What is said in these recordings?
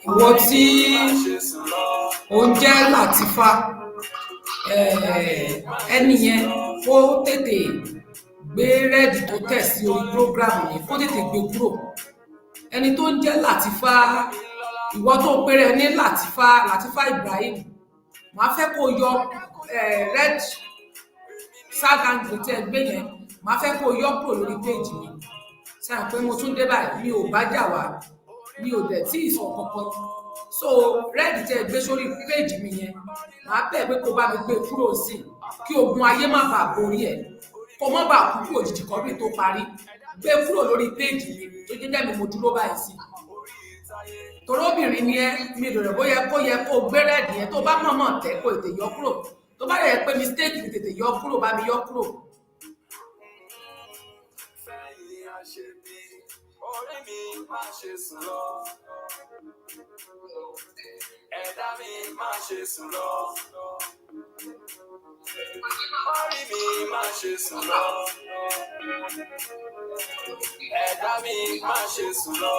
Ìwọ tí ó ń jẹ́ Latifa ẹni yẹn kó tètè gbé rẹ́ẹ̀dì tó tẹ̀ sí orí prógrámù yẹn kó tètè gbé kúrò. Ẹni tó ń jẹ́ Latifa, ìwọ tó péré ní Latifa Ibrahim, màá fẹ́ kó yọ red ságàǹgì tẹ́ gbé yẹn, màá fẹ́ kó yọ kúrò lórí péjì mi. Ṣé à ń pé mo tún dé báyìí, mi ò bá jà wá, mi ò dẹ̀ tí ìsọ̀ kankan. So red tẹ́ gbé sórí péjì mi yẹn, màá bẹ̀ pé kó bá mi gbé kúrò sí kí ogun ayé má bàa borí ẹ̀, kó má bàa kúkú òjijì kan bí tó parí. Gbé kúrò lórí péjì mi tó jẹ́jẹ́ mi mo dúró báyìí sí. Torí obìnrin ni ẹ, mi rò bóyá kó gbé red yẹn tó bá mọ̀mọ̀ tẹ́ kó tètè yọ kúrò. Tó bá yẹ pé mistake mi tètè yọ kúrò, bá mi yọ kúrò. Ẹ̀dá mi má ṣe sùn lọ. Orí mi má ṣe sùn lọ. Ẹ̀dá mi má ṣe sùn lọ.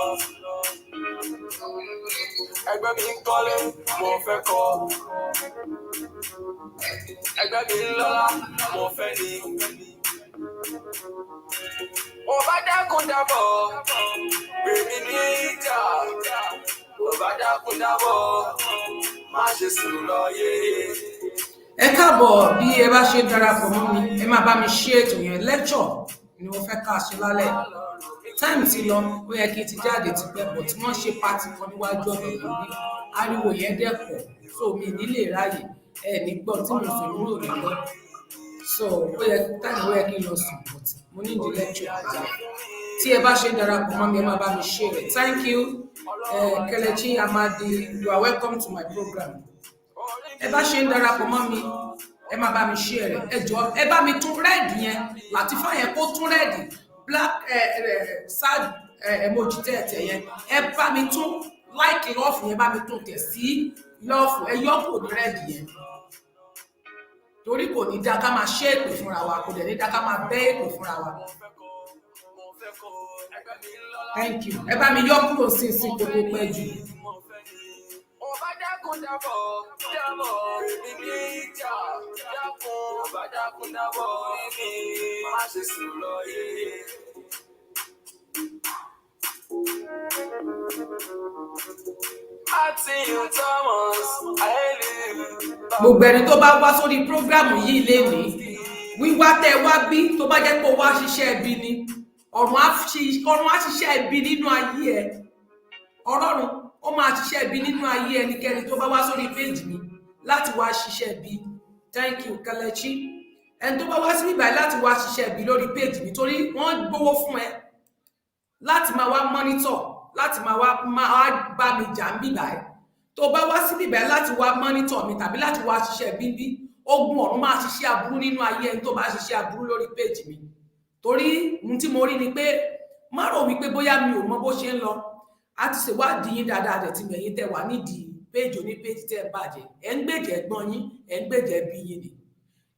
Ẹgbẹ́ mi ń kọ́lé, mo fẹ́ kọ́. Ẹgbẹ́ mi ń lọ́lá, mo fẹ́ ní. Mo bá dákun dábọ̀, gbè mí níjà. Mo bá dákun dábọ̀, má ṣe sùn lọ yé. Ẹ káàbọ̀, bí ẹ bá ṣe darapọ̀ mọ́ mi, ẹ máa bá mi ṣe ètò yẹn. Lecture ni mo fẹ́ ká ṣe lálẹ́. Time ti lọ, ó yẹ kí n ti jáde ti pẹ́, but wọ́n ṣe party kan níwájú ọ̀dọ̀ lórí. Ariwo yẹn dẹ́pọ̀, so mi nílé ráyè. Ẹ ní gbọ́ tí mo sọ lórí òní lọ. So ó yẹ time ó yẹ kí n lọ sùn, but mo ní ìdí lecture àjà. Tí ẹ bá ṣe darapọ̀ mọ́ mi, ẹ máa bá mi ṣe rẹ̀. Thank you, Kelechi Amadi. You are welcome to my program. Ẹ bá ṣe ń darapọ̀ mọ́ mi, ẹ máa bá mi share rẹ̀. Ẹ jọ̀ọ́, ẹ bá mi tún red yẹn, Latifa yẹn kó tún red, black sad emoji tẹ̀ yẹn. Ẹ bá mi tún like love yẹn, bá mi tún tẹ̀ sí love. Ẹ yọ kò ní red yẹn. Torí kò ní dá ká máa ṣe èpè fúnra wa, kò dẹ̀ ní dá ká máa bẹ́ èpè fúnra wa. Thank you. Ẹ bá mi yọ kúrò sí kò tó pẹ́ jù. gbogbo ẹni tó bá wá sórí prógrámù yìí lénìí wíwá tẹ́ wá bí tó bá jẹ́ pé ó wá ṣiṣẹ́ ibi ni ọ̀run á ṣiṣẹ́ ibi nínú ayé ẹ ọlọ́run ó máa ṣiṣẹ́ ibi nínú ayé ẹnikẹ́ni tó bá wá sórí péjì mi láti wá ṣiṣẹ́ ibi. Thank you Kelechi. Ẹni tó bá wá sí bíbáyìí láti wá ṣiṣẹ́ ibi lórí péjì mi torí wọ́n gbówó fún ẹ láti máa wá mọ́nítọ̀ láti máa wá bá mi jà ń bíbáyìí tó bá wá sí bíbáyìí láti wá mọ́nítọ̀ mi tàbí láti wá ṣiṣẹ́ bíbí ogun ọ̀run máa ṣiṣẹ́ aburú nínú ayé ẹni tó bá ṣiṣẹ́ aburú lórí péjì mi torí ohun tí mo rí ni pé má rò wípé bóyá mi ò mọ bó ṣe ń lọ a ti ṣèwádìí yín dáadáa dẹ̀ tí mẹ̀yìn tẹ́ wà nídìí péjì oní péjì tẹ́ bàjẹ́ ẹ̀ ń gbèjẹ́ ẹ̀gbọ́n yín ẹ̀ ń gbèjẹ́ bí yín ni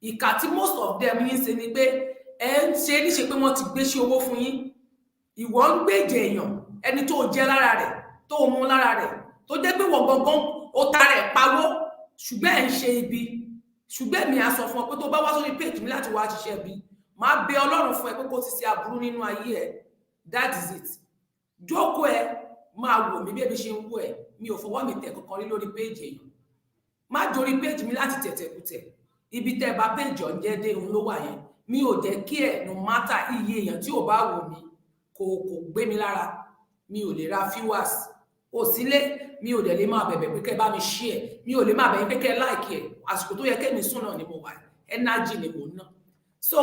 ìkà tí most of them yín ṣe ni pé ẹ̀ ń ṣe níṣe pé wọ́n ti gbéṣẹ́ owó fún yín ìwọ ń gbèjẹ́ èèyàn ẹni tó jẹ́ lára rẹ̀ tó mú lára rẹ̀ tó jẹ́ pé wọ́n gangan ó ta rẹ̀ pawó ṣùgbọ́n ẹ̀ ń ṣe ibi ṣùgbọ́n mi á sọ fún ọ pé tó bá wá sórí péjì mi láti wá ṣiṣẹ́ ibi máa bẹ Ọlọ́run fún ẹ pé kó ti ṣe aburú nínú ayé ẹ that is it jókòó ẹ máa wò mí bí ẹbí ṣe ń wò ẹ mi ò fọwọ́ mi tẹ̀ kankan rí lórí péjì èèyàn má dorí péjì mi láti tẹ̀tẹ̀kùtẹ̀ ibi tẹ́ bá péjì ọ̀njẹ́ dé òun ló wà yẹn mi ò jẹ́ kí ẹ̀ no matter iye èèyàn tí ò bá wò mí kò gbé mi lára mi ò lè ra viewers ò sílé mi ò dẹ̀ lè máa bẹ̀bẹ̀ pé kẹ́ bá mi share mi ò lè máa bẹ̀bẹ̀ pé kẹ́ like ẹ̀ àsìkò tó yẹ kẹ́mi sùn náà ni mo wà energy ni mo ná so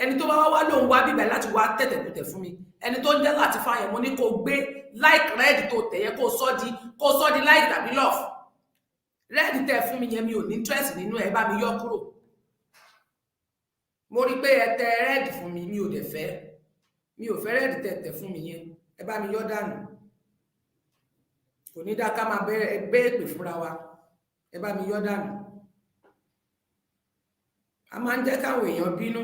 ẹni tó bá wá lóun wá bíbẹ̀ láti wá tẹ̀tẹ̀kùtẹ̀ fún mi ẹni tó ń jẹ́ láti fàyẹ̀ mo ní kó gbé like red tó tẹ̀yẹ kó sọ di like tàbí love red tẹ̀ fún mi yẹn mi ò ní interest nínú ẹ bá mi yọ kúrò mo rí pé ẹ tẹ red fún mi mi ò dẹ̀ fẹ́ mi ò fẹ́ red tẹ̀ fún mi yẹn ẹ bá mi yọ dànù kò ní dá ká máa bẹ́ èpè fúnra wa ẹ bá mi yọ dànù a máa ń jẹ́ káwọn èèyàn bínú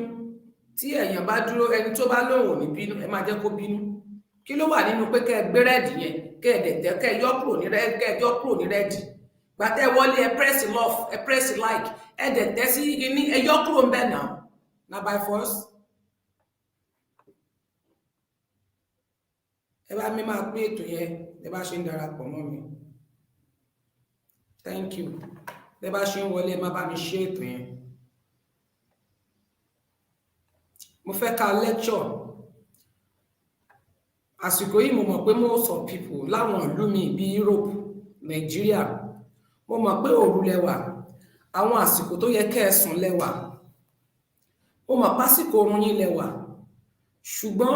tí èèyàn bá dúró ẹni tó bá lóun ò ní bínú ẹ máa jẹ́ kó bínú kí ló wà nínú pé kẹ́ ẹ gbé rẹ́ẹ̀dì yẹn kẹ́ ẹ dẹ̀tẹ̀ kẹ́ ẹ yọ kúrò ní rẹ́ẹ̀dì kẹ́ ẹ yọ kúrò ní rẹ́ẹ̀dì gbàtẹ́ wọlé ẹ press love ẹ press like ẹ dẹ̀tẹ̀ sí ní ẹ yọ kúrò ń bẹ̀ náà na by force ẹ bá mi máa pín ètò yẹn ẹ bá ṣe ń darapọ̀ mọ́ mi thank you ẹ bá ṣe ń wọlé ẹ má bá mi ṣe ètò yẹn mo fẹ́ ka lecture àsìkò yìí mo mọ̀ pé most of people láwọn ìlú mi bíi Europe Nigeria mo mọ̀ pé òru lẹ́wà àwọn àsìkò tó yẹ kẹ́ ẹ sùn lẹ́wà mo mọ̀ pásìkò oorun yín lẹ́wà ṣùgbọ́n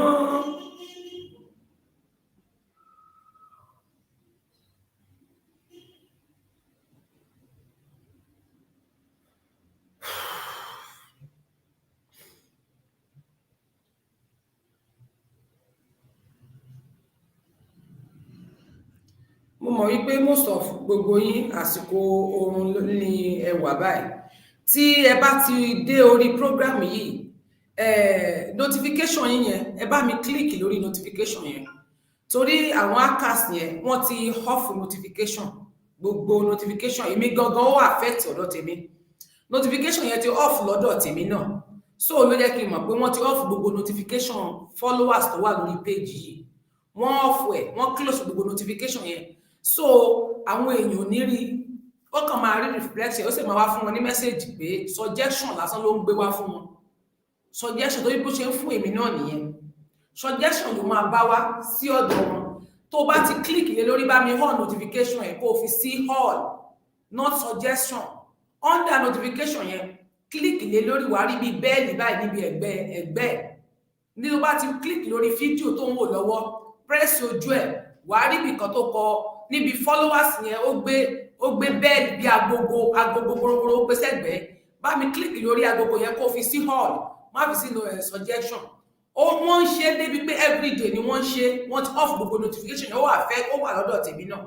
mo mọ̀ wípé most of gbogbo yín àsìkò oorun ní ẹ wà báyìí tí ẹ bá ti dé orí program yìí notification yín yẹn ẹ bá mi click lórí notification yẹn torí àwọn hackers yẹn wọ́n ti off notification gbogbo notification èmi gangan ó affect ọ̀dọ̀ tèmi notification yẹn ti off lọ́dọ̀ tèmi náà so ló jẹ́ kí n mọ̀ pé wọ́n ti off gbogbo notification followers tó wà lórí page yìí wọ́n off ẹ̀ wọ́n close gbogbo notification yẹn so àwọn èèyàn ní rí ó kàn máa rí reflection ó sì máa wá fún wọn ní mẹ́sẹ̀jì pé suggestion lásán ló ń gbé wá fún wọn suggestion tó yí bó ṣe ń fún èmi náà nìyẹn suggestion ló máa bá wá sí ọ̀dọ̀ wọn tó bá ti click lé lórí bá mi all notification yẹn kó o fi sí all not suggestion under notification yẹn click lé lórí wàá rí bí bẹ́ẹ̀lì báyìí níbi ẹ̀gbẹ́ ní tó bá ti click lórí fídíò tó ń wò lọ́wọ́ press ojú ẹ̀ wàá rí bí kan tó kọ níbi followers yẹn ó gbé bẹ́ẹ̀lì bí agogo gbogbogbò ó gbé sẹ́gbẹ̀ẹ́ bá mi click lórí agogo yẹn kó fi sí all má fi sí suggestion wọ́n ń ṣe débi pé everyday ni wọ́n ń ṣe wọ́n ti off gbogbo notification yẹn ó wà lọ́dọ̀ tèmi náà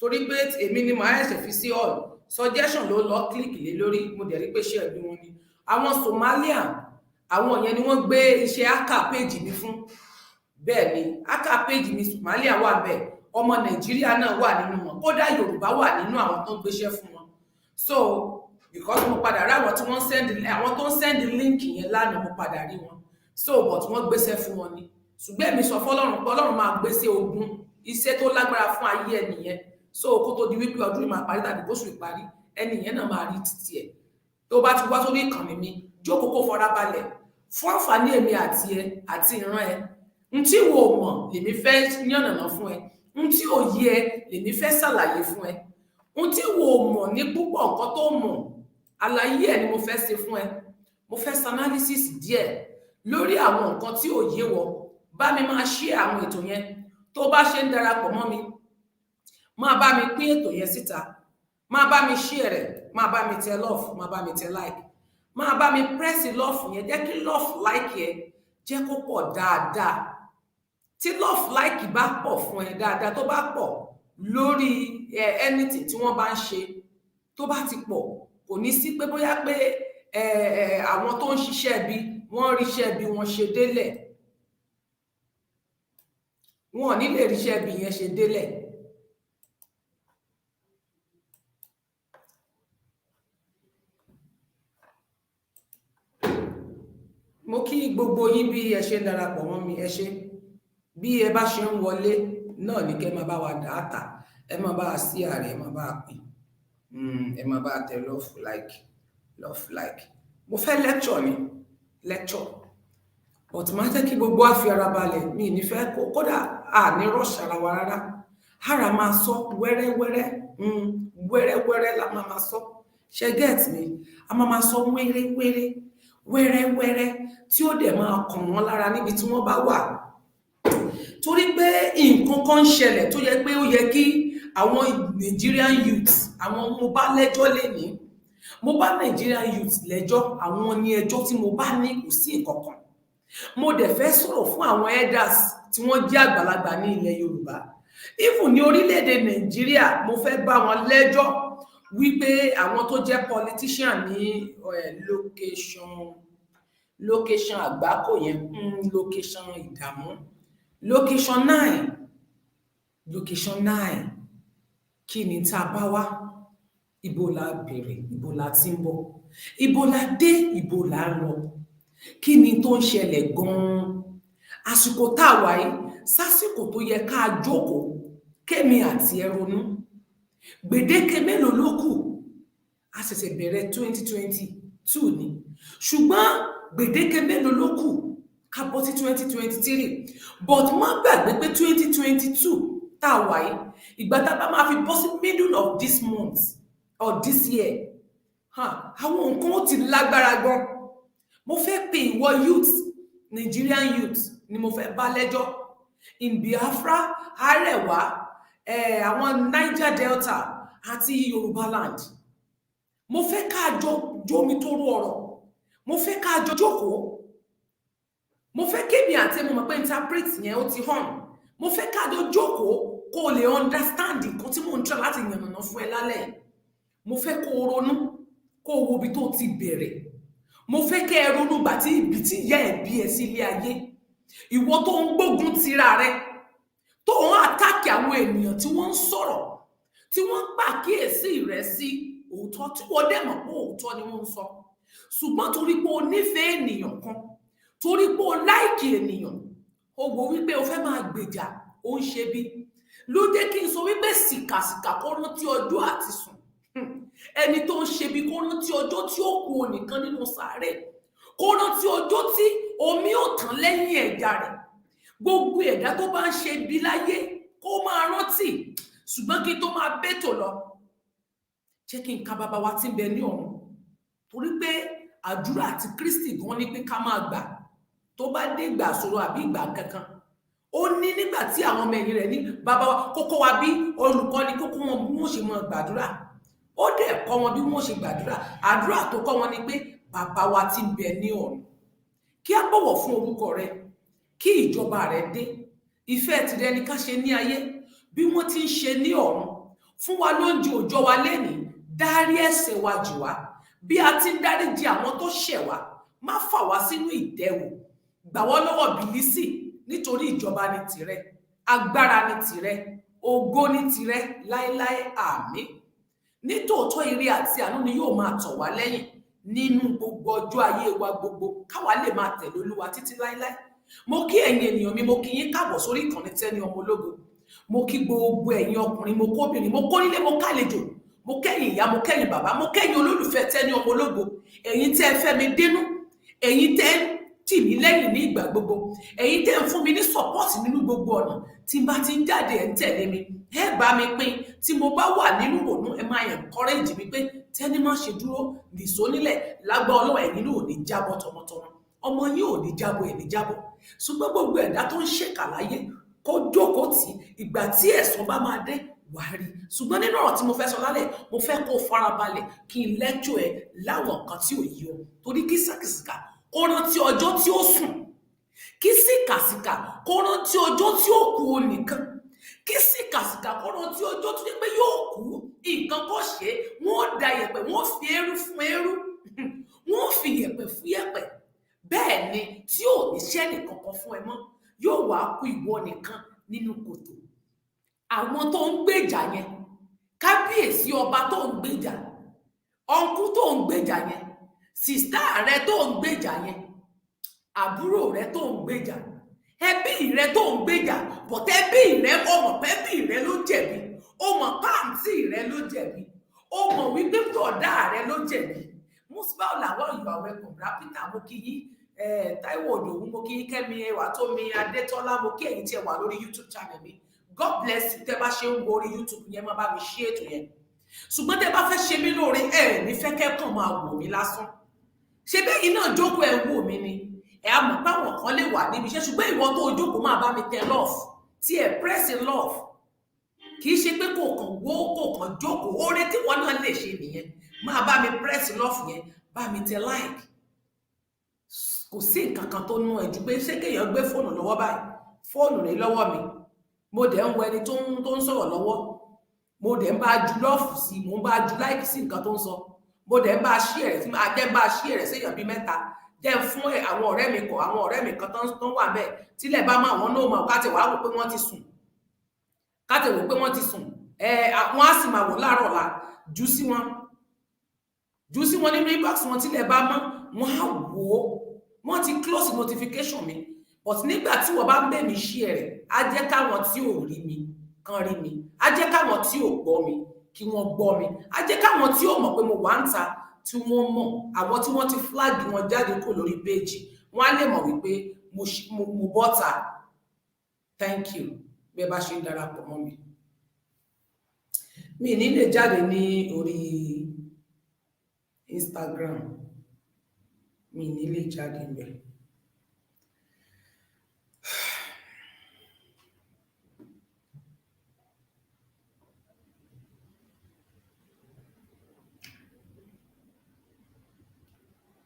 torí pé èmi ni màá ẹ̀ṣẹ̀ fi sí all suggestion ló lọ click lé lórí mo dẹ̀ rí pé ṣé ẹ̀bí wọn ni àwọn Somalian àwọn yẹn ni wọ́n gbé iṣẹ́ hacker page mi fún bẹ́ẹ̀ ni hacker page mi Somalia wà bẹ́ẹ̀ ọmọ Nàìjíríà náà wà nínú wọn kódà Yorùbá wà nínú àwọn tó ń gbéṣẹ́ fún wọn so because mo padà rí àwọn tí wọ́n àwọn tó ń send link yẹn lánàá mo padà rí wọn so but wọ́n gbéṣẹ́ fún wọn ni ṣùgbọ́n èmi sọ fọ́lọ́run pé Ọlọ́run máa gbéṣẹ́ ogun iṣẹ́ tó lágbára fún ayé ẹnìyẹn so kó tó di wípé ọdún máa parí tàbí kóṣù ìparí ẹnìyẹn náà máa rí títí ẹ̀ tó bá ti wá sórí ìkànnì mi jókòó kó farabalẹ̀ fún àǹfààní èmi àti ẹ àti ìran ẹ n tí wo mọ̀ lèmi fẹ́ yànnàná fún ẹ n tí ò yé ẹ lèmi fẹ́ ṣàlàyé fún ẹ n tí wo mọ̀ ní púpọ̀ nǹkan tó mọ̀ àlàyé ẹ ni mo fẹ́ ṣe fún ẹ mo fẹ́ ṣe analysis díẹ̀ lórí àwọn nǹkan tí ò yé wọ bá mi máa share àwọn ètò yẹn tó bá ṣe ń darapọ̀ mọ́ mi máa bá mi pín ètò yẹn síta máa bá mi share rẹ̀ máa bá mi tẹ love máa bá mi tẹ like máa bá mi press love yẹn jẹ́ kí love like yẹn jẹ́ kó pọ̀ dáadáa tí love like bá pọ̀ fún ẹ dáadáa tó bá pọ̀ lórí anything tí wọ́n bá ń ṣe tó bá ti pọ̀ kò ní sí pé bóyá pé àwọn tó ń ṣiṣẹ́ bí wọ́n ríṣẹ́ bí wọ́n ṣe délẹ̀ wọn ò ní lè ríṣẹ́ bí yẹn ṣe délẹ̀. mo kí gbogbo yín bí ẹ ṣe ń darapọ̀ mọ́ mi ẹ ṣe bí ẹ bá ṣe ń wọlé náà ní kẹ́ máa bá wa dà á tà ẹ máa bá a sí ààrẹ ẹ máa bá a pín ẹ máa bá a tẹ love like mo fẹ́ lecture but máa jẹ́ kí gbogbo á fi ara balẹ̀ mi ní fẹ́ kódà a ní rush ara wa rárá ara máa sọ wẹ́rẹ́wẹ́rẹ́ la máa sọ ṣe get mi a máa sọ wẹ́rẹ́wẹ́rẹ́ tí ó dẹ̀ máa kàn wọ́n lára níbi tí wọ́n bá wà torí pé nǹkan kan ń ṣẹlẹ̀ tó yẹ pé ó yẹ kí àwọn Nigerian youths àwọn mo bá lẹ́jọ́ lénìí mo bá Nigerian youths lẹ́jọ́ àwọn ní ẹjọ́ tí mo bá ní kò sí ìkọ̀kan mo dẹ̀ fẹ́ sọ̀rọ̀ fún àwọn elders tí wọ́n jẹ́ àgbàlagbà ní ilẹ̀ Yorùbá even ní orílẹ̀-èdè Nàìjíríà mo fẹ́ bá wọn lẹ́jọ́ wípé àwọn tó jẹ́ politician ní location àgbákò yẹn location ìdààmú location 9 kí ni tá a bá wá ibo la bẹ̀rẹ̀ ibo la ti ń bọ̀ ibo la dé ibo la ń lọ kí ni tó ń ṣẹlẹ̀ gan-an àsìkò tá a wà yìí sásìkò tó yẹ ká jókòó kémi àti ẹ ronú gbèdéke mélòó ló kù a ṣẹ̀ṣẹ̀ bẹ̀rẹ̀ 2022 ni ṣùgbọ́n gbèdéke mélòó ló kù ká bọ́ sí 2023 but má gbàgbé pé 2022 tá a wà yìí ìgbà tá a bá máa fi bọ́ sí middle of this month or this year àwọn nǹkan ó ti lágbára gan mo fẹ́ pe ìwọ youth Nigerian youth ni mo fẹ́ bá lẹ́jọ́ in Biafra Arewa àwọn Niger Delta àti Yorùbá land mo fẹ́ ká jọ jómi tó rú ọ̀rọ̀ mo fẹ́ ká jọ jókòó mo fẹ́ kémi àti mo mọ̀ pé interpret yẹn ó ti hàn mo fẹ́ ká jọ jókòó kó o lè understand nǹkan tí mò ń try láti yànnàná fún ẹ lálẹ́ mo fẹ́ kó o ronú kó o wo ibi tó ti bẹ̀rẹ̀ mo fẹ́ kẹ́ ẹ ronú gbà tí ibi tí ìyá ẹ̀ bí ẹ sílé ayé ìwọ tó ń gbógun tira rẹ tó ń àtàkì àwọn ènìyàn tí wọ́n ń sọ̀rọ̀ tí wọ́n ń pàkíyèsí rẹ sí òótọ́ tí wọ́n dẹ̀ mọ̀ pé òótọ́ ni wọ́n ń sọ ṣùgbọ́n torí pé o nífẹ̀ẹ́ ènìyàn kan torí pé o láìkì ènìyàn o wò wípé o fẹ́ máa gbèjà o ń ṣe bí ló jẹ́ kí n sọ wípé sìkàsìkà kó rántí ọjọ́ àti sùn ẹni tó ń ṣe bí kó rántí ọjọ́ tí ó kù onìkan nínú sàárè kó rántí ọjọ́ tí omi ò tán lẹ́yìn ẹ̀dá rẹ̀ gbogbo ẹ̀dá tó bá ń ṣe bí láyé kó máa rántí ṣùgbọ́n kí n tó máa bẹ́tò lọ jẹ́ kí n ka bàbá wa tí ń bẹ ní ọ̀run torí pé àdúrà àti Kristi gan ní pé ká máa gbà tó bá dé ìgbà ṣòro àbí ìgbà kankan ó ní nígbà tí àwọn ọmọ ẹ̀yìn rẹ̀ ní bàbá wa kókó wa bí olùkọ́ ni kókó wọn bí wọ́n ṣe máa gbàdúrà ó dẹ̀ kọ́ wọn bí wọ́n ṣe gbàdúrà àdúrà tó kọ́ wọn ni pé bàbá wa tí ń bẹ ní ọ̀run kí á bọ̀wọ̀ fún orúkọ rẹ kí ìjọba rẹ dé ìfẹ́ tìrẹ ni ká ṣe ní ayé bí wọ́n ti ń ṣe ní ọ̀run fún wa lóúnjẹ òòjọ́ wa lénìí dárí ẹ̀ṣẹ̀ wa jì wá bí a ti ń dáríjì àwọn tó ṣẹ̀ wá má fà wá sínú ìdẹwò gbà wọ́n lọ́wọ́ bìlísì nítorí ìjọba ni tìrẹ agbára ni tìrẹ ògo ni tìrẹ láéláé àmín nítòótọ́ ire àti àánú ni yóò máa tọ̀ wá lẹ́yìn nínú gbogbo ọjọ́ ayé wa gbogbo káwa lè máa tẹ̀lé Olúwa títí láéláé mo kí ẹ̀yin ènìyàn mi mo kí yín káàbọ̀ sórí ìkànnì Tenny ọmọ ológo mo kí gbogbo ẹ̀yin ọkùnrin, mo kóbìnrin, mo kónílé, mo kálejò, mo kẹ́yìn ìyá, mo kẹ́yìn bàbá, mo kẹ́yìn olólùfẹ́ Tenny ọmọ ológo, ẹ̀yin tẹ́ ẹ fẹ́ mi dénú, ẹ̀yin tẹ́ ẹ tì mí lẹ́yìn ní ìgbà gbogbo, ẹ̀yin tẹ́ ẹ fún mi ní support nínú gbogbo ọ̀nà, tí n bá ti ń jáde ẹ̀ ń tẹ̀lé mi, ẹ bá mi pín, tí mo bá wà nínú ìrònú ẹ máa encourage mi pé Tenny má ṣe dúró nìṣó nílẹ̀, lágbá Ọlọ́run ẹ̀yin náà ò ní jábọ́ tọmọtọmọ, ọmọ yín ò ní jábọ́ ẹ̀ ní jábọ́. Ṣùgbọ́n gbogbo ẹ̀dá tó ń ṣèkà láyé kó jókòó tì, ìgbà tí ẹ̀san bá máa dé wàá rí. Ṣùgbọ́n nínú ọ̀rọ̀ tí mo fẹ́ sọ lálẹ́, mo fẹ́ kó farabalẹ̀ kí n lẹ́jọ́ ẹ láwọn nǹkan tí ò yí ọ, torí kí Sikasika kó rántí ọjọ́ tí ó sùn, kí Sikasika kó rántí ọjọ́ tí ó kú o nìkan, kí Sikasika kó rántí ọjọ́ tó jẹ́ pé yóò kú, nǹkan kó ṣe, wọ́n da yẹ̀pẹ̀, wọ́n fi eérú fún eérú, wọ́n fi yẹ̀pẹ̀ fún yẹ̀pẹ̀, bẹ́ẹ̀ ni tí ò ní ṣẹ́nì kankan fún ẹ mọ́, yóò wá kú ìwọ nìkan nínú kòtò. Àwọn tó ń gbèjà yẹn, kábíyèsí ọba tó ń gbèjà, ọ̀nkú tó ń gbèjà yẹn, sìstá rẹ tó ń gbèjà yẹn, àbúrò rẹ tó ń gbèjà, ẹbí rẹ tó ń gbèjà, bọ̀tẹ́ ẹbí rẹ, ó mọ̀ pé ẹbí rẹ ló jẹ̀bi, ó mọ̀ pàǹtí rẹ ló jẹ̀bi, ó mọ̀ wípé bọ̀dá rẹ ló jẹ̀bi. Musbau làwọn ìwà wẹ̀kùn rápítà, mo kí yín, Táíwò Òdòwú, mo kí yín, Kẹ́mi Ẹwàtómi, Adétọ́lá, mo kí ẹ̀yin tí ẹ wà lórí YouTube channel mi. God bless you. Tẹ́ bá ṣe ń wo orí YouTube yẹn, máa bá mi ṣe ètò yẹn. Ṣùgbọ́n tẹ́ bá fẹ́ ṣe mí lóore, ẹ ní fẹ́ kẹ́kàn máa wò mí lásán. Ṣé bẹ́yìn náà jókòó ẹ wò mí ni? Ẹ á mọ̀ páwọn kan lè wà níbi iṣẹ́, ṣùgbọ́n ìwọ tó jókòó máa bá mi tẹ love, tí ẹ press love. Kì í ṣe pé kò kàn wó, kò kàn jókòó, oore tí wọn náà lè ṣe nìyẹn. Máa bá mi press love yẹn, bá mi tẹ like. Kò sí nǹkan kan tó nú ẹ ju pé ṣé kéèyàn gbé fóònù lọ́wọ́ báyìí, fóònù rẹ lọ́wọ́ mi, mo dẹ̀ ń wo ẹni tó ń sọ̀rọ̀ lọ́wọ́, mo dẹ̀ ń bá ju lọ́ọ̀fù sí, mo ń bá ju láìkì sí nǹkan tó ń sọ, mo dẹ̀ ń bá share rẹ̀ sí, ajẹ́ bá share rẹ̀ séèyàn bíi 3, jẹ́ fún àwọn ọ̀rẹ́ mi kọ̀, àwọn ọ̀rẹ́ mi kan tó ń wà bẹ́ẹ̀, tílẹ̀ bá máa wọn náà mọ̀ ká tẹ̀ wá wò pé wọ́n ti sùn, ká tẹ̀ wò pé wọ́n ti sùn, wọ́n á sì máa wò láàárọ̀ ọ̀la, jù sí wọn nínú inbox wọn, tílẹ̀ bá mọ́ wọn á wò ó, wọ́n ti close notification mi, but nígbà tí wọ́n bá ń bẹ̀ mí share rẹ̀, á jẹ́ káwọn tí ò rí mi kan rí mi, á jẹ́ káwọn tí ò gbọ́ mi kí wọ́n gbọ́ mi, á jẹ́ káwọn tí ò mọ̀ pé mo wà ń ta tí wọ́n mọ̀, àwọn tí wọ́n ti flag wọn jáde kó lórí péjì, wọ́n á lè mọ̀ wípé mo bọ́ta. Thank you bí ẹ bá ṣe ń darapọ̀ mọ́ mi. Mi ní lè jáde ní orí Instagram, mi ní lè jáde ńbẹ̀.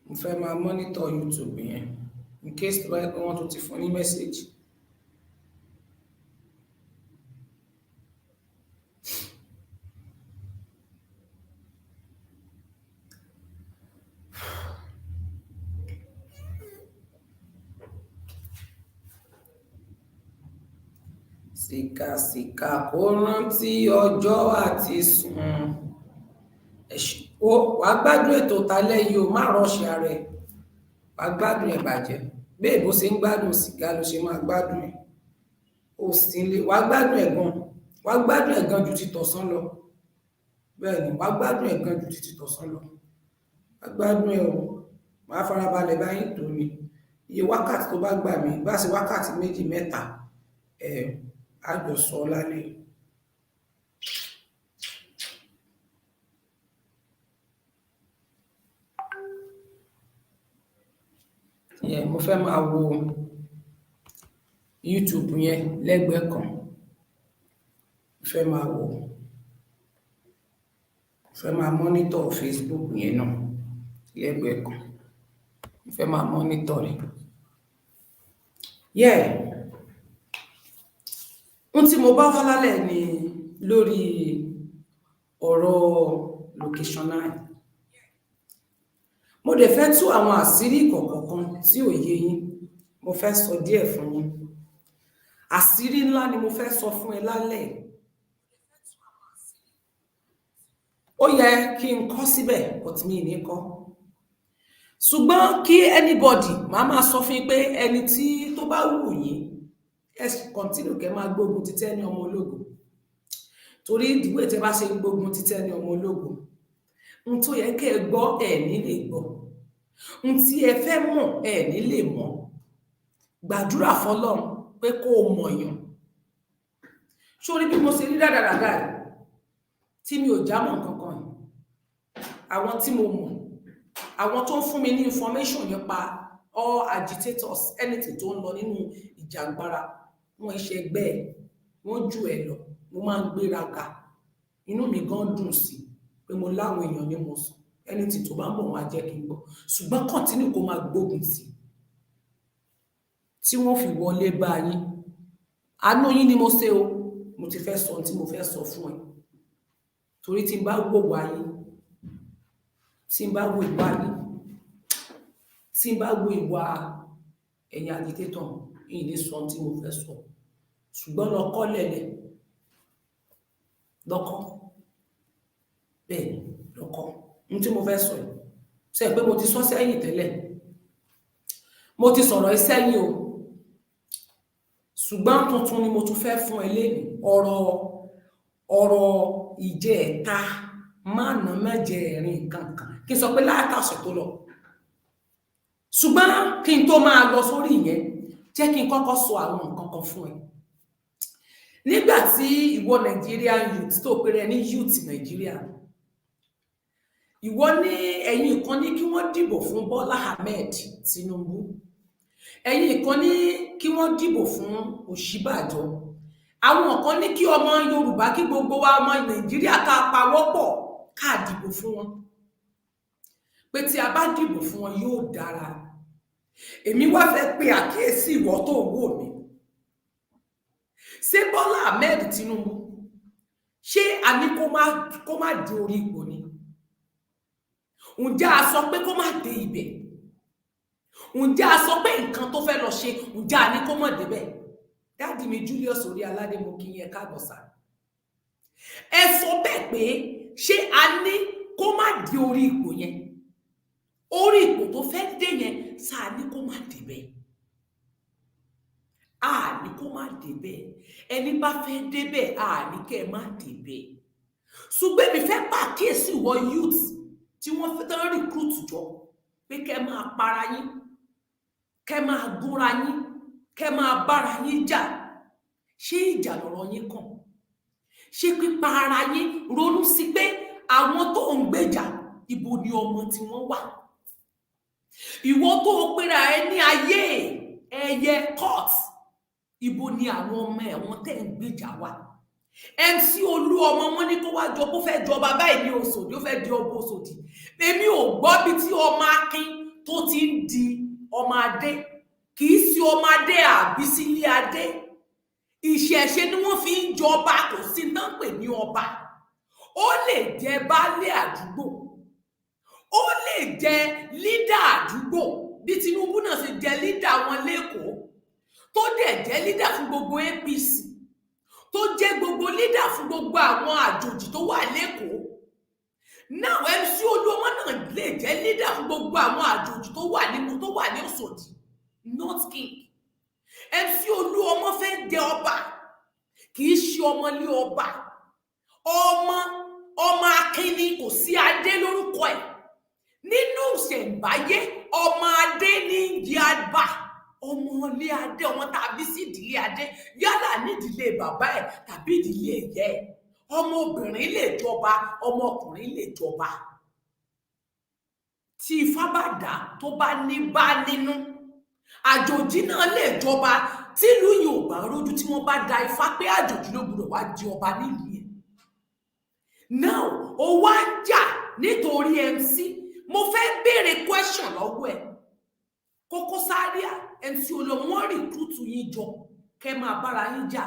Mo fẹ́ máa monitor YouTube yẹn in case tó bá yẹ pé wọ́n tún ti fún ní message. Sikasika Koranti Ojo Ati sùn. Wàá gbádùn ètò tálẹ́ yìí o, má rọ́ọ̀ṣì ara ẹ̀, wàá gbádùn ẹ̀ bàjẹ́, bẹ́ẹ̀ bó ṣe ń gbádùn sìgá ló ṣe máa gbádùn ẹ̀, ó sì ń lé, wàá gbádùn ẹ̀ gan ju ti tọ̀sán lọ, bẹ́ẹ̀ ni wàá gbádùn ẹ̀ gan ju ti tọ̀sán lọ, wàá gbádùn ẹ̀ o, máa farabalẹ̀ báyìí tó ní iye wákàtí tó bá gbà mí, bá ṣe wákàtí 2, 3 á jọ sọ lálẹ́. Mo fẹ́ máa wo YouTube yẹn lẹ́gbẹ̀ẹ́ kan, fẹ́ máa wo, fẹ́ máa monitor Facebook yẹn náà lẹ́gbẹ̀ẹ́ kan, fẹ́ máa monitor rẹ̀. Ohun tí mo bá wá lálẹ́ ni lórí ọ̀rọ̀ location 9. Mo dẹ̀ fẹ́ tú àwọn àṣírí kọ̀ọ̀kan tí ò yé yín, mo fẹ́ sọ díẹ̀ fún yín. Àṣírí ńlá ni mo fẹ́ sọ fún ẹ lálẹ́. Ó yẹ kí n kọ síbẹ̀, but mi ní kọ. Ṣùgbọ́n kí anybody máa sọ fún yín pé ẹni tí tó bá wù yín, ẹ continue kẹ́ máa gbógun ti Tenny ọmọ ológo torí ìdìbò tẹ́ bá ṣe gbógun ti Tenny ọmọ ológo ohun tó yẹ kẹ́ ẹ gbọ́ ẹ ní lè gbọ́ ohun tí ẹ fẹ́ mọ̀ ẹ ní lè mọ̀ gbàdúrà fọ́lọ́run pé kó o mọ̀yàn sórí bí mo ṣe rí dáadáa tí mi ò já mọ́ nǹkan kan àwọn tí mo mọ̀ àwọn tó ń fún mi ní information nípa all agitators anything tó ń lọ nínú ìjàngbara wọn iṣẹ́ ẹgbẹ́ ẹ̀ wọ́n jù ẹ lọ mo máa ń gbéraga inú mi gan dùn sí pé mo láwọn èèyàn ní mo sọ anything tó bá ń bọ̀ wọn á jẹ́ kí n gbọ́ ṣùgbọ́n continue kó máa gbógun sí tí wọ́n fi wọlé bá yín àánú yín ni mo ṣe o mo ti fẹ́ sọ tí mo fẹ́ sọ fún ẹ torí tí n bá wò wá yín tí n bá wo ìwà yín tí n bá wo ìwà ẹ̀yin agitator yìí ní sọ tí mo fẹ́ sọ ṣùgbọ́n lọ́kọ́ lẹ̀lẹ̀ lọ́kọ́ bẹ́ẹ̀ lọ́kọ́ ohun tí mo fẹ́ sọ yìí ṣe pé mo ti sọ sẹ́yìn tẹ́lẹ̀ mo ti sọ̀rọ̀ ẹ sẹ́yìn o ṣùgbọ́n tuntun ni mo tún fẹ́ fún ẹ lẹ́nu ọ̀rọ̀ ìjẹta máàna mẹ́jẹ̀ẹ̀rin kankan kí n sọ pé látàṣẹ tó lọ ṣùgbọ́n kí n tó máa lọ sórí ìyẹn jẹ́ kí n kọ́kọ́ sọ àwọn nǹkan kan fún ẹ nígbà tí ìwọ Nigerian youth tó pèrè ní youth Nigeria ìwọ ní ẹ̀yin kan ní kí wọ́n dìbò fún Bọ́lá Ahmed Tinubu ẹ̀yin kan ní kí wọ́n dìbò fún Ọ̀ṣínbàjò àwọn kan ní kí ọmọ Yorùbá kí gbogbo wa ọmọ Nàìjíríà ká pawọ́pọ̀ ká dìbò fún wọn pé tí a bá dìbò fún wọn yóò dára èmi wá fẹ́ pe àkíyèsí ìwọ tó wò mí ṣé Bọ́lá Ahmed Tinubu ṣé a ní kó má di orí ipò ni ǹjẹ́ a sọ pé kó má dé ibẹ̀ ǹjẹ́ a sọ pé nǹkan tó fẹ́ lọ ṣe ǹjẹ́ a ní kó má débẹ̀ dáàdì mi Julius orí aládé mo kí yẹn káàbọ̀ sá ẹ sọ bẹ́ẹ̀ pé ṣé a ní kó má di orí ipò yẹn orí ipò tó fẹ́ dé yẹn sáà ní kó má débẹ̀ a ní kó má débẹ̀ ẹni bá fẹ́ débẹ̀ a ní kẹ́ ẹ má débẹ̀ ṣùgbọ́n mi fẹ́ pàkíyèsí ìwọ youth tí wọ́n fẹ́ tán recruit jọ pé kẹ́ máa para yín kẹ́ máa gúnra yín kẹ́ máa bára yín jà ṣé ìjà lọ̀rọ̀ yín kàn ṣé pípa ara yín ronú sí pé àwọn tó ń gbèjà ibo ni ọmọ tí wọ́n wà ìwọ tó pera ẹ ní ayé ẹyẹ court ibo ni àwọn ọmọ ẹ̀wọ̀n tẹ́ ń gbèjà wà MC Olúọmọ wọn ní kó wá jọ kó fẹ́ jọba báyìí ní Òṣòdì ó fẹ́ di ọba Òṣòdì èmi ò gbọ́ bí tí ọmọ Akin tó ti ń di ọmọ adé kì í sí ọmọ adé àbí sílé adé ìṣẹ̀ṣe ni wọ́n fi ń jọba kò sí náà pè ní ọba ó lè jẹ baálé àdúgbò ó lè jẹ lídà àdúgbò bí Tinubu náà ṣe jẹ lídà wọn lẹ́kọ̀ọ́ tó dẹ̀ jẹ́ lídà fún gbogbo APC tó jẹ́ gbogbo lídà fún gbogbo àwọn àjòjì tó wà lẹ́kọ̀ọ́ náà MC Olúọmọ náà lè jẹ́ lídà fún gbogbo àwọn àjòjì tó wà ní Òṣòdì North King MC Olúọmọ fẹ́ jẹ ọba kì í ṣe ọmọlé ọba ọmọ Akin ni kò sí adé lórúkọ ẹ̀ nínú ìṣẹ̀ǹbáyé ọmọ adé ní ìdíàbà ọmọ ilé adé ọmọ tàbí sí ìdílé adé yálà nídìílé bàbá ẹ̀ tàbí ìdílé ìyá ẹ̀ ọmọbìnrin lè jọba ọmọkùnrin lè jọba tí ifá bá dá tó bá ní bá nínú àjòjì náà lè jọba tílùú yìí ò bá rójú tí wọ́n bá dá ifá pé àjòjì ló gbọ́dọ̀ wá di ọba nílùú yẹn now ó wá ń jà nítorí MC mo fẹ́ béèrè question lọ́wọ́ ẹ̀ Koko Zaria MC Olúọmọ wọ́n recruit yín jọ kẹ́ máa bára yín jà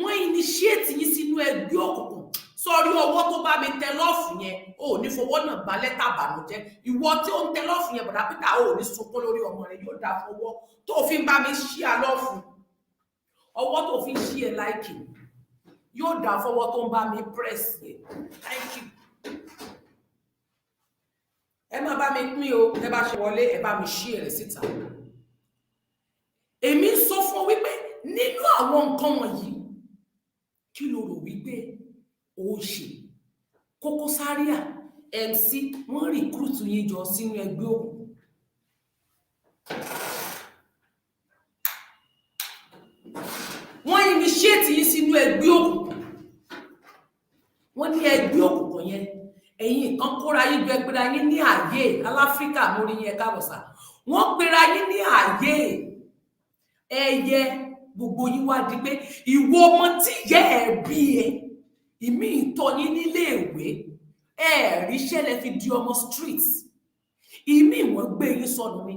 wọ́n initiate yín sínú ẹgbẹ́ òkùnkùn sọrí ọwọ́ tó bá mi tẹ lọ́ọ̀fù yẹn ò ní fọwọ́ náà gba lẹ́tà àbànújẹ́ ìwọ tí ó ń tẹ lọ́ọ̀fù yẹn bọ̀dá Peter ò ní sunkún lórí ọmọ rẹ yóò dá fọwọ́ tó fi ń bá mi ṣí à lọ́ọ̀fù ọwọ́ tó fi ń ṣí ẹ láìkì yóò dá fọwọ́ tó ń bá mi press yẹn thank you ẹ má bá mi pín o ẹ bá ṣe wọlé ẹ bá mi ṣí ẹ síta èmi sọ fún wípé nínú àwọn nǹkan wọ̀nyí kí ló rò wípé ó ṣe? Koko Zaria, MC, wọ́n rìkúrùtù yín jọ sínú ẹgbẹ́ òkùnkùn. Wọ́n initiate yín sínú ẹgbẹ́ òkùnkùn. Wọ́n ní ẹgbẹ́ òkùnkùn yẹn ẹ̀yin kan kóra yín jọ ẹgbẹ́ra yín ní ààyè aláfíríkà mórí yẹn káàbọ̀sà. Wọ́n pera yín ní ààyè ẹyẹ gbogbo yín wá di pé ìwọ ọmọ tí ìyá ẹ̀ bí ẹ ìmí ìtọ́ yín nílé ìwé ríṣẹ́ lẹ fi di ọmọ street, ìmí wọ́n gbé yín sọnù ni,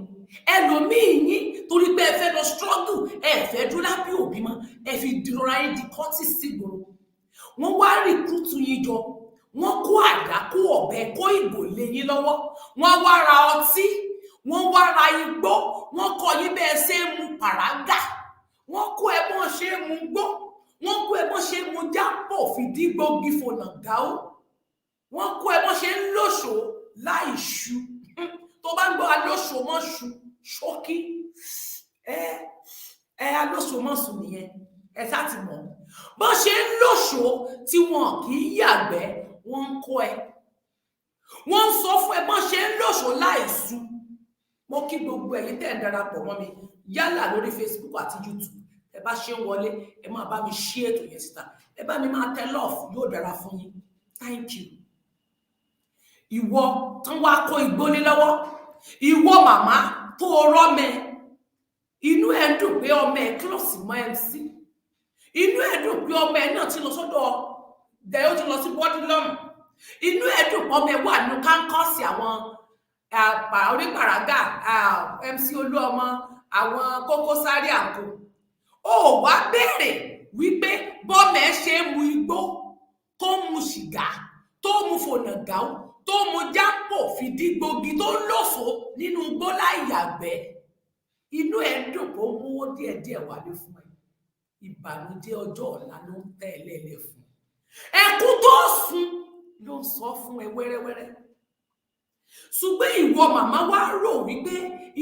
ẹlòmíì yín torí pé ẹ fẹ́ lọ struggle ẹ fẹ́ dúró lábẹ́ òbí mọ́ ẹ fi dìrora yín di cultist sígboro. Wọ́n wá rìkúrútù yín jọ, wọ́n kó àdá kó ọ̀bẹ kó ìbò lé yín lọ́wọ́, wọ́n wá ra ọtí, wọ́n wá ra igbó, wọ́n kọ́ yín bẹ́ẹ̀ ṣe ń mu pàrágà, wọ́n kó ẹ bọ́n ṣe ń mu gbó, wọ́n kó ẹ bọ́n ṣe ń mu jápò fìdí gbòógì fònà gáó, wọ́n kó ẹ bọ́n ṣe ń lóṣò láì ṣu. Tó bá ń gbọ́ alóṣò mọ́ ṣu ṣókí alóṣò mọ́ sùn nìyẹn, ẹ sá ti mọ̀ bọ́n ṣe ń lóṣò tí wọn kì í yàgbẹ́, wọ́n ń kó ẹ, wọ́n ń sọ fún ẹ bọ́n ṣe ń lóṣò láì ṣu. Mo kí gbogbo ẹ̀yin tẹ́ ẹ̀ darapọ̀ mọ́ mi yálà lórí Facebook àti YouTube, ẹ bá ṣe ń wọlé ẹ máa bá mi ṣí ètò yẹn síta, ẹ bá mi máa tẹ love, yóò dára fún yín. Thank you. Ìwọ tán wá kó igbó ní lọ́wọ́, ìwọ màmá tó rọ́mẹ, inú ẹ̀ dùn pé ọmọ ẹ̀ close mọ́ MC, inú ẹ̀ dùn pé ọmọ ẹ̀ náà ti lọ sọ́dọ̀ dẹ̀ ó ti lọ sí bọ́dúlọ́mù, inú ẹ̀ dùn pé ọmọ ẹ̀ wà nínú kánkọ́ọ̀sì àwọn onípàrágà MC Olúọmọ, àwọn Koko Zaria àǹkó. Ó wá béèrè wípé bọ́mẹ̀ ṣe ń mu igbó, tó ń mu sìgá, tó ń mu fònàgáù, tó ń mu jápò fìdí gbòógì, tó ń lòfò nínú igbó láì yàgbẹ́, inú ẹ̀ dùn pé ó mówó díẹ̀díẹ̀ wálé fún ẹ. Ìbànújẹ́ ọjọ́ ọ̀la ló ń tẹ̀ lẹ́lẹ̀ fún ẹkún tó sùn ló ń sọ fún ẹ wẹ́rẹ́wẹ́rẹ́. Ṣùgbọ́n ìwọ màmá wá rò wípé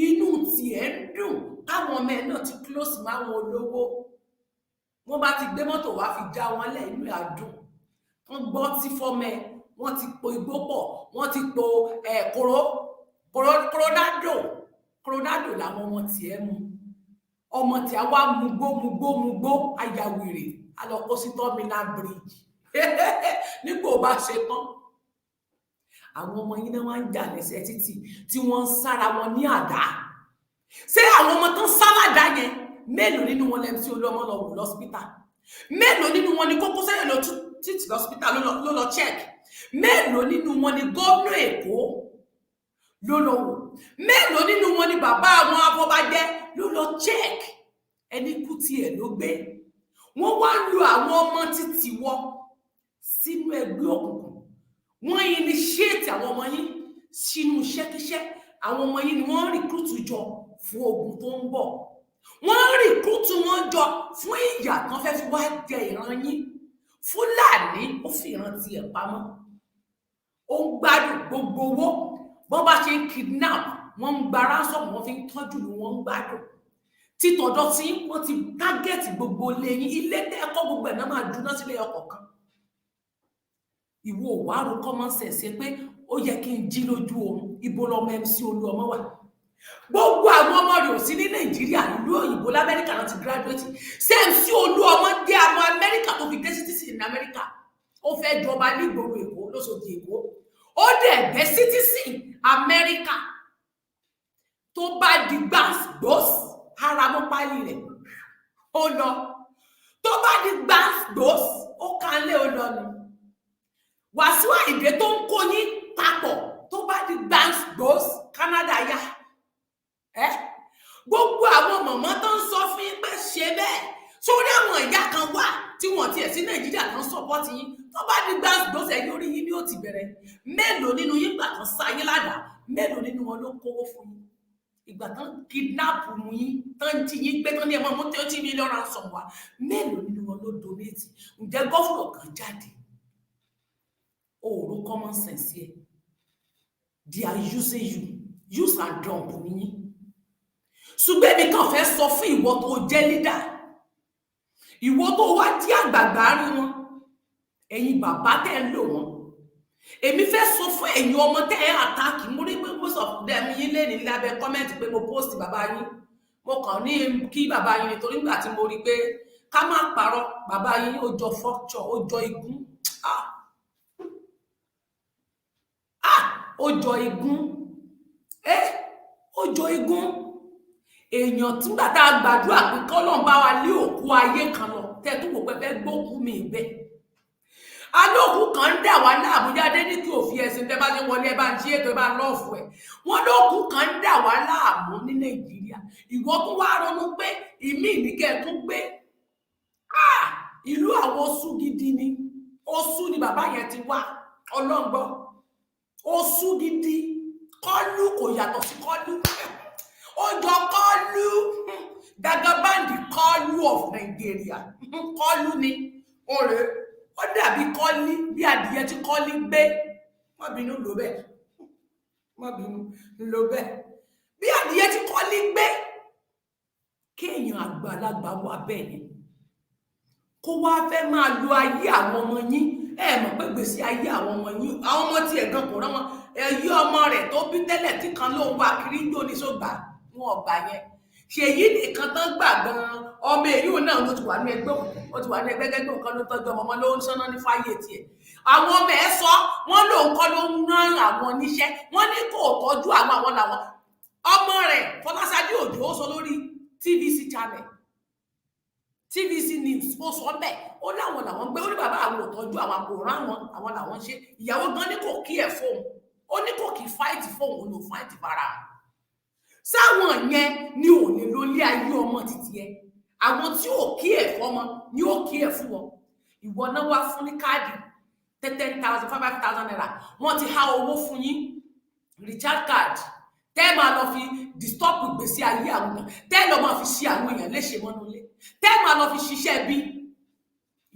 inú tiẹ̀ ń dùn táwọn ọmọ ẹ náà ti close máwọn olówó, wọ́n bá ti gbé mọ́tò wá fi já wọn lẹ̀, inú ẹ̀ á dùn. Wọ́n gbọ́ tí fọ́mọ ẹ, wọ́n ti po igbó pọ̀, wọ́n ti po coronado làwọn ọmọ tiẹ̀ mu. Ọmọ tí a wá mugbó ayàwèrè alọ́kọ́ sí terminal bridge nígbò bá ṣe tán. Àwọn ọmọ yín náà wá ń jà lẹ́sẹ̀ títì tí wọ́n ń sára wọn ní àdá. Ṣé àwọn ọmọ tó ń sálàdá yẹn mélòó nínú wọn lẹ́nu tí Olúọmọ lọ wò lọ́sípítà? Mélòó nínú wọn ni Koko Zaria lọ títì lọ́sípítà ló lọ check? Mélòó nínú wọn ni gómìnà Èkó ló lọ wò? Mélòó nínú wọn ni bàbá àwọn afọbajẹ ló lọ check? Ẹni kú tiẹ̀ ló gbé. Wọ́n wá lu àwọn ọmọ títì wọ sínú ẹgbẹ́ òkùnkùn. Wọ́n initiate àwọn ọmọ yín sínú iṣẹ́kíṣẹ́. Àwọn ọmọ yín ni wọ́n rìkúrútù jọ fún ogun tó ń bọ̀. Wọ́n rìkúrútù wọn jọ fún ìyà kan fẹ́ fi wá jẹ ìran yín. Fúlàní ó fi ìran tiẹ̀ pamọ́. Ó ń gbádùn gbogbo owó. Bọ́n bá ṣe ń kidnap, wọ́n ń gba ransom, wọ́n fi ń tọ́jú ni wọ́n ń gbádùn. Títọ̀dọ̀ tí wọ́n ti target gbogbo ilé yín, ilé ẹ̀kọ́ gbogbo ẹ̀ náà máa dúná sílé ọkọ̀ kan. Ìwọ òwárò common sense pé ó yẹ kí n jí lójú oorun, ibo lọmọ MC Olúọmọ wà. Gbogbo àwọn ọmọ rẹ̀ ò sí ní Nàìjíríà, ìlú òyìnbó l'Amẹ́ríkà náà ti graduate. Ṣé MC Olúọmọ jẹ́ ọmọ Amẹ́ríkà tó fi dé citizen ní Amẹ́ríkà? Ó fẹ́ jọba ní ìgboro Èkó, lóṣòdì Èkó. Ó dẹ̀ gbé citizen Amẹ́ríkà. Tó bá di gbàgbós ara mọ́ pálí rẹ̀ ó lọ. Tó bá di gbàgbós ó kánlé ó lọ ni. Wàsíù Àyìndé tó ń kó yín papọ̀ tó bá di gbàgbós Canada yá. Gbogbo àwọn mọ̀mọ́ tó ń sọ fún yín pé ṣe bẹ́ẹ̀. Sórí àwọn ìyá kan wà tí wọ́n tiẹ̀ sí Nàìjíríà kan support yín. Tó bá di gbàgbós ẹ̀yìn orí yín ni ó ti bẹ̀rẹ̀. Mélòó nínú yín gbà kan sá yín ládàá? Mélòó nínú wọn ló kówó fún yín? Ìgbà tán kidnap mú yín, tán jí yín gbé tán ní ẹmọ mú 30 million ransom wá, mélòó nínú wọn ló donate? Ǹjẹ́ gọ́fúnà kan jáde? Òòrùn common sense yẹ. They are using you, use and dump ní yín. Ṣùgbọ́n èmi kàn fẹ́ sọ fún ìwọ tó jẹ́ leader, ìwọ tó wá tí àgbààgbà rí wọn, ẹ̀yin bàbá tẹ́ ń lò wọn. Èmi fẹ́ sọ fún ẹ̀yin ọmọ tẹ́ ẹ àtàkì, mo rí pé most of them yín lé ní lábẹ́ kọ́mẹ́ǹtì pé mo post bàbá yín, mo kàn ní kí bàbá yín nítorí nígbà tí mo rí pé ká má parọ́, bàbá yín ó jọ fọ́kṣọ̀, ó jọ igun, ó jọ igun, ó jọ igun. Èèyàn tí nígbà tá a gbàdúrà pé kọ́lọ́n bá wa lé òkú ayé kan lọ, tẹ́ tó wò pé fẹ́ gbókú mi bẹ́ẹ̀. Alóòkú kan ń dà wá láàmú, jáde ní kí òfin ẹ̀sìn tẹ́ bá ti wọlé ẹ bá ń ṣe ètò ẹ bá lọ́ọ̀fù ẹ̀. Wọ́n lóòkú kan ń dà wá láàmú ní Nàìjíríà. Ìwọ tún wá ronú pé ìmí ìníkẹ́ tún gbé. Ìlú àwọn oṣù gidi ni. Oṣù ni bàbá yẹn ti wá, ọlọ́ngbọ́n. Oṣù gidi. Kọ́lú kò yàtọ̀ sí kọ́lú. Ó jọ kọ́lú. Dagabandi kọ́lú of Nigeria. Kọ́lú ni. Ọ̀rẹ́. Ó dàbí kọ́lí, bí adìyẹ tí kọ́lí gbé. Má bínú ló bẹ́ẹ̀. Má bínú ló bẹ́ẹ̀. Bí adìyẹ tí kọ́lí gbé. Kéèyàn àgbàlagbà wà bẹ́ẹ̀ ni. Kó wá fẹ́ máa lo ayé àwọn ọmọ yín. Ẹ mọ̀ pé gbèsè ayé àwọn ọmọ yín. Àwọn ọmọ tí ẹ̀gàn kò rán wọn. Ẹ̀yí ọmọ rẹ̀ tó bí tẹ́lẹ̀ tí kan ló ń wá kiri ń jó ní sógbà. Wọn ọgbà yẹn. Ṣèyí nìkan tán gbà gan-an. Ọmọ èyí náà ló ti wà ní ẹgbẹ́ òkú. Ó ti wà ní ẹgbẹ́ nǹkan ló tọ́jú ọmọ ló ń sọ́nà ní fáyé tiẹ̀. Àwọn ọmọ ẹ̀ sọ, wọ́n lòun kọ́ ló ń rán àwọn níṣẹ́. Wọ́n ní kò tọ́jú àwọn làwọn. Ọmọ rẹ̀ Fọláṣadé Òjó ó sọ lórí TVC channel. TVC News ó sọ bẹ́ẹ̀. Ó láwọn làwọn gbé, ó ní bàbá àwọn ò tọ́jú àwọn àkòrán àwọn làwọn ṣe. Ìyàwó gan ní kò kí ẹ̀ fóun. Ó ní kò kí fight fóun, ó lò fight fara. Sáwọn yẹn ni ò ní ló lé ayé ọmọ títí ẹ. Àwọn tí ò kí ẹ̀ fọ́mọ ni ó kí ẹ̀ fún wọn. Ìwọ náà wá fún ní káàdì 10,000 5,000 naira. Wọ́n ti há owó fún yín. Richard card. Tẹ́ máa lọ fi disturb ìgbésí ayé àwọn èèyàn. Tẹ́ lọ máa fi ṣe àwọn èèyàn léṣe mọ́nú ilé. Tẹ́ máa lọ fi ṣiṣẹ́ bí.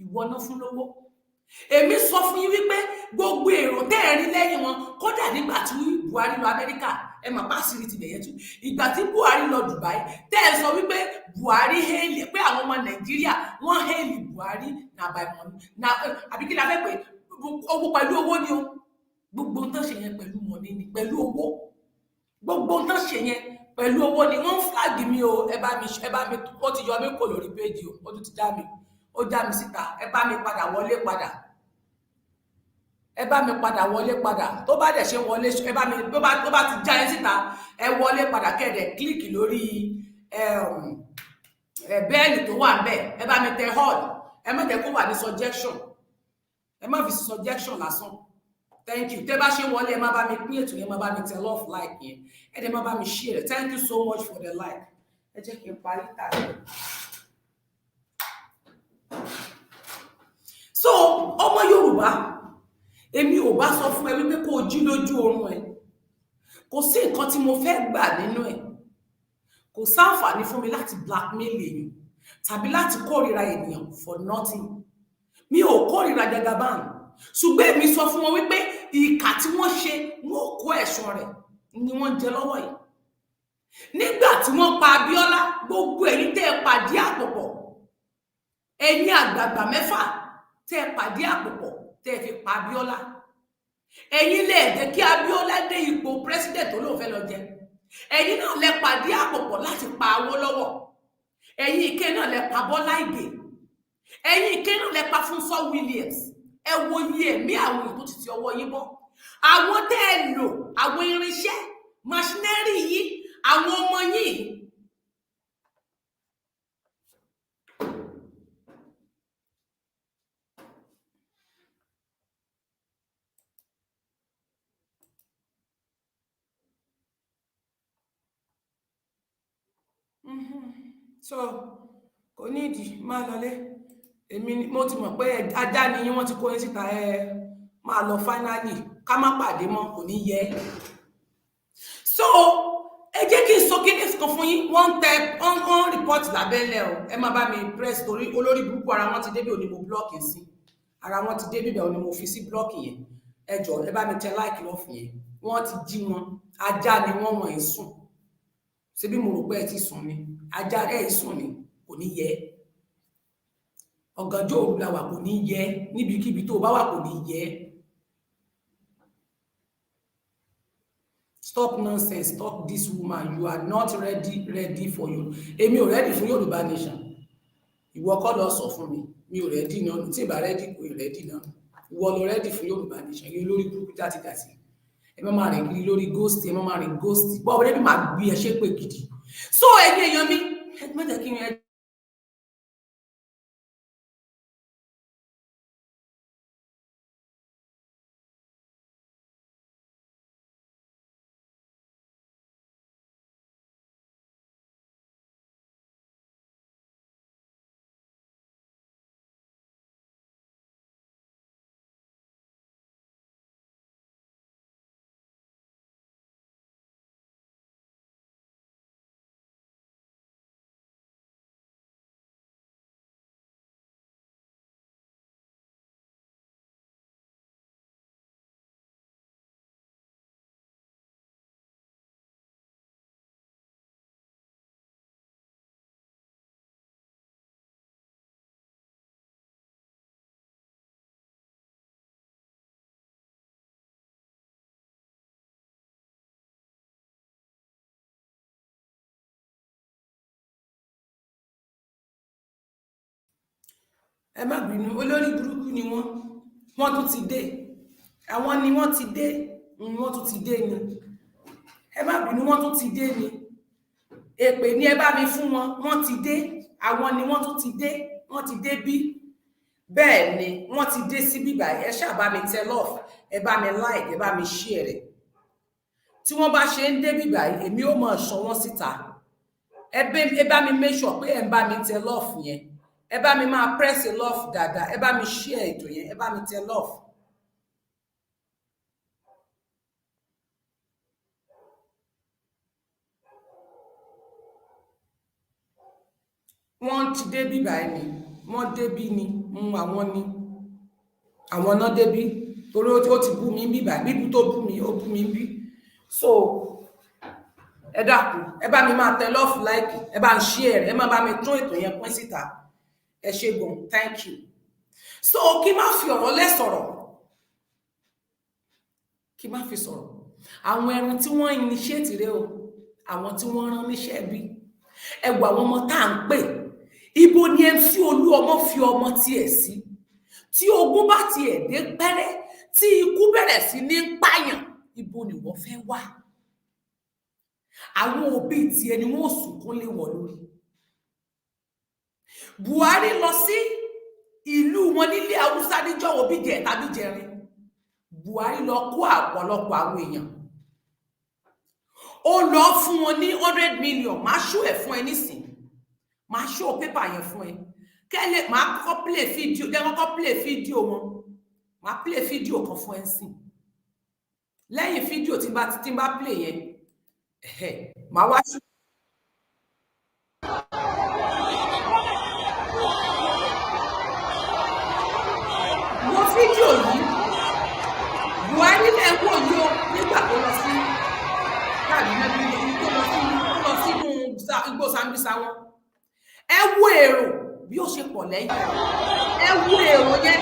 Ìwọ náà fún lówó. Èmi sọ fún yín wípé gbogbo èrò tẹ́ ẹ rí lẹ́yìn wọn, kódà nígbà tí Buhari lọ Amẹ́ríkà, ẹ mà bá sírí ti bẹ̀yẹ tú. Ìgbà tí Buhari lọ Dubai, tẹ́ ẹ sọ wípé Buhari hẹ́ẹ̀lì, pé àwọn ọmọ Nàìjíríà wọ́n hẹ́ẹ̀lì Buhari na by money. Na àbí kí la fẹ́ pé owó pẹ̀lú owó ni o. Gbogbo ń tán ṣe yẹn pẹ̀lú money ni, pẹ̀lú owó. Gbogbo ń tán ṣe yẹn pẹ̀lú owó ni. Wọ́n flag mi o, ẹ bá mi, ó ti yọ mí kò lórí péjì o, ó tún ti já mi. Ó já mi síta, ẹ bá mi padà wọlé padà. Ẹ bá mi padà wọlé padà. Tó bá dẹ̀ ṣe wọlé, ẹ bá mi, tó bá ti já ẹ síta, ẹ wọlé padà kẹ́ẹ̀dẹ̀ kílíkì lórí bẹ́ẹ̀lì tó wà ńbẹ̀. Ẹ bá mi tẹ hall. Ẹ má jẹ́ kó wà ní suggestion. Ẹ má fi suggestion lásán. Thank you. Tẹ́ bá ṣe wọlé, ẹ má bá mi pín ètò yẹn, má bá mi tẹ love like yẹn. Ẹ dẹ̀ má bá mi share. Thank you so much for the like. Ẹ jẹ́ kí n parí tàbí. So, ọmọ Yorùbá, èmi ò bá sọ fún ẹ wípé kó o jí lójú oorun ẹ. Kò sí nǹkan tí mo fẹ́ gbà nínú ẹ. Kò sáǹfààní fún mi láti blackmail èèyàn tàbí láti kórìíra ènìyàn for nothing. Mi ò kórìíra Jagaban. Ṣùgbọ́n èmi sọ fún wọn wípé ìkà tí wọ́n ṣe, wọ́n kó ẹ̀san rẹ̀ ni wọ́n jẹ lọ́wọ́ yìí. Nígbà tí wọ́n pa Abiola, gbogbo ẹ̀yin tẹ́ ẹ pàdé àpòpọ̀. Ẹ̀yin àgbààgbà mẹ́fà tẹ́ ẹ pàdé àpòpọ̀ tẹ́ ẹ fi pa Abiola. Ẹ̀yin lẹ jẹ́ kí Abiola dé ipò president tó lóun fẹ́ lọ jẹ. Ẹ̀yin náà lẹ pàdé àpòpọ̀ láti pa Awólọ́wọ̀. Ẹ̀yin ìké náà lẹ pa Bọ́lá Ìgè. Ẹ̀yin ìké náà lẹ pa Fúnṣọ́ Williams. Ẹ wo iye ẹ̀mí àwọn èèyàn tó ti ti ọwọ́ yín bọ́. Àwọn tẹ́ ẹ lò, àwọn irinṣẹ́ machinery yìí, àwọn ọmọ yìí. So kò ní ìdí máa lọlé. Èmi mo ti mọ̀ pé ajá ni yín, wọ́n ti kó yín síta, ẹ máa lọ finally ká má pàdé mọ́, kò ní yẹ. So ẹ jẹ́ kí n sọ kíní kan fún yín. Wọ́n report lábẹ́lẹ̀ o. Ẹ má bá mi press torí olórí burúkú ara wọn ti débi òní mo block sí. Ara wọn ti débi òní mo fi sí block yẹn. Ẹ jọ̀ọ́ ẹ bá mi tẹ like love yẹn. Wọ́n ti jí wọn. Ajá ni wọ́n ẹ̀ sùn. Ṣé bí mo rò pé ẹ ti sùn ni? Ajá ẹ̀ sùn ni, kò ní yẹ. ọ̀gànjọ́ òru la wà kò ní yẹ níbikíbi tó bá wà kò ní yẹ. Stop nonsense, stop this woman, you are not ready for you. Èmi ò ready fún Yorùbá nation. Ìwọ kọ́ ló sọ fún mi ò ready náà, tí ìbá ready kò ready náà. Ìwọ ló ready fún Yorùbá nation, yín lórí burúkú játijàti. Ẹ má máa rìn kiri lórí ghost, ẹ má máa rìn ghost. Bọ́ọ̀ bọ́ọ̀ bí máa gbé ẹ ṣépè gidi. So ẹ̀yin èèyàn mi, ẹ má jẹ́ kí n ẹ má bínú, olórí burúkú ni wọ́n tún ti dé. Àwọn ni wọ́n ti dé, wọ́n tún ti dé ni. Ẹ má bínú, wọ́n tún ti dé ni. Èpè ni ẹ bá mi fún wọn, wọ́n ti dé. Àwọn ni wọ́n tún ti dé, wọ́n ti dé bí. Bẹ́ẹ̀ ni wọ́n ti dé sí bíbá. Ẹ ṣáà bá mi tẹ love, ẹ bá mi like, ẹ bá mi share rẹ̀. Tí wọ́n bá ṣe ń dé bíbá, èmi ó mọ̀ ṣọ́ wọn síta. Ẹ bá mi make sure pé ẹ ń bá mi tẹ love yẹn. Ẹ bá mi máa press love dáadáa, ẹ bá mi share ètò yẹn, ẹ bá mi tẹ love. Wọ́n ti dé bí báyìí ni, wọ́n dé bí ni, àwọn náà dé bí, torí ó ti bú mi bí báyìí, bíbú tó bú mi, ó bú mi bí. So ẹ dákun, ẹ bá mi máa tẹ love like, ẹ bá ń share, ẹ má bá mi tún ètò yẹn pín síta. Ẹ ṣé gan, thank you. So kí má fi ọ̀rọ̀ lẹ̀ sọ̀rọ̀, kí má fi sọ̀rọ̀. Àwọn ẹran tí wọ́n initiate rẹ̀ o, àwọn tí wọ́n rán níṣẹ́ bí. Ẹ wo àwọn ọmọ tá à ń pè. Ibo ni MC Olúọmọ fi ọmọ tiẹ̀ sí? Tí ogun bá tiẹ̀ dé pẹ́rẹ́, tí ikú bẹ̀rẹ̀ sí ní pààyàn, ibo ni wọ́n fẹ́ wà? Àwọn òbí tiẹ̀ ni wọ́n sunkún lé wọ̀ lórí. Buhari lọ sí ìlú wọn nílé Haúsá níjọ́wọ́ bí jẹ tàbí jẹrin. Buhari lọ kó ọ̀pọ̀lọpọ̀ àwọn èèyàn. Ó lọ fún wọn ní 100 million. Máa ṣó ẹ̀ fún ẹ nísìn. Máa ṣó pépà yẹn fún ẹ. Kẹ́lẹ̀ máa kọ́kọ́ play fídíò, kọ́kọ́ play fídíò wọn. Máa play fídíò kan fún ẹ sìn. Lẹ́yìn fídíò tí n bá play yẹn, máa wá sí. Wo fídíò yìí, Buhari lẹ wò yìí o nígbà tó lọ sí káàdì mẹ́bí tó lọ sínú igbó Sambisa wọn. Ẹ wo èrò bí ó ṣe pọ̀ lẹ́yìn. Ẹ wo èrò yẹn,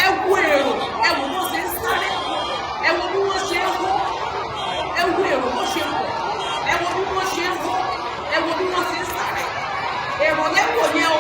ẹ wo èrò, ẹ wo bó ṣe ń sáré, ẹ wo bí wọ́n ṣe ń hó, ẹ wo èrò bó ṣe pọ̀, ẹ wo bí wọ́n ṣe ń hó, ẹ wo bí wọ́n ṣe ń sáré. Èrò lẹ́wọ̀ yẹn o.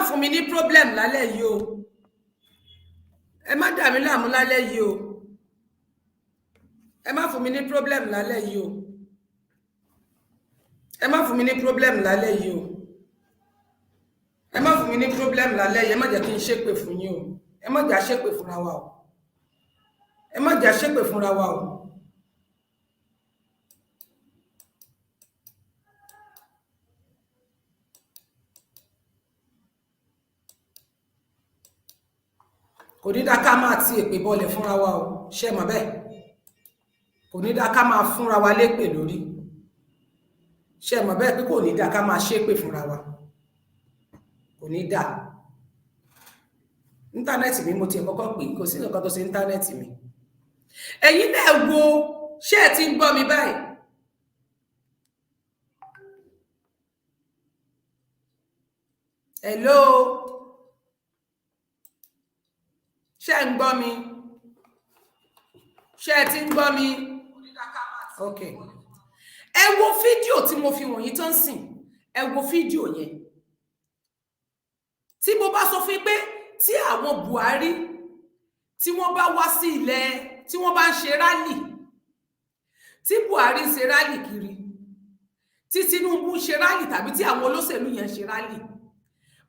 fún mi ní problem lálẹ́ yìí o. Ẹ má dà mí láàmú lálẹ́ yìí o. Ẹ má fún mi ní problem lálẹ́ yìí o. Ẹ má fún mi ní problem lálẹ́ yìí o. Ẹ má fún mi ní problem lálẹ́ yìí. Ẹ má jẹ́ kí n ṣépè fún yín o. Ẹ má jà ṣépè fúnra wa o. Ẹ má jà ṣépè fúnra wa o. Kò ní dá ká máa ti èpè bọ́lẹ̀ fúnra wa o. Ṣé mọ̀ bẹ́ẹ̀? Kò ní dá ká máa fúnra wa lépè lórí. Ṣé mọ̀ bẹ́ẹ̀ pé kò ní dá ká máa ṣépè fúnra wa. Kò ní dá. Íńtánẹ́ẹ̀tì mi mo ti kọ́kọ́ pè, kò sí nǹkan tó ṣe íńtánẹ́ẹ̀tì mi. Ẹ̀yin náà wo, ṣé ẹ ti ń gbọ́ mi báyìí? Hello? Ṣé ẹ ń gbọ́ mi? Ṣé ẹ ti ń gbọ́ mi? Okay. Ẹ wo fídíò tí mo fi wọ̀nyí tó ń sìn. Ẹ wo fídíò yẹn. Tí mo bá sọ fún pé tí àwọn Buhari tí wọ́n bá wá sí ilẹ̀, tí wọ́n bá ń ṣe rálì, tí Buhari ń ṣe rálì kiri, tí Tinubu ń ṣe rálì tàbí tí àwọn olóṣèlú yẹn ń ṣe rálì,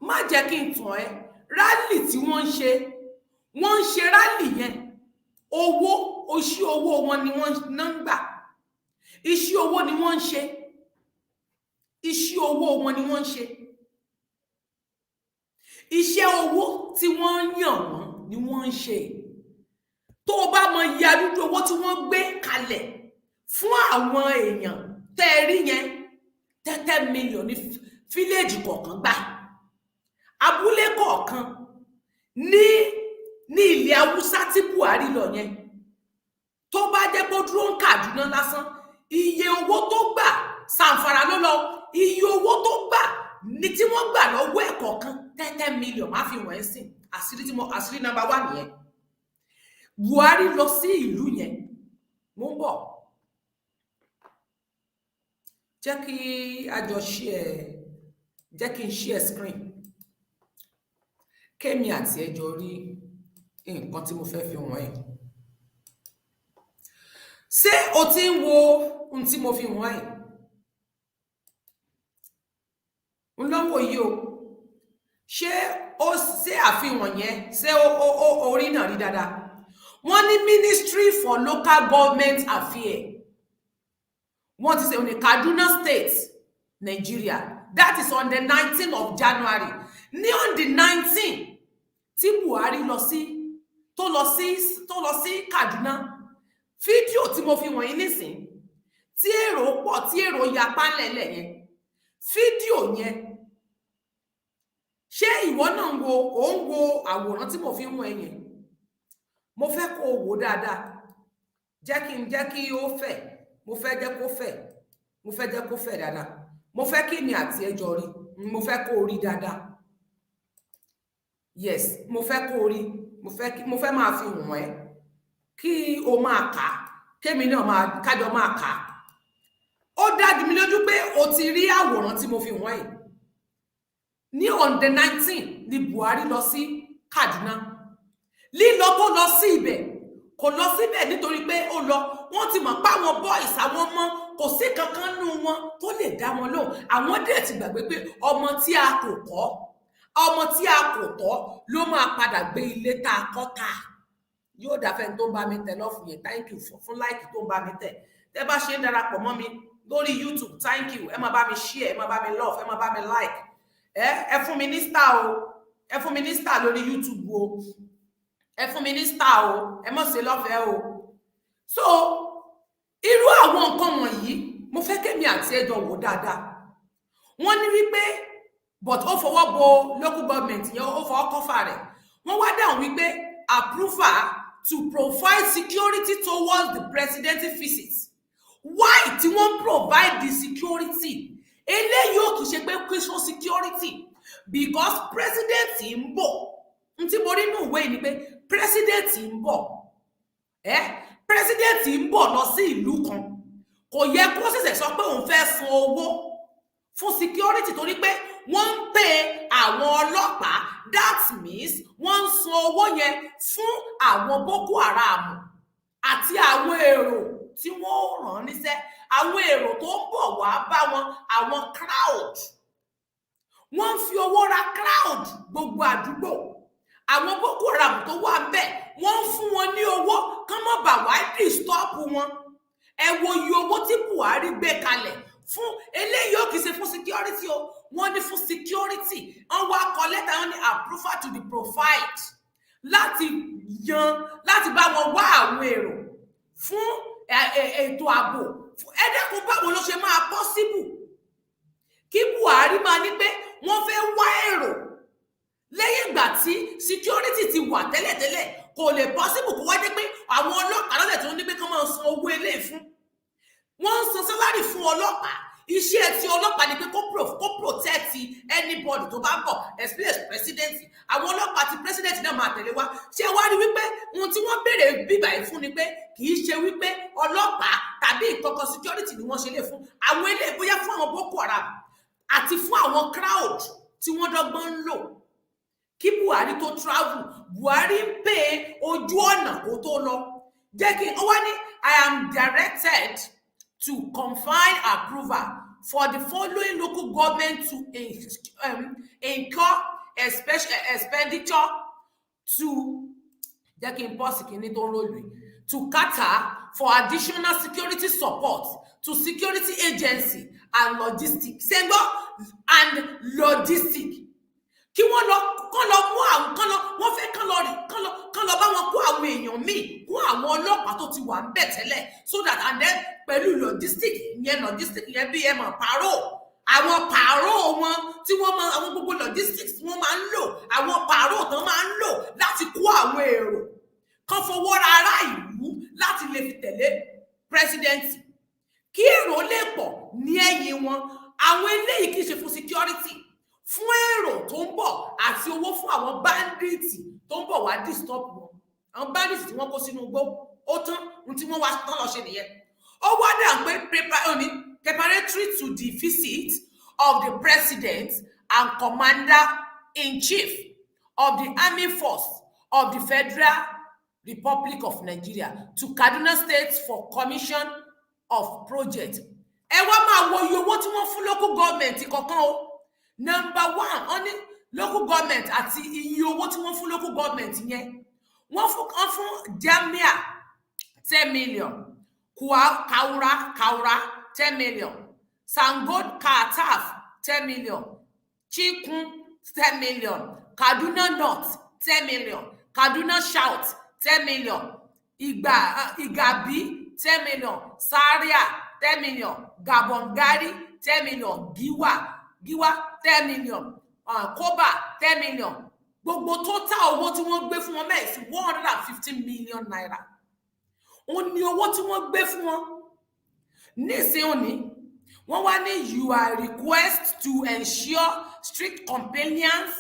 má jẹ́ kí n tàn ẹ́, rálì tí wọ́n ń ṣe rálì yẹn, owó, oṣù owó wọn ni wọ́n ń gbà, iṣẹ́ owó ni wọ́n ń ṣe, iṣẹ́ owó wọn ni wọ́n ń ṣe, iṣẹ́ owó tí wọ́n yàn wọ́n ni wọ́n ń ṣe. Tó o bá mọ iye adúdú owó tí wọ́n gbé kalẹ̀ fún àwọn èèyàn tẹ́ẹ̀rí yẹn, 30 million ní fíléèjì kọ̀ọ̀kan gbà, abúlé kọ̀ọ̀kan ní ilẹ̀ Haúsá tí Buhari lọ yẹn, tó bá jẹ́ pé ó dúró ń Kaduna lásán, iye owó tó gbà, Zamfara ló lọ, iye owó tó gbà ní tí wọ́n gbà lọ́wọ́ ẹ̀ kọ̀ọ̀kan 30 million. Má fi wọ̀nyí sí àṣírí number 1 nìyẹn. Buhari lọ sí ìlú yẹn, mo ń bọ̀, jẹ́ kí a jọ share, jẹ́ kí n share screen, kémi àti ẹjọ́ rí nǹkan tí mo fẹ́ fi wọ̀n ẹ̀. Ṣé o ti ń wo ohun tí mo fi wọ̀n ẹ̀? Ń lọ́wọ́ yìí o. Ṣé àfihàn yẹn, ṣé orí náà rí dáadáa? Wọ́n ní Ministry for Local Government Affairs. Wọ́n ti ṣe ní Kaduna State, Nigeria. That is on the 19th of January. Ní on the 19th, tí Buhari tó lọ sí Kaduna. Fídíò tí mo fi wọ̀nyí nísìn, tí èrò pọ̀, tí èrò yapa lẹ́lẹ̀ yẹn. Fídíò yẹn, ṣé ìwọ náà ń wo àwòrán tí mo fi ń wọ̀n yẹn? Mo fẹ́ kó wò dáadáa. Jẹ́ kí ó fẹ̀. Mo fẹ́ jẹ́ kó fẹ̀. Mo fẹ́ jẹ́ kó fẹ̀ dáadáa. Mo fẹ́ kí mi àti ẹjọ́ rí. Mo fẹ́ kó rí dáadáa. Yes, mo fẹ́ kó rí. Mo fẹ́ máa fi wọ̀n ẹ́. Kí o máa kà. Kémi náà kájọ máa kà. Ó dájú mi lójú pé o ti rí àwòrán tí mo fi wọ̀n ẹ́. Ní on the 19th ni Buhari lọ sí Kaduna. Lílọ tó lọ sí ibẹ̀, kò lọ síbẹ̀ nítorí pé ó lọ, wọ́n ti mọ̀ pé àwọn boys, àwọn ọmọ, kò sí kankan nínú wọn tó lè dá wọn lóhùn. Àwọn dẹ̀ ti gbàgbé pé ọmọ tí a kò tọ́ ló máa padà gbé ilé tá a kọ́ tà. Yóò dáfẹ́ tó ń bá mi tẹ̀ lọ́fù yẹn. Thank you fún like tó ń bá mi tẹ̀. Tẹ́ bá ṣe ń darapọ̀ mọ́ mi lórí YouTube, thank you. Ẹ máa bá mi share, ẹ máa bá mi love, ẹ máa bá mi like. Ẹ fún mi ní star o. Ẹ fún mi ní star lórí YouTube o. Ẹ fún mi ní star o. Ẹ mọ̀ ṣe lọ́fẹ̀ẹ́ o. So, irú àwọn nǹkan wọ̀nyí, mo fẹ́ kémi àti ẹjọ́ wò dáadáa. Wọ́n ní wípé, but ó fọwọ́ bo local government yẹn, ó fọwọ́ kọ́fà rẹ̀. Wọ́n wá dáhùn wípé approval to provide security towards the presidential visit. Why tí wọ́n provide the security? Eléyìí ò kìí ṣe pé question security, because president ń bọ̀. N tí mo rí nínú ìwé ni pé president ń bọ̀. President ń bọ̀ lọ sí ìlú kan. Kò yẹ kó ṣẹ̀ṣẹ̀ sọ pé òun fẹ́ san owó fún security torí pé wọ́n ń pè àwọn ọlọ́pàá, that means wọ́n ń san owó yẹn fún àwọn Boko Haram àti àwọn èrò tí wọ́n rán níṣẹ́, àwọn èrò tó ń bọ̀ wá bá wọn, àwọn crowd. Wọ́n ń fi owó ra crowd gbogbo àdúgbò. Àwọn Boko Haram tó wà ńbẹ̀, wọ́n ń fún wọn ní owó kán má bàa wá disturb wọn. Ẹ wo iye owó tí Buhari gbé kalẹ̀ fún eléyìí, ó kìí ṣe fún security o, wọ́n ní fún security. Wọ́n wá kọ lẹ́tà, wọ́n ní approval to the provide láti bá wọn wá àwọn èrò fún ètò ààbò. Ẹ dẹ́kun, báwo ló ṣe máa possible kí Buhari máa ní pé wọ́n fẹ́ wá èrò lẹ́yìn ìgbà tí security ti wà tẹ́lẹ̀tẹ́lẹ̀? Kò lè possible kó wá dé pé àwọn ọlọ́pàá lọ́lẹ̀ tó ní pé kán máa san owó eléyìí fún. Wọ́n ń san salary fún ọlọ́pàá. Iṣẹ́ tí ọlọ́pàá ni pé kó protect anybody tó bá ń bọ̀, especially president. Àwọn ọlọ́pàá ti president náà máa tẹ̀lé wá. Ṣé wá rí wípé ohun tí wọ́n béèrè bíbà yìí fún ni pé kì í ṣe wípé ọlọ́pàá tàbí ìkọ̀kọ̀ security ni wọ́n ṣe lè fún. Àwọn eléyìí bóyá fún àwọn Boko Haram àti fún àwọn crowd tí wọ́n dọ́gbọ́n ń lò kí Buhari tó travel. Buhari ń pè ojú ọ̀nà kó tó lọ. Jẹ́ kí ó wá ní, I am directed to confine approval for the following local government to incur expenditure to to cater for additional security support to security agency and logistics. And logistics. Kí wọ́n lọ mú àwọn wọ́n fẹ́ kán lọ bá wọn kó àwọn èèyàn míì, kó àwọn ọlọ́pàá tó ti wà ń bẹ̀ tẹ́lẹ̀, so that and then pẹ̀lú logistics yẹn bí ẹ mọ̀ pàrọ̀, àwọn pàrọ̀ wọn tí wọ́n máa, àwọn gbogbo logistics wọ́n máa ń lò, àwọn pàrọ̀ tán máa ń lò láti kó àwọn èrò kan fowó ra ará ìlú láti lè fi tẹ̀lé president, kí èrò lè pọ̀ ní ẹ̀yìn wọn. Àwọn eléyìí kì í ṣe fún security, fún èrò tó ń bọ̀ àti owó fún àwọn bandits tó ń bọ̀ wá disturb wọn. Àwọn bandits tí wọ́n kó sínú igbó, ó tán, ohun tí wọ́n wá tán lọ ṣe nìyẹn. Ó wá dà pé preparatory to the visit of the president and commander-in-chief of the army force of the Federal Republic of Nigeria to Kaduna State for commission of project. Ẹ wá máa wo iye owó tí wọ́n fún local government kọ̀ọ̀kan o. Number one, only local government àti iye owó tí wọ́n fún local government yẹn. Wọ́n fún Jamia 10 million, Kaura 10 million, Sangod Kataf 10 million, Chikun 10 million, Kaduna North 10 million, Kaduna South 10 million, Igabi 10 million, Saria 10 million, Gabongari 10 million, Giwa 10 million, Koba 10 million. Gbogbo total owó tí wọ́n gbé fún wọn mẹ́ẹ̀ sí 150 million naira. Ó ní owó tí wọ́n gbé fún wọn. Nísìn òní, wọ́n wá ní you are requested to ensure strict compliance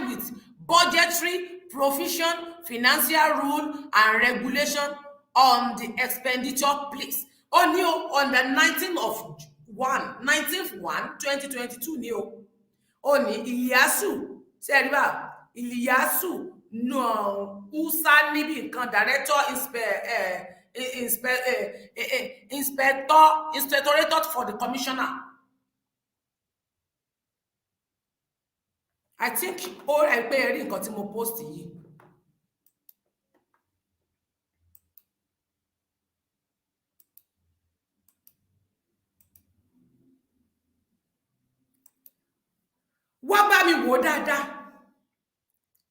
with budgetary provision, financial rule and regulation on the expenditure place. Only on the 19th of 2022 ni o. Oni Iliyasu Seriba Iliyasu no Usa nibi nkan director inspectorate for the commissioner. I think all I pay nkan tí mo post yìí. Wá bá mi wò dáadáa.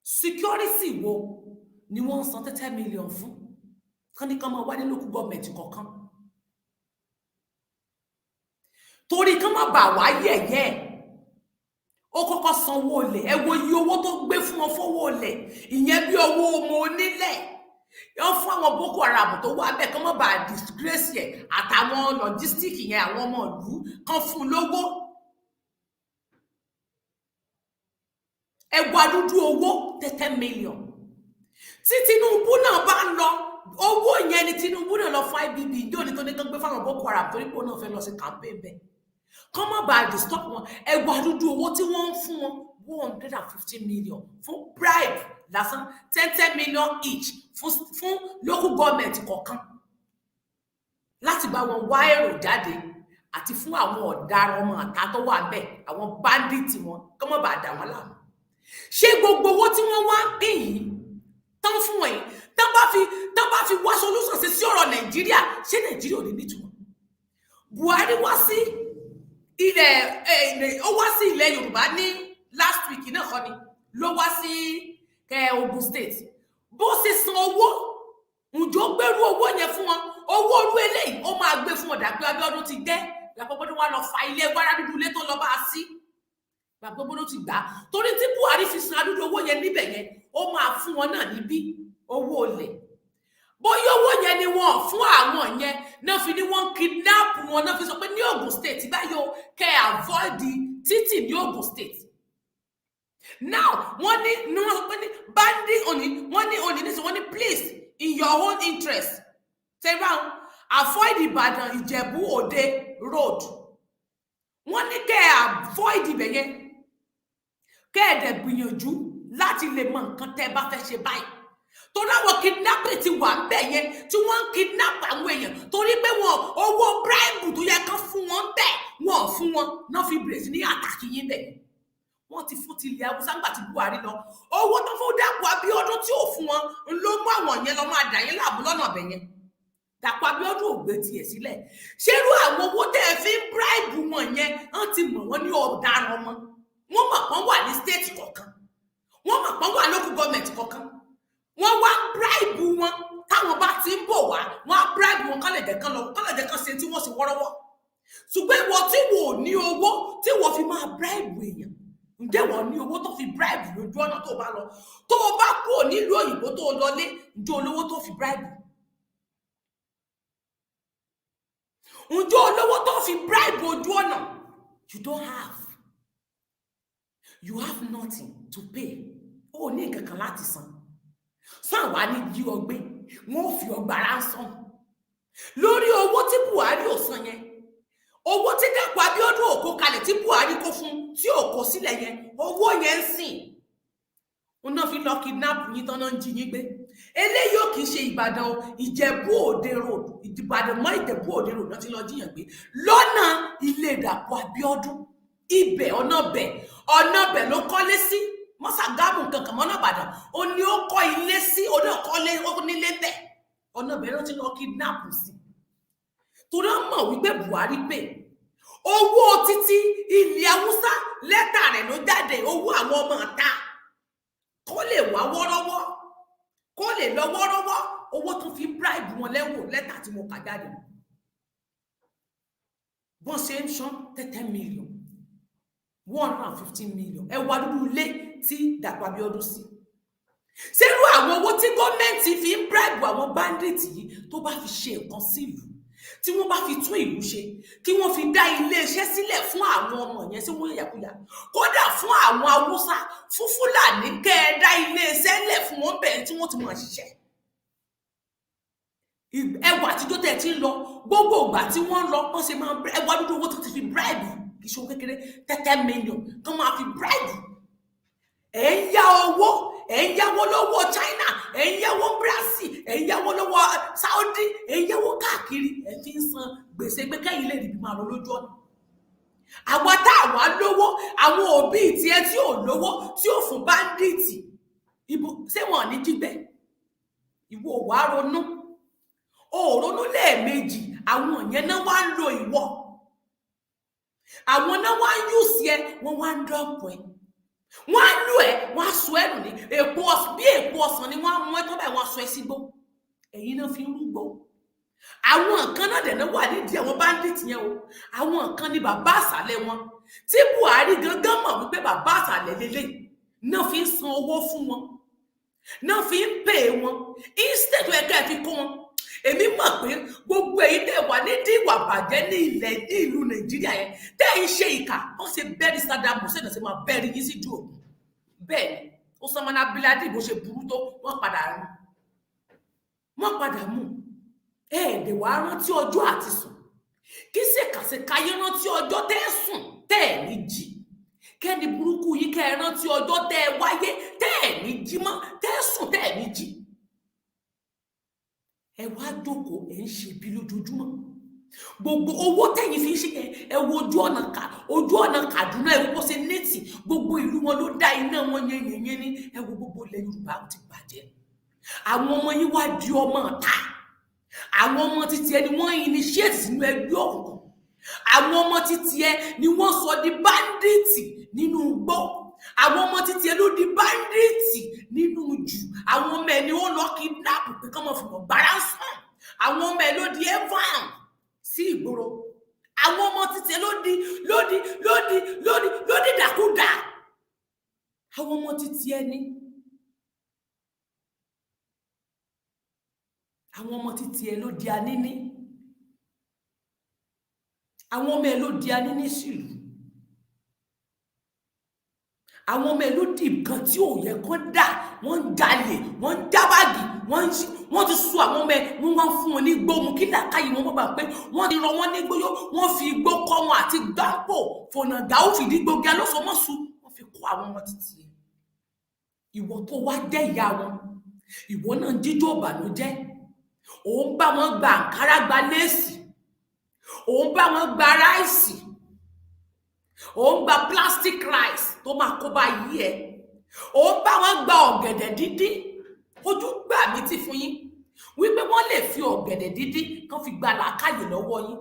Security wo ni wọ́n san 30 million fún? Kán ní kán máa wá ní local government kọ̀ọ̀kan. Torí kán má bà wá yẹ̀yẹ́. Ó kọ́kọ́ sanwó olè. Ẹ wo iye owó tó gbé fún wọn fowó olè. Ìyẹn bí owó ọmọ onílẹ̀. Wọ́n fún àwọn Boko Haram tó wà bẹ́ẹ̀ kán má bà disgrace ẹ̀ àtàwọn logistic yẹn àwọn ọmọ ìlú kan fún lówó. Ẹgbà dúdú owó 30 million. Tí Tinubu náà bá ń lọ, owó yẹn ni Tinubu náà lọ fún IBB ìjọ ní tó ní kán gbé fáwọn Boko Haram torí pé ó náà fẹ́ lọ sí campaign bẹ́ẹ̀. kán má bàa disturb wọn. Ẹ wá dúdú owó tí wọ́n ń fún wọn 150 million fún bribe lásán, 10 million each fún local government kọ̀ọ̀kan láti bá wọn wá èrò jáde àti fún àwọn ọ̀daràn ọmọ àta tó wà bẹ́ẹ̀, àwọn bandits wọn, kán má bàa dà wọ́n láàmú. Ṣé gbogbo owó tí wọ́n wá ń pín yìí tán fún wọn yìí, tán bá fi wá solution sí ọ̀rọ̀ Nàìjíríà, ṣé Nàìjíríà ò ní nítumọ̀? Buhari wá sí ilẹ̀ Yorùbá ní last week náà kọ́ ni ló wá sí Ogun State. Bó ṣe san owó, ǹjọ́ gbẹ́rú owó yẹn fún wọn, owó orú eléyìí ó máa gbé fún ọ̀dà pé Abíọ́dún ti dẹ́, Ìyàpọ̀gbọ́dún wá lọ fa ilé gbára dúdú ilé tó lọ bá a sí. Ìyàpọ̀gbọ́dún ti gbà á. Torí tí Buhari fi san adúdú owó yẹn níbẹ̀ yẹn, ó máa fún wọn náà níbí owó olè. Bóyá owó yẹn ni wọ́n fún àwọn yẹn, náà fi ní wọ́n kidnap wọn, náà fi sọ pé ní Ogun State báyọ̀ kẹ́ avoid títì ní Ogun State. Now, wọ́n ní bandit wọ́n ní please, in your own interest, say round, avoid Ibadan Ijebu Ode road. Wọ́n ní kẹ́ avoid ibẹ̀ yẹn, kẹ́ ẹ dẹ̀ gbìyànjú láti lè mọ nǹkan tẹ́ bá fẹ́ ṣe báyìí. Torí àwọn kidnapping ti wà ń bẹ̀ yẹn tí wọ́n ń kidnap àwọn èèyàn torí pé wọn owó bribe tó yẹ kán fún wọn bẹ́ẹ̀ wọn fún wọn náà fi bẹ̀rẹ̀ sí ní àtàkì yín bẹ̀. Wọ́n ti fún ti ilẹ̀ Haúsá nígbà tí Buhari lọ. Owó tó fún Dàpọ̀ Abíọ́dún tí ò fún wọn ló mú àwọn yẹn lọ máa dà yín láàbù lọ́nà ọ̀bẹ̀ yẹn. Dàpọ̀ Abíọ́dún ò gbé tiẹ̀ sílẹ̀. Ṣérú àwọn owó tẹ́ ẹ fi ń bribe wọn yẹn, wọ́n ti mọ̀ wọ́n ní ọ̀daràn wọn. Wọ́n mọ̀ pọ́n wà ní state kọ̀ọ̀kan. Wọ́n mọ̀ pọ́n wà local government kọ̀ọ̀kan. Wọ́n wá bribe wọn táwọn bá ti ń bọ̀ wá, wọ́n á bribe wọn kán lè jẹ́ kán ṣe tí wọ́n sì wọ́rọ́wọ́. Ṣùgbọ́n ìwọ tí wò ní owó tí wọ́n fi máa bribe èèyàn, ǹjẹ́ wọ́n ní owó tó fi bribe lójú ọ̀nà tó bá lọ? Tó o bá kúrò nílùú òyìnbó tó o lọlé, ǹjẹ́ olówó tó fi bribe? Ǹjẹ́ olówó tó fi bribe ojú ọ̀nà? You don't have. You have nothing to pay. O ní nǹkan kan láti san. Sàn wá ní jí ọgbẹ́, wọ́n fi ọgbà ransom. Lórí owó tí Buhari ò san yẹn, owó tí Dàpọ̀ Abíọ́dún ò kó kalẹ̀ tí Buhari kó fún tí ò kó sílẹ̀ yẹn, owó yẹn ń sìn. Wọ́n náà fi lọ kidnap yín tán náà ń jí yín gbé. Eléyìí ò kìí ṣe Ìbàdàn o, Ìjẹ̀bú Òde road, Ìbàdàn mọ́ Ìjẹ̀bú Òde road náà ti lọ jíyàn gbé. Lọ́nà ilé Dàpọ̀ Abíọ́dún, ibẹ̀ ọ̀nà bẹ̀ ló kọ́lé sí. Mọ́sàgámù kankan mọ́nà Ìbàdàn, ó ní ó kọ́ ilé sí, ó náà kọ́lé ó nílé bẹ̀. Ọ̀nà bẹ̀ ló ti lọ kidnap sí. Torí wọ́n mọ̀ wípé Buhari pè. Owó títí ilẹ̀ Haúsá lẹ́tà rẹ̀ ló jáde, owó àwọn ọmọ ọ̀tá. Kó lè wá wọ́rọ́wọ́, kó lè lọ wọ́rọ́wọ́, owó tó fi bribe wọn lẹ́wọ̀n lẹ́tà tí mo kà jáde. Bọ́n ṣe ń ṣán 30 million, 150 million. Ẹ wá dúdú ilé tí Dàpọ̀ Abíọ́dún sí. Ṣérú àwọn owó tí gọ́ọ̀mẹ̀ntì fi ń bribe àwọn bandits yìí tó bá fi ṣe nǹkan sílùú, tí wọ́n bá fi tún ìlú ṣe, kí wọ́n fi dá iléeṣẹ́ sílẹ̀ fún àwọn ọmọ yẹn tí wọ́n yàkúyà, kódà fún àwọn Haúsá, fún Fúlàní, kẹ́ ẹ dá iléeṣẹ́ lẹ̀ fún wọn bẹ̀rẹ̀ tí wọ́n ti máa ṣiṣẹ́. Ẹwà àtijọ́ tẹ̀ tí ń lọ, gbogbo ìgbà tí wọ́n lọ, wọ́n ṣe máa ẹwà dúdú owó tó ti fi bribe kì í ṣe owó kékeré, 30 million kan máa fi bribe. Ẹ̀ ń yá owó, ẹ̀ ń yáwó lọ́wọ́ China, ẹ̀ ń yáwó Brazil, ẹ̀ ń yáwó lọ́wọ́ Saudi, ẹ̀ ń yáwó káàkiri, ẹ̀ fi ń san gbèsè pé kẹ́yìn lè rí bí máa lọ lójú ọ̀nà. Àwa tá àwa lówó, àwọn òbí tiẹ̀ tí ò lówó, tí ò fún báńdíìtì, ibo ṣé wọn ní jígbẹ́? Ìwọ wá ronú, ó ronú lẹ́ẹ̀mejì, àwọn yẹn náà wá ń lo ìwọ. Àwọn náà wá ń yùsì ẹ, wọ́n wá ń dọ́pù ẹ. Wọ́n á lù ẹ́, wọ́n á sọ ẹ̀rù ní bí èpo ọsàn ni wọ́n á mú ẹ tó báyìí, wọ́n á sọ ẹ sígbó. Ẹ̀yin náà fi ń rúgbó. Àwọn nǹkan náà dẹ̀ náà wà nídìí àwọn bandits yẹn o. Àwọn nǹkan ni bàbá àsàlẹ̀ wọn. Tí Buhari gangan mọ̀ wípé bàbá àsàlẹ̀ lélẹ̀ náà fi ń san owó fún wọn. Náà fi ń pè wọn. Instead tó ẹ̀ka ẹ̀ fi kó wọn. Èmi mọ̀ pé gbogbo èyí tẹ̀ wà nídìí ìwà bàjẹ́ ní ilẹ̀ ní ìlú Nàìjíríà yẹn tẹ́ ń ṣe ìkà, wọ́n ṣe bẹ́ẹ̀rì Saddam Hussein náà ṣe máa bẹ́ẹ̀rì yín sí ju òkú. Bẹ́ẹ̀ ni Osama bin Laden bó ṣe burú tó wọ́n padà mú. Ẹ̀ẹ́dẹ̀ wàá rántí ọjọ́ àti sùn. kí Sikasika yín rántí ọjọ́ tẹ́ sùn tẹ́ ní jí, kẹ́ni burúkú yín kẹ́ rántí ọjọ́ tẹ́ wáyé tẹ́ ní jí mọ́, tẹ́ sùn tẹ́ ní jí. Ẹ wá jókòó ẹ ń ṣe bí lójoojúmọ́. Gbogbo owó tẹ́yìn fi ń ṣe ẹ wo ojú ọ̀nà Kaduna, ẹ wo bó ṣe nẹ́tì, gbogbo ìlú wọn ló dá iná wọn yẹn ní, ẹ wo gbogbo ilẹ̀ Yorùbá ti bàjẹ́. Àwọn ọmọ yín wá di ọmọ ọ̀tá. Àwọn ọmọ títí ẹ ni wọ́n initiate sínú ẹgbẹ́ òkùnkùn. Àwọn ọmọ títí ẹ ni wọ́n sọ di bandits nínú igbó. Àwọn ọmọ títí ẹ ló di bandits nínú jù. Àwọn ọmọ ẹ ni ó lọ kidnap pé kán mọ̀ fún ọ̀gbára sàn. Àwọn ọmọ ẹ ló di evan sí ìgboro. Àwọn ọmọ títí ẹ ló di dàkúdà. Àwọn ọmọ títí ẹ ni. Àwọn ọmọ títí ẹ ló di aníní. Àwọn ọmọ ẹ ló di aníní sílùú. Àwọn ọmọ ẹ ló di nǹkan tí ò yẹ kó dà. Wọ́n ń jalè, wọ́n ń jábàgì, wọ́n ti sọ àwọn ọmọ ẹ, wọ́n wá fún wọn ní gbóhùn kí làákàyè wọn bá pé wọ́n ti rọ wọ́n ní gbóyó, wọ́n fi igbó kọ́ wọn àti gbáǹpò fònàgà ó fìdí gbógi alófọmọ́sù, wọ́n fi kọ́ àwọn ọmọ títí ẹ. Ìwọ tó wá jẹ́ ìyá wọn, ìwọ náà jíjó ìbànújẹ́. Òun bá wọn gba àǹkárá, gba léèsì, òun bá wọn gba ráìsì, òun gba plastic rice tó máa kó bá yí ẹ, òun bá wọn gba ọ̀gẹ̀dẹ̀ dídín. Ojú gbà mí ti fún yín wípé wọ́n lè fi ọ̀gẹ̀dẹ̀ dídín kán fi gba làákàyè lọ́wọ́ yín,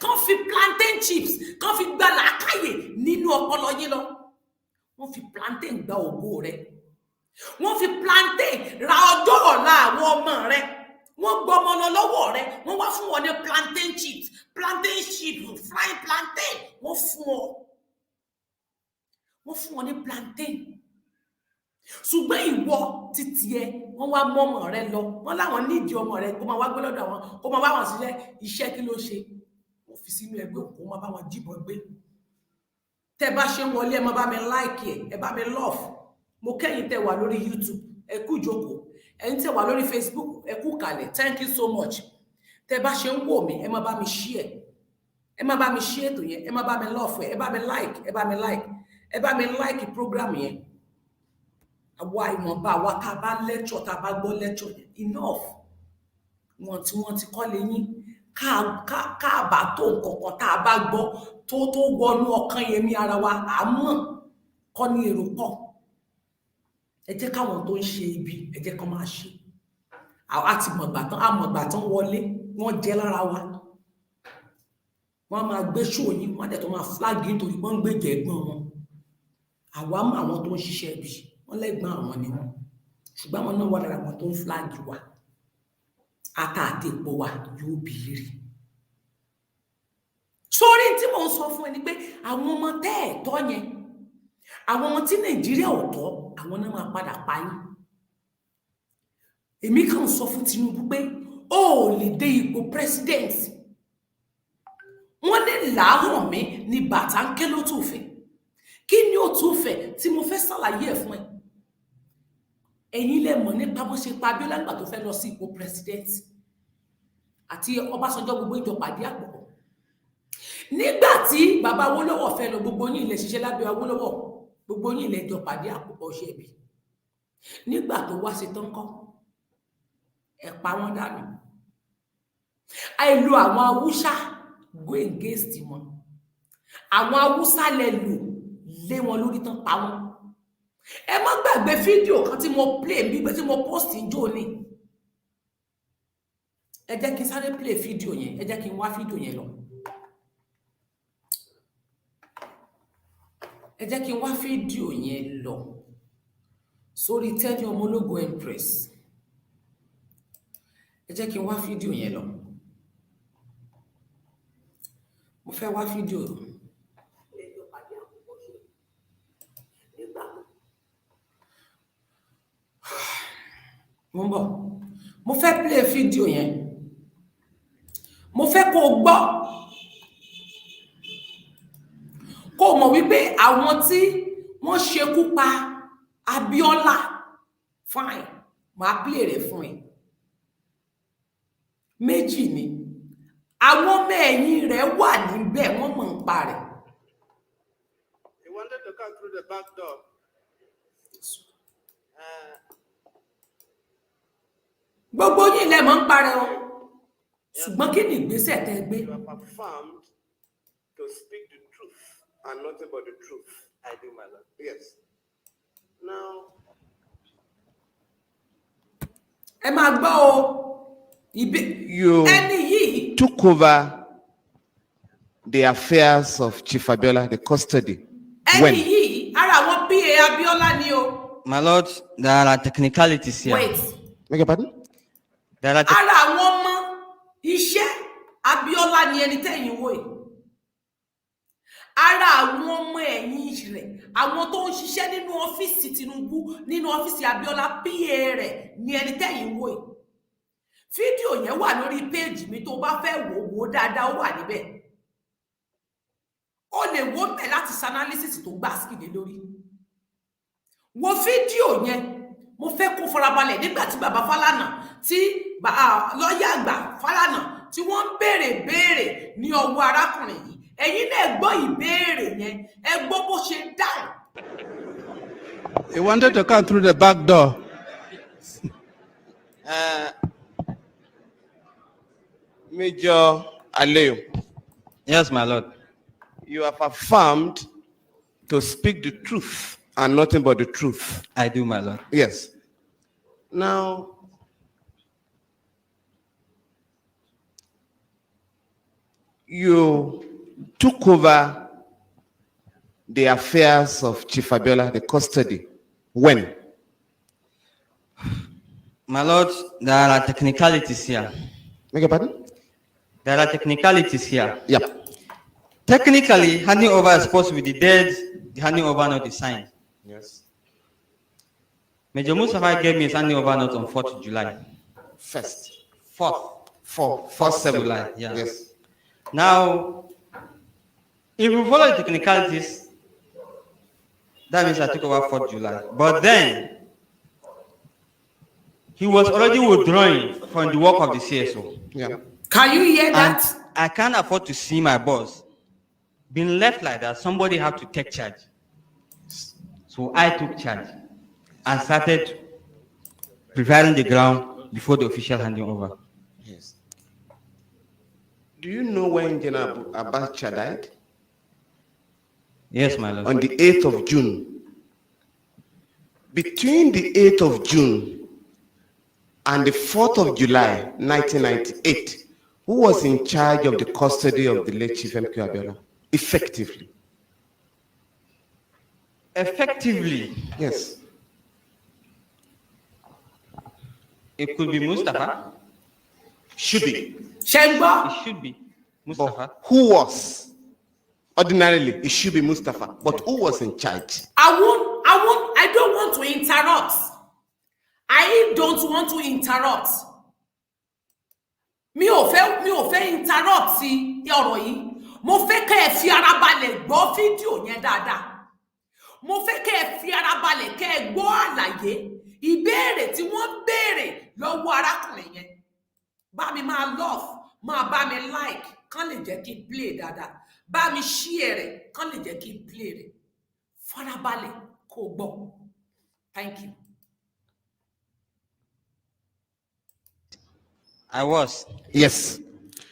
kán fi plantain chips kán fi gba làákàyè nínú ọpọlọ yín lọ. Wọ́n fi plantain gba ògo rẹ, wọ́n fi plantain ra ọjọ́ ọ̀la àwọn ọmọ rẹ, wọ́n gbọ́ ọmọ lọ lọ́wọ́ rẹ, wọ́n wá fún wọn ní plantain chips, frying plantain, wọ́n fún wọn ní plantain. Ṣùgbọ́n ìwọ títí ẹ wọ́n wá mọ́ ọmọ rẹ lọ, wọ́n láwọn nídìí ọmọ rẹ kó máa wá gbé lọ́dọ̀ àwọn, kó máa bá wọn ṣiṣẹ́. Iṣẹ́ kí ló ṣe? Wọ́n fi sínú ẹgbẹ́ òkú, máa bá wọn jíbọn gbé. Tẹ́ bá ṣe ń wọlé ẹ máa bá mi like ẹ bá mi love. Mo kẹ́yìn tẹ́ wà lórí YouTube, ẹ kú ìjókòó. Ẹ̀yin tẹ́ wà lórí Facebook, ẹ kú kalẹ̀. Thank you so much. Tẹ́ bá ṣe ń wò mí ẹ máa bá mi share, ẹ máa bá mi share ètò yẹn, ẹ máa bá mi love ẹ bá mi like, ẹ bá mi like program yẹn. Àwa ìwọ̀nba àwa tá a bá lecture, tá a bá gbọ́ lecture yẹn enough. Wọ́n ti kọ́ lé yín káàbà tó nǹkan tá a bá gbọ́ tó wọnú ọkàn yẹn ní ara wa àmọ́ kọ́ ní èrò pọ̀. Ẹ jẹ́ káwọn tó ń ṣe ibi ẹ jẹ́ kán máa ṣe. Àti àmọ̀gbà tán wọlé wọ́n jẹ́ lára wa. Wọ́n máa gbé ṣó yín, wọ́n á dẹ̀ tó máa flag nítorí wọ́n ń gbèjẹ ẹ̀gbọ́n wọn. Àwa mọ àwọn tó ń ṣiṣẹ́ ibi, wọ́n lẹ́gbọ́n àwọn ni wọ́n, ṣùgbọ́n àwọn náà wà lára àwọn tó ń flag wa. Ata àti epo wa yóò bìírì. Sórí tí mò ń sọ fún ẹ ni pé àwọn ọmọ tẹ́ ẹ̀ tọ́ yẹn, àwọn ọmọ tí Nàìjíríà ò tọ́, àwọn náà máa padà pa yín. Èmi kàn sọ fún Tinubu pé ó lè dé ipò president. Wọ́n lè láhùn mi ní bàtà ń ké ló tún fẹ́. Kí ni ó tún fẹ́ tí mo fẹ́ ṣàlàyé ẹ̀ fún ẹ? Ẹ̀yin lè mọ̀ nípa bó ṣe pa Abiola nígbà tó fẹ́ lọ sí ipò president àti Ọbásanjọ́, gbogbo ìjọ pàdé àpapọ̀. Nígbà tí bàbá Awólọ́wọ̀ fẹ́ lọ, gbogbo yín ilẹ̀ ṣiṣẹ́ lábẹ́ Awólọ́wọ̀, gbogbo yín ilẹ̀ jọ pàdé àpapọ̀ ṣe bí. Nígbà tó wá ṣe tán kọ́ ẹ pa wọ́n dànù. Àìlò àwọn Haúsá go against wọn. Àwọn Haúsá lẹ lò lé wọn lórí tán pa wọ́n. Ẹ má gbàgbé fídíò kan tí mo play bí tí mo post ìjọ ní. Ẹ jẹ́ kí n sáré play fídíò yẹn, ẹ jẹ́ kí n wá fídíò yẹn lọ. Ẹ jẹ́ kí n wá fídíò yẹn lọ sórí Tẹ́ni Ọmọlógo Empress. Ẹ jẹ́ kí n wá fídíò yẹn lọ. Mo fẹ́ wá fídíò. Mo ń bọ̀. Mo fẹ́ play fídíò yẹn. Mo fẹ́ kó gbọ́. Kó mọ̀ wípé àwọn tí wọ́n ṣekú pa Abiola, fine, màá play rẹ̀ fún ẹ. Méjì ni. Àwọn ọmọ ẹ̀yìn rẹ̀ wà níbẹ̀, wọ́n mọ̀ ń pa rẹ̀. He wanted to come through the back door. Gbogbo yín lẹ mọ̀ ń pa rẹ̀ o. Ṣùgbọ́n kí ni ìgbésẹ̀ tẹ́ gbé? You are performed to speak the truth and nothing but the truth. I do, my lord. Yes. Now, Ẹ máa gbọ́ o. You Ẹni yìí took over the affairs of Chief Abiola, the custody. ẹni When? yìí ara àwọn PA Abiola ni o. My lord, there are technicalities here. Wait. Beg your pardon? There are Ara àwọn ọmọ iṣẹ́ Abiola ni ẹni tẹ́yìn wò yìí. Ara àwọn ọmọ ẹ̀yìn rẹ̀, àwọn tó ń ṣiṣẹ́ nínú ọ́fíìsì Tinubu, nínú ọ́fíìsì Abiola, PA rẹ̀ ni ẹni tẹ́yìn wò yìí. Fídíò yẹn wà lórí péèjì mi, tó bá fẹ́ wò dáadáa, ó wà níbẹ̀. O lè wò bẹ̀ láti analysis tó gbà síkìdé lórí. Wo fídíò yẹn, mo fẹ́ kó farabalẹ̀ nígbà tí bàbá Fálànà, tí lọ́yà àgbà Fálànà, tí wọ́n ń béèrè ní ọwọ́ arákùnrin yìí. Ẹ̀yin náà gbọ́ ìbéèrè yẹn, ẹ gbọ́ bó ṣe dáhùn. he wanted to come through the back door. Major Aleo, Yes, my lord. you have affirmed to speak the truth and nothing but the truth. I do, my lord. Yes. Now, you took over the affairs of Chief Abiola, the custody. When? My lord, there are technicalities here. Beg your pardon? There are technicalities here. Yeah. Technically, handing over is supposed to be the dead, the handing over not the signed. Yes. Major Mustafa gave me his handing over note on 4th July. First. 4th. 4/7. July, yeah. Yes. Now, if we follow the technicalities, that means I took over 4th July. But then, he was already withdrawing from the work of the CSO. Yeah. Can you hear And that? I can't afford to see my boss being left like that. Somebody have to take charge. So I took charge and started preparing the ground before the official handing over. Yes. Do you know when General Abacha died? Yes, my lord. On the 8th of June. Between the 8th of June and the 4th of July, 1998, who was in charge of the custody of the late Chief MK Abiola? Effectively. Effectively, Yes. it could be Mustafa. Should be. Shengba. It should be Mustafa. But who was? Ordinarily, it should be Mustafa. But who was in charge? I don't want to interrupt. I don't want to interrupt. Mi ò fẹ́ interrupt sí ọ̀rọ̀ yìí. Mo fẹ́ kẹ́ ẹ fi ara balẹ̀ gbọ́ fídíò yẹn dáadáa. Mo fẹ́ kẹ́ ẹ fi ara balẹ̀ kẹ́ ẹ gbọ́ àlàyé ìbéèrè tí wọ́n béèrè lọ́wọ́ arákùnrin yẹn. Bá mi máa love, máa bá mi like, kán lè jẹ́ kí n play dáadáa. Bá mi share rẹ̀, kán lè jẹ́ kí n play rẹ̀. Farabalẹ̀ kó gbọ́. Thank you. I was. Yes.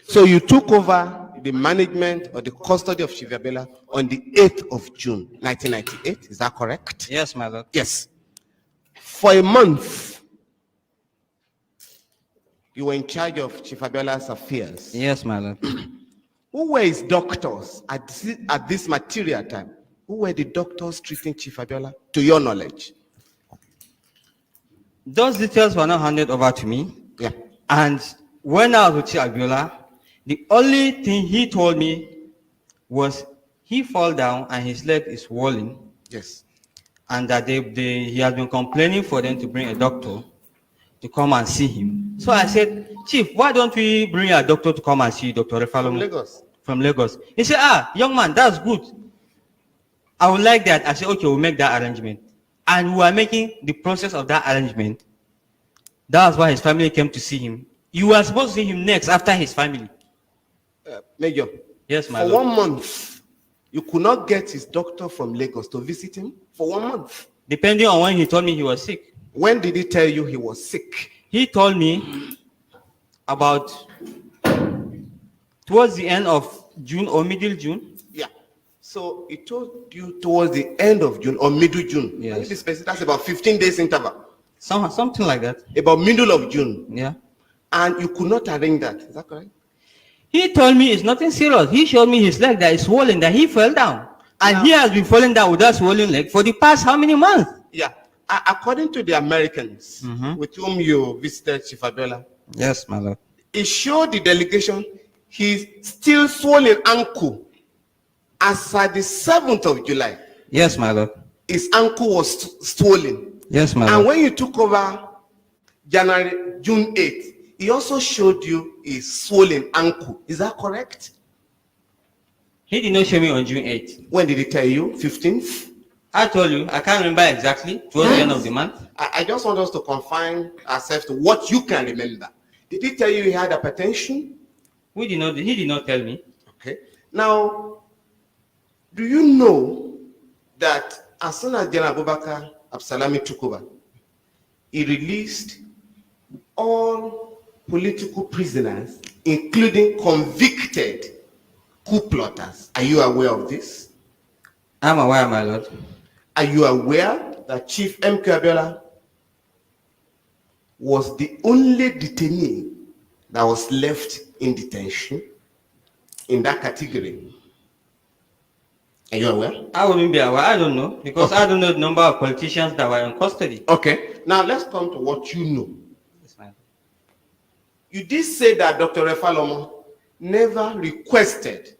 So you took over the management or the custody of Chief Abiola on the 8th of June, 1998. Is that correct? Yes, my lord. Yes. For a month, you were in charge of Chief Abiola's affairs. Yes, my lord. Who were his doctors at this material time? Who were the doctors treating Chief Abiola, to your knowledge? Those details were not handed over to me. Yeah. And when I was with Chief Abiola, the only thing he told me was he fell down and his leg is swollen, Yes. and that he has been complaining for them to bring a doctor to come and see him. So I said, Chief, why don't we bring a doctor to come and see Dr. Refalomo? From Lagos. From Lagos. He said, young man, that's good. I would like that. I said, okay, we'll make that arrangement. And we are making the process of that arrangement. That's why his family came to see him. You were supposed to see him next after his family. Major. Yes, my For lord. 1 month, you could not get his doctor from Lagos to visit him for 1 month. Depending on when he told me he was sick. When did he tell you he was sick? He told me about towards the end of June or middle June. Yeah. So he told you towards the end of June or middle June. Yes. Can you be specific? That's about 15 days interval. Something like that. About middle of June. Yeah. And you could not arrange that. Is that correct? He told me it's nothing serious. He showed me his leg that is swollen, that he fell down. And he has been falling down with that swollen leg for the past how many months? Yeah. According to the Americans with whom you visited Chief Abiola, Yes, my lord. it showed the delegation his still swollen ankle as at the 7th of July. Yes, my lord. His ankle was swollen. Yes, my And lord. when you took over June 8th, he also showed you his swollen ankle. Is that correct? He did not show me on June 8th. When did he tell you? 15th? I told you, I can't remember exactly. Towards the end of the month. I just want us to confine ourselves to what you can remember. Did he tell you he had hypertension? He did not tell me. Okay. Now, do you know that as soon as General Abubakar Absalami took over, he released all political prisoners, including convicted coup plotters? Are you aware of this? I'm aware, my lord. Are you aware that Chief MK Abiola was the only detainee that was left in detention in that category? Are you aware? I wouldn't be aware. I don't know. Because I don't know the number of politicians that were in custody. Okay. Now let's come to what you know. Yes, ma'am. You did say that Dr. Refalomo never requested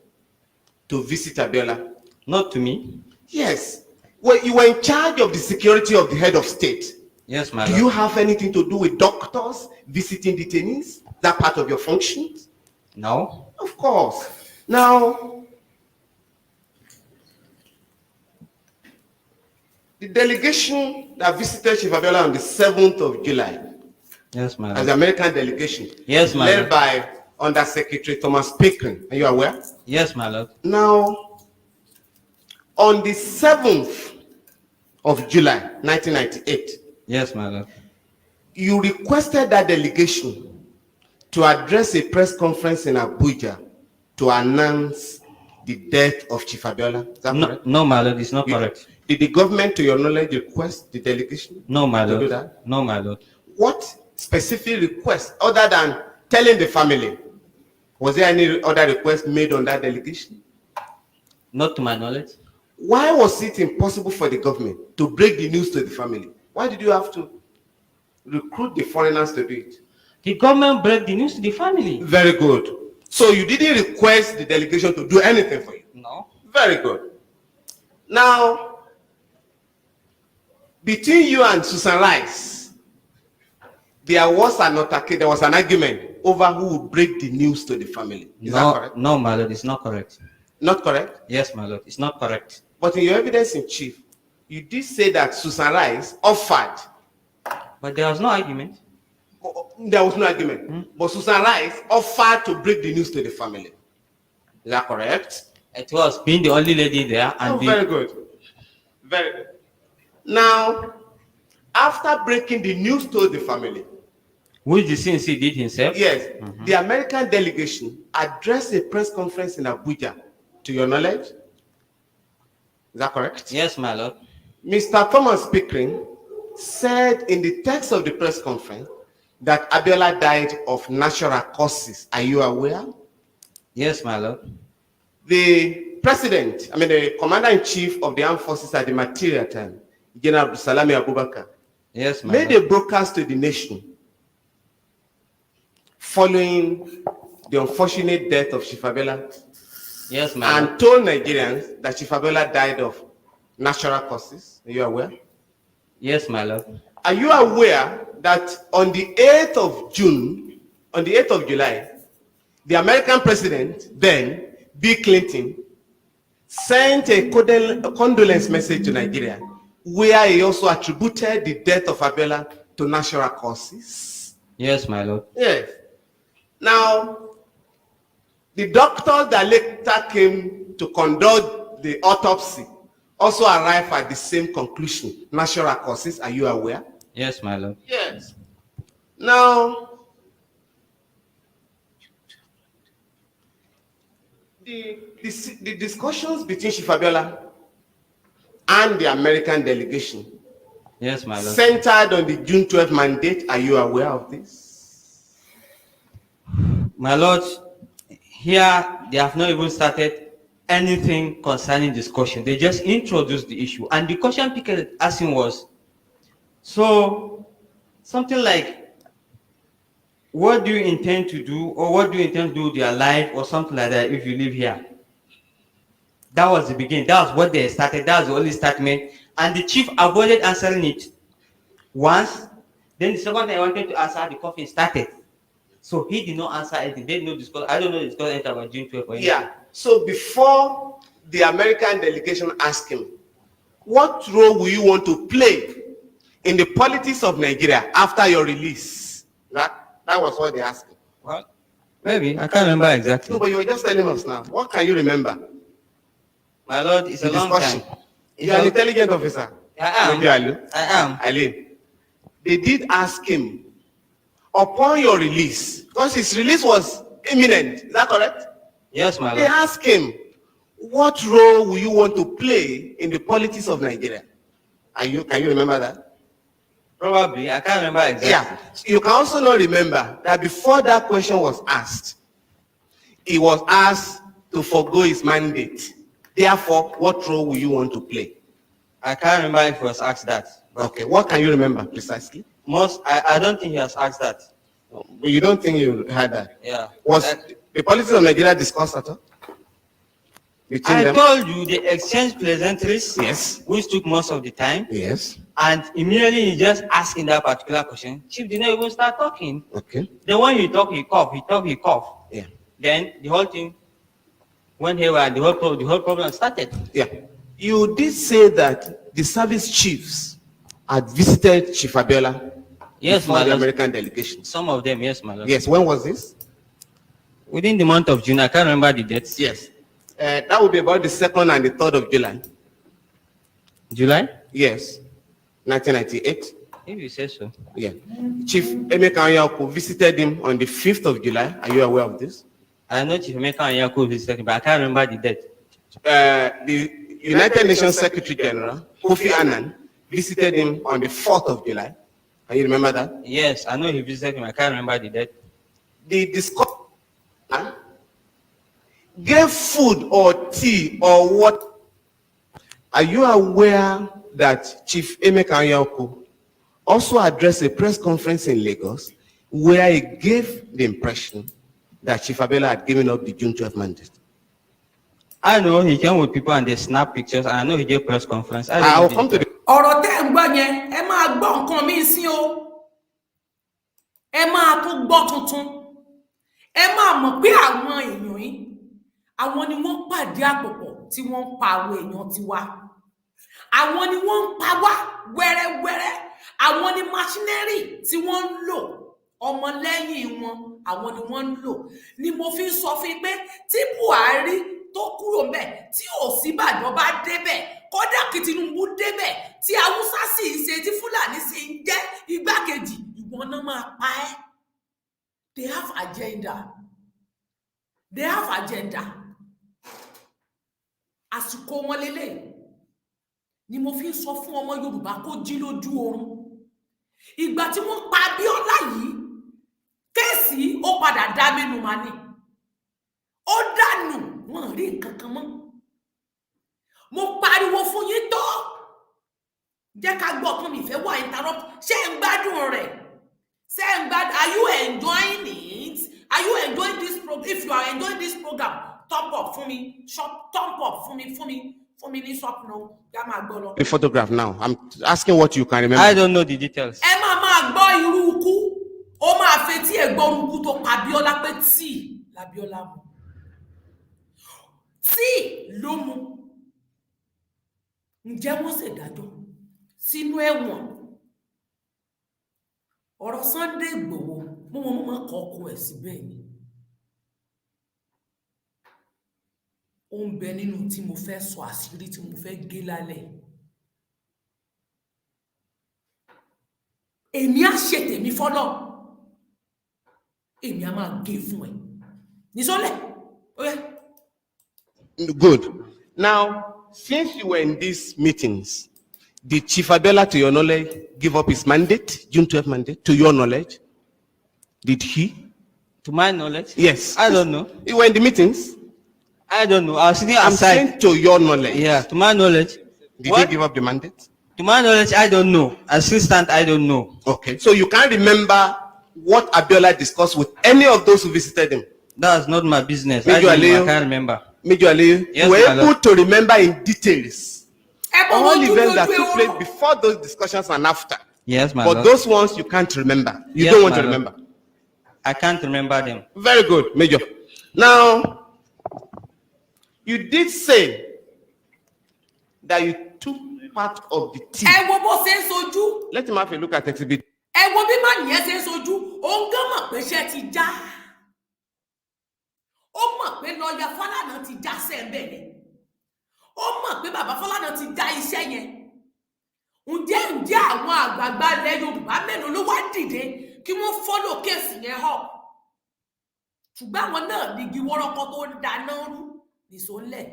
to visit Abiola. Not to me. Yes. Well, you were in charge of the security of the head of state. Yes, my Do lord. you have anything to do with doctors visiting detainees? That part of your functions? No. Of course. Now, the delegation that visited Chief Abiola on the 7th of July, Yes, my as lord. the American delegation, Yes, my led lord. by Undersecretary Thomas Pickering. Are you aware? Yes, my lord. Now, on the 7th of July, 1998, Yes, my lord. you requested that delegation to address a press conference in Abuja to announce the death of Chief Abiola. Is that No, correct? no, my lord, it's not correct. Did the government, to your knowledge, request the delegation? No, my to do lord. that? No, my lord. What specific request, other than telling the family, was there any other request made on that delegation? Not to my knowledge. Why was it impossible for the government to break the news to the family? Why did you have to recruit the foreigners to do it? The government broke the news to the family. Very good. So you didn't request the delegation to do anything for you? No. Very good. Now, between you and Susan Rice, there was an argument over who would break the news to the family. Is that correct? No, my lord, it's not correct. Not correct? Yes, my lord, it's not correct. But in your evidence in chief, you did say that Susan Rice offered. But there was no argument. There was no argument. But Susan Rice offered to break the news to the family. Is that correct? It was being the only lady there and Very good. Very good. Now, after breaking the news to the family, which the CNC did himself. yes, the American delegation addressed a press conference in Abuja, to your knowledge. Is that correct? Yes, my lord. Mr. Thomas Pickering said in the text of the press conference that Abiola died of natural causes. Are you aware? Yes, my lord. The commander-in-chief of the armed forces at the material time, General Salami Abubakar, Yes, my made lord. a broadcast to the nation following the unfortunate death of Chief Abiola, Yes, my lord. and told Nigerians that Chief Abiola died of natural causes. Are you aware? Yes, my lord. Are you aware that on the 8th of July, the American president, then, Bill Clinton, sent a condolence message to Nigeria, where he also attributed the death of Abiola to natural causes? Yes, my lord. Yes. Now, The doctors that later came to conduct the autopsy also arrived at the same conclusion. Natural causes, are you aware? Yes, my lord. Yes. Now, the discussions between Chief Abiola and the American delegation Yes, my lord. centered on the June 12 mandate. Are you aware of this? My lord, here they have not even started anything concerning discussion. They just introduced the issue. And the question people asking was, so something like, what do you intend to do, or what do you intend to do with your life, or something like that if you live here? That was the beginning. That was what they started. That was the only statement. And the chief avoided answering it once. Then the second time I wanted to answer, the coffin started. So he did not answer anything. They did not discuss. I don't know the discussion about June 12 or anything. Yeah. So before the American delegation asked him, what role will you want to play in the politics of Nigeria after your release? That was what they asked him. Well, maybe. I can't remember exactly. No, but you were just telling us now. What can you remember? My lord, it's a long time. You are an intelligent officer. I am. I am. Aline. They did ask him, upon your release, because his release was imminent, is that correct? Yes, my They lord. asked him, what role will you want to play in the politics of Nigeria? Can you remember that? Probably. I can't remember exactly. Yeah. You can also not remember that before that question was asked, he was asked to forgo his mandate. Therefore, what role will you want to play? I can't remember if he was asked that. Okay. What can you remember precisely? I don't think he has asked that. You don't think you had that? Yeah. Was the politics of Nigeria discussed at all? Between I them? told you they exchanged pleasantries. Yes. Which took most of the time. Yes. And immediately he just asking that particular question. Chief did not even start talking. Okay. Then when he talk, he cough. He talk, he cough. Yeah. Then the whole thing went haywire. The whole problem started. Yeah. You did say that the service chiefs had visited Chief Abiola. Yes, before my the lord. American delegation. Some of them, yes, my lord. Yes. When was this? Within the month of June, I can't remember the dates. Yes. That would be about the 2nd and the 3rd of July. July? Yes. 1998. If you say so. Yeah. Chief Emeka Anyaoku visited him on the 5th of July. Are you aware of this? I know Chief Emeka Anyaoku visited him, but I can't remember the date. The United Nations Secretary General, Kofi Annan, visited him on the 4th of July. Can you remember that? Yes, I know he visited him. I can't remember the date. The discussion gave food or tea or what? Are you aware that Chief Emeka Anyaoku also addressed a press conference in Lagos where he gave the impression that Chief Abiola had given up the June 12 mandate? I know he came with people and they snap pictures, and I know he gave press conference. I will come to the ọ̀rọ̀ tẹ́ ń gbọ́ yẹn ẹ máa gbọ́ nǹkan míì sí o ẹ máa tún gbọ́ tuntun ẹ máa mọ̀ pé àwọn èèyàn yìí àwọn ni wọ́n pàdé àpòpọ̀ tí wọ́n ń pa àwọn èèyàn tiwa àwọn ni wọ́n ń pa wá wẹ́rẹ́wẹ́rẹ́ àwọn ni machinery tí wọ́n ń lò ọmọlẹ́yìn wọn àwọn ni wọ́n ń lò ni mo fi ń sọ fún yín pé tí Buhari tó kúrò ńbẹ̀ tí Ọ̀ṣínbàjò bá débẹ̀ kódà kí Tinubu débẹ̀ tí Haúsá sì ń ṣe tí Fúlàní sì ń jẹ́ igbákejì ìwọ náà máa pa ẹ́. They have agenda. They have agenda. Àsìkò wọn lélẹ̀ ni mo fi ń sọ fún ọmọ Yorùbá kó jí lójú oorun. Ìgbà tí wọ́n pa Abiola yìí kéèsì ó padà dá mẹ́nu mà ní. Ó dànù wọn rí nǹkan kan mọ́. Mo pariwo fún yín tó. Jẹ́ ká gbọ́ kan mi fẹ́ wá interrupt. Ṣé ń gbádùn rẹ̀? Ṣé ń gbádùn? Are you enjoying it? Are you enjoying this program? If you are enjoying this program, thumb up fún mi. Thumb up fún mi ní shop no. Ya máa gbọ́ lọ. The photograph now. I'm asking what you can remember. I don't know the details. Ẹ máa gbọ́ irú ikú. Ó máa fetí ẹ̀ gbọ́ irú ikú tó pa Abiola pé tíì l'Abiola mu. Tíì ló mu. Ǹjẹ́ wọ́n ṣèdájọ́ sínú ẹ̀wọ̀n? Ọ̀rọ̀ Sunday Igboho mo kọ́ ọkọ ẹ̀ síbẹ̀ ni. ó ń bẹ nínú tí mo fẹ́ sọ àṣírí tí mo fẹ́ gé lálẹ́. Èmi á ṣe tèmi fọ́lọ́, èmi á máa gé fún ẹ. Nísọ́lẹ̀, ó yẹ. Good. Now, since you were in these meetings, did Chief Abiola, to your knowledge, give up his mandate, June 12 mandate, to your knowledge? Did he? To my knowledge? Yes. I don't know. You were in the meetings? I don't know. I was sitting I'm outside. saying to your knowledge. Yeah, to my knowledge. Did he give up the mandate? To my knowledge, I don't know. Assistant, I don't know. Okay. So you can't remember what Abiola discussed with any of those who visited him? That's not my business. Major I Aliyu, can't remember. Major Aliyu, Yes, you were my able lord. to remember in details all All events that took place before those discussions and after. Yes, my But lord. those ones you can't remember. You Yes, don't want to my lord. remember. I can't remember them. Very good, Major. Now, you did say that you took part of the tea. Ẹ wo bó ṣe ń sojú. Let him have a look at exhibit. Ẹ wo bí má nìyẹn ṣe ń sojú. Òun gán mọ̀ pé iṣẹ́ ti já. Ó mọ̀ pé lọ́ọ̀yà Fálànà ti já sẹ́ńbẹ̀ yẹn. Ó mọ̀ pé bàbá Fálànà ti já iṣẹ́ yẹn. Ǹjẹ́ àwọn àgbààgbà ilẹ̀ Yorùbá mélòó ló wá dìde kí wọ́n fọ́lò kéèsì yẹn hàn? Ṣùgbọ́n àwọn náà ní igi wọ́rọ́kọ́ tó dáná rú nìṣó ńlẹ̀.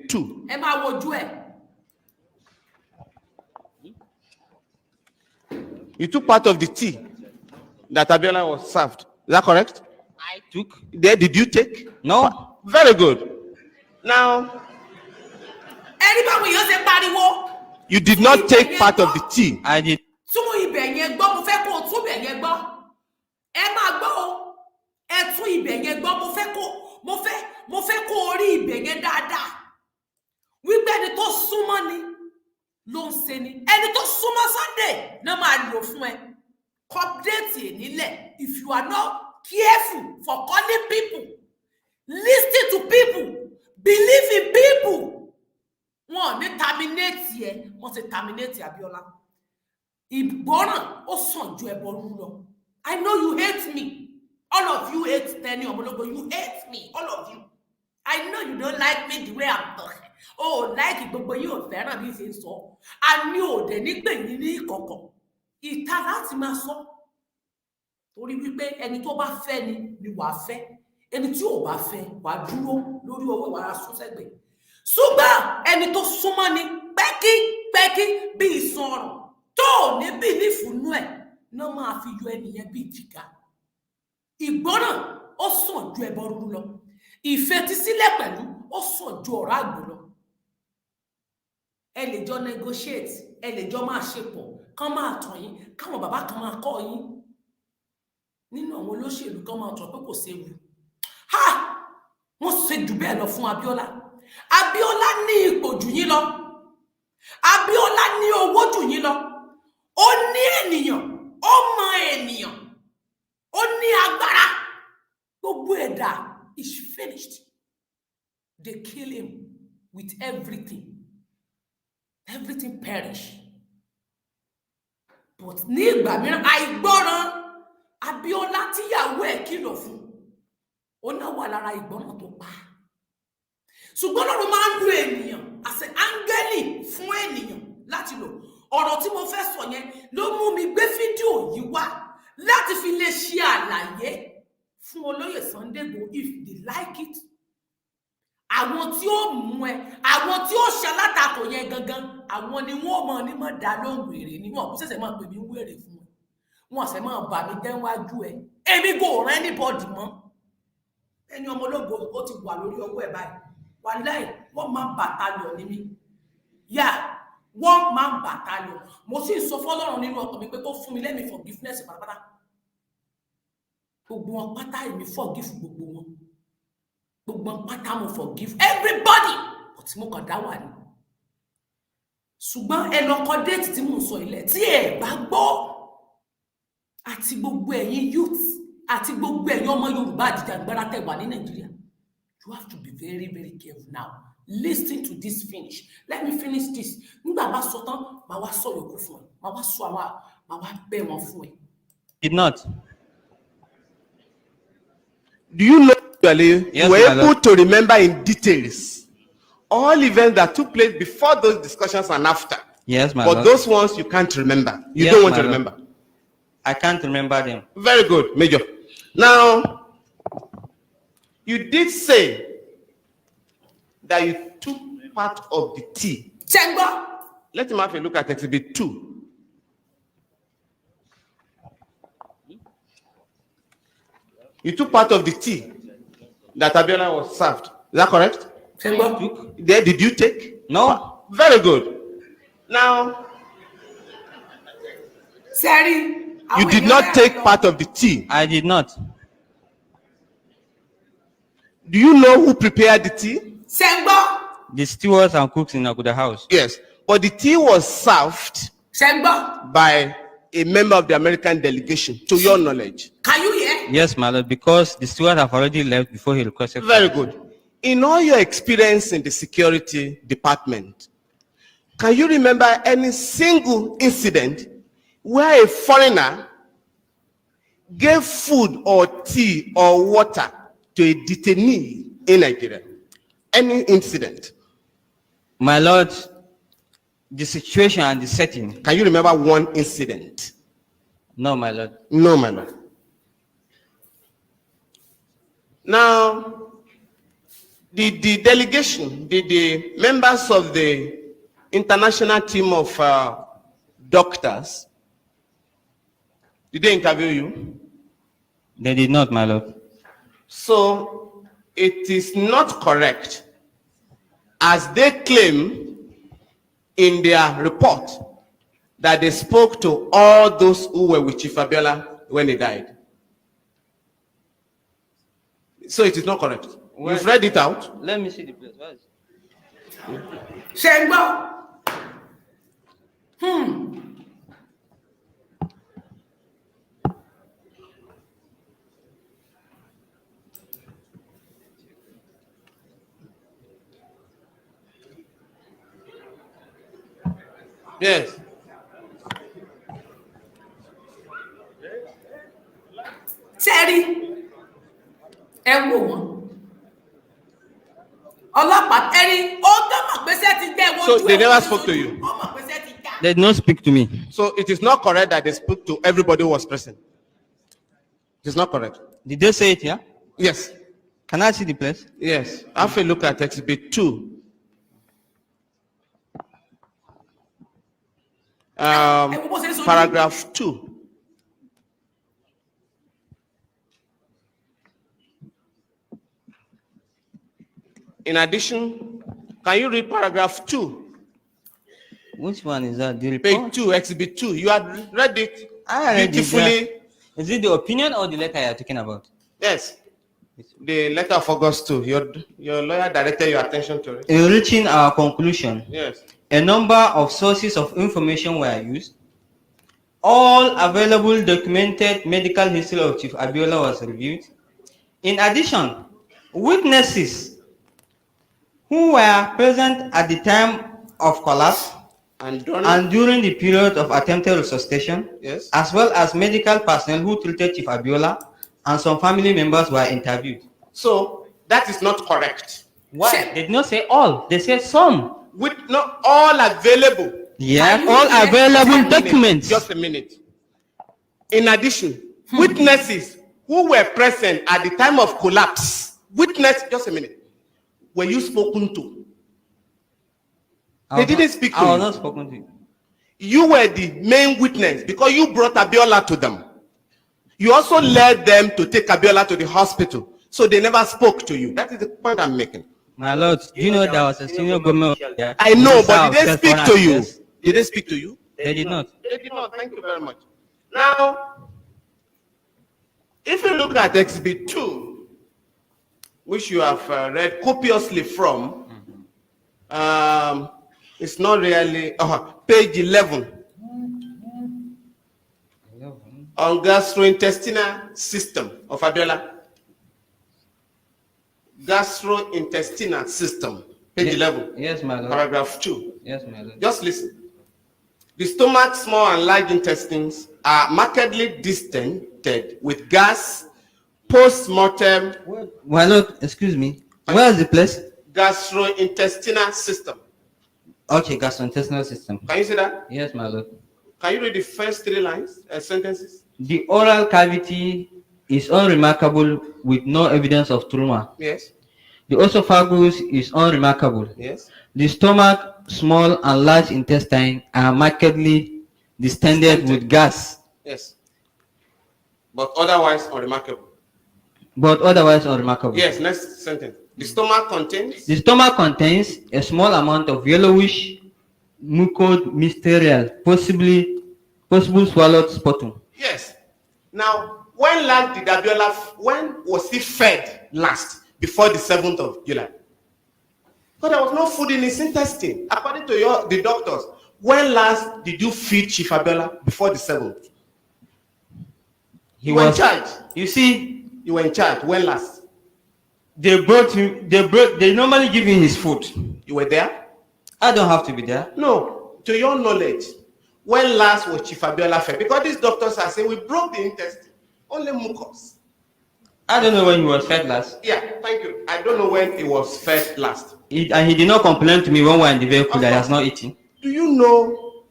2. Ẹ máa wojú ẹ̀. You took part of the tea that Abiola was served. Is that correct? I took. There, did you take? No. Very good. Now, Ẹni báwo èèyàn ṣe pariwo? you did not take part of the tea. I did. Tún ibẹ̀ yẹn gbọ́, mo fẹ́ kó o tún ibẹ̀ yẹn gbọ́. Ẹ máa gbọ́ o. Ẹ tún ibẹ̀ yẹn gbọ́, mo fẹ́ kó o rí ibẹ̀ yẹn dáadáa. Wípé ẹni tó súnmọ́ ni ló ń ṣe ni. Ẹni tó súnmọ́ Sunday náà máa lò fún ẹ. Update ẹ̀ nílẹ̀. If you are not careful for calling people, listen to people, believe in people, wọn ò ní terminate ẹ, wọ́n ti terminate Abiola. Ìgbọràn ó sàn ju ẹbọ rú lọ. I know you hate me. All of you hate Tenny Omologo. You hate me, all of you. I know you don't like me the way I'm talking. Oh, like gbogbo yín ò fẹ́ràn bí ṣe ń sọ. A ní òde nígbẹ̀yìn ní ìkọ̀kọ̀. Ìta láti máa sọ. Torí wípé ẹni tó bá fẹ́ ni wàá fẹ́. Ẹni tí ò bá fẹ́ wàá dúró lórí ọwọ́ wàá sún sẹ́gbẹ̀ẹ́. Ṣùgbọ́n ẹni tó súnmọ́ ni pẹ́kí bí ìsan ọ̀rọ̀ tó ní bìlífù nú ẹ̀ náà máa fi yọ ẹnìyẹn bí ìjìká. Ìgbọ́ràn ó sàn ju ẹbọ rúrú lọ. Ìfetísílẹ̀ pẹ̀lú ó sàn ju ọ̀rọ̀ àgbò lọ. Ẹ lè jọ negotiate, ẹ lè jọ máa ṣe pọ̀, kán máa tàn yín, káwọn bàbá kan máa kọ́ yín. Nínú àwọn olóṣèlú kan máa tàn pé kò séwu. Wọ́n ṣe jù bẹ́ẹ̀ lọ fún Abiola. Abiola ní ipò jù yín lọ. Abiola ní owó jù yín lọ. Ó ní ènìyàn, ó mọ ènìyàn, ó ní agbára. Gbogbo ẹ̀dá is finished. They kill him with everything. Everything perish. But ní ìgbà mìíràn àìgbọràn Abiola tíyàwó ẹ̀ kìlọ̀ fún. Ó náà wà lára ìgbọràn tó pa. Ṣùgbọ́n Ọlọ́run máa ń lo ènìyàn àṣẹ áńgẹ́lì fún ènìyàn láti lò. Ọ̀rọ̀ tí mo fẹ́ sọ yẹn ló mú mi gbé fídíò yìí wá láti fi lè ṣe àlàyé fún olóyè Sunday Igboho if they like it. Àwọn tí ó mú ẹ, àwọn tí ó ṣalátakò yẹn gangan, àwọn ni wọ́n mọ̀ ní mọ̀ dá lóhùn wèrè ni wọ́n kò ṣẹ̀ṣẹ̀ máa pè mí wèrè fún ẹ. Wọ́n ṣẹ̀ máa bà mí jẹ́ wájú ẹ. Èmi kò rán anybody mọ́. Ẹni ọmọ ológo ó ti wà lórí ọwọ́ ẹ̀ báyìí. Wàláì, wọ́n máa ń battalion ní mi. Yeah, wọ́n máa ń battalion. Mo sì ń sọ fọ́lọ́run nínú ọkàn mi pé kó fún mi lẹ́mìí forgiveness pátápátá. Gbogbo wọn pátá èmi forgive gbogbo wọn. Gbogbo wọn pátá mo forgive everybody. But mo kàn dá wà ní. Ṣùgbọ́n ẹ lọ kọ déètì tí mò ń sọ ilẹ̀ tí ẹ bá gbọ́. Àti gbogbo ẹ̀yin youth àti gbogbo ẹ̀yin ọmọ Yorùbá àjìjàgbara tẹ́ wà ní Nàìjíríà. You have to be very, very careful now. Listen to this finish. Let me finish this. Nígbà bá sọ tán, màá wá sọ yòókù fún ẹ. Màá wá sọ àwọn, màá wá bẹ̀ wọ́n fún ẹ. Did not. Do you know Actually, Yes, you were my able lord. to remember in details all events that took place before those discussions and after. Yes, my But lord. those ones you can't remember. You Yes, don't want my to lord. remember. I can't remember them. Very good, Major. Now, you did say that you took part of the tea. Chengbo. Let him have a look at Exhibit 2. You took part of the tea that Abiola was served. Is that correct? Chengbo. There, did you take? No. Very good. Now, Sẹ́rí. you did not take part of the tea. I did not. Do you know who prepared the tea? Chengbo. The stewards and cooks in Aguda house. Yes. But the tea was served Chengbo. by a member of the American delegation, to your knowledge. Can you hear? Yes, my lord, because the steward have already left before he requested. Very good. In all your experience in the security department, can you remember any single incident where a foreigner gave food or tea or water to a detainee in Nigeria? Any incident? My lord, the situation and the setting. Can you remember one incident? No, my lord. No, my lord. Now, the delegation, the members of the international team of doctors, did they interview you? They did not, my lord. So, it is not correct, as they claim in their report, that they spoke to all those who were with Chief Abiola when he died. So it is not correct. You've read it out. Let me see the place. Where is it? Chengbo. Yes. Sẹ́rí. Ẹ wò wọ́n. Ọlọ́pàá ẹni ó tó mọ̀ pé sẹ́ ti gbẹ́ wọ́n. So they never spoke to you? Ó mọ̀ pé sẹ́ ti já. They did not speak to me. So it is not correct that they spoke to everybody who was present. It is not correct. Did they say it here? Yes. Can I see the place? Yes. Have a look at Exhibit 2. Paragraph 2. In addition, can you read paragraph 2? Which one is that? The Page report? 2, Exhibit 2. You had read it I read it, beautifully. yeah. Is it the opinion or the letter you are talking about? Yes. The letter of August 2. Your lawyer directed your attention to it. In reaching our conclusion, Yes. a number of sources of information were used. All available documented medical history of Chief Abiola was reviewed. In addition, witnesses who were present at the time of collapse And during the period of attempted resuscitation, yes. as well as medical personnel who treated Chief Abiola and some family members were interviewed. So that is not correct. Why? They did not say all, they said some. With not all available. Yeah, all available documents. Just a minute. In addition, witnesses who were present at the time of collapse. Just a minute. Were you spoken to? They didn't speak to you. I was not spoken to you. You were the main witness because you brought Abiola to them. You also led them to take Abiola to the hospital. So they never spoke to you. That is the point I'm making. My lord, do you know there was a senior government official there? I know, but did they South, speak Foreign to you? Affairs. Did they speak to you? They did not. They did not. Thank you very much. Now, if you look at Exhibit 2, which you have read copiously from, it's not really, page 11, on gastrointestinal system of Abiola. Gastrointestinal system, page 11. Yes, my lord. Paragraph 2. Yes, my lord. Just listen. The stomach, small and large intestines are markedly distended with gas post-mortem My lord, excuse me. Where is the place? gastrointestinal system. Okay, gastrointestinal system. Can you see that? Yes, my lord. Can you read the first 3 lines, sentences? The oral cavity is unremarkable with no evidence of trauma. Yes. The esophagus is unremarkable. Yes. The stomach, small and large intestine are markedly distended with gas. Yes. But otherwise unremarkable. Yes, next sentence. The stomach contains? The stomach contains a small amount of yellowish mucous material, possible swallowed sputum. Yes. Now, when was he fed last? Before the 7th of July. Because there was no food in his intestine. According to the doctors, when last did you feed Chief Abiola? Before the 7th. You were in charge. You see, you were in charge. When last? They normally give him his food. You were there? I don't have to be there. No. To your knowledge, when last was Chief Abiola fed? Because these doctors are saying we broke the intestine. Only mucus. I don't know when he was fed last. Yeah, thank you. I don't know when he was fed last. And he did not complain to me when we were in the vehicle that he has not eaten. Do you know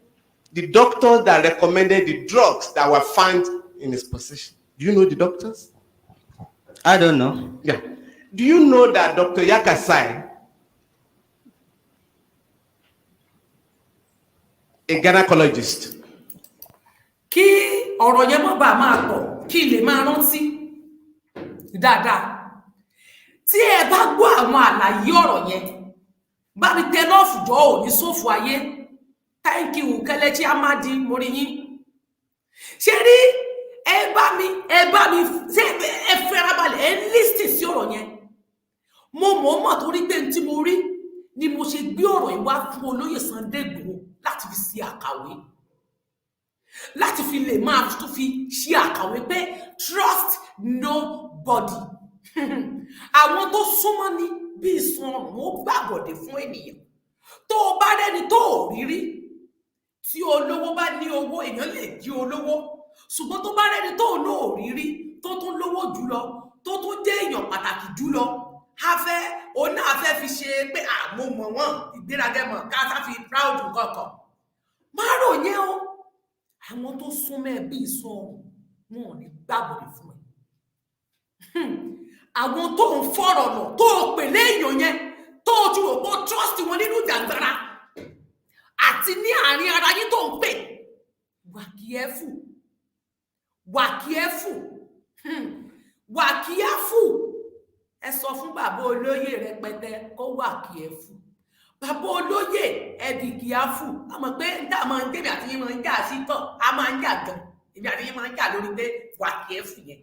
the doctors that recommended the drugs that were found in his possession? Do you know the doctors? I don't know. Yeah. Do you know that Dr. Yakasai, a gynecologist? Kí ọ̀rọ̀ yẹn má bàa máa pọ̀, kí lè máa rántí dáadáa. Tí ẹ bá gbọ́ àwọn àlàyé ọ̀rọ̀ yẹn, bá mi tẹ lọ́ọ̀fù jọ ò ní sófò ayé. Thank you, Kelechi Amadi, mo rí yín. Ṣé rí ẹ bá mi ṣé ẹ farabalẹ̀ ẹ lísìn sí ọ̀rọ̀ yẹn. Mo mọ̀ torí pé tí mo rí ni mo ṣe gbé ọ̀rọ̀ yìí wá fún olóyè Sunday Igboho láti fi ṣe àkàwé. Láti fi lè máa tún fi ṣe àkàwé pé trust nobody. Àwọn tó súnmọ́ ni bí ìsun ọ̀run ó gbàgọ̀dẹ̀ fún ènìyàn. Tó o bá rẹ́ni tó ò rírí, tí olówó bá ní owó èèyàn lè jí olówó. Ṣùgbọ́n tó bá rẹ́ni tó ò lóò rírí, tó tún lówó jùlọ, tó tún jẹ́ èèyàn pàtàkì jùlọ, òun náà fẹ́ fi ṣe pé àmọ́ mọ̀ wọ́n ìgbéragẹ́mọ̀ ká sá fi proud kankan. Má rò yẹn o. Àwọn tó súnmọ́ ẹ bí ìsun ọ̀run wọn ò ní gbàgọ̀dẹ̀ fún ẹ. Àwọn tó ń fọ̀rọ̀ lọ tó pè léèyàn yẹn tó ti rò pé trust wọn nínú ìjàngbara àti ní àárín ara yín tó ń pè wà kíẹ́fù. Ẹ sọ fún bàbá olóyè rẹpẹtẹ kó wà kíẹ́fù. Bàbá olóyè ẹ̀dì kíáfù. A mọ̀ pé ń dà máa ń gbèmí àti yín máa ń jà sí tọ̀. A máa ń jà gan. Èmi àti yín máa ń jà lórí pé wà kíẹ́fù yẹn.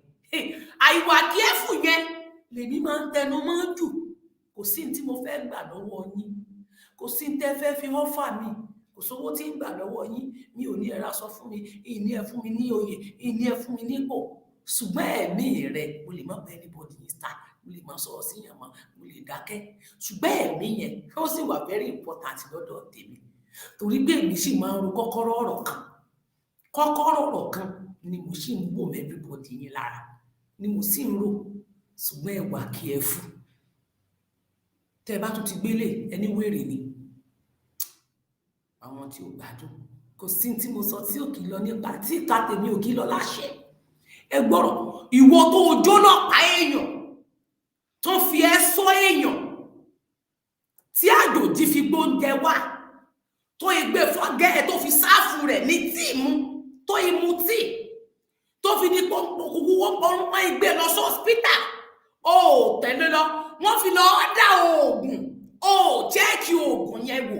Àìwà kíẹ́fù yẹn lèmi máa ń tẹnu mọ́ jù. Kò sí ní tí mo fẹ́ gbà lọ́wọ́ yín. Kò sí ní tẹ́ fẹ́ fi wọ́n fà mí. Kò sówó tí ń gbà lọ́wọ́ yín. Mi ò ní ẹ ra sọ fún mi. Ìní ẹ fún mi ní oyè. Ìní ẹ fún mi nípò. Ṣùgbọ́n ẹ̀mí rẹ̀ mo lè má bẹ anybody ní star. Mo lè má sọ̀rọ̀ sí yàn mọ́. Mo lè dákẹ́. Ṣùgbọ́n ẹ̀mí yẹn ó sì wà very important lọ́dọ̀ tèmi. Torí pé èmi sì máa ń ro kọ́kọ́rọ́ ọ̀rọ̀ kan. Kọ́kọ́rọ́ ọ̀rọ̀ kan ni mo sì ń wò mọ́ everybody yín lára. Ni mo sì ń rò. Ṣùgbọ́n ẹ wà kíẹ́fù. Tẹ́ bá tún ti gbélé ẹni wèrè ni. Àwọn tí ò gbádùn. Kò sí tí mo sọ tí ò kì í lọ nípa tí ìta tèmi ò kì í lọ láṣẹ. Ẹ gbọ́rọ̀, ìwọ tó jóná pa èèyàn, tó fi ẹ́ sọ èèyàn, tí àjòjì fi gbóúnjẹ wá, tó igbe fọ́gẹ́ ẹ tó fi sáàfù rẹ̀ ní tíì mú, tó imú tíì, tó fi ní pọ́npọ́n igbe lọ sí hospital. Ó tẹ̀lé lọ, wọ́n fi lọ dá oògùn, ó jẹ́ẹ̀kì oògùn yẹn wò.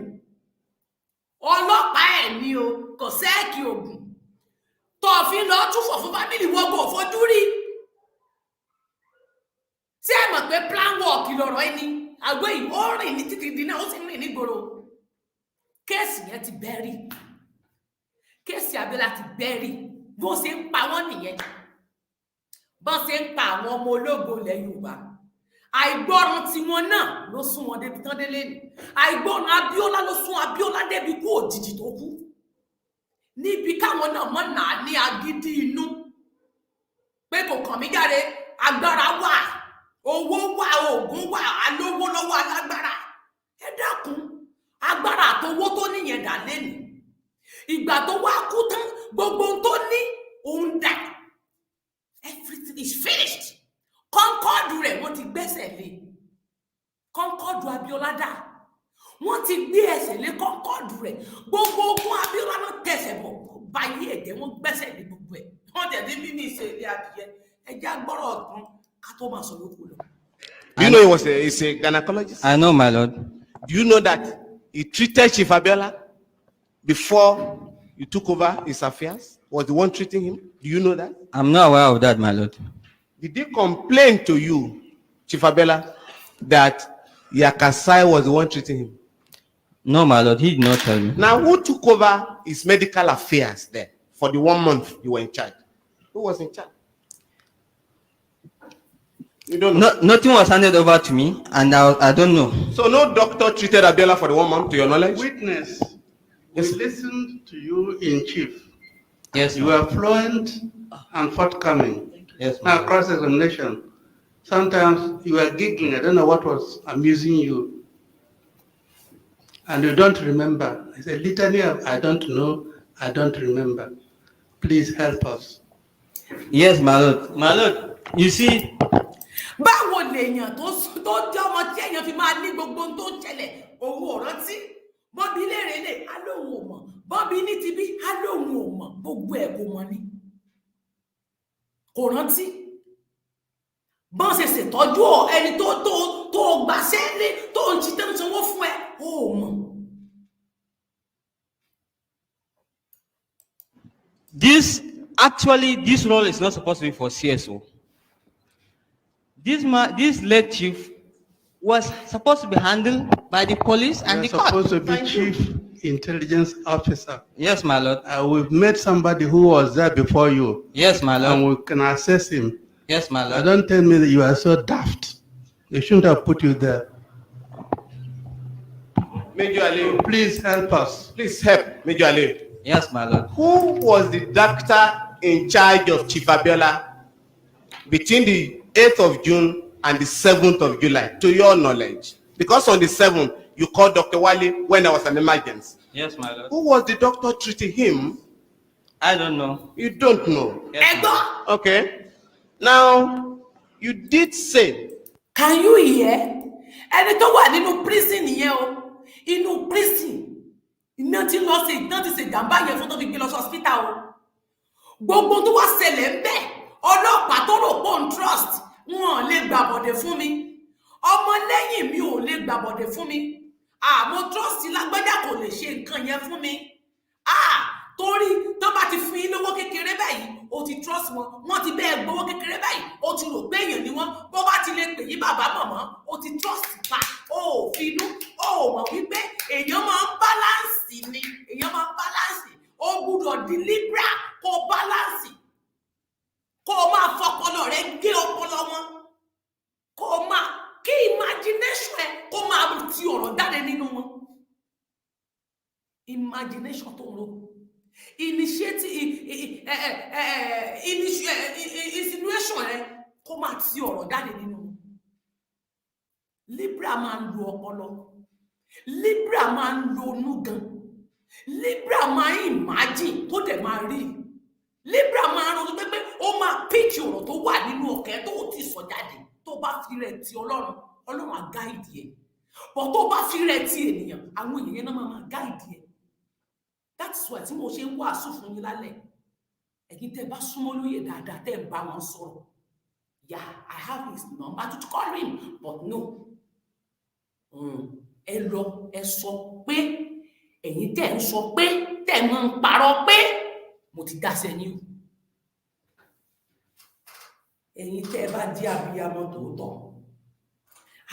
Ọlọ́pàá ẹ̀ ní o, kò sẹ́ẹ̀kì oògùn. Tó fi lọ túfọ̀ fún fámìlì wọ́gbọ̀ fojú rí. Tí ẹ mọ̀ pé plan work lọ̀rọ̀ ẹni, àgbẹ̀ yìí ó rìn ní títí dínà ó sì rìn nígboro. Kéèsì yẹn ti bẹ́rì. Kéèsì Abiola ti bẹ́rì. Bó ṣe ń pa wọ́n nìyẹn. Bó ṣe ń pa àwọn ọmọ ológo ilẹ̀ Yorùbá. Àìgbọràn tiwọn náà ló sún wọn débi tán délé ni. Àìgbọràn Abiola ló sún Abiola débi kú òjijì tó kú. Níbi káwọn náà mọ̀ náà ní agídí inú. Pé kò kàn mí jáde, agbára wà, owó wà, ògùn wà, alówó lọ́wọ́ alágbára. Ẹ dákun, agbára àtowó tó níyẹn dà lẹ́nu. Ìgbà tó wá kú tán, gbogbo ohun tó ní òun dà. Everything is finished. Kọ́ńkọ́ọ̀dù rẹ̀ wọ́n ti gbẹ́sẹ̀ lé. Kọ́ńkọ́ọ̀dù Abiola dà. Wọ́n ti gbé ẹsẹ̀ lé kọ́ńkọ́ọ̀dù rẹ̀. Gbogbo ogun Abiola náà tẹ̀sẹ̀ bọ̀. Báyé ẹ̀jẹ̀ wọ́n gbẹ́sẹ̀ lé gbogbo ẹ̀. Wọ́n tẹ̀ dé bíbí ìṣe ilé adìyẹ. Ẹja gbọ́rọ̀ ọ̀tún ká tó máa sọ yòókù lọ. Do you know he's a gynecologist? I know, my lord. Do you know that he treated Chief Abiola before you took over his affairs? Was the one treating him? Do you know that? I'm not aware of that, my lord. Did he complain to you, Chief Abiola, that Yakasai was the one treating him? No, my lord, he did not tell me. Now, who took over his medical affairs there for the 1 month you were in charge? Who was in charge? You don't know. Nothing was handed over to me, and I don't know. So no doctor treated Abiola for the 1 month, to your knowledge? Witness, Yes. we listened to you in chief. Yes, You were fluent and forthcoming. yes, my Now, lord. cross-examination. Sometimes you were giggling. I don't know what was amusing you. And you don't remember. It's a litany of I don't know, I don't remember. Please help us. Yes, my lord. My lord, you see, Báwo lèèyàn tó jẹ́ ọmọ tí èèyàn fi máa ní gbogbo ohun tó ń ṣẹlẹ̀ owó ọ̀rántí? Bọ́bí léèrè lè á lóun ò mọ̀. Bọ́bí ní ti bí á lóun ò mọ̀. Gbogbo ẹ̀ kò mọ̀ ni. Kò rántí. Bọ́n ṣe ṣètọ́jú ẹni tó gbàṣẹ́ lé tó ń ṣiṣẹ́ ń sanwó fún ẹ. Ó ò mọ̀. this role is not supposed to be for CSO. This late chief was supposed to be handled by the police and You're the court. supposed to be chief intelligence officer. Yes, my lord. We've met somebody who was there before you, Yes, my lord. and we can assess him. Yes, my lord. Don't tell me that you are so daft. They shouldn't have put you there. Major Ali, Please help us. please help Major Ali. Yes, my lord. Who was the doctor in charge of Chief Abiola between the 8th of June and the 7th of July, to your knowledge? Because on the 7th, you called Dr. Wale when there was an emergency. Yes, my lord. Who was the doctor treating him? I don't know. You don't know. Yes, my lord. Ẹ̀gbọ́n, Okay. Now, you did say, can you hear? Ẹni tó wà nínú prison yẹn o. Inú prison. Iná ti ṣe ìjàmbá yẹn fún tó fi gbé lọ sí hospital o. Gbogbo tó wá ṣẹlẹ̀ ń bẹ̀. Ọlọ́pàá tó rò pọ̀ ń trust. Wọn ò lè gbàbọ̀dẹ̀ fún mi. Ọmọlẹ́yìn mi ò lè gbàbọ̀dẹ̀ fún mi. Mo trust lágbájá kò lè ṣe nǹkan yẹn fún mi. Torí tó bá ti fún yín lówó kékeré báyìí, o ti trust wọn. Wọ́n ti bẹ́ẹ̀ gbowó kékeré báyìí, o ti rò pé èèyàn ni wọ́n. Bó bá ti lè pè yín bàbá màmá, o ti trust pa. O ò fi inú, o ò mọ̀ wípé èèyàn máa ń balance ni. Èèyàn máa ń balance. O gbúdọ̀ deliberate kó balance. Kó o máa fọpọlọ rẹ gé ọpọlọ wọn. Kó o máa kí imagination ẹ kó máa ti ọ̀rọ̀ jáde nínú wọn. Imagination tó ń ro. Insinuation rẹ kó máa ti ọ̀rọ̀ jáde nínú wọn. Libra máa ń lo ọpọlọ. Libra máa ń lo inú gan. Libra máa ń imagine tó dẹ̀ máa rí. Libra máa ń ronú pé ó máa píkì ọ̀rọ̀ tó wà nínú ọ̀kẹ́ tó ò tí sọ jáde. Tó bá fi rẹ̀ ti Ọlọ́run, Ọlọ́run á gáìdì ẹ̀. But tó bá fi rẹ̀ ti ènìyàn, àwọn èèyàn náà máa gáìdì ẹ̀. That's why tí mo ṣe ń wàásù fún yín lálẹ́. Ẹ̀yin tẹ́ bá súnmọ́ lóye dáadáa tẹ́ ń bá wọn sọ̀rọ̀. Yeah, I have his number to call him, but no. Ẹ lọ ẹ sọ pé ẹ̀yin tẹ́ ń sọ pé tẹ́ máa ń parọ́ pé mo ti dá sẹ́yìn o. Ẹ̀yin tẹ́ bá jẹ́ abiyamọ tòótọ́.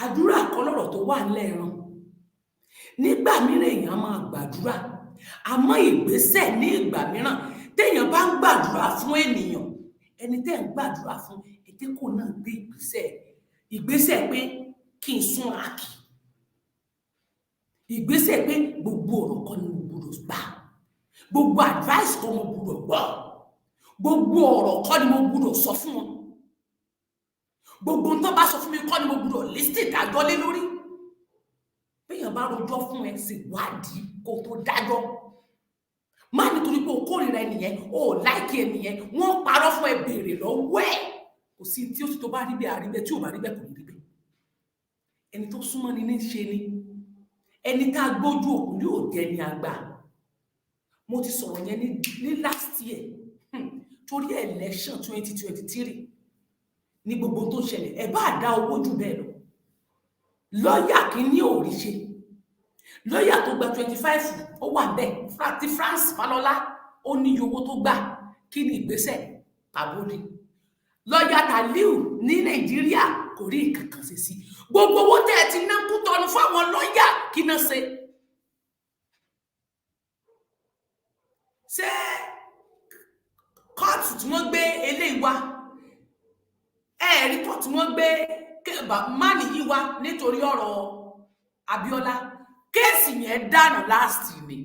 Àdúrà kọ́ lọ́rọ̀ tó wà nílẹ̀ ẹran. Nígbà mìíràn èèyàn máa gbàdúrà. Àmọ́ ìgbésẹ̀ ní ìgbà mìíràn téèyàn bá ń gbàdúrà fún ènìyàn, ẹni tẹ́ ń gbàdúrà fún ètè kò náà gbé ìgbésẹ̀ pé kí n súnra kì. Ìgbésẹ̀ pé gbogbo ọ̀rọ̀ kan ni mo gbọ́dọ̀ gbà. Gbogbo advice kan mo gbọ́dọ̀ gbọ́. Gbogbo ọ̀rọ̀ kan ni mo gbọ́dọ̀ sọ fún wọn. Gbogbo tó bá sọ fún mi kọ́ ni mo gbọ́dọ̀ listen dájọ́ lé lórí. Béèyàn bá rojọ́ fún ẹ sì wádìí kó tó dájọ́. Má nítorí pé o kórìíra ẹnìyẹn, o láìkí ẹnìyẹn, wọ́n parọ́ fún ẹ béèrè lọ́wọ́ ẹ̀. Kò sí tí ó sì tó bá rí bẹ́ẹ̀ àríbẹ̀ tí ò bá rí bẹ́ẹ̀ kò ní rí bẹ́ẹ̀. Ẹni tó súnmọ́ ni ní ṣe ni. Ẹni tá gbójú òkú ní òjẹ́ ni àgbà. Mo ti sọ̀rọ̀ yẹn ní last year. Torí election 2023 ní gbogbo tó ṣẹlẹ̀ ẹ bá dá owó jù bẹ́ẹ̀ lọ. Lọ́yà kìíní ò rí ṣe. Lọ́yà tó gba 25 ó wà bẹ́ẹ̀. Ti France Falola ó ní owó tó gbà. Kí ni ìgbésẹ̀ pàbódì? Lọ́yà Taliu ní Nàìjíríà kò rí nǹkan kan ṣe sí. Gbogbo owó tẹ́ ẹ ti ná kú tọnu fáwọn lọ́yà kí náà ṣe. Ṣé kóòtù tí wọ́n gbé eléyìí wá ẹ̀rí tó tí wọ́n gbé máàlì yìí wá nítorí ọ̀rọ̀ Abiola kéèsì yẹn dànù láàsì ni.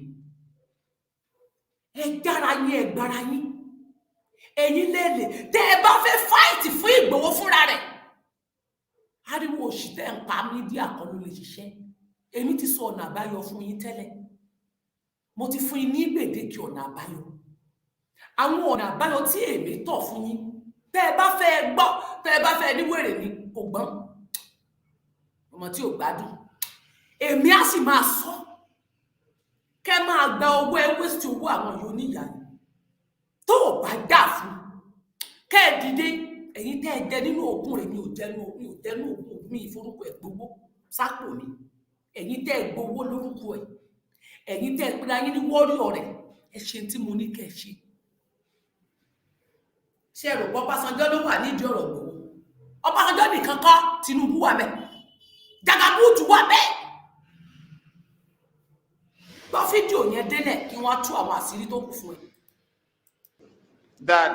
Ẹ gbára yín ẹ gbára yín ẹ̀yin lélẹ̀ tẹ́ ẹ bá fẹ́ fáìtì fún Ìgbòho fúnra rẹ̀. Ariwo òṣì tẹ́ ń pa mídíà kan ló lè ṣiṣẹ́. Èmi ti sọ ọ̀nà àbáyọ fún yín tẹ́lẹ̀. Mo ti fún yín ní gbèdéke ọ̀nà àbáyọ. Àwọn ọ̀nà àbáyọ tí èmi tọ̀ fún yín tẹ́ ẹ bá fẹ́ gbọ́ tẹ́ ẹ bá fẹ́ ní wèrè ni kò gbọ́n ọmọ tí ò gbádùn èmi á sì máa sọ kẹ́ máa gba owó ẹwé sí owó àwọn yòó níyà tó ò bá dà fún kẹ́ ẹ dìde ẹ̀yin tẹ́ ẹ jẹ nínú òògùn rẹ̀ mi ò jẹnu òògùn mi ìforúkọ ẹ̀ gbowó sápò mi ẹ̀yin tẹ́ ẹ gbowó lórúkọ ẹ̀ ẹ̀yin tẹ́ ẹ pé ayé ní wọ́ọ̀rọ̀ rẹ̀ ẹ ṣe tí mo ní kẹ́ ẹ ṣe. Ṣé ẹ̀rọ Ọbásanjọ́ ló wà nídìí ọ̀rọ̀ Ìgbòho? Ọbásanjọ́ nìkan kọ́, Tinubu wà bẹ́ẹ̀, Jagabutu wà bẹ́ẹ̀. Gbọ́ fídíò yẹn délẹ̀ kí wọ́n tú àwọn àṣírí tó kù fún ẹ. That,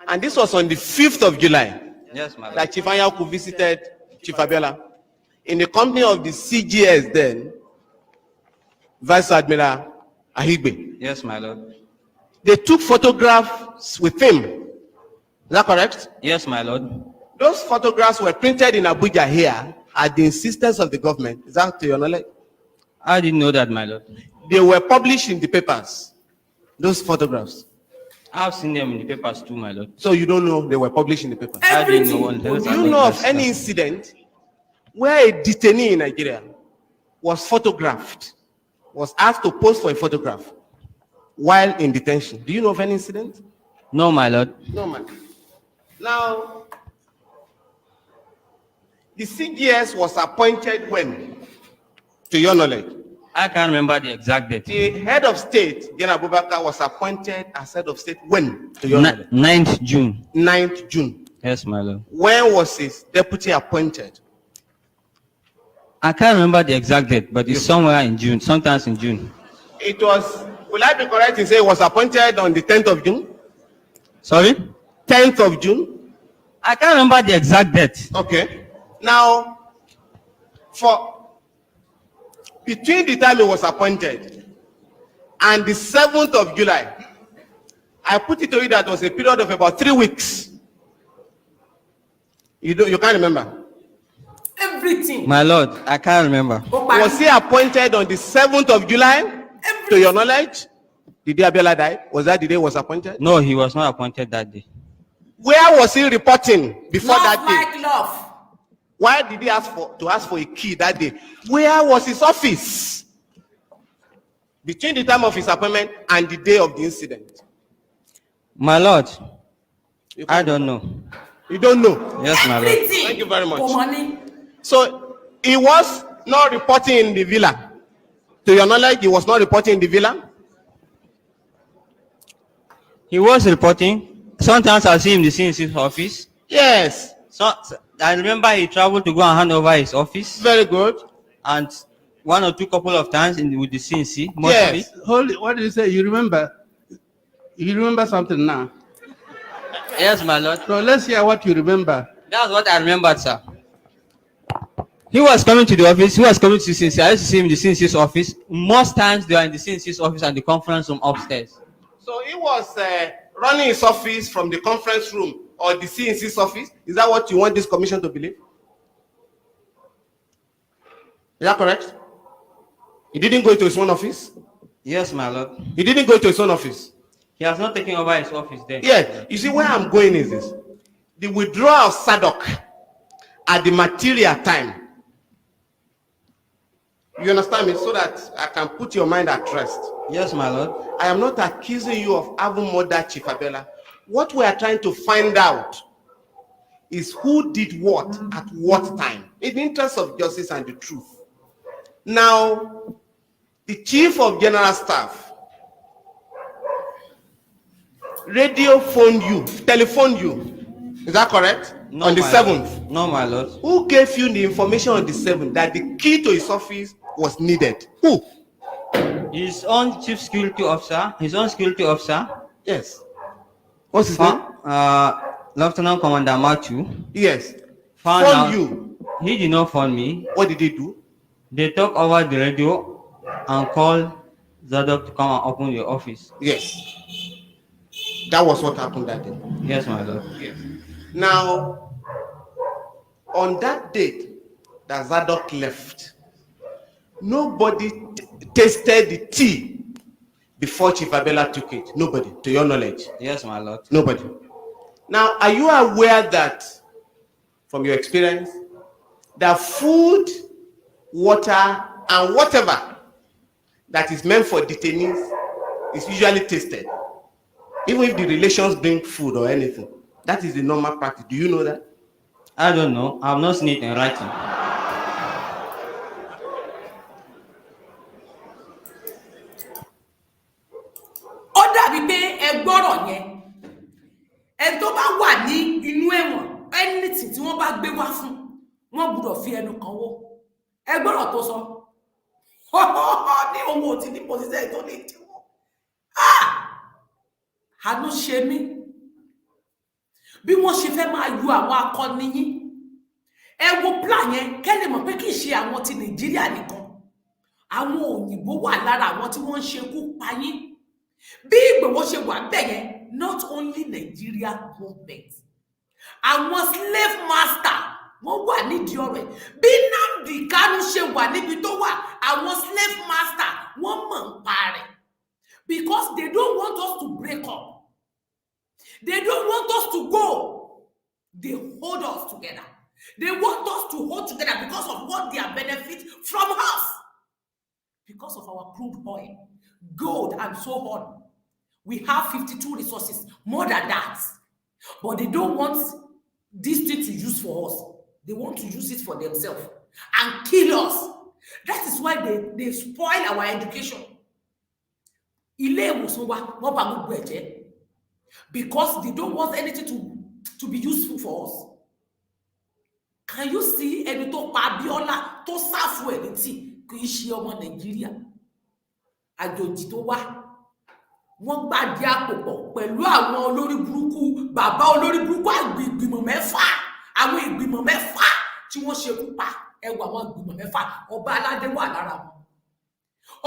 and this was on the 5th of July, Yes, my that Chief Anyaku visited Chief Abiola in the company of the CGS then, Vice Admiral Ahigbe. Yes, my lord. They took photographs with him. Is that correct? Yes, my lord. Those photographs were printed in Abuja here at the insistence of the government. Is that to your knowledge? I didn't know that, my lord. They were published in the papers, those photographs. I've seen them in the papers too, my lord. So you don't know they were published in the papers? I didn't know Everything. one. Do you know of any incident where a detainee in Nigeria was photographed, was asked to pose for a photograph while in detention? Do you know of any incident? No, my lord. No, man. Now, the CGS was appointed when, to your knowledge? I can't remember the exact date. The head of state, General Abubakar, was appointed as head of state when, to your knowledge? 9th June. 9th June. Yes, my lord. When was his deputy appointed? I can't remember the exact date, but it's somewhere in June, sometimes in June. It was, will I be correct in saying it was appointed on the 10th of June? Sorry? 10th of June? I can't remember the exact date. Okay. Now, between the time it was appointed and the 7th of July, I put it to you that was a period of about 3 weeks. You can't remember? Everything. My lord, I can't remember. Was he appointed on the 7th of July? To your knowledge? The day Abiola died? Was that the day he was appointed? No, he was not appointed that day. Where was he reporting before Love that day? like love. Why did he ask for a key that day? Where was his office between the time of his appointment and the day of the incident? My lord, I don't know. You don't know? Yes, my lord. Everything. Thank you very much. For money. So he was not reporting in the villa. To your knowledge, he was not reporting in the villa? He was reporting. Sometimes I see him in the CNC's office. Yes. So I remember he traveled to go and hand over his office. Very good. And one or two couple of times with the CNC. Mostly. Yes. Hold it. What did you say? You remember? You remember something now? Yes, my lord. So let's hear what you remember. That's what I remembered, sir. He was coming to the office. He was coming to the CNC. I used to see him in the CNC's office. Most times they are in the CNC's office and the conference room upstairs. So he was running his office from the conference room or the CNC's office? Is that what you want this commission to believe? Is that correct? He didn't go into his own office? Yes, my lord. He didn't go into his own office? He has not taken over his office then. Yeah, you see where I'm going is this. The withdrawal of Sadok at the material time. You understand me? So that I can put your mind at rest. Yes, my lord. I am not accusing you of having murdered Chief Abiola. What we are trying to find out is who did what at what time, in the interest of justice and the truth. Now, the Chief of General Staff telephoned you. Is that correct? No, on the my 7th. Lord. No, my lord. Who gave you the information on the 7th that the key to his office was needed? Who? His own chief security officer. His own security officer. Yes. What's his name? Lieutenant Commander Matthew. Yes. Found Phone out. you. He did not phone me. What did he do? They talk over the radio and call Zadok to come and open the office. Yes. That was what happened that day. Yes, my lord. Yes. Now, on that date that Zadok left, nobody tasted the tea before Chief Abiola took it. Nobody, to your knowledge. Yes, my lord. Nobody. Now, are you aware that, from your experience, that food, water, and whatever that is meant for detainees is usually tasted? Even if the relations bring food or anything. That is the normal practice. Do you know that? I don't know. I have not seen it in writing. Ó dàbí pé ẹ gbọ́rọ̀ yẹn. Ẹ tó bá wà ní inú ẹ̀wọ̀n, anything tí wọ́n bá gbé wá fún, wọ́n gbọ́dọ̀ fi ẹnu kan wó. Ẹ gbọ́rọ̀ tó sọ. Ní òun ò ti ní pòsíṣẹ́ tó lè jẹ́wọ́. Àánú ṣe mí. Bí wọ́n ṣe fẹ́ máa yọ àwọn akọni yín. Ẹ wo plan yẹn kẹ́ lè mọ̀ pé kì í ṣe àwọn ti Nàìjíríà nìkan. Àwọn òyìnbó wà lára àwọn tí wọ́n ń ṣekú pa yín. Bí Ìgbòho ṣe wà bẹ́ẹ̀ yẹn, not only Nigeria government. Àwọn slave master wọ́n wà nídìí ọ̀rọ̀ ẹ̀. Bí Nnamdi Kanu ṣe wà níbi tó wà, àwọn slave master wọ́n mọ̀ ń pa rẹ̀. Because they don't want us to break up. They don't want us to go. They hold us together. They want us to hold together because of what they are benefit from us. Because of our crude oil, gold, and so on. We have 52 resources, more than that. But they don't want this thing to use for us. They want to use it for themselves and kill us. That is why they spoil our education. Because they don't want anything to be useful for us. Can you see ẹni tó pa Abiola tó sáfù ẹ̀ létí kì í ṣe ọmọ Nàìjíríà? Àjòjì tó wá. Wọ́n gbàdí àpò pọ̀ pẹ̀lú àwọn olórí burúkú, bàbá olórí burúkú ìgbìmọ̀ mẹ́fà, àwọn ìgbìmọ̀ mẹ́fà tí wọ́n ṣekú pa. Ẹwà àwọn ìgbìmọ̀ mẹ́fà, ọba aládé wà lára wọn.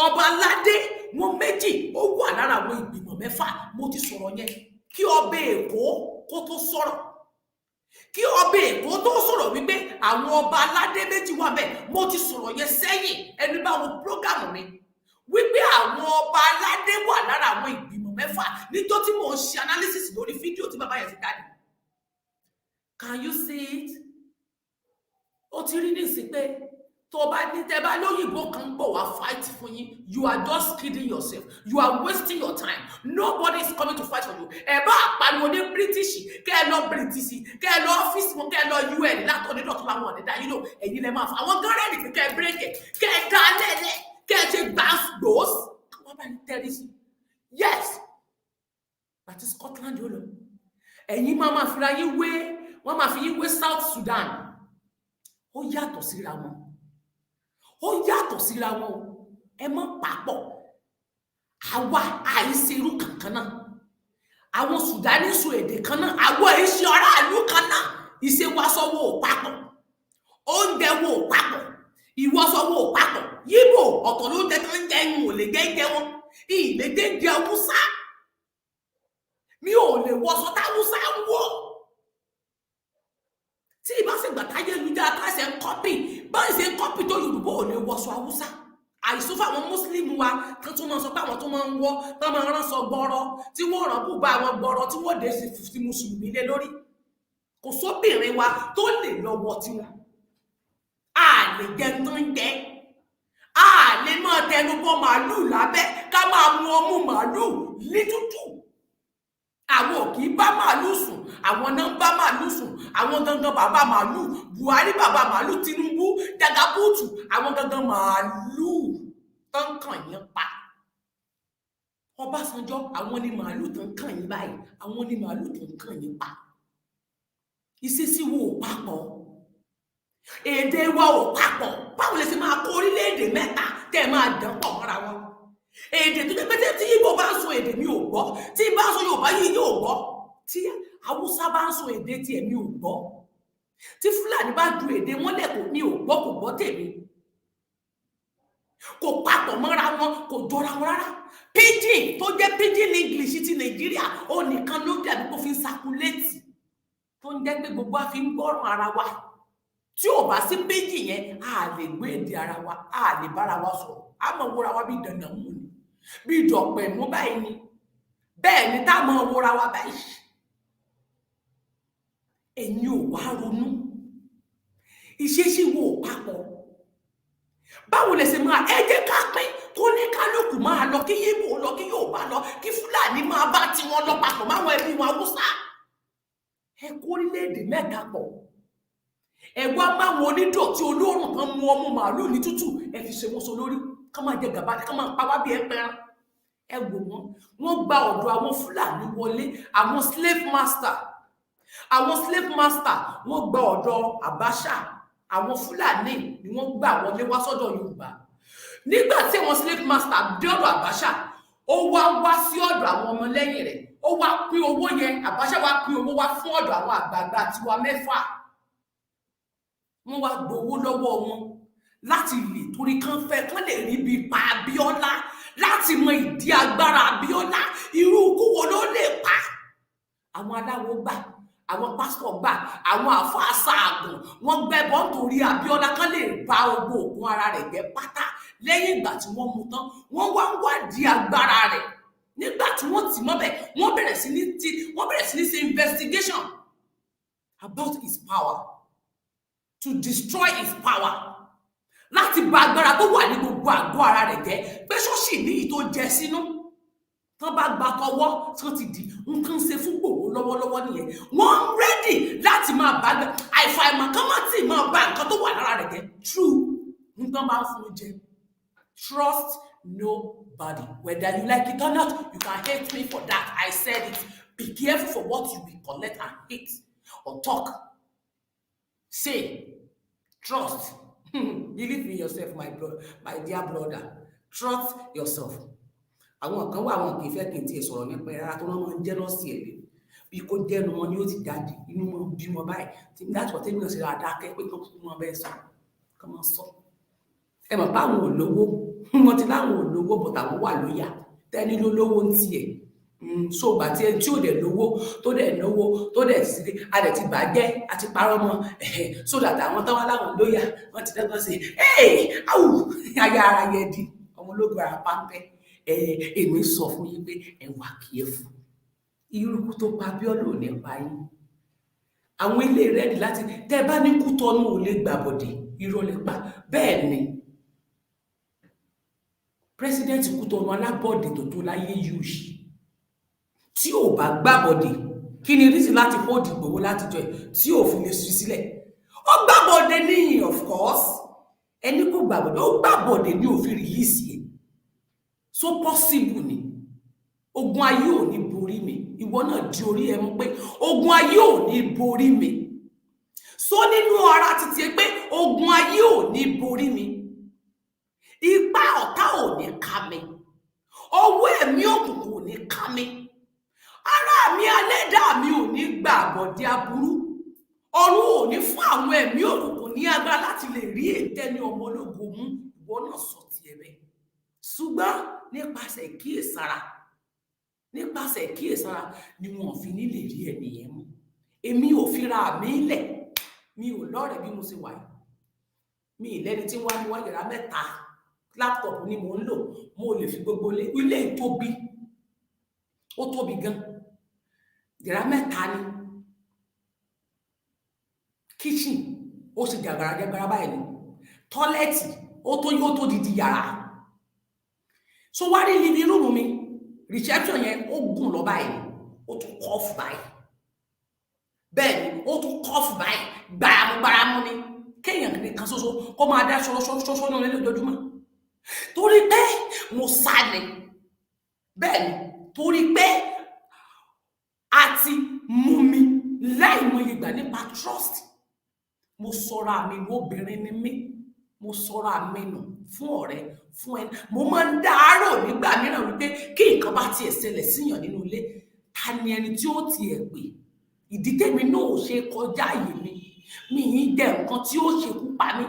Ọba aládé wọn méjì ó wà lára àwọn ìgbìmọ̀ mẹ́fà. Mo ti sọ̀rọ̀ yẹn kí ọba Èkó kó tó sọ̀rọ̀. Kí ọba Èkó tó sọ̀rọ̀ wípé àwọn ọba aládé méjì wà bẹ́ẹ̀. Mo ti sọ̀rọ̀ yẹn sẹ́yìn ẹni bá wo program mi. Wípé àwọn ọba aládé wà lára àwọn ìgbìmọ̀ mẹ́fà nítorí tí mò ń ṣe analysis lórí fídíò tí bàbá yẹn ti jáde. Can you see it? Ó ti rí nísìn pé tó bá ní tẹ́ bá lóyìnbó kan bọ̀ wá fight fún yín, you are just kidding yourself. You are wasting your time. Nobody is coming to fight for you. Ẹ bá àpariwo ní British, kẹ́ ẹ lọ British, kẹ́ ẹ lọ ọ́fíìsì wọn, kẹ́ ẹ lọ UN látọ̀ nínú ọ̀tún láwọn ọ̀dẹ̀dá yìí lò ẹ̀yin lẹ́ máa fà. Àwọn gọ́rẹ́ẹ̀nì pé kẹ́ ẹ bírèkì, kẹ́ ẹ dá lẹ́lẹ́, kẹ́ ẹ ṣe gbàgbós. Àwọn bá ní tẹ́rìsì. Yes. That is Scotland yóò lọ. Ẹ̀yin máa fira yín wé, wọ́n máa fi yín wé South Sudan. Ó yàtọ̀ síra wọn. Ó yàtọ̀ síra wọn o. Ẹ mọ́ papọ̀. Àwa àìṣe irú kankan náà. Àwọn Sùdánì sọ èdè kan náà. Àwọn ìṣe aráàlú kan náà. Ìṣèwàsọwọ́ ò papọ̀. Oúnjẹ wo ò papọ̀. Ìwọṣọwọ́ ò papọ̀. Yíbò ọ̀tọ̀ ló ń jẹ tó ń jẹ ìwọ̀n ò lè jẹ́ wọn. Ìlédè jẹ Hausa. Mi ò lè wọṣọ táwùsá ń wọ̀. tí ìbá sì gbà táyé lújára káṣẹ ń kọ́pì báyìí ṣe ń kọ́pì tó Yorùbá ò lè wọṣọ Haúsá àìsùn fáwọn Mùsùlùmí wa kan tún máa sọ pé àwọn tó máa ń wọ tán máa rán sọ gbọrọ tí wọ́n rán bùbá àwọn gbọrọ tí wọ́n dé sí Mùsùlùmí lé lórí kò sóbìnrin wa tó lè lọ́wọ́ tiwọn a lè jẹ tán jẹ a lè máa tẹnubọ màálù lábẹ́ ká máa mu ọmú màálù ní tútù àwọn ò kì í bá màálù sùn àwọn náà ń bá màálù sùn àwọn gangan bàbá màálù Buhari bàbá màálù Tinubu Jagabutu àwọn gangan màálù tó ń kàn yín pa Ọbásanjọ́ àwọn ni màálù tó ń kàn yín báyìí àwọn ni màálù tó ń kàn yín pa ìṣesí wo ò papọ̀ èdè wa ò papọ̀ báwo lè ṣe máa kó orílẹ̀-èdè mẹ́ta tẹ́ máa dán pọ̀ mọ́ra wọn èdè tó jẹ́ pé tí Ìgbò bá ń sọ èdè mi ò gbọ́ tí bá ń sọ Yorùbá yìí yóò gbọ́ tí Haúsá bá ń sọ èdè tí èmi ò gbọ́ tí Fúlàní bá ju èdè wọn lẹ́kọ̀ọ́ mi ò gbọ́ kò gbọ́ tèmi kò papọ̀ mọ́ra wọn kò jọra wọn rárá pidgin tó jẹ́ pidgin English ti Nàìjíríà ó nìkan ló dàbí kó fi ń sakuléètì tó ń jẹ́ pé gbogbo a fi ń gbọ́ràn ara wa tí ò bá sí pidgin yẹn a lè gbé èdè ara wa a lè bára wa sọ̀rọ̀ a mọ̀ wúra wa bí dandan mú ni bí ìdọ̀pẹ̀ mú báyìí ni bẹ́ẹ̀ ni tá mọ̀ wúra wa báyìí ẹ̀yin ò wá ronú ìṣesí wo papọ̀ báwo lè ṣe máa ẹ jẹ́ ká pín kó ní kálukú máa lọ kí Ìgbò lọ kí Yorùbá lọ kí Fúlàní máa bá tiwọn lọ papọ̀ máwọn ẹbí wọn Haúsá ẹ kó orílẹ̀-èdè mẹ́ta pọ̀ ẹ̀gbọ́n máwọn onídọ̀tí olóòrùn kan mú ọmú màálù ní tútù ẹ fi ṣe wọn so lórí ká máa jẹ gàba ká máa pa wá bí ẹ pẹran ẹ wò wọn gba ọ̀dọ̀ àwọn Fúlàní wọlé àwọn slave master wọn gba ọ̀dọ̀ Abacha àwọn Fúlàní ni wọ́n gbà wọlé wá sọ́dọ̀ Yorùbá nígbà tí àwọn slave master dé ọ̀dọ̀ Abacha ó wá sí ọ̀dọ̀ àwọn ọmọlẹ́yìn rẹ̀ ó wá pín owó yẹn Abacha wá pín owó wá fún ọ̀dọ̀ àwọn àgbààgbà tiwa 6 wọ́n wá gbowó lọ́wọ́ wọn láti lè torí kán lè rí bí pa Abiola láti mọ ìdí agbára Abiola irú ikú wo ló lè pa àwọn aláwo gbà àwọn pásítọ̀ gbà àwọn àfáà ṣaàgùn wọ́n gbẹ́bọ nítorí Abiola kán lè bá ogbó ògùn ara rẹ̀ jẹ́ pátá lẹ́yìn ìgbà tí wọ́n mú tán wọ́n wá ń wádìí agbára rẹ̀ nígbà tí wọ́n tì mọ́bẹ̀ wọ́n bẹ̀rẹ̀ sí ní ṣe investigation about his power to destroy his power láti bà agbára tó wà ní gbogbo àgọ́ ara rẹ̀ jẹ́ pé ṣọ́ọ̀ṣì ní ìyí tó jẹ sínú tán bá gba tọwọ́ tán ti di nǹkan ṣe fún Ìgbòho lọ́wọ́lọ́wọ́ nìyẹn wọ́n rẹ́dì láti máa bá àìfàìmọ̀ kán má tì máa bá nǹkan tó wà lára rẹ̀ jẹ́ true nǹkan bá ń fún un jẹ trust nobody whether you like it or not you can hate me for that I said it be careful for what you will collect and hate or talk say trust believe in yourself my dear brother trust yourself àwọn kan wà àwọn kì í fẹ́ kí n tiẹ̀ sọ̀rọ̀ nípa ẹ̀ rárá tó wọ́n máa ń jẹ́lọ́sì ẹ̀ bí kò jẹ́nu wọn ni ó ti jáde inú wọn bí wọn báyìí tí láti wọ́n tẹ́lẹ̀ ṣe àdákẹ́ pé kí wọ́n bẹ́ẹ̀ sọ kí wọ́n sọ ẹ mọ̀ pé àwọn olówó wọn ti láwọn olówó bọ̀tà wọ́n wà lóyà tẹ́ni ló lówó ń tiẹ̀ so gbà tí ẹni tí ò dẹ̀ lówó tó dẹ̀ náwó tó dẹ̀ sí a dẹ̀ ti bàjẹ́ àti parọ́ mọ́ so that àwọn táwọn láwọn lóyà wọ́n ti dẹ́gbọ́n sí áwù ayé ara yẹ di ọmọ ológun ara páńpẹ́ èmi sọ fún yín pé ẹ wà kíyèfù irúkú tó pa Abiola ò ní pa yín àwọn ilé rẹ́dì láti tẹ́ bá ní Kútọ́nù ò lè gbàbọ̀dé irọ́ lè pa bẹ́ẹ̀ ni pírẹsidẹ́ǹtì Kútọ́nù alábọ̀dé tó tó láyé yìí tí ò bá gbàbọ̀dé kí ni rísì láti hold Ìgbòho láti jọ tí ò fi lè sùn sílẹ̀ ó gbàbọ̀dé níyìn of course ẹni kò gbàbọ̀dé ó gbàbọ̀dé ní òfin rìlíìsì ẹ̀ so possible ni ogun ayé ò ní borí mi ìwọ náà di orí ẹ mú pé ogun ayé ò ní borí mi so nínú ara títí ẹ pé ogun ayé ò ní borí mi ipá ọ̀tá ò ní ká mi ọwọ́ ẹ̀mí òkùnkùn ò ní ká mi ara mi ẹlẹ́dàá mi ò ní gbà àbọ̀dé aburú ọ̀run ò ní fún àwọn ẹ̀mí òkùnkùn ní agbára láti lè rí ètẹ́ni ọmọ ológun mú ìwọ náà sọ tiẹ̀ bẹ́ẹ̀ ṣùgbọ́n nípasẹ̀ kíyèsára ni wọn fi ní lè rí ẹnìyẹn mú èmi ò fira mi lẹ̀ mi ò lọ́rẹ̀ẹ́ bí mo ṣe wà yìí. Mi ì lẹ́ni tí wọ́n á ní wọ́n yàrá mẹ́ta láptọ̀pù ni mò ń lò, mo lè fi gbogbo ilé tóbi, ó tóbi gan, yàrá mẹ́ta ni, kitchen ó sì jàgbàràjàgbàrà báyìí ni, tọ́lẹ́ẹ̀tì ó tó didi yàrá. So wá rí living room mi, reception yẹn ó gùn lọ báyìí, ó tún kọ́ọ̀fù báyìí, bẹ́ẹ̀ ni ó tún kọ́ọ̀fù báyìí, gbàràmù ni kéèyàn nìkan ṣoṣo kó máa dá ṣoṣo ní ilé lójoojúmọ́, torí pé mo sá ni, bẹ́ẹ̀ ni torí pé a ti mú mi láìmọye ìgbà nípa trust. Mo sọra mi obìnrin ni mí, mo sọra mi nù fún ọ̀rẹ́, fún ẹni. Mo máa ń dárò nígbà mìíràn wípé kí nǹkan bá tiẹ̀ ṣẹlẹ̀ síyàn nínú ilé, ta ni ẹni tí ó tiẹ̀ pè? Ìdí tèmi náà ò ṣe kọjá àyè mi. Mi ì jẹ nǹkan tí ó ṣekú pa mí,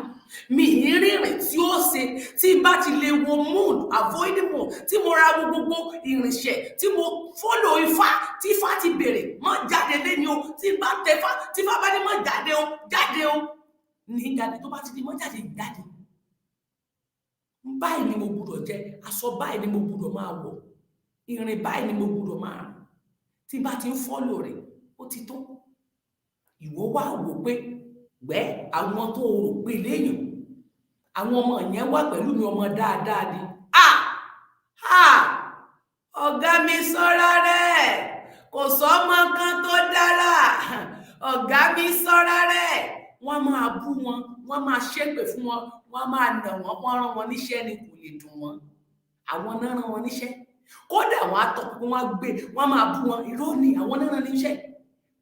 mi ì rìnrìn tí ó ṣe, tí bá ti lè wo moon avoidable, tí mo ra gbogbo ìrìnṣẹ̀, tí mo follow ifá, tí ifá ti bèrè má jáde lẹ́ni o, tí bá tẹfá, tí ifá bá ní má jáde o ní jáde, tó bá ti di má jáde jáde. Báyìí ni mo gbọ́dọ̀ jẹ, aṣọ báyìí ni mo gbọ́dọ̀ máa wọ̀, ìrìn báyìí ni mo gbọ́dọ̀ máa rìn. Tí bá ti ń follow rẹ̀, ó ti tó. Ìwọ wá wò pé gbẹ́ àwọn tó rò pé léèyàn, àwọn ọmọ yẹn wà pẹ̀lú mi, ọmọ dáadáa ni. Ọ̀gá mi ṣọ́ra rẹ̀, kò sọ́mọ kan tó dára, ọ̀gá mi ṣọ́ra rẹ̀. Wọ́n máa bú wọn, wọ́n máa ṣépè fún wọn, wọ́n máa nà wọ́n, wọ́n rán wọn níṣẹ́ ni kò lè dùn wọ́n. Àwọn náà rán wọn níṣẹ́. Kódà wọ́n á tọ́ pé wọ́n gbé, wọ́n máa bú wọn, irọ́ ni àwọn náà rán níṣẹ́.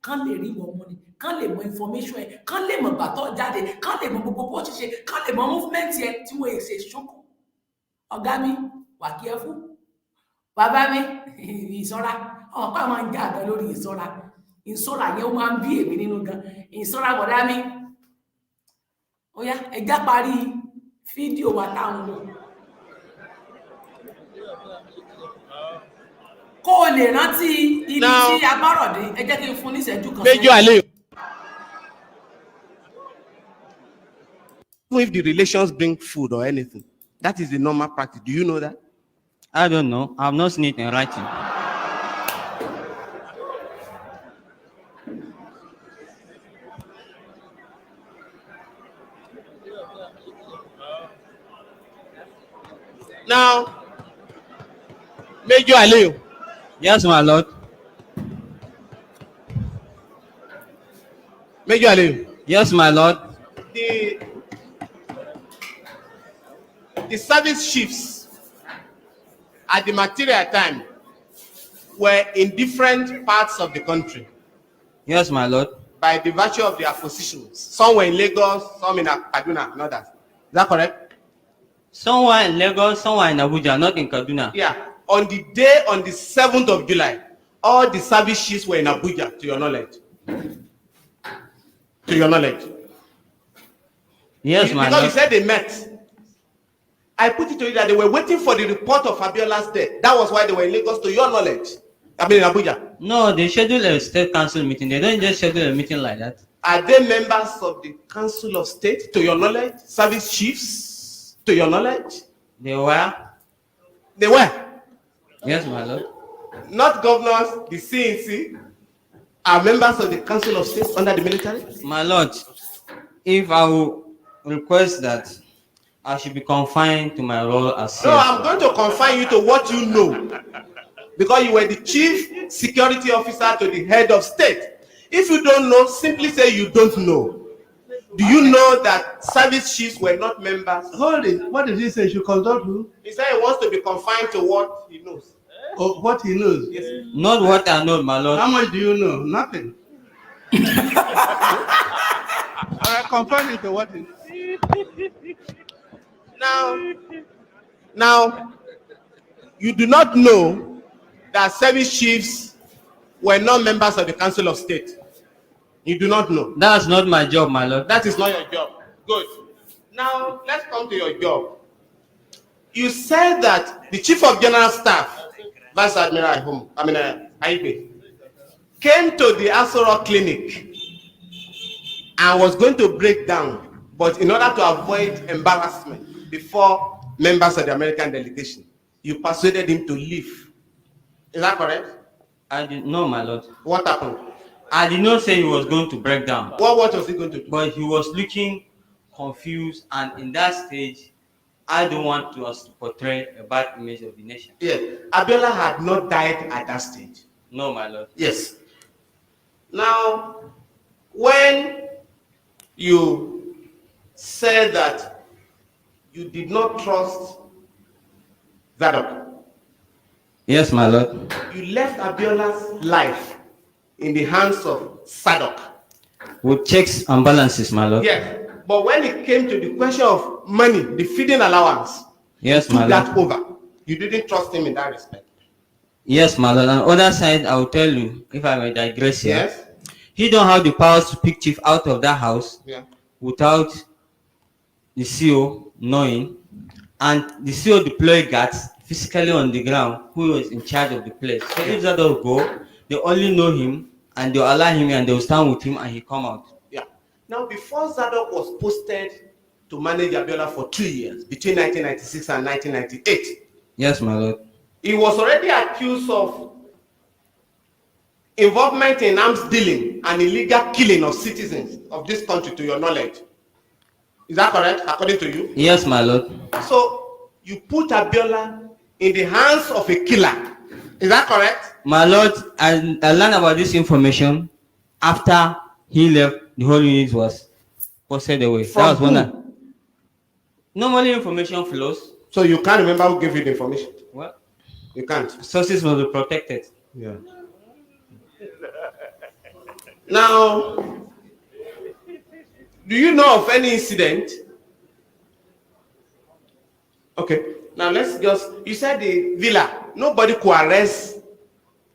Kán lè rí wọn mọ́ ni, kán lè mọ information ẹ, kán lè mọ gbàtọ́ jáde, kán lè mọ gbogbo bó ṣe, kán lè mọ movement ẹ tí wọ́n ṣe ṣókò. Ọ̀gá mi wà kí ẹ fún. Bàbá mi ìṣọ́ra, ọ̀pá máa ń jà gan lórí ìṣọ́ra. Ìṣọ́ra yẹn ó máa ń bí èmi nínú gan. Ìṣọ́ra bọ̀dá mi. Ó yá, ẹja parí fídíò wa táwọn wò. Kó o lè rántí ibi tí a bọ́rọ̀ dé, ẹ jẹ́ kí n fún ní ìṣẹ́jú kan. Major Aliyu. If the relations bring food or anything, that is the normal practice. Do you know that? I don't know. I've not seen it in writing. Now, Major Aliyu. Yes, my lord. Major Aliyu. Yes, my lord. The service chiefs at the material time were in different parts of the country. Yes, my lord. By the virtue of their positions. Some were in Lagos, some in Kaduna, and others. Is that correct? Some were in Lagos, some were in Abuja, not in Kaduna. Yeah. On the day, on the 7th of July, all the service chiefs were in Abuja, to your knowledge. To your knowledge. Yes, my because lord. you said they met. I put it to you that they were waiting for the report of Abiola's death. That was why they were in Lagos, to your knowledge. I mean in Abuja. No, they schedule a state council meeting. They don't just schedule a meeting like that. Are they members of the Council of State, to your knowledge? Service chiefs, to your knowledge? They were? They were. Yes, my lord. Not governors, the CNC, are members of the Council of State under the military? My lord, if I will request that I should be confined to my role as No, I'm going to confine you to what you know. Because you were the chief security officer to the head of state. If you don't know, simply say you don't know. Do you know that service chiefs were not members? Hold it. What did he say? You consult who? He said he wants to be confined to what he knows. Or what he knows? Yes. Not what I know, my lord. How much do you know? Nothing. I confirm it to what he knows. Now, you do not know that service chiefs were not members of the Council of State. You do not know. That's not my job, my lord. That is not your job. Good. Now, let's come to your job. You said that the Chief of General Staff, Vice Admiral Aibe, came to the Asoro Clinic and was going to break down, but in order to avoid embarrassment before members of the American delegation, you persuaded him to leave. Is that correct? I did no, my lord. What happened? I did not say he was going to break down. What was he going to do? But he was looking confused, and in that stage, I don't want us to portray a bad image of the nation. Yes. Abiola had not died at that stage. No, my lord. Yes. Now, when you said that you did not trust Zadok, Yes, my lord. you left Abiola's life in the hands of Zadok. With checks and balances, my lord. Yes. But when it came to the question of money, the feeding allowance, Yes, you my took lord. that over. You didn't trust him in that respect. Yes, my lord. On the other side, I will tell you, if I may digress here. Yes. He don't have the powers to pick chief out of that house without the CO knowing, and the CO deploy guards physically on the ground who was in charge of the place. So if that don't go, they only know him and they allow him and they will stand with him and he come out. Yeah. Now, before Zadok was posted to manage Abiola for 2 years, between 1996 and 1998, Yes, my lord. he was already accused of involvement in arms dealing and illegal killing of citizens of this country, to your knowledge. Is that correct, according to you? Yes, my lord. So, you put Abiola in the hands of a killer. Is that correct? My lord, I learned about this information after he left. The whole unit was posted away. From that was one. who? Normally, information flows. So you can't remember who gave you the information? What? You can't. Sources must be protected. Yeah. Now, do you know of any incident? Okay. Now let's just, you said the villa, nobody could arrest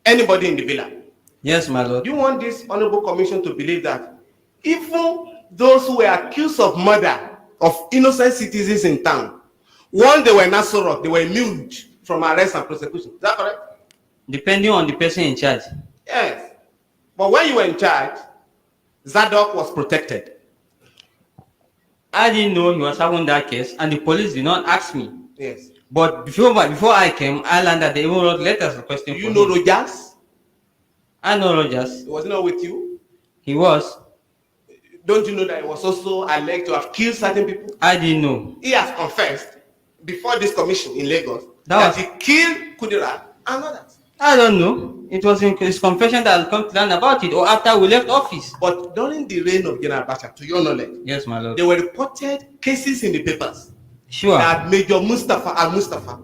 anybody in the villa. Yes, my lord. Do you want this honorable commission to believe that even those who were accused of murder of innocent citizens in town, once they were in Nassau, they were immune from arrest and prosecution? Is that correct? Depending on the person in charge. Yes. But when you were in charge, Zadok was protected. I didn't know he was having that case, and the police did not ask me. Yes. But before I came, I learned that they even wrote letters requesting. Do you know him. Rogers? I know Rogers. He was not with you. He was. Don't you know that he was also alleged to have killed certain people? I didn't know. He has confessed before this commission in Lagos That he killed Kudira and others. I don't know. It was in his confession that I'll come to learn about it, or after we left office. But during the reign of General Abacha, to your knowledge, Yes, my lord. there were reported cases in the papers Sure. that Major Mustafa al-Mustafa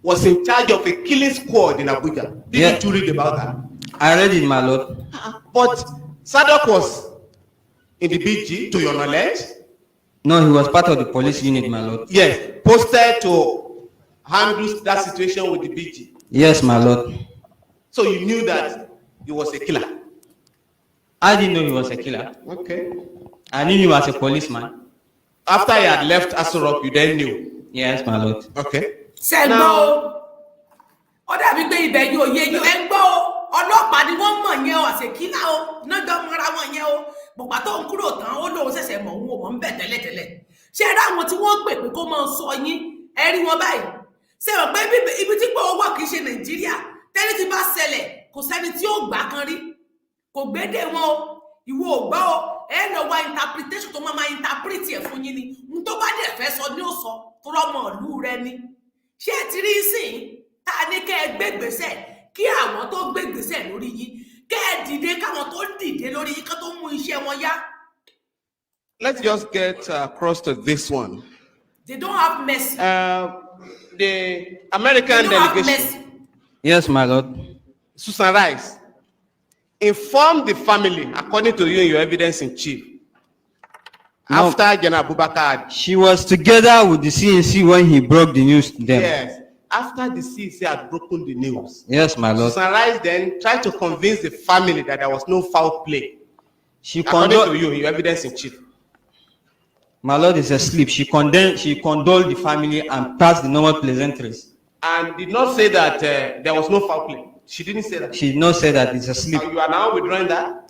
was in charge of a killing squad in Abuja. Didn't you read about that? I read it, my lord. But Zadok was in the BG, to your knowledge. No, he was part of the police unit, my lord. Yes, posted to handle that situation with the BG. Yes, my lord. So you knew that he was a killer. I didn't know he was a killer. Okay. I knew he was a policeman. After he had left Asurok, you then knew. Yes, my lord. Okay. ṣẹ́gbọ́ ó dàbí pé ibẹ̀ yóò yé yóò ẹ gbọ́ ọlọ́pàá ni wọ́n mọ̀ yẹn o àṣekílà o náà mọ́ra wọn yẹn o bùpà tó ń kúrò tán ó lóun ṣẹ̀ṣẹ̀ mọ̀ òun ò mọ̀ ń bẹ̀ tẹ́lẹ̀tẹ́lẹ̀ ṣé ẹ ráwọn tí wọ́n pè pé kó máa sọ yín ẹ rí wọn báyìí ṣé ẹ rò pé ibi tí gbọ́ wà kì í ṣe Nàìjíríà tẹ́lẹ̀ tí bá ṣẹlẹ̀ kò sẹ́ni tí ó gbà kan rí kò gbédè wọn o ìwọ ò gbọ́ o ẹ lọ wá interpretation tó máa interpret ẹ̀ fún yín ni n tó bá dẹ̀ fẹ́ sọ ní ó sọ tó rọ́mọ ìlú rẹ ni ṣé ẹ ti rí sìn tá a ní kẹ́ ẹ gbégbèsè kí àwọn tó gbégbèsè lórí yín kẹ́ ẹ dìde káwọn tó dìde lórí yín kán tó mú iṣẹ́ wọn yá. Let's just get across to this one. They don't have mercy. The American delegation, Yes, my lord. Susan Rice, informed the family, according to you in your evidence in chief, No. after General Abubakar. She was together with the CNC when he broke the news to them. Yes, after the CC had broken the news, Yes, my lord. Susan Rice then tried to convince the family that there was no foul play. She According to condoled. you in your evidence in chief. My lord is asleep. She condoled the family and passed the normal pleasantries. And did not say that there was no foul play. She didn't say that. She did not say that it's asleep. So you are now withdrawing that?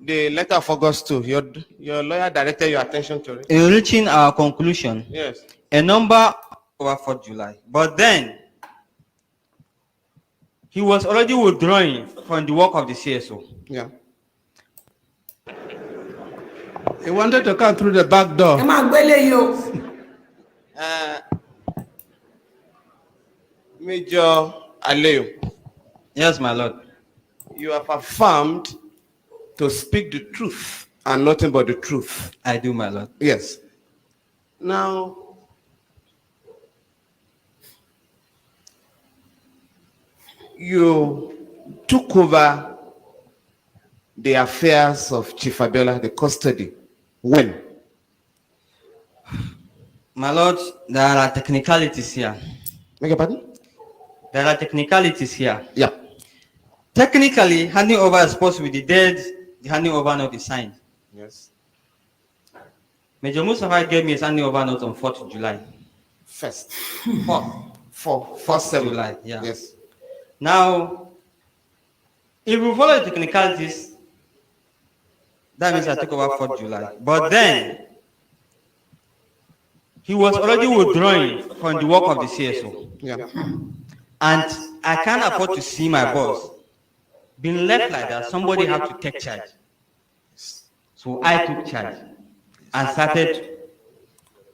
The letter of August 2, your lawyer directed your attention to it. In reaching our conclusion, Yes. a number over 4th July, but then he was already withdrawing from the work of the CSO. Yeah. He wanted to come through the back door. ẹ máa gbélé yìí o. Major Aleo, Yes, my lord. you have affirmed to speak the truth and nothing but the truth. I do, my lord. Yes. Now, you took over the affairs of Chief Abiola, the custody. When? My lord, there are technicalities here. Beg your pardon? There are technicalities here. Yeah. Technically, handing over is supposed to be the dead, the handing over note is signed. Yes. Major Mustafa gave me his handing over note on 4th July. First. 4th July. yeah. Yes. Now, if we follow the technicalities, that means I took over 4th July. But then, he was already withdrawing from the work of the CSO. Yeah. And I can't afford to see my boss being left like that. Somebody had to take charge. So I took charge and started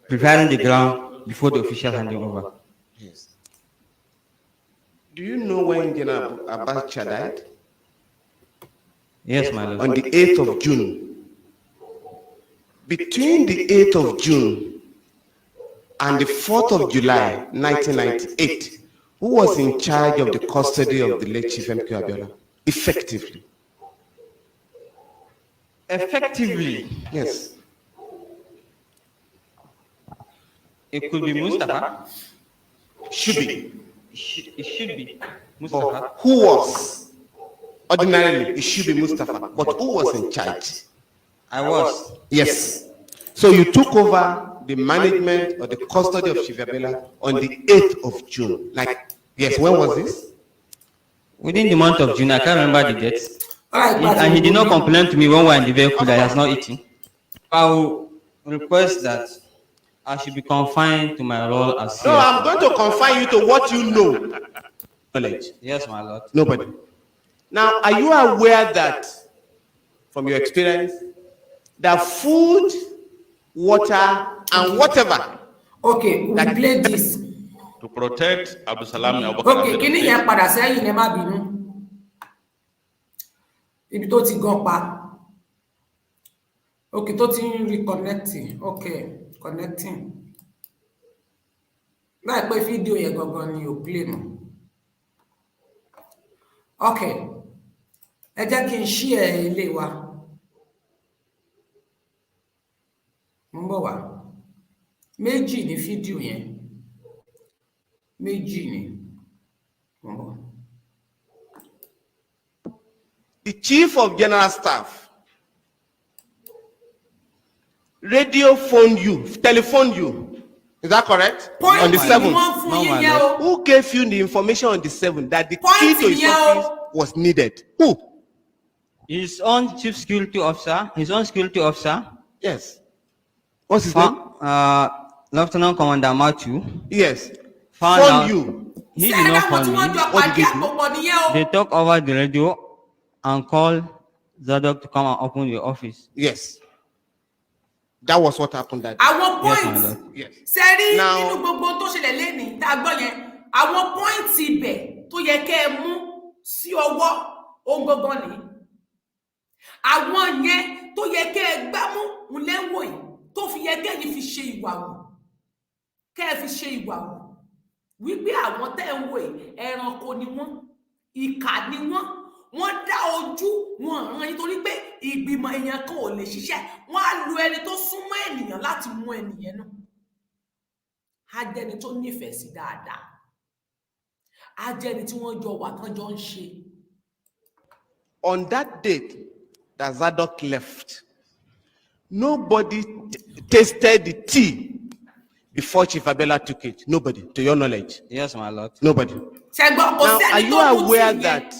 preparing the ground before the official handing over. Yes. Do you know when General Abacha died? Yes, my lord. On the 8th of June. Between the 8th of June and the 4th of July, 1998, who was in charge of the custody of the late Chief M.K. Abiola? Effectively. Effectively, Yes. it could be Mustafa. Should be. It should be But Mustafa. who was? Ordinarily, it should be Mustafa. But who was in charge? I was. Yes. So you took over the management or the custody of Chief Abiola on the 8th of June. Like, yes, when was this? Within the month of June, I can't remember the dates. All right, And he did not complain to me when we were in the vehicle that he has not eaten. I will request that I should be confined to my role as No, CSO. I'm going to confine you to what you know. Knowledge. Yes, my lord. Nobody. Now, are you aware that, from your experience, that food, water, and whatever, okay, we play this. To protect Abdulsalam Abubakar. Okay, kí ni yẹn padà sẹ́yìn ẹ má bínú. Ibi tó ti gan pa. Okay, tó ti ń reconnecting. Okay, connecting. Láìpẹ́ fídíò yẹn gangan ni ò play mọ́. Okay, ẹ jẹ́ kí n share ilé wa. Mo ń bọ̀ wá. Méjì ní fídíò yẹn. Méjì ni. Mo ń bọ̀. the Chief of General Staff radio phoned you, telephoned you. Is that correct? Point On the ni 7th. wọ́n fún yín yẹn o. Who gave you the information on the 7th that the Point key to his nìyẹn o. office was needed? Who? His own chief security officer, his own security officer, Yes. What's his name? Lieutenant Commander Matthew, Yes. found Phoned out you. he did Sẹ́dá not kan phone tí wọ́n me. jọ What did pàdé he do? àpòpọ̀ nìyẹn o. They talk over the radio and call Zadok to come and open the office. Yes. That was what happened that day. Àwọn Yes, my point lord. Yes. sẹ́rí Now- nínú gbogbo tó ṣẹlẹ̀ lẹ́nìí tá a gbọ́ yẹn àwọn point ibẹ̀ tó yẹ kẹ́ ẹ mú sí ọwọ́ ohun gangan ni àwọn yẹn tó yẹ kẹ́ ẹ gbámú ń lẹ́wọ̀ yìí tó fi yẹ kẹ́ ẹ fi ṣe ìwà wù kẹ́ ẹ fi ṣe ìwà wù wípé àwọn tẹ́ ń wò yìí ẹranko ni wọ́n ìkà ni wọ́n dá ojú wọn ràn nítorí pé ìgbìmọ̀ èèyàn kan ò lè ṣiṣẹ́ wọ́n á lo ẹni tó súnmọ́ ènìyàn láti mú ènìyàn náà á jẹ́ni tó nífẹ̀ẹ́ sí dáadáa á jẹ́ni tí wọ́n jọ wà tán jọ ń ṣe. On that date that Zadok left, nobody tasted the tea before Chief Abiola took it. Nobody, to your knowledge. Yes, my lord. Nobody. ṣẹgbọn kò Now, are sẹ́ni you tó mú aware tí yẹn that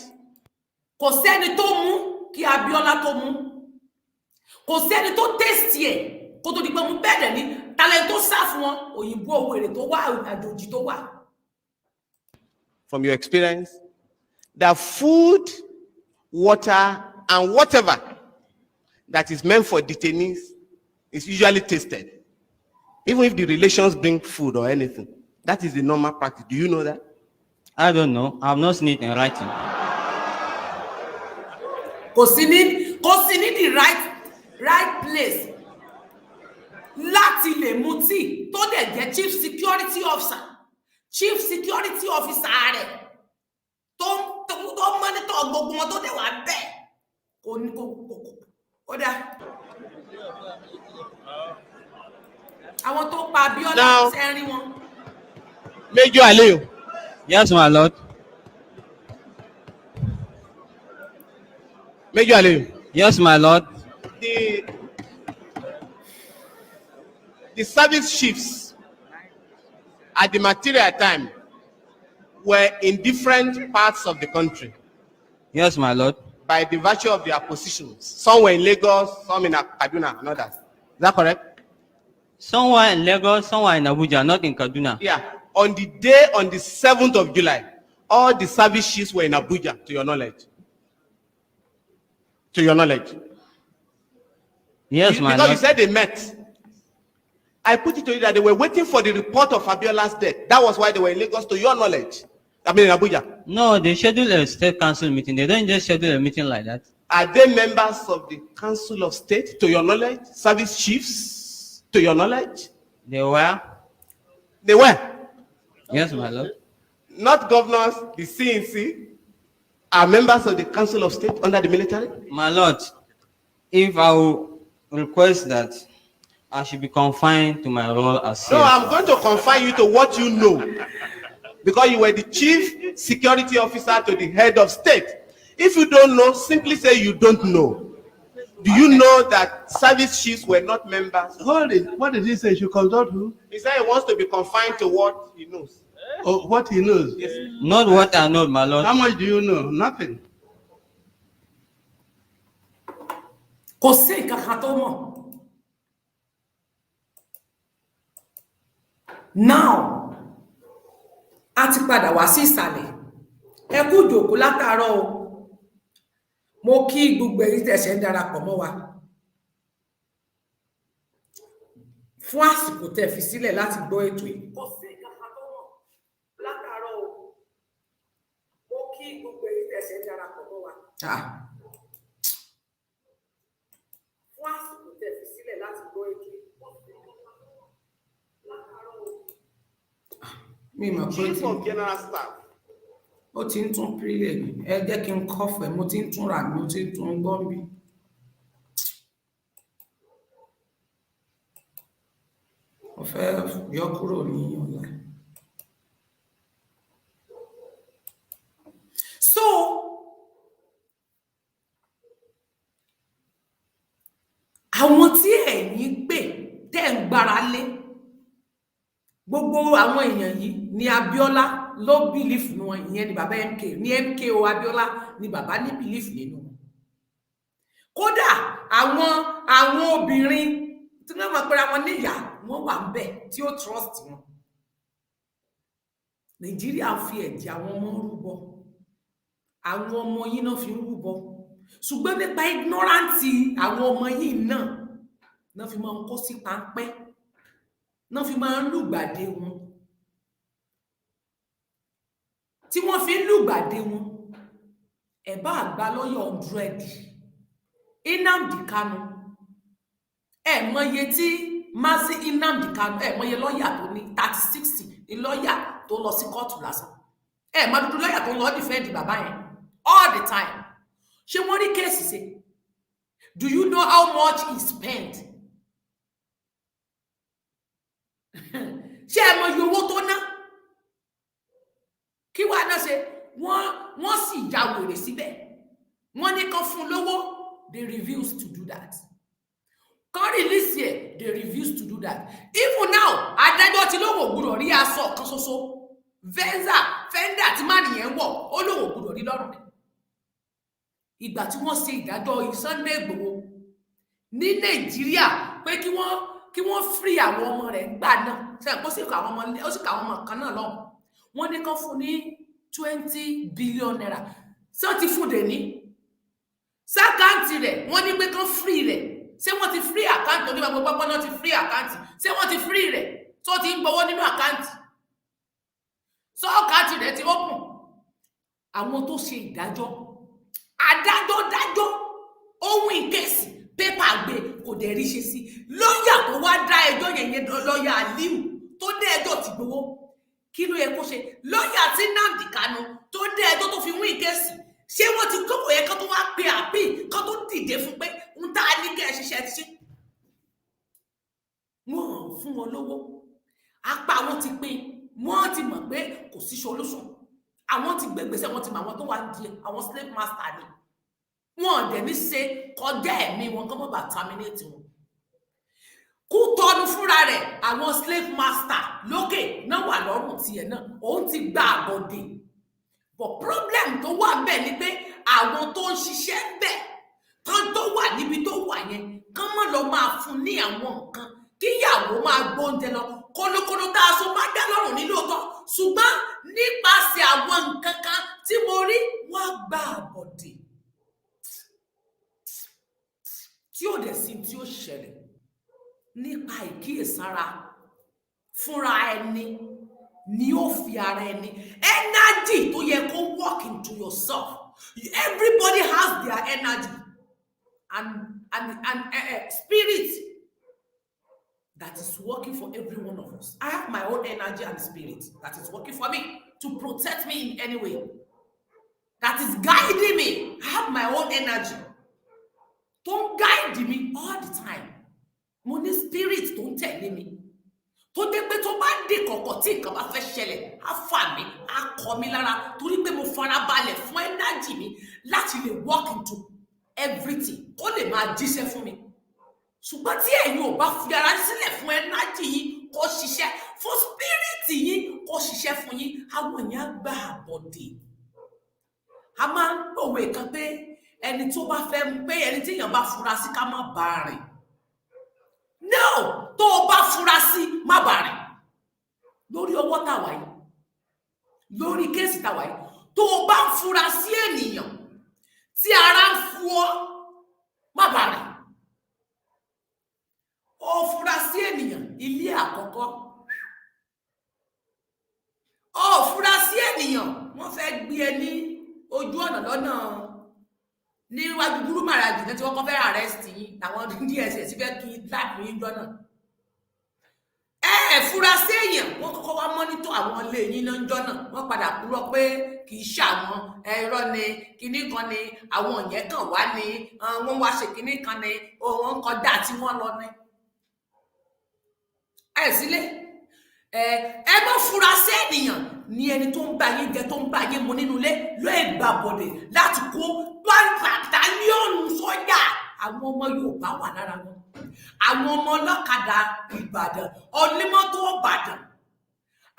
kò sẹ́ni tó mú kí Abiola tó mú. Kò sẹ́ni tó taste ẹ̀ kó tó di pé mú bẹ́ẹ̀ ní talent tó sá fún wọn òyìnbó owó èrè tó wà àjòjì tó wà. From your experience, that food, water, and whatever that is meant for detainees is usually tasted. Even if the relations bring food or anything. That is the normal practice. Do you know that? I don't know. I've not seen it in writing. Kò sí ní the right place láti lè mutí tó dẹ̀ jẹ́ chief security officer rẹ̀ tó monitor gbogbo wọn tó dẹ̀ wà bẹ́ẹ̀ kò ó dá àwọn tó pa Abiola sẹ́rin wọn. Major Aliyu. Yes, my lord. Major Aliyu. Yes, my lord. The service chiefs at the material time were in different parts of the country. Yes, my lord. By the virtue of their positions. Some were in Lagos, some in Kaduna, and others. Is that correct? Some were in Lagos, some were in Abuja, not in Kaduna. Yeah. On the day, on the 7th of July, all the service chiefs were in Abuja, to your knowledge. To your knowledge. Yes, my because lord. you said they met. I put it to you that they were waiting for the report of Abiola's death. That was why they were in Lagos, to your knowledge. I mean in Abuja. No, they schedule a state council meeting. They don't just schedule a meeting like that. Are they members of the Council of State, to your knowledge? Service chiefs, to your knowledge? They were? They were. Yes, my lord. Not governors, the CNC, are members of the Council of State under the military? My lord, if I will request that I should be confined to my role as No, I'm going to confine you to what you know. Because you were the chief security officer to the head of state. If you don't know, simply say you don't know. Do you know that service chiefs were not members? Hold it. What did he say? You consult who? He said he wants to be confined to what he knows. Oh, what he knows? Yes. Not what I know, my lord. How much do you know? Nothing. Kò sí nǹkan kan tó mọ̀. Now, a ti padà wá sí ìsàlẹ̀. Ẹ kú ìjòkó látàárọ̀ o. Mo kí gbogbo èyí tẹ̀sẹ̀ ń darapọ̀ mọ́ wa. Fún àsìkò tẹ́ fi sílẹ̀ láti gbọ́ ètò yìí. Kò sí nǹkan kan tó mọ̀ látàárọ̀ o. Mo kí gbogbo èyí tẹ̀sẹ̀ ń darapọ̀ mọ́ wa. Fún àsìkò tẹ́ fi sílẹ̀ láti gbọ́ ètò yìí. Mi mọ̀ pé Chief of General Staff. ó ti ń tún pílẹ̀ mi. Ẹ jẹ́ kí n kọ́fẹ̀, mo ti ń tún rà, mo ti ń tún gbọ́ bí. Mo fẹ́ yọ kúrò ní ọ̀la. So, àwọn tí ẹ̀yin gbè tẹ́ ń gbára lé gbogbo àwọn èèyàn yìí ni Abiola ló believe nínú wọn, ìyẹn ni bàbá MK ní MKO Abiola ni bàbá ní believe nínú wọn. Kódà àwọn obìnrin tí wọ́n mọ̀ pé àwọn níyà wọ́n wà ń bẹ̀ tí ó trust wọn. Nàìjíríà fi ẹ̀jẹ̀ àwọn ọmọ rúbọ, àwọn ọmọ yìí náà fi ń rúbọ, ṣùgbọ́n nípa ignorance àwọn ọmọ yìí náà fi máa ń kó sí páńpẹ́, náà fi máa ń lùgbàdé wọn, tí wọ́n fi ń lùgbàdé wọn. Ẹ̀bá àgbà lọ́yọ̀ 100 Nnamdi Kanu, mọye tí Mazi Nnamdi Kanu, mọye lọ́yà tó ní 30-60 ní lọ́yà tó lọ sí kóòtù lásán, mọ dúdú lọ́yà tó lọ defend bàbá yẹn all the time. Ṣé wọ́n rí kéèsì ṣe? Do you know how much he spent? Ṣé mọ iye owó tó ná? Kí wàá náà ṣe? Wọ́n sì ya wèrè síbẹ̀. Wọ́n ní kán fún lówó. They refuse to do that. Kán release here, they refuse to do that. Even now, adájọ́ ti lówó gbọ́dọ̀ rí aṣọ kan ṣoṣo. Fender tí má nìyẹn wọ̀, ó lówó gbọ́dọ̀ rí lọ́rùn rẹ̀. ìgbà tí wọ́n ṣe ìdájọ́ Sunday Igboho ní Nàìjíríà pé kí wọ́n free àwọn ọmọ rẹ̀ gbà náà ṣe kó sì kà àwọn ọmọ kan náà lọ wọ́n ní kán fún ní 20 billion naira ṣé wọ́n ti fún dè ní sákàǹtì rẹ̀ wọ́n ní pé kán free rẹ̀ ṣé wọ́n ti free àkáǹtì onígbà gbogbo náà ti free àkáǹtì ṣé wọ́n ti free rẹ̀ tó ti ń gbowó nínú àkáǹtì sọ àkáǹtì rẹ̀ ti open àwọn tó ṣe ìdájọ́ adájọ́ ohun ìkẹsì pépà gbé kò dẹ̀ rí ṣe sí lọ́ọ̀yà tó wá dá ẹjọ́ yẹn lọ́ọ̀yà Aliu tó dé ẹjọ́ ti gbowó kí ló yẹ kó ṣe lọ́ọ̀yà tí Nnamdi Kanu tó dé ẹjọ́ tó fi wí ìkẹsì ṣé wọ́n ti kókò yẹ kán tó wá pe àbí kán tó dìde fún pé ń tá a ní kẹ́ ẹ ṣiṣẹ́ ti ṣe wọ́n fún wọn lówó apá wọn ti pín wọ́n ti mọ̀ pé kò sí solution àwọn ti gbégbèsè wọn ti mọ àwọn tó wà di àwọn slave master ni wọn dẹ̀ ní ṣe kọjá ẹ̀mí wọn kọ́ mọ́ bá terminate wọn kú tọ́nu fúnra rẹ̀ àwọn slave master lókè náà wà lọ́rùn tiẹ̀ náà òun ti gba àbọ̀dè but problem tó wà bẹ́ẹ̀ ni pé àwọn tó ń ṣiṣẹ́ bẹ́ẹ̀ kan tó wà níbi tó wà yẹn kán mọ́ lọ máa fún ní àwọn nǹkan kíyàwó máa gbóúnjẹ lọ kólókóló tá a so máa dá lọ́rùn ní lóòótọ́ ṣùgbọ́n nípasẹ̀ àwọn nǹkan kan tí mo rí wọ́n gba àbọ̀dè tí ó dẹ̀ sí tí ó ṣẹlẹ̀ nípa ìkíyèsára fúnra ẹni ni ó fi ara ẹni energy tó yẹ kó work into yourself everybody has their energy and spirit that is working for every one of us. I have my own energy and spirit that is working for me to protect me in any way. That is guiding me. I have my own energy. Don't guide me all the time. Mo ní spirit tó ń tẹ̀lé mi. Tó dé pé tó bá dé kọ̀kọ̀ tí nǹkan bá fẹ́ ṣẹlẹ̀, á fà mí, á kọ mí lára torí pé mo farabalẹ̀ fún energy mi láti lè walk into everything. Kó lè máa jíṣẹ́ fún mi. Ṣùgbọ́n tí ẹ̀yin ò bá fi ara sílẹ̀ fún ẹnájì yín kó ṣiṣẹ́ fún spiriti yín kó ṣiṣẹ́ fún yín àwọn èèyàn gbà àbọ̀dè a máa ń pòwe kan pé ẹni tó bá fẹ́ pé ẹni tí èèyàn bá fura sí ká má bá rìn no tó o bá fura sí má bá rìn lórí ọwọ́ tàwa yìí lórí kéèsì tàwa yìí tó o bá fura sí ènìyàn tí ara ń fu ọ má bá rìn ó fura sí ènìyàn ilé àkọ́kọ́ ó fura sí ènìyàn wọ́n fẹ́ gbé ẹ ní ojú ọ̀nà lọ́nà níwájú gúrú màràjì náà tí wọ́n kọ́ fẹ́ arrest yín àwọn DSS fẹ́ kí láàbù yín jọ náà fura sí èèyàn wọ́n kọ́kọ́ wá mọ́nítọ̀ àwọn ilé yín náà jọ náà wọ́n padà kúrò pé kì í ṣàwọn ẹ̀rọ ni kinní kan ni àwọn yẹn kàn wá ní wọ́n wá ṣe kinní kan ni wọ́n kọjá tí wọ́n lọ ní sílé ẹ bá fura sí ènìyàn ní ẹni tó ń bá yín jẹ tó ń bá yín mu nínú ilé ló ìgbà bọ̀dé láti kó bàtàlíọ̀nù sọ́jà àwọn ọmọ Yorùbá wà lára wọn àwọn ọmọ ọlọ́kadà Ìbàdàn onímọ́tò Ìbàdàn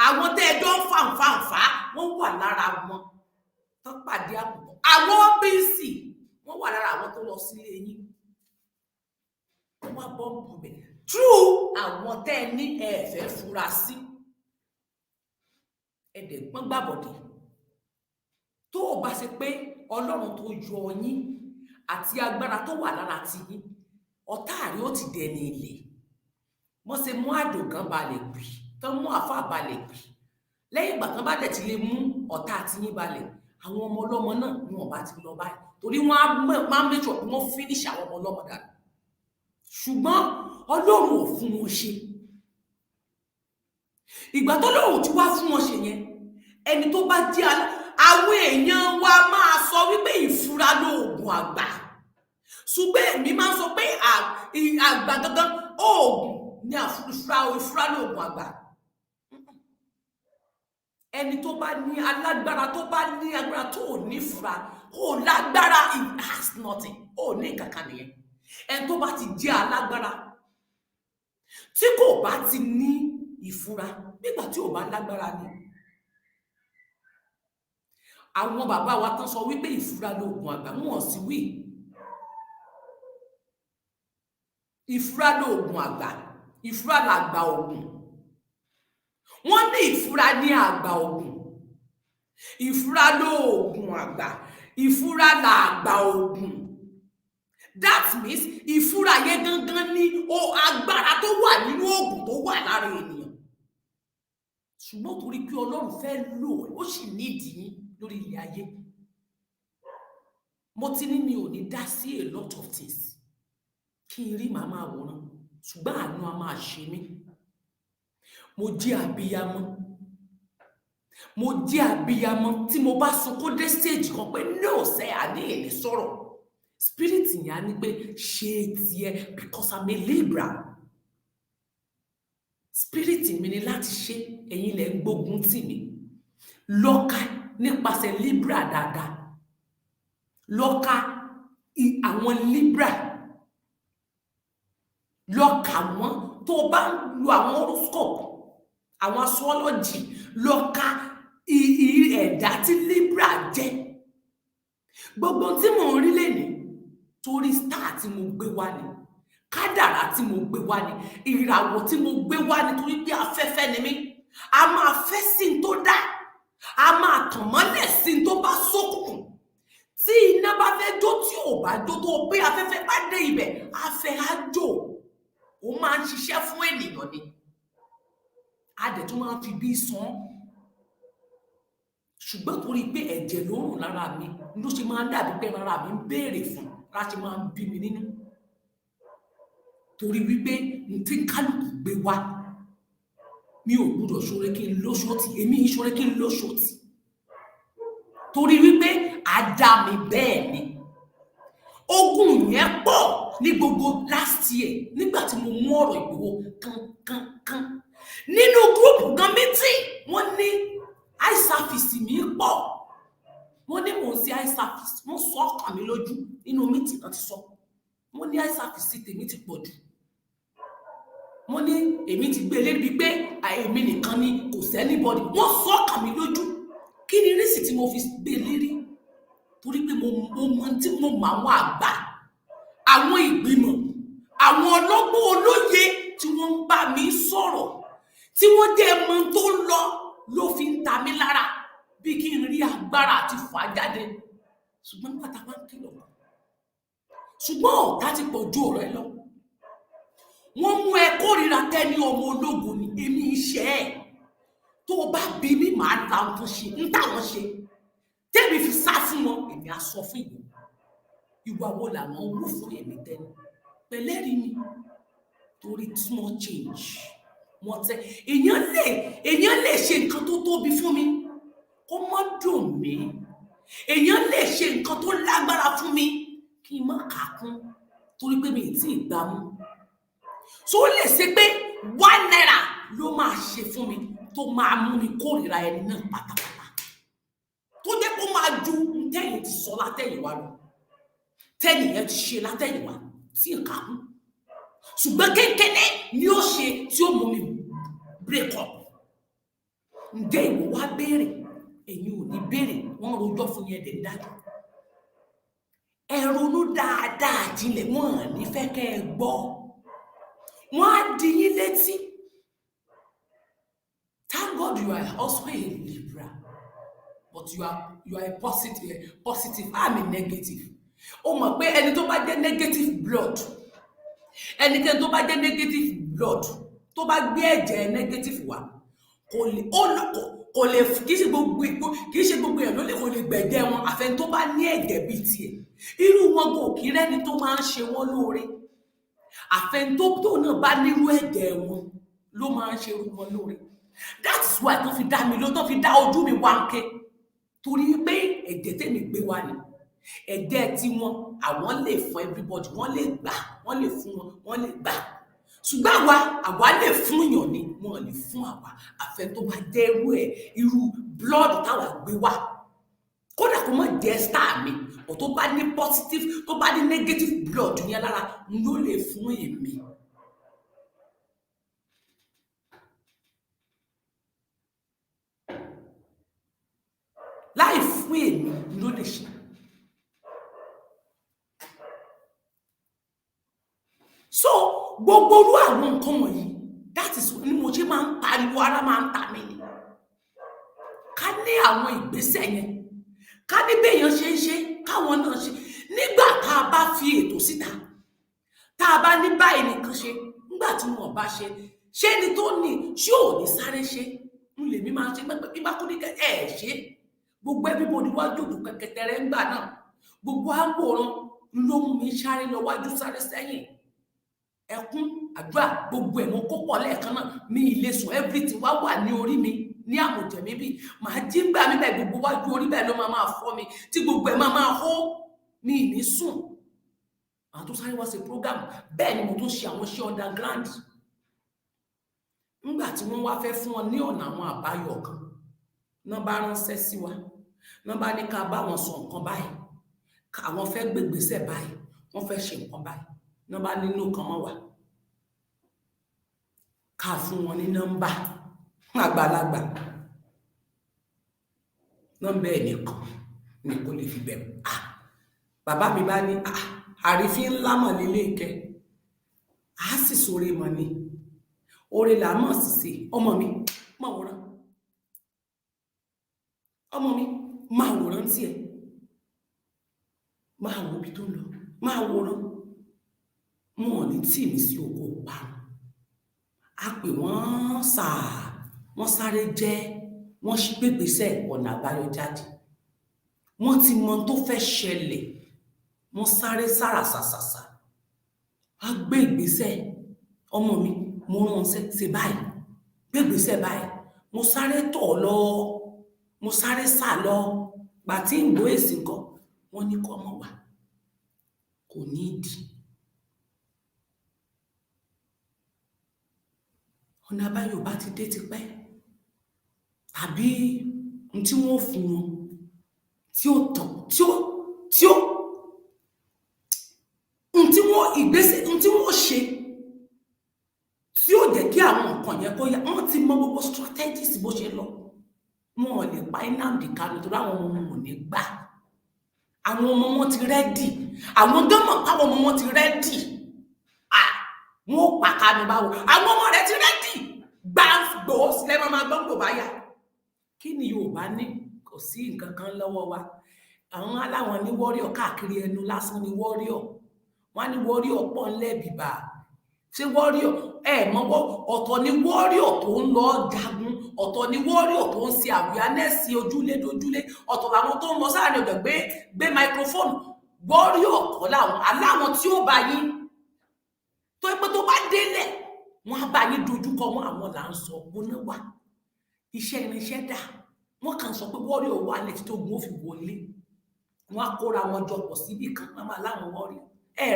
àwọn tẹ́ ẹjọ́ ń fàǹfàǹfà wọ́n wà lára wọn tó pàdé àpò àwọn OPC wọ́n wà lára àwọn tó lọ sílé yín wọ́n wá bọ́ǹbù bẹ̀ true àwọn tẹ́ ẹ ní ẹ̀fẹ́ fura sí ẹ̀dẹ̀ gbọ́n gbàbọ̀dé tó o bá ṣe pé Ọlọ́run tó yọ yín àti agbára tó wà lára ti yín ọ̀tá rí ó ti dẹni ilé wọ́n ṣe mú àdògán balẹ̀ gbì tán mú àfà balẹ̀ gbì lẹ́yìn ìgbà tán bá dẹ̀ ti lè mú ọ̀tá àti yín balẹ̀ àwọn ọmọ ọlọ́mọ náà ni wọ́n bá ti lọ báyìí torí wọ́n á make sure pé wọ́n finish àwọn ọmọ ọlọ́mọ dànù ṣùgbọ́n Ọlọ́run ò fún wọn ṣe ìgbà tó lọ́run tí wá fún wọn ṣe yẹn ẹni tó bá jẹ́ àwọn èèyàn wa máa sọ wípé ìfura lóògùn àgbà ṣùgbọ́n èmi máa ń sọ pé àgbà gangan oògùn ní ìfura lóògùn àgbà ẹni tó bá ní alágbára tó bá ní agbára tó ò ní ìfura ó lágbára it has nothing ó ní kankan nìyẹn ẹni tó bá ti jẹ́ alágbára tí kò bá ti ní ìfura nígbà tí ò bá lágbára ni àwọn bàbá wa tán sọ wípé ìfura lóògùn àgbà, wọn sì wí. Ìfura lóògùn àgbà, ìfura làgbà ògùn. Wọ́n ní ìfura ní àgbà ògùn. Ìfura lóògùn àgbà, ìfura làgbà ògùn. That means ìfura yẹn gangan ní agbára tó wà nínú ògùn tó wà lára ènìyàn. Ṣùgbọ́n torí pé Ọlọ́run fẹ́ lò ó sì nídìí lórí ilẹ̀ ayé. Mo ti ní mi ò ní dá sí a lot of things. Kí n rí màmá àwòrán, ṣùgbọ́n àánú a máa ṣe mí. Mo jẹ́ abiyamọ. Mo jẹ́ abiyamọ tí mo bá sunkún dé stage kan pé no sẹ́ àní èlé sọ̀rọ̀. Spirit yẹn á ní pé ṣe tiẹ̀ because I'm a Libra. Spirit mi ni láti ṣe, ẹ̀yin lẹ ń gbógun tì mí. Lọ́ka nípasẹ̀ Libra dáadáa. Lọ́ka àwọn Libra. Lọ́ka wọn tó bá ń lo àwọn horoscope, àwọn astrology, lọ́ka ẹ̀dá tí Libra jẹ́. Gbogbo tí mò ń rí lẹ́ni torí star tí mo gbé wá ni, kádàrá tí mo gbé wá ni, ìràwọ̀ tí mo gbé wá ni torí pé afẹ́fẹ́ ni mí. A máa fẹ́ sí n tó dá, a máa tàn mọ́lẹ̀ sí n tó bá ṣókùnkùn. Tí iná bá fẹ́ jó tí ò bá jó tó pé afẹ́fẹ́ bá dé ibẹ̀, afẹ́ á jò. Ó máa ń ṣiṣẹ́ fún ènìyàn ni. A dẹ̀ tún máa ń fi bí sán. Ṣùgbọ́n torí pé ẹ̀jẹ̀ ló rùn lára mi ló ṣe máa ń dàbí pé lára mi ń béèrè fún láti máa ń bí mi nínú. Torí wípé n tí kálukú gbé wá, mi ò gbúdọ̀ ṣoore kí n lóṣòtì, èmi ìṣoore kí n lóṣòtì. Torí wípé a dá mi bẹ́ẹ̀ ni. Ogun yẹn pọ̀ ní gbogbo last year nígbà tí mo mú ọ̀rọ̀ Ìgbòho kankankan. Nínú gúrùpù gan meeting, wọ́n ní eye service mi pọ̀. Wọ́n ní mò ń ṣe eye service, wọ́n sọ ọkàn mi lójú nínú meeting náà ti sọ. Wọ́n ní eye service tèmi ti pọ̀ jù. Wọ́n ní èmi ti gbé lébi pé èmi nìkan ni kò sẹ́nibọ́dì. Wọ́n sọ ọkàn mi lójú. Kí ni rísì tí mo fi gbé lérí? Torí pé mo mọ tí mo mọ àwọn àgbà, àwọn ìgbìmọ̀, àwọn ọlọ́gbọ́n olóye tí wọ́n ń bá mi sọ̀rọ̀, tí wọ́n jẹ́ mọ tó lọ ló fi ń ta mí lára bí kí n rí agbára àti fà jáde. Ṣùgbọ́n nígbà tá a bá ń kìlọ̀, ṣùgbọ́n ọ̀tá ti pọ̀ ju ọ̀rọ̀ ẹ lọ. Wọ́n mú ẹ kórìíra tẹ́ni ọmọ ológun ni, èmi iṣẹ́ ẹ̀. Tó o bá bí mi máa ta nǹkan ṣe, ń táwọn ṣe. Tẹ́mi fi sá fún wọn, èmi á sọ fún ìwọ. Ìwà wo làwọn wú fún èmi tẹ́lẹ̀? Pẹ̀lẹ́rìí mi. Torí small change. Wọ́n tẹ́ èèyàn lè ṣe nǹkan tó tóbi fún mi kó má dùn mí. Èèyàn lè ṣe nǹkan tó lágbára fún mi kí n má kà kún torí pé mi ì tí ì gbámú. So ó lè ṣe pé 1 naira ló máa ṣe fún mi tó máa mú mi kórìíra ẹni náà pátápátá. Tó jẹ́ kó máa ju tẹ́yìn ti sọ látẹ̀yìnwá lọ. Tẹ́yìn yẹn ti ṣe látẹ̀yìnwá tí ì kà kún. Ṣùgbọ́n kékeré ni ó ṣe tí ó mú mi break up. Ǹjẹ́ ìwọ wá béèrè? Ẹ̀yin ò ní béèrè, wọ́n rojọ́ fún yẹn dẹ̀ dájú. Ẹ ronú dáadáa jinlẹ̀, wọ́n à ní fẹ́ kẹ́ ẹ gbọ́. Wọ́n á di yín létí. Thank God you are also a Libra, but you are a positive. I'm a negative. Ó mọ̀ pé ẹni tó bá jẹ́ negative blood, ẹnikẹ́ni tó bá jẹ́ negative blood tó bá gbé ẹ̀jẹ̀ negative wá kò lè kì í ṣe gbogbo èèyàn ló lè kò lè gbẹ̀jẹ̀ wọn àfẹn tó bá ní ẹ̀jẹ̀ bíi tiẹ̀. Irú wọn kò kí rẹ́ni tó máa ń ṣe wọ́n lóore. Àfẹn tó náà bá nírú ẹ̀jẹ̀ wọn ló máa ń ṣe irú wọn lóore. That is why tó fi dá mi ló tó fi dá ojú mi wá ń ké. Torí pé ẹ̀jẹ̀ tèmi gbé wá ni. Ẹ̀jẹ̀ tí wọn àwọn lè fún everybody, wọ́n lè gbà, wọ́n lè fún wọn, wọ́n lè gbà. Ṣùgbọ́n àwa lè fún yàn ni, wọ́n lè fún àwa. Àfẹ́ tó bá jẹ́ irú blood táwa gbé wá. Kódà kó má jẹ́ star mi, ọ̀ tó bá ní positive, tó bá ní negative blood yẹn lára, ló lè fún èmi. láì fún èmi ló lè ṣe. So gbogbo orú àwọn nǹkan wọ̀nyí, that is ni mo ṣe máa ń pariwo, ara máa ń ta mí ni. Ká ní àwọn ìgbésẹ̀ yẹn, ká ní béèyàn ṣe ń ṣe káwọn náà ṣe. Nígbà tá a bá fi ètò síta, tá a bá ní báyìí nìkan ṣe, nígbà tí wọn bá ṣe ni tó ní ṣé ò ní sáré ṣe ń lè mí máa ṣe pẹ́pẹ́ bí bá kú ní ṣe gbogbo everybody wá jòdù kẹkẹtẹrẹ ńgbà náà, gbogbo àwòrán ló mú mi sáré lọ wájú sáré sẹ́yìn, ẹkún àdúrà gbogbo ẹ̀ mo kó pọ̀ lẹ́ẹ̀kan náà, mi ilé sùn, everything wá wà ní orí mi ní àmọ̀jẹ̀ mi bí màá jí gbà mí bẹ́ẹ̀, gbogbo wájú orí bẹ́ẹ̀ ló máa fọ́ mi tí gbogbo ẹ̀ máa hó mi ní sùn. Àwọn tó sáré wá ṣe program bẹ́ẹ̀ ni mo tún ṣe àwọn iṣẹ́ underground. Nígbà tí wọ́n wá fẹ́ fún wọn ní ọ̀nà àwọn àbáyọ kan, náà bá ránṣẹ́ sí wa, náà bá ní ká bá wọn sọ nǹkan báyìí, àwọn fẹ́ gbégbésẹ̀ báyìí, wọ́n fẹ́ ṣe nǹkan báyìí, náà bá nínú kan mọ́ wà ká fún wọn ní nọ́mbà àgbàlagbà, nọ́mbà ẹnìkan ni kò lè fi bẹ̀rù. Bàbá mi bá ní àrífín ńlá mọ̀ nílé ìkẹ́, á sì sóre mọ̀ ni, oore là mọ̀ sí ṣe. Ọmọ mi máa wòran, ọmọ mi máa wòran tí ẹ máa wo ibi tó ń lọ, máa wòran. Wọn ò ní tí mi sí oko parun. A pè wọ́n sáà, wọ́n sáré jẹ́, wọ́n gbégbésẹ̀ ọ̀nà àbáyọ jáde. Wọ́n ti mọ tó fẹ́ ṣẹlẹ̀, wọ́n sáré sára sàsàsà. A gbé ìgbésẹ̀, ọmọ mi mo rán ṣe báyìí, gbé ìgbésẹ̀ báyìí. Mo sáré tọ̀ lọ, mo sáré sá lọ. Gbà tí ń gbọ́ èsì nǹkan, wọ́n ní kọ́ mọ̀ wá, kò ní ìdí. Ọ̀nà àbáyọ bá ti dé tipẹ́, tàbí n tí wọ́n fún wọn tí ó tàn, ìgbésẹ̀ tí wọ́n ṣe tí ó jẹ́ kí àwọn nǹkan yẹn kó yá. Wọ́n ti mọ gbogbo strategies bó ṣe lọ. Wọn ò lè pa Nnamdi Kanu torí àwọn ọmọ wọn ò ní gbà. Àwọn ọmọ wọn ti rẹ́dì, àwọn gánmọ̀ àwọn ọmọ wọn ti rẹ́dì. Wọn ò pa Kanu báwo, àwọn ọmọ rẹ̀ ti rẹ́dì. Gbàgbó sílẹ̀ máa gbọ́n kò bá yà. Kí ni Yorùbá ní? Kò sí nǹkan kan lọ́wọ́ wa. Àwọn aláwọn ní warrior káàkiri ẹnu lásán ní warrior. Wọ́n ní warrior pọ̀ ńlẹ̀ bìbà. Ṣé warrior mọ́wọ́ ọ̀tọ̀ ni warrior tó ń lọ jagun, ọ̀tọ̀ ni warrior tó ń ṣe awareness ojúlé dojúlé, ọ̀tọ̀ làwọn tó ń lọ sáàrin ọ̀dọ̀ gbé microphone. Warrior kọ́ làwọn aláwọn tí ó bá yín tó pé tó bá délẹ̀ wọ́n á bá yín dojúkọ wọn, àwọn là ń sọ gbóná wà. Iṣẹ́ irinṣẹ́ dà, wọ́n kàn sọ pé warrior wà lẹ́tí tó gun ó fi wọlé. Wọ́n á kóra wọn jọ pọ̀ síbì kan, wọ́n máa láwọn warrior.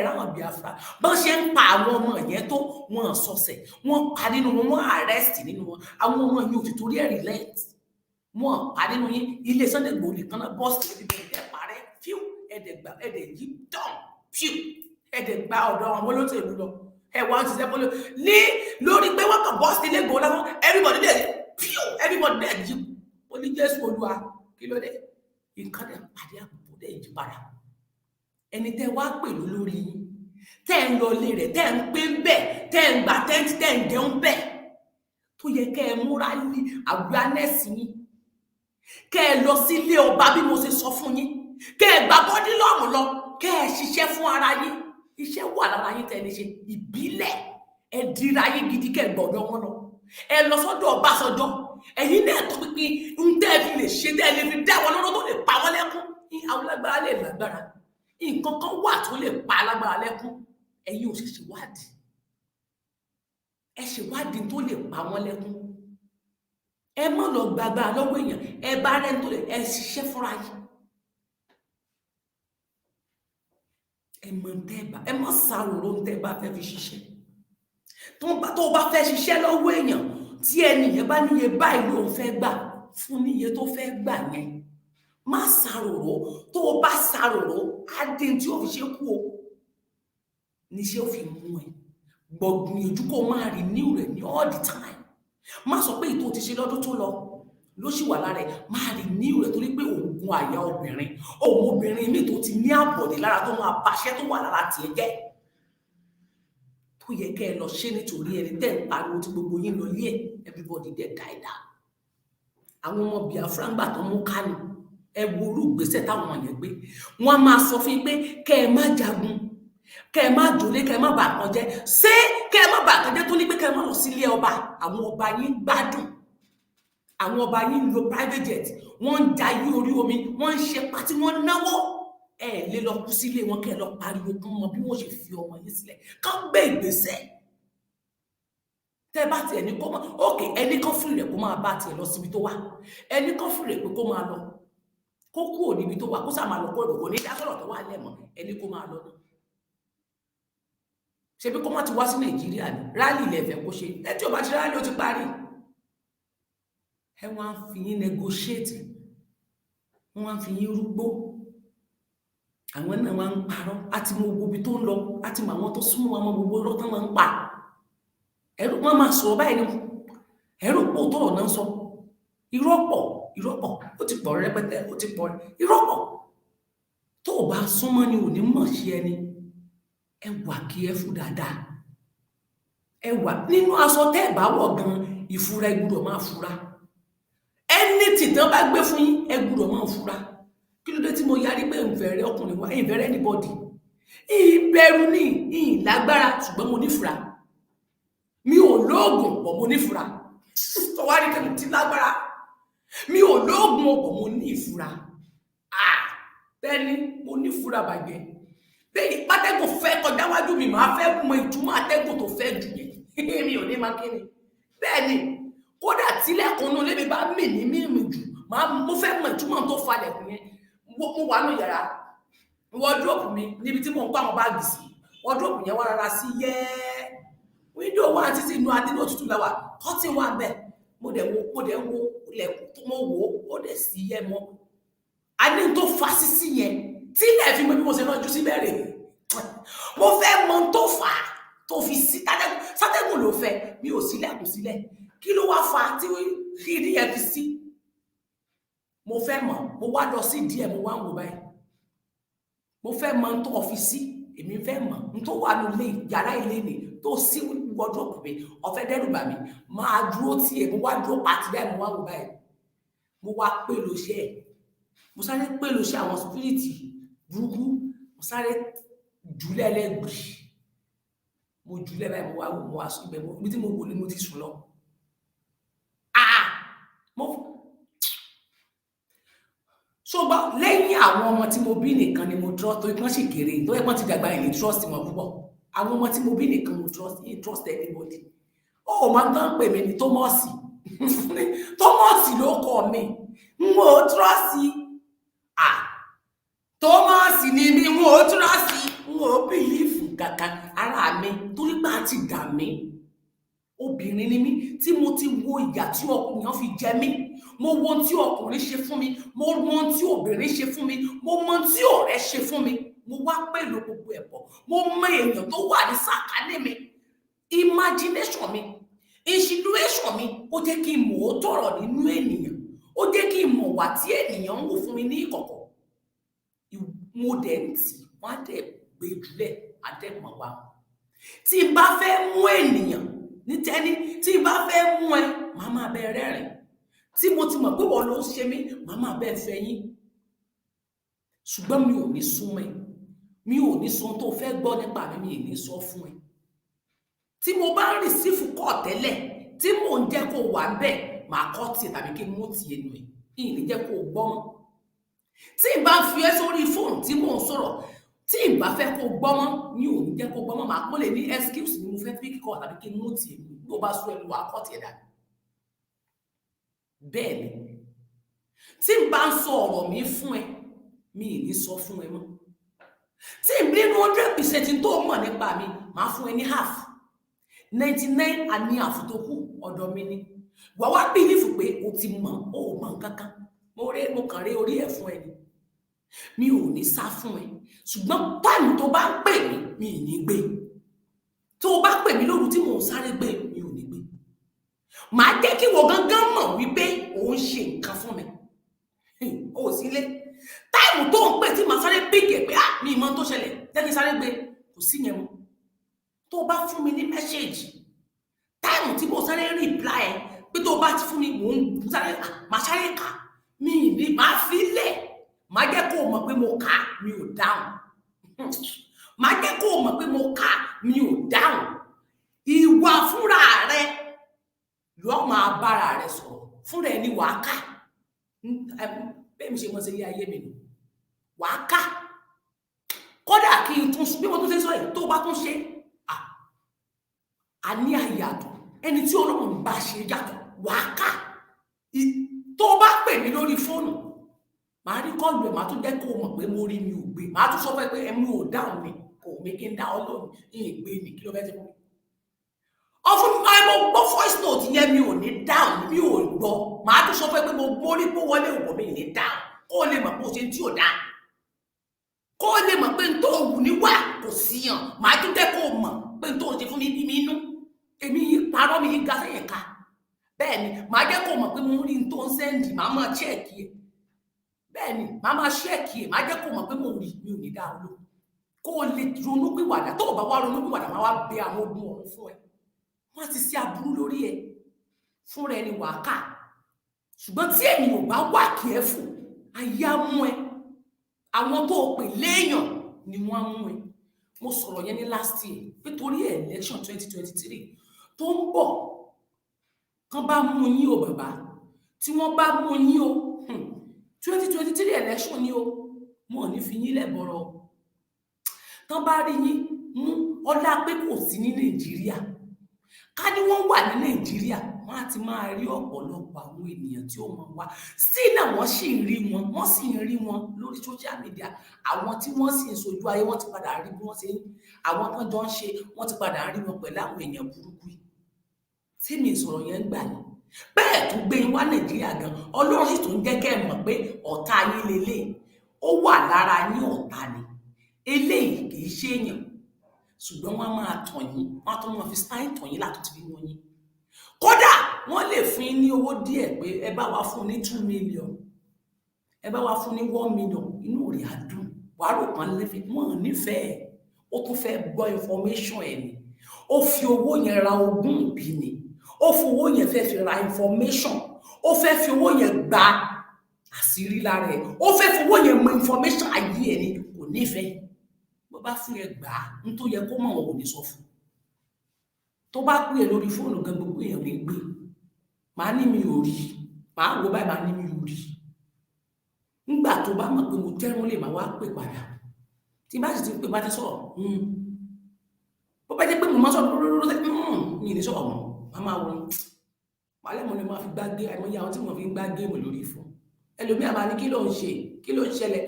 Ráwọn Biafra bọ́n ṣe ń pa àwọn ọmọ yẹn tó wọn sọ̀sẹ̀, wọ́n pa nínú wọn, wọ́n arrest nínú wọn. Àwọn ọmọ yìí ò ti torí ẹ̀ relent. Wọ́n pa nínú yín, ilé Sunday Igboho nìkan náà bọ́ọ̀sì níbi bẹ̀rẹ̀ parẹ́ fíw ẹ̀dẹ̀gbà ẹ̀dẹ̀ yìí dán fíw ẹ̀dẹ̀gbà ọ̀dọ̀ àwọn olóṣèlú lọ. Wọ́n ti sẹ́ pọ́lọ́ ní lórí pé wọ́n kàn bọ́ọ̀sì nílé Igboho lásán, everybody dẹ̀ fíw everybody dẹ̀ yí poli Jésù Olúwa kí ló dé nǹkan dẹ̀ pàdé àbùkù dẹ̀ yí padà. Ẹni tẹ́ wá pè lórí yín, tẹ́ ń lọ ilé rẹ̀, tẹ́ ń pé ń bẹ̀, tẹ́ ń gbà tẹ́ǹtì, tẹ́ ń jẹun bẹ̀, tó yẹ kẹ́ ẹ múra ní awareness yín, kẹ́ ẹ lọ sílé ọba bí mo ṣe sọ fún yín, kẹ́ ẹ gba bọ́dí lọ́rùn lọ, kẹ́ ẹ ṣiṣẹ́ fún ara yín. Iṣẹ́ wà lára yín tẹ́ ẹ lè ṣe ìbílẹ̀, ẹ dira yín gidi kẹ́ ẹ gbọ́dọ̀ wọn lọ, ẹ lọ sọ́dọ̀ Ọbásanjọ́, ẹ̀yin náà tó pínpín ń tẹ́ ẹ fi lè ṣe, tẹ́ ẹ lè fi dá wọn lọ́rọ́ tó lè pa wọn lẹ́kún. Àwọn lágbára lè lágbára, nǹkan kan wà tó lè pa alágbára lẹ́kún, ẹ̀yin ò sì ṣèwádìí. Ẹ ṣèwádìí tó lè pa wọ́n lẹ́kún. Ẹ má lọ gbàgbà lọ́wọ́ èèyàn, ẹ bá rẹ̀ tó lè ẹ ṣiṣẹ́ fúnra yìí. Ẹ mọ̀ tẹ́ bá, ẹ má ṣàròrò tẹ́ bá fẹ́ fi ṣiṣẹ́. Tó bá fẹ́ ṣiṣẹ́ lọ́wọ́ èèyàn tí ẹnìyẹn bá níye báyìí ló ń fẹ́ gbà, fún níye tó fẹ́ gbà yẹn. Má ṣàròrò, tó o bá ṣàròrò á dín tí ó fi ṣe kú o níṣẹ́ ó fi mú ẹ. Gbọ̀gbìn ojú kó máa renew rẹ̀ ní all the time. Má sọ pé ìtò ti ṣe lọ́dún tó lọ ló sì wà lára ẹ̀ máa rí ní rẹ̀ torí pé oògùn àyà obìnrin ọmọbìnrin mi tó ti ní àbọ̀dé lára tó máa bàṣẹ́ tó wà lára tiẹ̀ jẹ́ tó yẹ kẹ́ ẹ lọ ṣe nítorí ẹni tẹ́ ń pariwo tí gbogbo yín lọ lé ẹ̀ everybody dẹ̀ die down. Àwọn ọmọ Biafra ńgbà tó mú Kánù ẹ wo irú ìgbésẹ̀ táwọn ọmọ yẹn gbé wọ́n máa sọ fún yín pé kẹ́ ẹ má jagun kẹ́ ẹ má jòlé kẹ́ ẹ má bà kan jẹ́ ṣé kẹ́ ẹ má bà kan jẹ́ tó ní pé kẹ́ ẹ má lọ sílé ọba àwọn ọba yín gbádùn àwọn ọba yín lo private jet wọ́n ń jayé orí omi wọ́n ń ṣe pátí wọ́n náwó ẹ lè lọ kú sílé wọn kẹ́ ẹ lọ pariwo kún wọn bí wọ́n ṣe fi ọmọ yín sílẹ̀ kán gbé ìgbésẹ̀ tẹ́ bá tiẹ̀ ní kó máa ókè ẹni kan fún rẹ̀ kó máa bá tiẹ̀ lọ síbi tó wà ẹni kan fún rẹ̀ pé kó máa lọ kó kúrò níbi tó wà kó sáà máa lọ kó ìròkò ní dásọ̀rọ̀ tó wà lẹ́mọ̀ ẹni kó máa lọ náà ṣebí kó má ti wá sí Nàìjíríà ní rálì ilẹ̀ ẹ̀fẹ̀ kó ṣe ẹ tí ò bá ṣe rálì ó ti parí ẹ wọ́n á fi yín negotiate wọ́n á fi yín rúgbó àwọn náà wọ́n á ń parọ́ àti mọ gbogbo ibi tó ń lọ àti mọ àwọn tó súnmọ́ wọn mọ gbogbo irọ́ tán máa ń pa ẹrù wọn máa sọ̀rọ̀ báyìí ni ẹrù pọ̀ tọ̀rọ̀ náà sọ irọ́ pọ̀ ó ti pọ̀ rẹpẹtẹ ó ti pọ̀ irọ́ pọ̀ tó o bá súnmọ́ ni ò ní mọ̀ sí ẹni ẹ wà kí ẹ fún dáadáa ẹ wà nínú aṣọ tẹ́ ẹ bá wọ̀ gan ìfura ẹ gbọ́dọ̀ máa fura ẹni tí tán bá gbé fún yín ẹ gbọ́dọ̀ máa fura kí ló dé tí mo yarí pé ìfẹ̀rẹ̀ ọkùnrin wa ìfẹ̀rẹ̀ anybody ìbẹ̀rù ní ìlágbára ṣùgbọ́n mo nífura mi ò lóògùn pọ̀ mo nífura tó wá rí kẹ́mi tí lágbára mi ò lóògùn ọ̀pọ̀ mo ní ìfura bẹ́ẹ̀ni mo nífura bàjẹ́ bẹ́ẹ̀ni pátẹ́gùn fẹ́ kọjá wájú mi máa fẹ́ mọ ìtumọ̀ atẹ́gùn tó fẹ́ jù yẹn mi ò ní máa kíni bẹ́ẹ̀ni kódà tílẹ̀kùn inú lébi bá mì ní mímì jù mo fẹ́ mọ ìtumọ̀ tó falẹ̀kùn yẹn mo wà ní yàrá wọ́dúrópù mi níbi tí mo ń kó àwọn báàgì sí wọ́dúrópù yẹn wá rárá sí yẹ́ẹ́ wíńdò wa àti inú adé náà tuntun láwà kọ́tí wà bẹ́ẹ̀ mo dẹ̀ wo ilẹ̀kùn tó mo wò ó dẹ̀ sí yẹ mọ́ adé tó fa sísí yẹn tí ilẹ̀ fi mọ bí mo ṣe náà ju sí bẹ̀rẹ̀ mo fẹ́ mọ tó fà á tó fi sí sátẹ́gùn ló fẹ́ mi ò sílẹ̀kùn sílẹ̀ kí ló wá fa tí ìdí yẹn fi sí mo fẹ́ mọ̀ mo wá lọ sí díẹ̀ mo wá ń wò báyìí mo fẹ́ mọ tó fi sí èmi fẹ́ mọ̀ n tó wà nílé yàrá ilé ni tó sí wọ́dúrópù mi ọ̀fẹ́ dẹ́rùbà mi máa dúró tí ẹ̀ mo wá dúró pàtí bẹ́ẹ̀ mo wá wò báyìí mo wá pé ló ṣe ẹ̀ mo sáré pé ló ṣe àwọn spiriti burúkú mo sáré jùlẹ̀ lẹ́gbìrì mo jùlẹ̀ báyìí mo wá wò mo wá sùn ibẹ̀ ibi tí mo wò ni mo ti sùn lọ ṣùgbọ́n lẹ́yìn àwọn ọmọ tí mo bí nìkan ni mo trust tó ikán sì kéré tó ẹ̀pọ́n ti dàgbà ìlú trust wọn púpọ̀ àwọn ọmọ tí mo bí nìkan mo trust anybody ó máa ń tán pè mí ní Tómọ́sì Tómọ́sì ló kọ mi n ò trust Tómọ́sì ni mi n ò trust n ò bìlífù kankan ara mi torí pé a ti dà mí obìnrin ni mí tí mo ti wo ìyà tí ọkùnrin fi jẹ mí mo wo ohun tí ọkùnrin ṣe fún mi mo mọ ohun tí obìnrin ṣe fún mi mo mọ ohun tí ọ̀rẹ́ ṣe fún mi mo wá pẹ̀lú gbogbo ẹ̀pọ̀ mo mọ èèyàn tó wà ní sàkání mi imagination mi insinuation mi ó jẹ́ kí n mọ̀ ó tọ̀rọ̀ nínú ènìyàn ó jẹ́ kí n mọ̀ wá tí ènìyàn ń wò fún mi ní ìkọ̀kọ̀ mo dẹ̀ ń tì wọ́n á dẹ̀ gbé jùlẹ̀ àdẹ́mọ̀ wa tí n bá fẹ́ mú ènìyàn ní tẹ́ni tí n bá fẹ́ mú ẹ màá máa bẹ rẹ́rìn tí mo ti mọ̀ pé wọ́n ló ń ṣe mí màá máa bẹ fẹ̀yìn ṣùgbọ́n mi ò ní súnmọ́ ẹ mi ò ní sọ tó fẹ́ gbọ́ nípa mi ì ní sọ fún ẹ tí mo bá ń rìsífù kọ́ tẹ́lẹ̀ tí mò ń jẹ́ kó wà bẹ́ẹ̀ màá kọ́ tiẹ̀ tàbí kí n mú tiẹ̀ nù ẹ̀ ì ní jẹ́ kó gbọ́ mọ́ tí n bá fi ẹ́ sórí fóònù tí mò ń sọ̀rọ̀ tí n bá fẹ́ kó gbọ́ mọ́ mi ò ní jẹ́ kó gbọ́ mọ́ màá kó lè ní excuse ni mo fẹ́ pick call tàbí kí n mú tiẹ̀ nù tó bá sọ ẹnu wà kọ́ tiẹ̀ dàbí bẹ́ẹ̀ ni tí n bá ń sọ ọ̀rọ̀ mi fún ẹ mi ì ní sọ fún ẹ mọ́ tí n bínú 100% tó mọ̀ nípa mi máa fún ẹ ní half 99 àní half tó kù ọ̀dọ̀ mi ni wà wá bílífù pé o ti mọ̀ ó mọ̀ nǹkankan mo kàn rí orí ẹ̀ fún ẹ ni mi ò ní sá fún ẹ ṣùgbọ́n táìmù tó bá ń pè mí mi ì ní gbé tó o bá pè mí lóru tí mò ń sáré gbé mi ò ní gbé màá jẹ́ kí wọ́n gangan mọ̀ wípé òun ṣe ó sí ilé táìmù tó ń pè tí màá sáré píkì pé mi ìmọ̀ tó ṣẹlẹ̀ jẹ́ kí n sáré gbé kò sí yẹn mọ́. Tó bá fún mi ní mẹ́ṣẹ́jì táìmù tí mo sáré reply pé tó bá ti fún mi mò ń sáré màá sáré kà mi ní màá fi lẹ̀ màá jẹ́ kó o mọ̀ pé mo kà mi ò dáhùn màá jẹ́ kó o mọ̀ pé mo kà mi ò dáhùn. Ìwà fúnra rẹ ló máa bára rẹ sọ̀rọ̀ fúnra ẹni wàá kà bẹ́ẹ̀ mi ṣe mọ́ sí ilé ayé mi nù wàá kà kódà kí n tún bí mo tún ṣe sọ yìí tó bá tún ṣe a ní àyàtọ̀ ẹni tí Ọlọ́run bá ṣe yàtọ̀ wàá kà. Tó bá pè mí lórí fóònù màá rí kọ́ọ̀lù ẹ̀ màá tún jẹ́ kó o mọ̀ pé mo rí mi ò gbé màá tún sọ fẹ́ pé ẹ̀mí ò dáhùn mi kò mí kí n dá Ọlọ́run ìyìn gbé mi kí ló fẹ́ ti fún mi. Ọfún mo gbọ́ voice note yẹn mi ò ní dáhùn mi ò gbọ́ màá tún sọ fẹ́ pé mo gbórí pé wọlé òwò mi ní dáhùn kó o lè mọ̀ pé o ṣe tí ò dáhùn kó o lè mọ̀ pé n tó wù ní wà kò sí yàn màá tún jẹ́ kó o mọ̀ pé n tó ṣe fún mi bí mi inú èmi yìí parọ́ mi yìí ga sẹ́yìn ká bẹ́ẹ̀ ni màá jẹ́ kó o mọ̀ pé mo rí n tó ń sẹ́ndì màá máa ṣẹ́ẹ̀kì ẹ̀ bẹ́ẹ̀ ni màá máa ṣẹ́ẹ̀kì ẹ̀ màá jẹ́ kó o mọ̀ pé mo rí mi ò ní dáhùn lò kó o lè ronú pìwàdà tó o bá wá ronú pìwàdà máa wá bẹ àwọn ogun ọ̀run fún ẹ wọ́n ti ṣe aburú lórí ẹ fúnra ẹni wàá kà ṣùgbọ́n tí èmi ò bá wà kí ẹ fò ayé á mú ẹ àwọn tó o pè léèyàn ni wọ́n á mú ẹ. Mo sọ̀rọ̀ yẹn ní last year nítorí election 2023 tó ń bọ̀ kán bá mú yín o bàbá tí wọ́n bá mú yín o 2023 election ni o mo ò ní fi yín lẹ́bọ̀rọ̀ tán bá rí yín mú ọlá pé kò sí ní Nàìjíríà ká ní wọ́n wà ní Nàìjíríà wọ́n á ti máa rí ọ̀pọ̀lọpọ̀ àwọn ènìyàn tí ó mọ̀ wá sí náà wọ́n sì ń rí wọn wọ́n sì ń rí wọn lórí social media àwọn tí wọ́n sì ń sojú ayé wọ́n ti padà rí bí wọ́n ṣe ń àwọn kan jọ ń ṣe wọ́n ti padà rí wọn pẹ̀lú àwọn èèyàn burúkú yìí tí mi sọ̀rọ̀ yẹn gbà ní bẹ́ẹ̀ tún gbé wá Nàìjíríà gan Ọlọ́run sì tún jẹ́ kẹ́ ẹ mọ̀ pé ọ̀tá yín lélẹ̀ ó wà lára yín ọ̀tá ni eléyìí kì í ṣe èèyàn ṣùgbọ́n wọ́n máa tàn yín wọ́n á tún máa fi style tàn yín láti fi wọ́n yín kódà wọ́n lè fún yín ní owó díẹ̀ pé ẹ bá wa fún ní 2 million ẹ bá wa fún ní 1 million inú rẹ̀ á dùn wàá rò pọ́n lẹ́fẹ̀ẹ́ wọ́n nífẹ̀ẹ́ ó tún fẹ́ gbọ́ information ẹ̀ ni ó fi owó yẹn ra ogún ìbí ni ó fi owó yẹn fẹ́ fi ra information ó fẹ́ fi owó yẹn gba àṣírí lára ẹ̀ ó fẹ́ fi owó yẹn mọ information ayé ẹ̀ ni kò nífẹ̀ẹ́ bó bá fún ẹ gbà á n tó yẹ kó mọ̀ wọn ò ní sọ fún tó bá pè é lórí fóònù gan gbogbo èèyàn lè gbé màá ní mi ò rí màá wo báyìí màá ní mi ò rí nígbà tó bá mọ̀ pé mo tẹ́rùn lè máa wá pè padà tí bá sì ti pè bá ti sọ̀rọ̀ bó bá jẹ́ pé mo máa sọ̀rọ̀ mi ì ní sọ̀rọ̀ mọ́ màá máa wọ wàhálẹ̀ mo lè máa fi gbá gé àìmọye àwọn tí mo fi ń gbá géèmù lórí fún ẹlòmíà máa ní kí ló ń ṣe kí ló ń ṣẹlẹ̀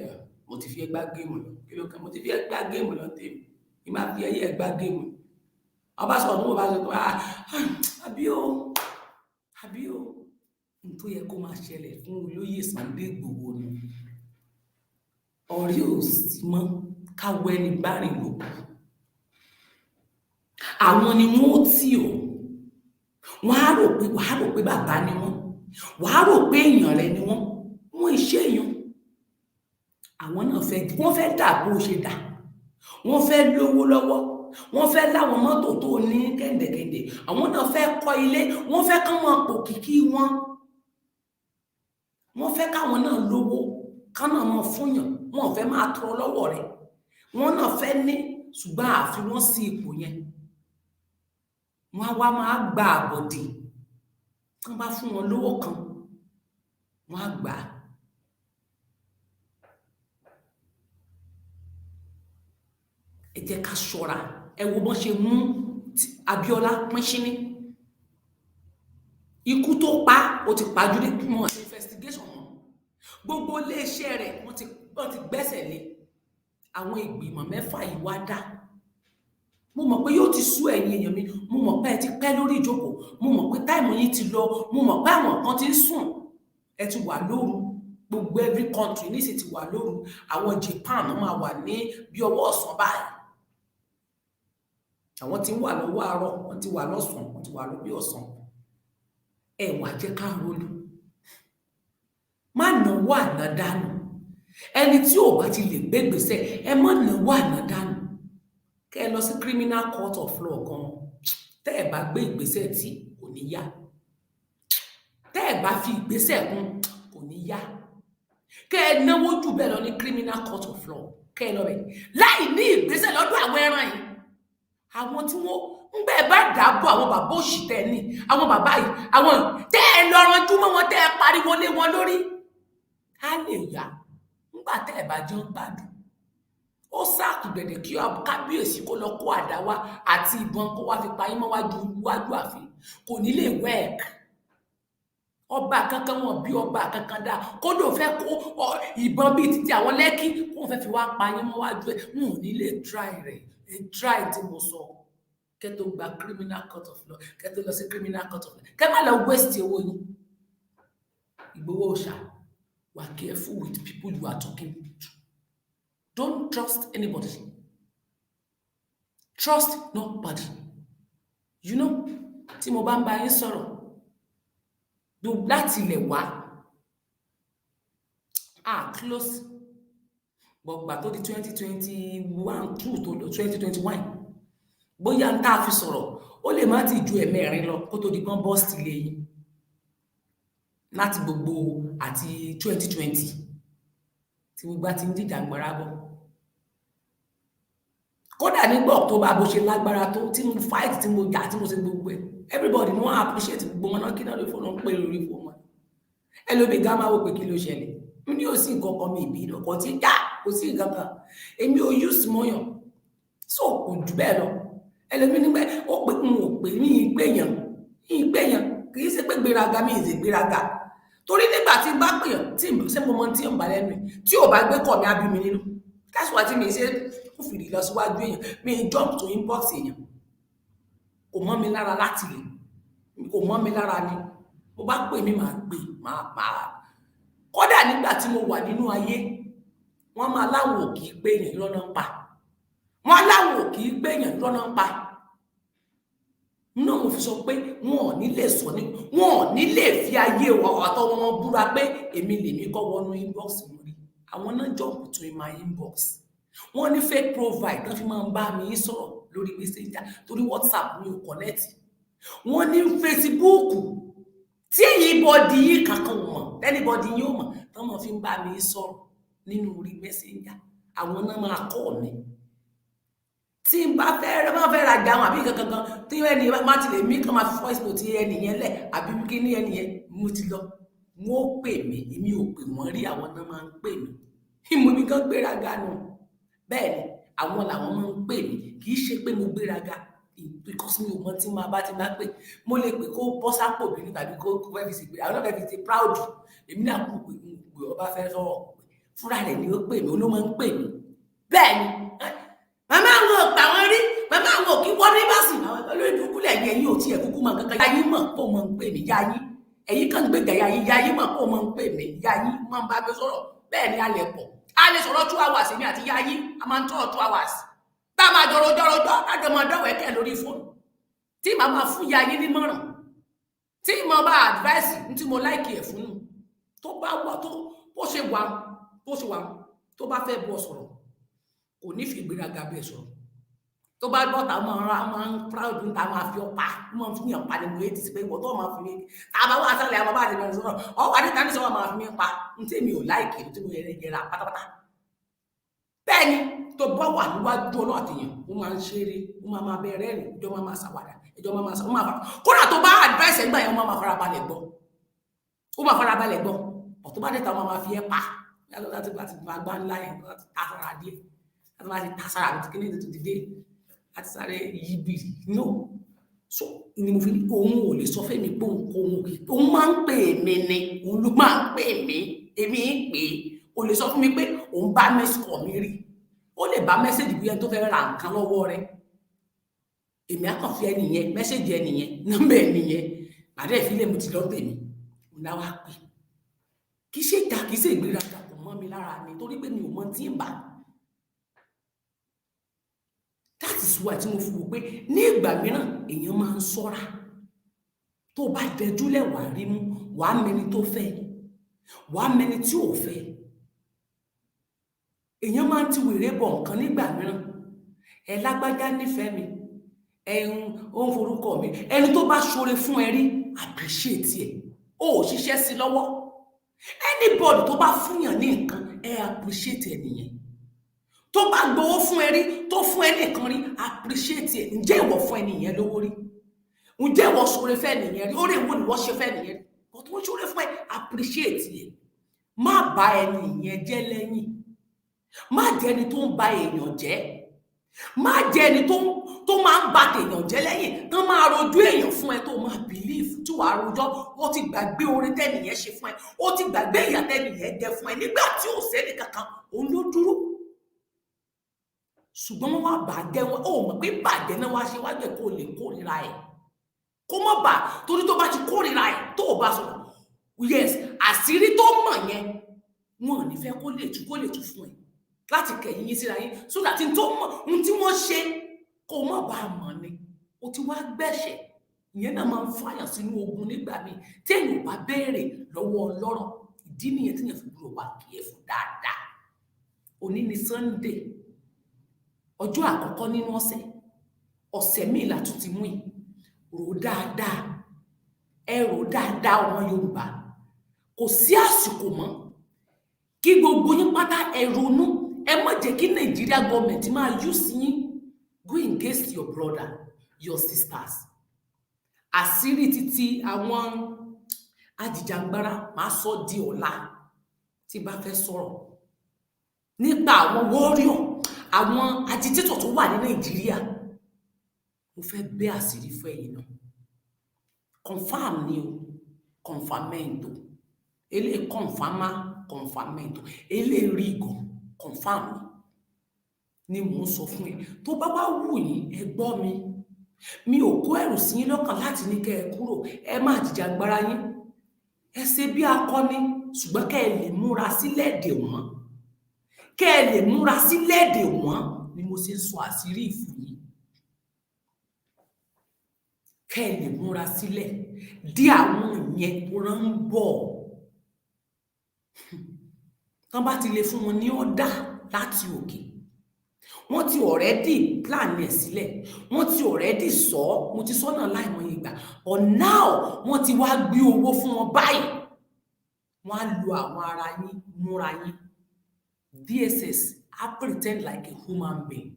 mo ti fi gbá géèmù lọ kí ló kàn mo ti fi gbá géèmù lọ tèmi ní máa fi ẹyẹ gbá géèmù ọba sọ̀rọ̀ tó wọ́n bá sọ pé àbí o n tó yẹ kó máa ṣẹlẹ̀ fún olóyè Sunday Igboho ni ọ̀rí ò sí mọ́ káwọ́ ẹni bá rìn lò àwọn ni wọ́n ó tì ó wọ́n á rò pé bàbá ni wọ́n á rò pé èèyàn rẹ ni wọ́n iṣẹ́ èèyàn àwọn náà wọ́n fẹ́ dà bó ṣe dà wọ́n fẹ́ lówó lọ́wọ́ wọ́n fẹ́ láwọn mọ́tò tó ní kẹ̀ǹdẹ̀kẹ̀ǹdẹ̀ àwọn náà fẹ́ kọ́ ilé wọ́n fẹ́ ká wọn pò kìkì wọ́n fẹ́ káwọn náà lówó kánà wọn fúnyàn wọn ò fẹ́ máa tọrọ lọ́wọ́ rẹ̀ wọ́n náà fẹ́ ní ṣùgbọ́n àfi wọ́n sí ipò yẹn wọ́n á wá máa gba àbọ̀dè tí wọ́n bá fún wọn lówó kan wọ́n á gbà á. Ẹ jẹ́ ká ṣọ́ra ẹ wo bọ́n ṣe mú Abiola pínṣíní ikú tó pa ó ti pàjùdé mọ́ investigation mọ́ gbogbo iléeṣẹ́ rẹ̀ wọ́n ti gbẹ́sẹ̀ lé àwọn ìgbìmọ̀ 6 yìí wá dá mo mọ̀ pé yóò ti sú ẹ̀yin èèyàn mi mo mọ̀ pé ẹ ti pẹ́ lórí ìjókòó mo mọ̀ pé táìmù yín ti lọ mo mọ̀ pé àwọn kan ti ń sùn ẹ ti wà lóru gbogbo every country ní sì ti wà lóru àwọn Japan máa wà ní bí ọwọ́ ọ̀sán báyìí àwọn tí ń wà lọ́wọ́ àárọ̀ wọ́n ti wà lọ́sàn wọ́n ti wà lọ bí ọ̀sán ẹ wá jẹ́ ká ronú má má náwó àná dànù ẹni tí ò bá ti lè gbé ìgbésẹ̀ ẹ má náwó àná dànù kẹ́ ẹ lọ sí criminal court of law gan tẹ́ ẹ bá gbé ìgbésẹ̀ tí kò ní yá tẹ́ ẹ bá fi ìgbésẹ̀ kún kò ní yá kẹ́ ẹ náwó jù bẹ́ẹ̀ lọ ní criminal court of law kẹ́ ẹ lọ bẹ̀ láì ní ìgbésẹ̀ lọ́dọ̀ àwọn ẹran yìí àwọn tí wọ́n ń bẹ́ẹ̀ bá dàbò àwọn bàbá òṣì tẹ́ ní àwọn bàbá yìí àwọn tẹ́ ẹ lọ ranjú mọ́ wọn tẹ́ ẹ pariwo lé wọn lórí á lè yá nígbà tẹ́ ẹ bá jẹun gbádùn ó sáàkù gbẹ̀dẹ̀ kí kábíyèsí kó lọ kó àdá wá àti ìbọn kó wá fi pa yín mọ́ wájú ààfin kò ní lè wẹ́ẹ̀k ọba kankan wọn bí ọba kankan dá kó ló fẹ́ kó ìbọn bíi títí àwọn lẹ́kí kó fẹ́ fi wá pa yín mọ́ wájú ẹ̀ wọn ò ní lè try rẹ̀ try tí mo sọ kẹ́ tó gba criminal court of law kẹ́ tó lọ sí criminal court of law kẹ́ má lọ waste owó yín Ìgbòho ṣá wà careful with people you are talking to. Don't trust anybody. Trust nobody. You know, tí mo bá ń bá yín sọ̀rọ̀ láti ilẹ̀ wá close gbọ̀gbà tó di 2021 2 tó lọ 2021 bóyá ń tá a fi sọ̀rọ̀ ó lè má ti ju ẹ̀mẹ́rin lọ kó tó di pọ́n bọ́ọ̀sì lé yín láti gbogbo àti 2020 tí gbogbo àti ń dìjà gbára bọ̀ kódà nígbà October bó ṣe lágbára tó tí mo fight tí mo jà tí mo ṣe gbogbo ẹ̀ everybody no appreciate gbogbo wọn náà kí náà lè fọnà pé lórí fún wọn ẹlòmíì gá máa wò pé kí ló ṣẹlẹ̀ mi ní ò sí nǹkan kan mi ìbí ọkọ tí já kò sí nǹkan kan èmi ò use mọyàn so kò jù bẹ́ẹ̀ lọ ẹlòmíì nígbà ó pè ń wò pé mi ìgbéyàn kì í ṣe pé gbéraga mi ìṣe gbéraga torí nígbà tí n bá pèyàn tí ṣé mo mọ tí ń balẹ̀ mi tí ò bá gbé kọ̀ mi á bí mi nínú that's why tí mi ṣe kò fìdí lọ síwájú èèyàn mi jump to inbox èèyàn kò mọ́ mi lára láti lè kò mọ́ mi lára ni mo bá pè mí máa gbé máa kódà nígbà tí mo wà nínú ayé wọ́n máa láwọn ò kì í gbé èèyàn lọ́nà ń pa wọ́n láwọn ò kì í gbé èèyàn lọ́nà ń pa náà mo fi sọ pé wọn ò ní lè sọ ní wọn ò ní lè fi ayé ọ̀tọ̀ wọn búra pé èmi lèmi kọ́ wọnú inbox mi rí àwọn náà jump to my inbox wọ́n ní fake profile tán fi máa ń bá mi sọ̀rọ̀ lórí messenger torí WhatsApp mi ò connect wọ́n ní Facebook tí anybody yìí kankan mọ̀ anybody yìí ò mọ̀ tán máa fi ń bá mi sọ̀rọ̀ nínú orí messenger àwọn náà máa kọ́ mi tí n bá fẹ́ rajà àwọn àbí kankan tí ẹni má ti lè mí kan máa fi voice note ẹni yẹn lẹ̀ àbí kí ní ẹni yẹn mo ti lọ wọ́n ó pè mí èmi ò pè wọ́n rí àwọn náà máa ń pè mí ìmọ̀ mi kan gbéraga nù bẹ́ẹ̀ ni àwọn làwọn máa ń pè mí kì í ṣe pé mo gbéraga because mi ò mọ tí máa bá ti máa pè mo lè pè kó bọ́ sápò bí tàbí kó fẹ́ fi ṣe pé àwọn náà fẹ́ fi ṣe proud èmi náà kú pé ọba fẹ́ sọ̀rọ̀ fúnra rẹ̀ ni ó pè mí ó máa ń pè mí bẹ́ẹ̀ ni màmá àwọn ọ̀pá wọn rí màmá àwọn òkè wọ́n ní bá sì olórí dúkú lẹ́yìn ẹ̀yìn òtí ẹ̀ kúkú mọ̀ kankan yáyí mọ̀ pé ó máa ń pè mí yáyí ẹ̀yìn kan gbẹ̀gà yáyí mọ̀ pé ó máa ń pè mí yáyí máa ń bá mi sọ̀rọ̀ bẹ́ẹ̀ ni a lè pọ̀ a lè sọ̀rọ̀ 2 hours èmi àti yáyí a máa ń tọ̀rọ̀ 2 hours tá a máa jọrọ lájọ máa dọ̀wọ̀ ẹ̀kẹ́ lórí fóònù tí màá máa fún yáyí nímọ̀ràn tí mo bá advice tí mo láìkì ẹ̀ fún un tó bá wà tó bó ṣe wà tó bá fẹ́ bọ́ sọ̀rọ̀ kò ní fi ìgbéraga bẹ́ẹ̀ sọ̀rọ̀ tó bá gbọ́ ta máa ń proud ta máa fi ọpa máa fi yàn pa ni mo ètì sí pé ìwọ tó máa fi mi ta bá wà sálẹ̀ àwọn bá ti bẹ̀rẹ̀ sọ̀rọ̀ ọwọ́ àdìta ní sọ́wọ́ máa fi mi pa n tí mi ò láìkì tí mo yẹra pátápátá bẹ́ẹ̀ ni tó bá wà níwájú ọlọ́ àtìyàn ó máa ń ṣeré ó máa bẹ̀rẹ̀ rìn ìjọ máa ṣàwàdà ìjọ máa ṣàwàdà kódà tó bá advice ẹgbà yẹn ó máa farabalẹ̀ gbọ́ ọ̀tún bá dẹ̀ta máa fi ẹ́ pa yálò láti gbà ńlá yẹn láti tàfàrà díẹ̀ láti máa ti tàṣàrà àti kíní tó ti dé láti sáré yíbi no so ni mo fi ní òun ò lè sọ fẹ́mi pé òun máa ń pè mí ni òun ló máa ń pè mí èmi ń pè é o lè sọ fún mi pé òun bá mẹ́sìkọ̀ mi rí ó lè bá mẹ́sẹ̀jì bí ẹni tó fẹ́ ra nǹkan lọ́wọ́ rẹ̀ èmi á kàn fi ẹnìyẹn mẹ́sẹ̀jì ẹnìyẹn nọ́mbà ẹnìyẹn àdé ìfilẹ̀ mo ti lọ tèmi òun náà wá pè kì í ṣe ìta kì í ṣe ìgbéraga kò mọ́ mi lára mi torí pé mi ò mọ tí ń bà that is why tí mo fi wò pé ní ìgbà mìíràn èèyàn máa ń ṣọ́ra tó bá dẹjúlẹ̀ wà rí mú wàá mẹni tó fẹ́ wàá mẹni tí ò fẹ́. Èèyàn máa ń ti wèrè bọ̀ nǹkan nígbà mìíràn. Ẹ lágbájá nífẹ̀ẹ́ mi, ó ń forúkọ mi. Ẹni tó bá ṣoore fún ẹ rí, appreciate ẹ̀. O ò ṣiṣẹ́ sí lọ́wọ́. Anybody tó bá fúnyàn ní nǹkan, ẹ appreciate ẹ nìyẹn. Tó bá gbowó fún ẹ rí, tó fún ẹ nìkan rí, appreciate ẹ. Ǹjẹ́ ìwọ fún ẹni yẹn lówó rí? Ǹjẹ́ ìwọ ṣoore fẹ́ nìyẹn rí? Ó rè wo ni wọ́n ṣe fẹ́ nìyẹn rí? But wọ́n ṣoore fún ẹ, appreciate ẹ. Má bá ẹni yẹn jẹ́ lẹ́yìn. Má jẹ́ ẹni tó ń ba èèyàn jẹ́. Má jẹ́ ẹni tó máa ń ba tèèyàn jẹ́ lẹ́yìn. Tán máa rojú èèyàn fún ẹ tó máa believe tí wàá rojọ́. Ó ti gbàgbé oore tẹ́nìyẹn ṣe fún ẹ. Ó ti gbàgbé ìyà tẹ́nìyẹn jẹ fún ẹ nígbà tí ò sẹ́ni kankan. Òun ló dúró. Ṣùgbọ́n wọ́n wá bàjẹ́ wọn. Ó mọ̀ pé bàjẹ́ náà wá ṣe wájú ẹ̀ kó lè kórìíra ẹ̀. Kó mọ̀ bà torí tó bá ti kórìíra ẹ̀ tó ò bá sọ̀rọ̀. Yes, àṣírí tó mọ̀ yẹn wọn ò ní fẹ́ kó lè tú fún ẹ. Láti kẹ̀yìn yín síra yín so that n tó mọ̀ ohun tí wọ́n ṣe kó mọ̀ bá mọ̀ ni. O ti wá gbẹ̀ṣẹ̀. Ìyẹn náà máa ń fàyàn sínú ogun nígbà míì tí èèyàn bá béèrè lọ́wọ́ ọlọ́rọ̀. Ìdí nìyẹn tí èèyàn fi gbúdọ̀ wá kí ẹ fún dáadáa. Òní ni Sunday, ọjọ́ àkọ́kọ́ nínú ọ̀sẹ̀ míì la tún ti mú yìí. Rò dáadáa, ẹ rò dáadáa ọmọ Yorùbá. Kò sí àsìkò mọ́ kí gbogbo yín pátá ẹ ronú. Ẹ má jẹ́ kí Nigeria government máa use yín go against your brother, your sisters. Àṣírí títí àwọn ajìjàgbara máa sọ di ọ̀la tí bá fẹ́ sọ̀rọ̀ nípa àwọn warrior, àwọn agitator tó wà ní Nàìjíríà. Mo fẹ́ bẹ́ àṣírí fún ẹ̀yin náà. Confirm ni o, confirmento. Ele confirmento. Ele rigo, confirm ni mo ń sọ fún ẹ. Tó bá wá wù yín, ẹ gbọ́ mi. Mi ò kó ẹ̀rù sí yín lọ́kàn láti ní kẹ́ ẹ kúrò. Ẹ má jìjàgbara yín. Ẹ ṣe bí akọni, ṣùgbọ́n kẹ́ ẹ lè múra sílẹ̀ dè wọ́n. Kẹ́ ẹ lè múra sílẹ̀ dè wọ́n ni mo ṣe ń sọ àṣírí ìfún yín. Kẹ́ ẹ lè múra sílẹ̀ dí àwọn yẹn tó rán ń bọ̀. Tán bá ti lè fún wọn ní ọ̀dà láti òkè. Wọ́n ti already plan ẹ̀ sílẹ̀. Wọ́n ti already sọ, mo ti sọ náà láìmọye ìgbà. But now wọ́n ti wá gbé owó fún wọn báyìí. Wọ́n á lo àwọn ara yín múra yín. DSS á pretend like a human being.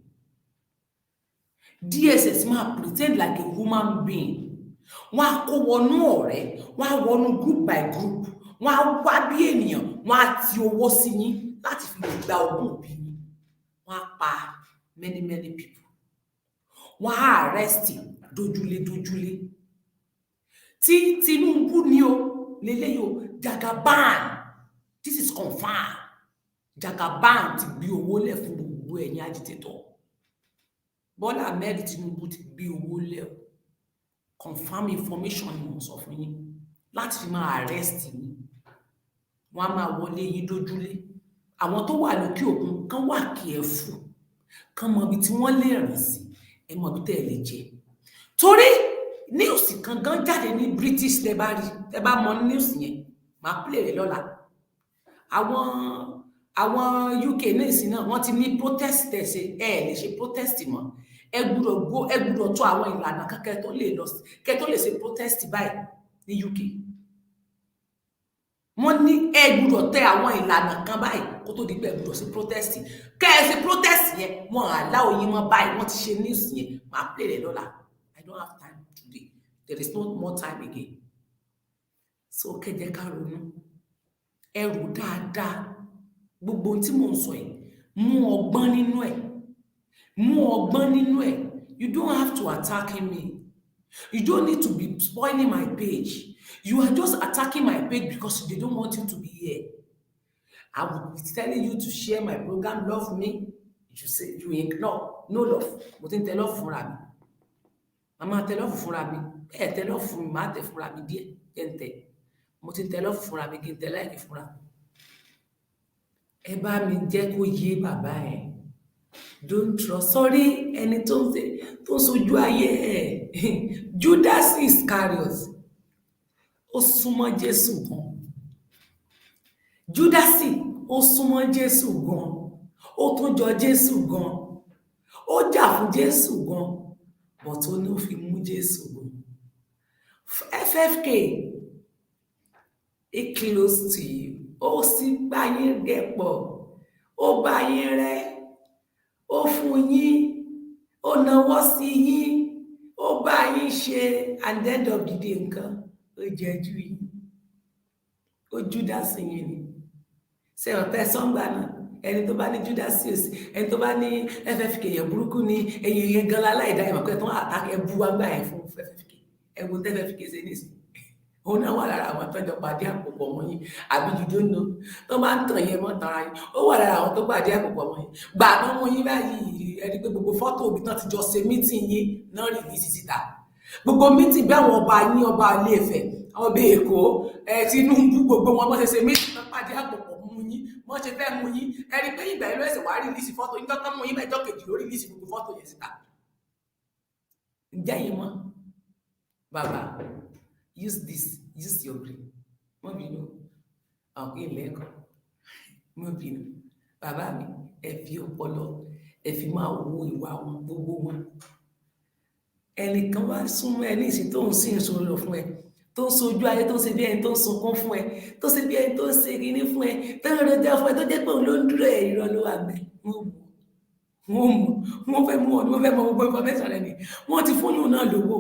DSS máa pretend like a human being. Wọ́n á kó wọnú ọ̀rẹ́. Wọ́n á wọnú group by group. Wọ́n á wá bí ènìyàn. Wọ́n á ti owó sí yín láti fi lè gba ogún òbí yín. Wọ́n á pa many people. Wọ́n á arrest dojúlé. Tí Tinubu ni o, lélẹ́yìí o, Jagaban. This is confirmed. Jagaban ti gbé owó lẹ̀ fún gbogbo ẹ̀yin agitator. Bọ́lá Ahmed Tinubu ti gbé owó lẹ̀. Confirm information ni mo sọ fún yín. Láti fi máa arrest yín. Wọ́n á máa wọlé yín dojúlé. Àwọn tó wà lókè òkun kan wà careful. Kan mọ ibi tí wọ́n lè rìn sí. Ẹ mọ ibi tẹ́ ẹ lè jẹ. Torí news kan gan jáde ní British tẹ́ bá rí. Tẹ́ bá mọ news yẹn, máa play rẹ̀ lọ́la. Àwọn UK náà wọ́n ti ní protest tẹ̀sẹ̀. Ẹ lè ṣe protest mọ́. Ẹ gbúdọ̀ tó àwọn ìlànà kan kẹ́ tó lè ṣe protest báyìí ní UK. Wọ́n ní ẹ gbúdọ̀ tẹ àwọn ìlànà kan báyìí kó tó di pé ẹ gbúdọ̀ sí protest. Kẹ́ ẹ ṣe protest yẹn, wọ́n allow yín mọ́ báyìí. Wọ́n ti ṣe news yẹn. Màá play rẹ̀ lọ́la. I don't have time today. There is no more time again. So kẹ́jẹ́ ká ronú. Ẹ rò dáadáa. Gbogbo tí mò ń sọ yìí, mú ọgbọ́n nínú ẹ̀. You don't have to attack me. You don't need to be spoiling my page. You are just attacking my page because they don't want you to be here. I would be telling you to share my program, love me. You say you ignore, no love. But in tell love for me. Mama tell love for me. Tell love for me, ma tell for me dear. Gente. But in tell love for me, kin tell like for me. Ẹ bá mi jẹ́ kó yé bàbá ẹ̀. Don't trust. Sorry, ẹni tó ń sojú ayé ẹ̀. Judas Iscariot. Ó súnmọ́ Jésù gan. Júdásì ó súnmọ́ Jésù gan, ó tún jọ Jésù gan, ó jà fún Jésù gan, but ó ní ó fi mú Jésù gan. FFK, he close to you, ó sì bá yín gẹ̀pọ̀, ó bá yín rẹ́, ó fún yín, ó nawọ́ sí yín, ó bá yín ṣe, and the end of the day nǹkan ó jẹ́jú yín, ó Júdásì yín ni. Ṣé ọ̀tẹ́ sọ́ngbà náà ẹni tó bá ní Júdásì òsì, ẹni tó bá ní FFK yẹn burúkú ni ẹ̀yìn yẹn gan láláìdá ìmọ̀ pé tó ń àtàkì ẹbú wá gbà ẹ̀ fún FFK, ẹ̀wọ̀n tẹ́ FFK ṣe ní ìsìn. Òun náà wà lára àwọn tọ́jọ́ pàdé àpòpọ̀ mọ́ yín, àbí jùjọ́ nù tó máa ń tàn yẹn mọ́ tara yín, ó wà lára àwọn tó pàdé àpòpọ̀ mọ́ yín. Gbà náà mú yín báyìí, ẹni pé gbogbo fọ́tò òbí tán ti jọ ṣe mítìn yín náà rìlíìsì síta. Gbogbo mítìn bí àwọn ọba yín, ọba Ilé Ifẹ̀, ọba Èkó, Tinubu, gbogbo wọn mọ́ ṣe mítìn tán pàdé àpòpọ̀ mú yín, wọ́n ṣe fẹ́ mú yín, ẹni pé ìgbà ìlú ẹ̀sẹ̀ wá rìlíìsì fọ́tò yín, tọ́kàn mú yín mẹ́jọ kejì ló rìlíìsì gbogbo fọ́tò yẹn síta. Ǹjẹ́ yín mọ́? Bàbá, use this, use your brain. Mo bínú, àwọn ilé ẹ̀kọ́, mo bínú. Bàbá mi, ẹ fi ọpọlọ, ẹ fi máa wo ìwà wọn gbogbo wọn. Ẹnìkan wá súnmọ́ ẹ ní ìsìn tó ń sìn ìṣòro fún ẹ, tó ń sojú ayé, tó ń ṣe bí ẹni tó ń sunkún fún ẹ, tó ṣe bí ẹni tó ń ṣe kíní fún ẹ, tó ń rọjá fún ẹ, tó jẹ́ pé òun ló ń dúró ẹ̀ irọ́ ló wà gbẹ. Wọ́n fẹ́ mú ọ ní wọ́n fẹ́ mọ gbogbo information rẹ ni wọ́n ti fún yín náà lówó.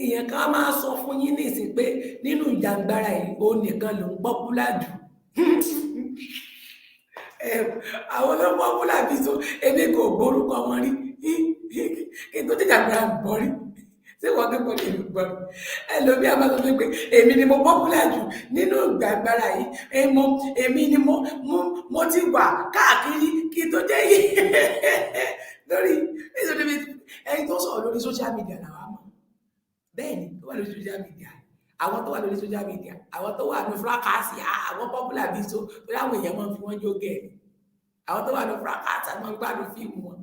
Èèyàn kan máa sọ fún yín nísìn pé nínú ìjàngbara yìí ó nìkan ló ń pọ́pùlà jù. Àwọn ló ń pọ́pùlà bí so èmi kò gbórúkọ wọn rí kí n tó jàngbara gbọ́ rí. Ṣé wọ́n kẹ́kọ̀ọ́ lè gbọ́ rí? Ẹlòmí a máa sọ pé èmi ni mo pọ́pùlà jù nínú ìjàngbara yìí, èmi ni mo ti wà káàkiri kí n tó jẹ́ yìí. Lórí ẹni tó sọ̀rọ̀ lórí social media làwọn mọ̀. Bẹ́ẹ̀ni, tó wà lórí social media, àwọn tó wà lórí social media, àwọn tó wà ní fracasi, àwọn popular bí so, tó láwọn èèyàn máa fi wọ́n jógẹ̀. Àwọn tó wà ní fracasi, àwọn gbádùn fíìmù wọn.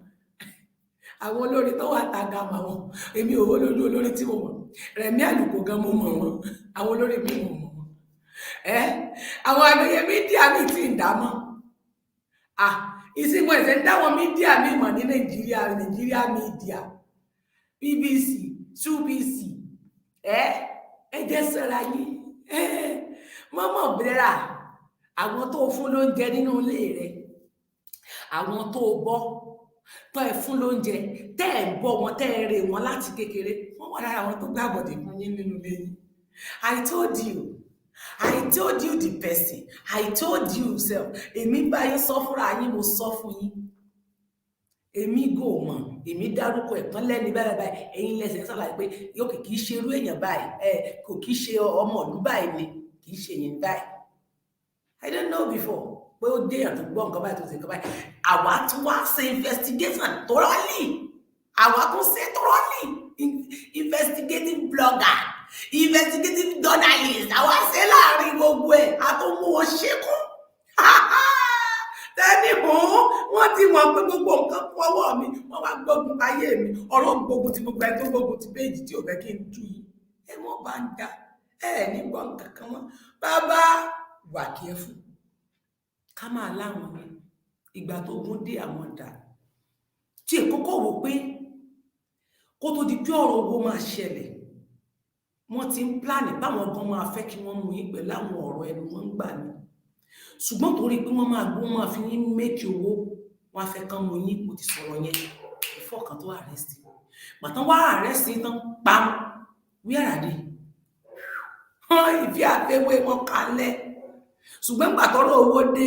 Àwọn olórin tó wà tàgà mà wọn, èmi ò olórin tí mo mọ̀. Rẹ̀mí Àlùkò gan mo mọ̀ wọn, àwọn olórin mi mo mọ̀ wọn. Àwọn àgbẹ̀yẹ mídíà mi ti ń dámọ́. Ìsìnkú ẹ̀sẹ̀ ń dáwọn mídíà mi mọ̀ ní Nàìjíríà mídíà, BBC, CBC, ẹ jẹ́ sọ́ra yín, mọ́mọ́ bẹ́rà, àwọn tó fún lóúnjẹ nínú ilé rẹ̀, àwọn tó bọ́, tó ẹ fún lóúnjẹ, tẹ́ ẹ bọ́ wọn, tẹ́ ẹ rè wọn láti kékeré, wọ́n wà lára àwọn tó gbàgbọ́dé fún yín nínú ilé yín. I told you the person, I told you self, èmi bá yín sọ fúnra yín, mo sọ fún yín. Èmi gò mọ̀, èmi dárúkọ ẹ̀tàn lẹ́ni báyìí, ẹ̀yin lẹ́sẹ̀ ń sàlàyé pé yóò kì í ṣe irú èèyàn báyìí, kò kì í ṣe ọmọ ìlú báyìí ni, kì í ṣe yẹn báyìí. I don't know before pé ó dé èèyàn tó gbọ́ nǹkan báyìí tó ṣe nǹkan báyìí. Àwa tún wá ṣe investigation thoroughly, investigative blogger, investigative journalist, àwa ṣe láàrin gbogbo ẹ̀, a tó mú wọn ṣekún. Tẹ́ni wọ́n ti mọ̀ pé gbogbo nǹkan fọwọ́ mi, wọ́n wá gbógun ayé mi, ọ̀rọ̀ gbógun ti gbogbo ẹ̀ tó gbógun ti péjì tí ò fẹ́ kí n tú yìí. Wọ́n bá ń dá ní gbọ́n kankan mọ́. Bàbá wà kẹ́fù, ká máa láwọn ní ìgbà tó gún dé àwọn dà. Tí èkókò wò pé kó tó di pé ọ̀rọ̀ owó máa ṣẹlẹ̀, wọ́n ti ń pláàni báwọn gan máa fẹ́ kí wọ́n mú yín pẹ̀lú àwọn ọ̀rọ̀ ẹnu wọn ń gbà ní. Ṣùgbọ́n torí pé wọ́n máa gbó máa fi yín méjì owó, wọ́n á fẹ́ kán mú yín, mo ti sọ̀rọ̀ yẹn ìfọ̀kàn tó àrẹ́sì. Màtán wá àrẹ́sì tán pam, where are they? Ìfi àfẹ́wé wọn kalẹ̀. Ṣùgbọ́n gbàtọ́rọ̀ owó dé,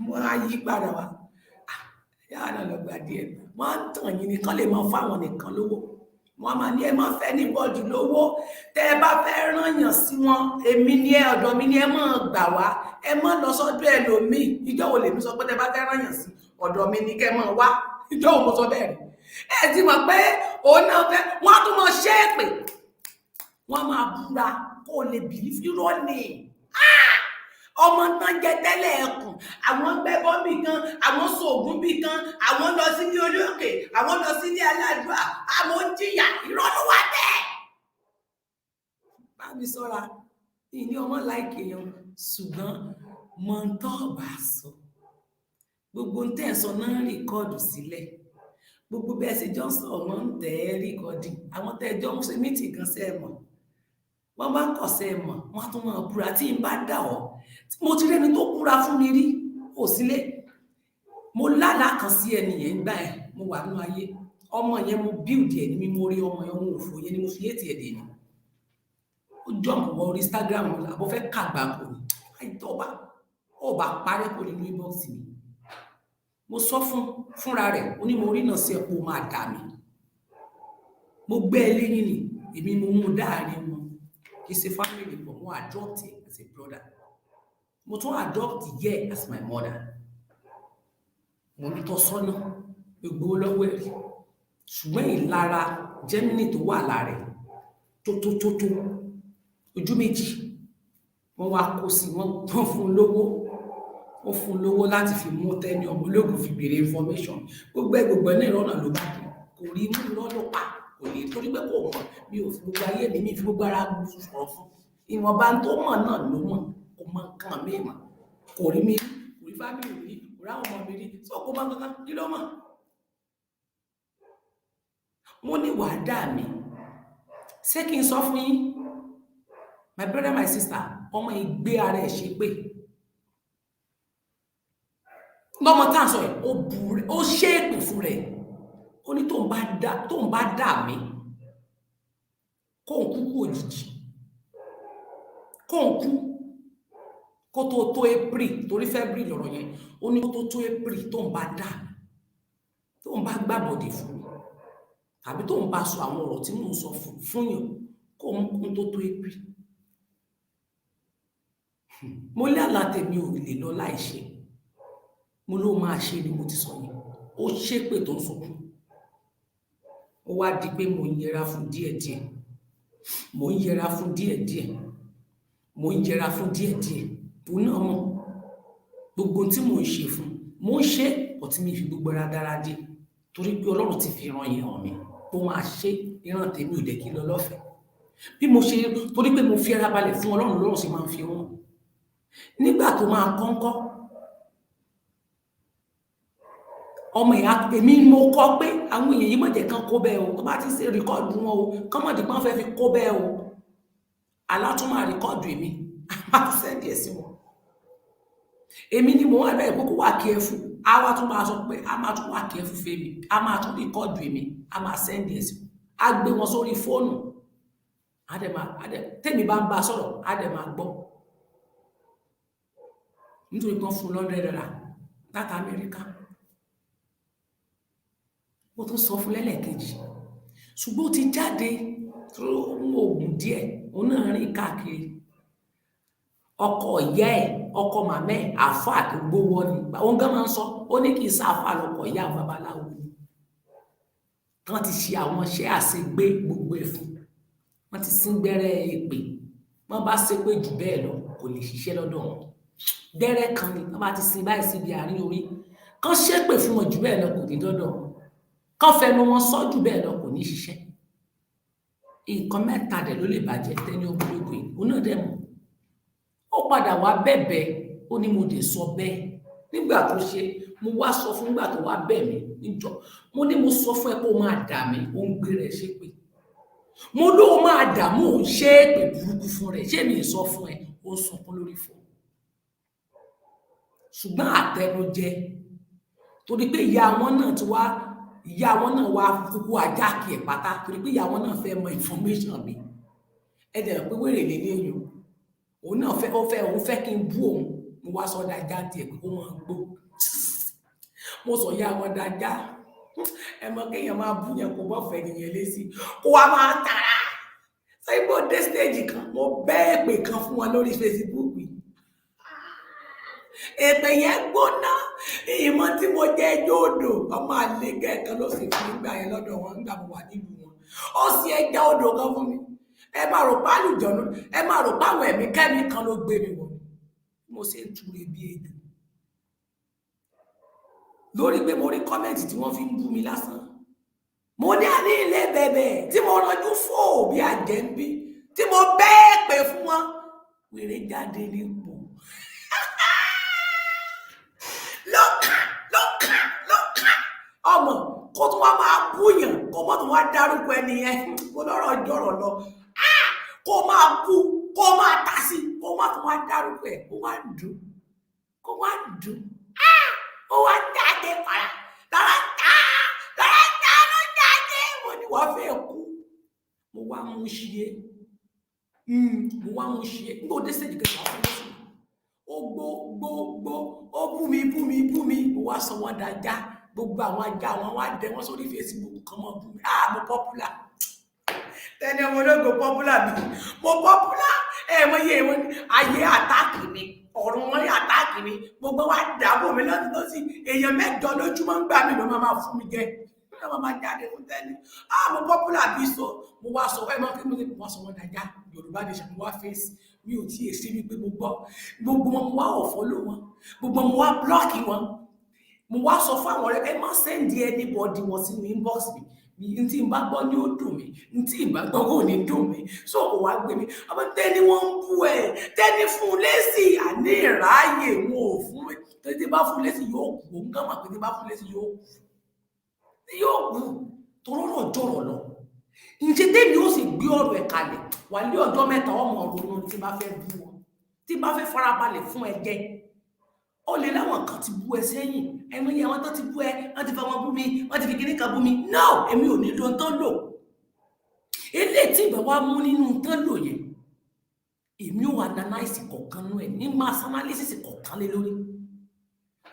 wọ́n á yí padà wá. Yáà náà lọ gbà díẹ̀. Wọ́n á tàn yín nìkan lè máa fáwọn nìkan lówó. Wọ́n máa ní ẹ máa fẹ́ ní bọ́ọ̀dù lówó. Tẹ́ ẹ bá fẹ́ rányàn sí wọn, èmi ni ọ̀dọ̀ mi ni ẹ máa gbà wá. Ẹ má lọ sọ́dọ̀ ẹlòmíì. Ìjọ́ wo lèmi sọ pé tẹ́ bá fẹ́ rányàn sí ọ̀dọ̀ mi ni kẹ́ máa wá. Ìjọ́ wo mo sọ bẹ́ẹ̀ rí? Ẹ ti mọ̀ pé òun náà fẹ́, wọ́n á tún máa ṣe é pè. Wọ́n máa búra kó lè bìlíf irọ́ ni. Ọmọ tán jẹ tẹ́lẹ̀ ẹkùn, àwọn gbẹ́bọ́ bì kan, àwọn sògùn bì kan, àwọn lọ sílé olóòkè, àwọn lọ sílé aládùá, àwọn jìyà, irọ́ ló wà bẹ́ẹ̀. Bá mi sọ́ra, ìní ọmọ láìkè èèyàn ṣùgbọ́n mọ ń tọ́ bá sọ gbogbo ń tẹ̀ sọ náà rìkọ́ọ̀dù sílẹ̀ gbogbo bẹ́ẹ̀ ṣe jọ sọ ọmọ ń tẹ̀ ẹ́ rìkọ́ọ̀dì àwọn tẹ́ jọ ń ṣe mítì kan ṣe é mọ̀ wọ́n bá kọ̀ ṣe é mọ̀ wọ́n á tún máa búra tí n bá dà ọ́ mo ti rẹ́ni tó búra fún mi rí ò sílé mo lálàá kan sí ẹni yẹn gbà ẹ mo wà nínú ayé ọmọ yẹn mo bíùdì ẹ ní mi mo rí ọmọ yẹn mo òfò yẹn ni mo fi yéètì ẹ̀ dè ní ó jọ̀mù wọ orí Instagram àbọ̀ fẹ́ kàgbà kò ní àìtọ́ba ó bá parẹ́ kò nínú inbox mi mo sọ fúnra rẹ̀ ó ní mo rí náà sí ẹ̀kọ́ máa dà mí mo gbé ẹ lẹ́yìn ni èmi mo mú dáàrin wọn kì í ṣe family pọ̀ mo adopt as a brother mo tún adopt yẹ as my mother mo ní tọ́ sọ́nà gbogbo lọ́wọ́ ẹ̀rí ṣùgbọ́n ìlara Germany tó wà lára ẹ̀ tó ojú méjì wọ́n wá kó sí wọ́n fún lówó láti fi mú tẹ́ni ọmọ ológun fi béèrè information gbogbo náà ìrọ̀nà ló bá dé kò rí mú irọ́ ló pa kò lè torí pé kò mọ̀ mi ò fi gbogbo ayé mi fi gbogbo ara sọ̀rọ̀ fún ìwọ̀nba tó mọ̀ náà ló mọ̀ kò mọ̀ nǹkan mi mọ̀ kò rí mi kò rí fámìlì rí kò ráwọn ọmọ mi rí sọ kó bá kankan kí ló mọ̀ mo ní wàá dà mí ṣé kí n sọ fún yín my brother my sister ọmọ ìgbé ara ẹ̀ ṣe pé lọ́mọ tá à ń sọ ẹ̀ ó ṣe é pè fún rẹ̀ ó ní tóun bá dà mí kóun kú òjijì kóun kú kó tó April torí February lọ̀rọ̀ yẹn ó ní kó tó April tóun bá dà mí tóun bá gbàbọ̀dè fún mi tàbí tóun bá sọ àwọn ọ̀rọ̀ tí mò ń sọ fún yàn kóun tó April mo lé àlá tèmi ò lè lọ láìṣe mo ló máa ṣe ni mo ti sọ yẹn ó ṣépè tó ń sunkún ó wá di pé mo ń yẹra fún díẹ̀díẹ̀ òun náà mọ̀ gbogbo tí mò ń ṣe fún mo ń ṣe ọtí mi fi gbogbo ara dára dé torí pé Ọlọ́run ti fi ràn yẹn hàn mí tó máa ṣe ìran tèmi ò dé kí lọ lọ́fẹ̀ẹ́ bí mo ṣe torí pé mo fi ara balẹ̀ fún Ọlọ́run sì máa ń fi wọn nígbà tó máa kọ́ńkọ́ ọmọ ìyá èmi mo kọ́ pé àwọn èèyàn yìí mọ̀ jẹ́ kán kó bẹ́ẹ̀ o tó bá ti ṣe rìkọ́ọ̀dù wọn o kán mọ̀ dípọ́n fẹ́ fi kó bẹ́ẹ̀ o alátúmọ̀ rìkọ́ọ̀dù èmi a máa sẹ́ndì ẹ̀ sí wọn èmi ni mo wà bẹ́ẹ̀ kókó wà kí ẹ fún a wá tún máa sọ pé a máa tún wà kí ẹ fún fèmí a máa tún rìkọ́ọ̀dù èmi a máa sẹ́ndì ẹ̀ sí wọn a gbé wọn sórí fóònù tẹ́mi bá ń bá sọ̀rọ̀ a dẹ̀ máa gbọ́ nítorí kan fún $100 láti Amẹ́ríkà ó tún sọ fún lẹ́lẹ́kejì ṣùgbọ́n ó ti jáde tó ń oògùn díẹ̀ òun náà rìn káàkiri ọkọ ìyá ẹ̀ ọkọ màmá ẹ̀ àáfàá tó gbówó ni òun gan máa ń sọ ó ní kì í sáfà lọkọ ìyá babaláwo wọ́n ti ṣe àwọn iṣẹ́ àṣegbé gbogbo ẹ̀ fún wọ́n ti sín gbẹ́rẹ́ èpè wọ́n bá ṣépè jù bẹ́ẹ̀ lọ kò lè ṣiṣẹ́ lọ́dọ̀ wọn gbẹ́rẹ́ kan ni wọ́n bá ti sin báyìí síbi àárín orí kán ṣépè fún wọn jù bẹ́ẹ̀ lọ kò ní dọ́dọ̀ wọn kán fẹnu wọn sọ jù bẹ́ẹ̀ lọ kò ní ṣiṣẹ́ nǹkan mẹ́ta dẹ̀ ló lè bàjẹ́ tẹ́ni ogúnlógún yìí òun náà dẹ̀ mọ̀ ó padà wá bẹ̀bẹ̀ ó ní mo dé sọ bẹ́ẹ̀ nígbà tó ṣe mo wá sọ fún nígbà tó wá bẹ̀ mí níjọ mo ní mo sọ fún ẹ pé ó máa dà mí ó ń gbé rẹ̀ ṣépè mo ló máa dà mú òun ṣe é pè burúkú fún rẹ̀ ṣé mi sọ fún ẹ ó ń sunkún lórí fún ṣùgbọ́n àtẹnujẹ torí pé ìyá wọn náà wá kúkú ajá kí ẹ pátá torí pé ìyá wọn náà fẹ́ mọ information mi ẹ dẹ̀ pé wèrè lélẹ́yìn òun náà fẹ́ kí n bú òun mo wá sọ dájá tiẹ̀ pé kó máa gbó mo sọ ìyá wọn dájá ẹ mọ kéèyàn máa bú yẹn kó bọ́ fẹ́ nìyẹn lé sí kó wá máa tààrà sẹ́yìnbó dé stage kan mo bẹ́ẹ̀ pè kan fún wọn lórí Facebook yìí èpè yẹn gbóná ìmọ̀ tí mo jẹ́ ẹjọ́ odò ọmọ àlè kẹ́ẹ̀kan ló sì fún nígbà yẹn lọ́dọ̀ wọn nígbà mo wà nílùú wọn ó sì ẹja odò kan fún mi ẹ máa rò pálù jọ̀nù ẹ máa rò páwọn ẹ̀mí kẹ́mi kan ló gbé mi wọ̀ mo ṣe ń túre bí ejò lórí pé mo rí kọ́mẹ̀ntì tí wọ́n fi ń bú mi lásán mo ní àní ilé bẹ̀bẹ̀ tí mo rànjú fò bí àjẹ́ńbí tí mo bẹ́ẹ̀ pè fún wọn wèrè jáde nípò lọ́kàn ọmọ kó tún wá máa búyàn kó mọ́ tún wá dárúkọ ẹni yẹn kó lọ́rọ̀ jọ̀rọ̀ lọ kó máa bú kó máa tà sí kó má tún wá dárúkọ ẹ̀ kó wá dùn ó wá jáde padà lára ló jáde mo ní wọ́n fẹ́ kú mo wá mú ṣe nígbà ó dé stage kẹta fún mi ó gbó ó bú mi mo wá sọ wọn dájá gbogbo àwọn ajá wọn wá dẹ wọn sórí Facebook kan mọ bú mi mo popular tẹni ọmọ ológo popular mi mo popular mo yé wọn ayé àtàkì mi ọ̀run wọn ní àtàkì mi gbogbo wa dàbò mi lọ́sí èèyàn 8 lójúmọ́ ń gbà mí ló máa fún mi jẹ ló máa jáde fún tẹ́lẹ̀ mo popular bí sọ mo wá sọ ẹ máa fi mú wọ́n sọ wọn dájá Yorùbá nation mo wá fèsì mi ò tíì ṣe wípé gbogbo wọn mo wá ọ̀fọ́lò wọn gbogbo mo wá blọ́ọ̀kì wọn mo wá sọ fún àwọn ọ̀rẹ́ ẹ má sẹ́ndì anybody wọn sínú inbox mi n tí n bá gbọ́ ní ó dùn mí n tí n bá gbọ́ kò ní dùn mí so kò wá gbé mi ọmọ tẹ́ni wọ́n ń bú ẹ̀ tẹ́ni fún lésì àní ìráyè wọn ò fún mi tẹ́ni bá fún lésì yóò kú òun kàn mà pé tí bá fún lésì yóò kú tọ́rọ̀ jọ̀rọ̀ lọ ǹjẹ́ tẹ́ni ó sì gbé ọ̀rọ̀ ẹ̀ kalẹ̀ wà ní ọjọ́ mẹ́ta ọmọ ọ̀rọ̀ tí bá fẹ́ bú wọn tí bá fẹ́ farabalẹ̀ fún ẹ̀jẹ̀ ó lè láwọn kan ti bú ẹ sẹ́yìn ẹ̀mí àwọn tó ti bú ẹ wọ́n ti fọmọ bú mi wọ́n ti fi kíní kan bú mi no èmi ò ní lo tán lò eléyìí tí ìgbà wa mú nínú tán lò yẹn èmi ò analyse kọ̀ọ̀kan nú ẹ̀ ní mass analysis kọ̀ọ̀kan lé lórí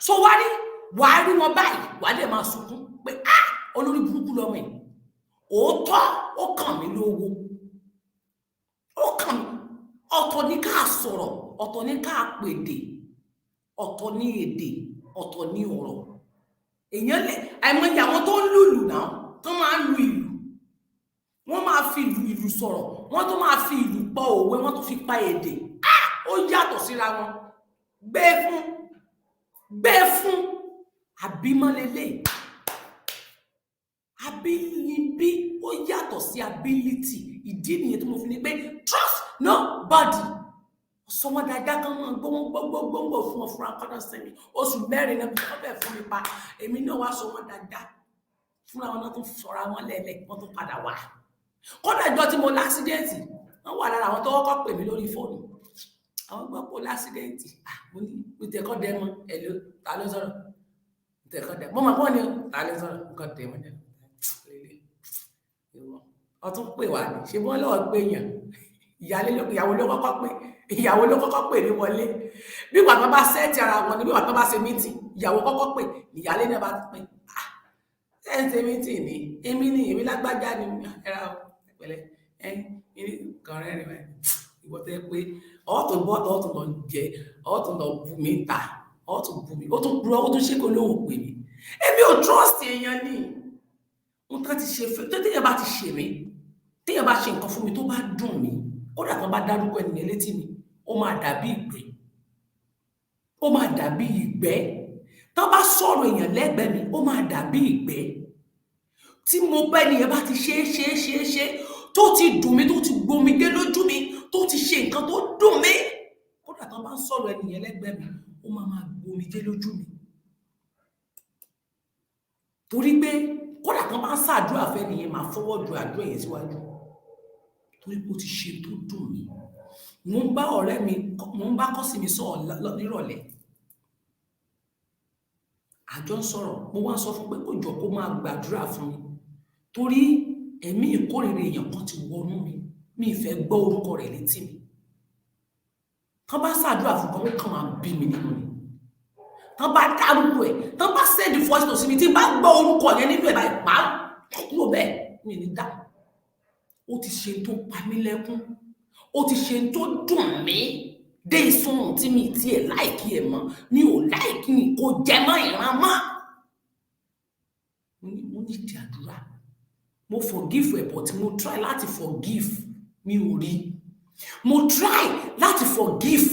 so wàá rí wọn báyìí wàá dẹ̀ máa sunkún pé olórí burúkú lọ́mọ ẹ̀ òótọ́ ó kàn mí lówó ó kàn mí ọ̀tọ̀ ní ká sọ̀rọ̀ ọ̀tọ̀ ní ká pèdè ọ̀tọ̀ ní èdè ọ̀tọ̀ ní ọ̀rọ̀ èèyàn lè àìmọye àwọn tó ń lùlù náà tó máa ń lu ìlù wọ́n máa fi ìlù sọ̀rọ̀ wọ́n tó máa fi ìlù pa òwe wọ́n tó fi pa èdè ó yàtọ̀ síra wọn gbé fún àbímọ́lélẹ̀ ability ó yàtọ̀ sí ability ìdí nìyẹn tó mo fi ní pé trust nobody sọmọ dáadáa kan máa gbogbo fún ọ fún akọ́dà sẹ́mi oṣù 4 náà bí wọ́n bẹ̀ fún mi pa èmi náà wá sọmọ dáadáa fúnra wọn náà tún sọra wọn lẹ́lẹ̀ wọ́n tún padà wá kódà ìjọ tí mo lásídẹ́ǹtì wọ́n wà lára àwọn tó kọ́kọ́ pè mí lórí fóònù àwọn gbọ́ pé lásídẹ́ǹtì mo ní ìtẹ̀kọ́ dẹ́mọ ẹ̀lú ta ló sọ̀rọ̀ ìtẹ̀kọ́ dẹ́mọ mo máa bọ́ ni ta ló sọ̀rọ̀ nǹkan dẹ́mọ ọtún pè wá ní ṣe wọ́n lọ́ọ́ gbé yàn ìyàwó ló kọ́kọ́ pè ní wọlé bí wàá bá sẹ́ẹ̀tì ara wọn ni bí wàá bá ṣe mítì ìyàwó kọ́kọ́ pè ìyálé náà bá pè sẹ́ẹ̀tì mítì ní èmi lágbájá ni ẹ̀rọ ìpẹ̀lẹ̀ kan rẹ̀ rẹ̀ ìwọ́tẹ́ pé ọ̀tún bọ́tọ̀ ọ̀tún lọ jẹ ọ̀tún lọ bù mí ta ọ̀tún bù mí ó tún purọ́ ó tún ṣe kó lóhùn pè mí èmi ò trust èèyàn ni nǹkan ti ṣe fẹ́ tó téèyàn bá ti ṣe mí téèyàn bá ṣe nǹkan fún mi tó bá dùn mí kódà kan bá dárúkọ ènìyàn létí mi ó máa dàbí ìgbẹ́ tó bá sọ̀rọ̀ èèyàn lẹ́gbẹ̀ẹ́ mi ó máa dàbí ìgbẹ́ tí mo bá ènìyàn bá ti ṣe tó ti dùn mí tó ti gbomi dé lójú mi tó ti ṣe nǹkan tó dùn mí kódà kan bá sọ̀rọ̀ ènìyàn lẹ́gbẹ̀ẹ́ mi ó máa gbomi dé lójú mi torí pé kódà kan bá ń ṣàdúrà fẹ́ nìyẹn máa fọwọ́ ju àdúrà yẹn síwájú torí pé ó ti ṣe tó dùn mí mo ń bá ọ̀rẹ́ mi mo ń bá kọ́sì mi sọ nírọ̀lẹ́ àjọ ń sọ̀rọ̀ mo wá sọ fún pé kó jọ kó máa gbàdúrà fún mi torí ẹ̀mí ìkórìíra èèyàn kan ti wọnú mi ìfẹ́ gbọ́ orúkọ rẹ̀ létí mi tán bá ṣàdúrà fún kan ó kàn máa bí mi nínú ni tán bá dárúkọ ẹ̀ tán bá sẹ́ẹ̀dì fọ́ọ̀sì tó sí mi tí bá gbọ́ orúkọ yẹn nínú ẹ̀ báyìí pa kúrò bẹ́ẹ̀ mi ní dá ó ti ṣe tó pa mí lẹ́kún ó ti ṣe tó dùn mí dé ìsúnmù tí mi tiẹ̀ láìkí ẹ̀ mọ́ mi ò láìkí ni kò jẹ mọ́ ìran mọ́ mo ní ìdí àdúrà mo forgive ẹ̀ but mo try láti forgive mi ò rí mo try láti forgive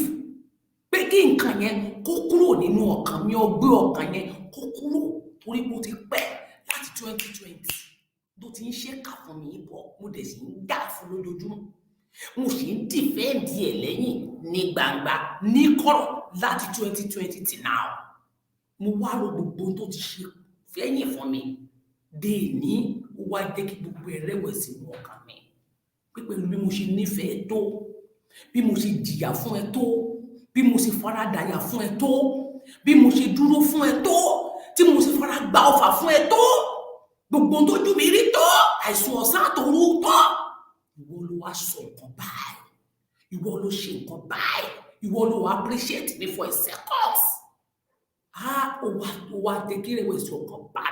pé kí nǹkan yẹn kó kúrò nínú ọkàn mi ọgbẹ́ ọkàn yẹn kó kúrò torí mo ti pẹ́ láti 2020 tó ti ń ṣe kà fún mi bọ̀ mo dẹ̀ sì ń dà fún lójoojúmọ́ mo sì ń dìfẹ́ǹdì ẹ̀ lẹ́yìn ní gbangba ní kọ̀rọ̀ láti 2020 till now. Mo wá ro gbogbo tó ti ṣe fẹ́yìn fún mi dé ní ó wá jẹ́ kí gbogbo ẹ̀ rẹ̀wẹ̀sì mú ọkàn mi pé pẹ̀lú bí mo ṣe nífẹ̀ẹ́ tó, bí mo ṣe jìyà fún ẹ tó, bí mo ṣe faradàyà fún ẹ tó, bí mo ṣe dúró fún ẹ tó, tí mo ṣe fara gba ọfà fún ẹ tó, gbogbo tójú mi rí tó, àìsùn ọ̀sán àtòru tó, ìwọ ló wá sọ nǹkan báyìí, ìwọ ló ṣe nǹkan báyìí, ìwọ ló wá appreciate me for a second. Ó wá tẹ́kí rẹ̀wẹ̀sì ọkàn bá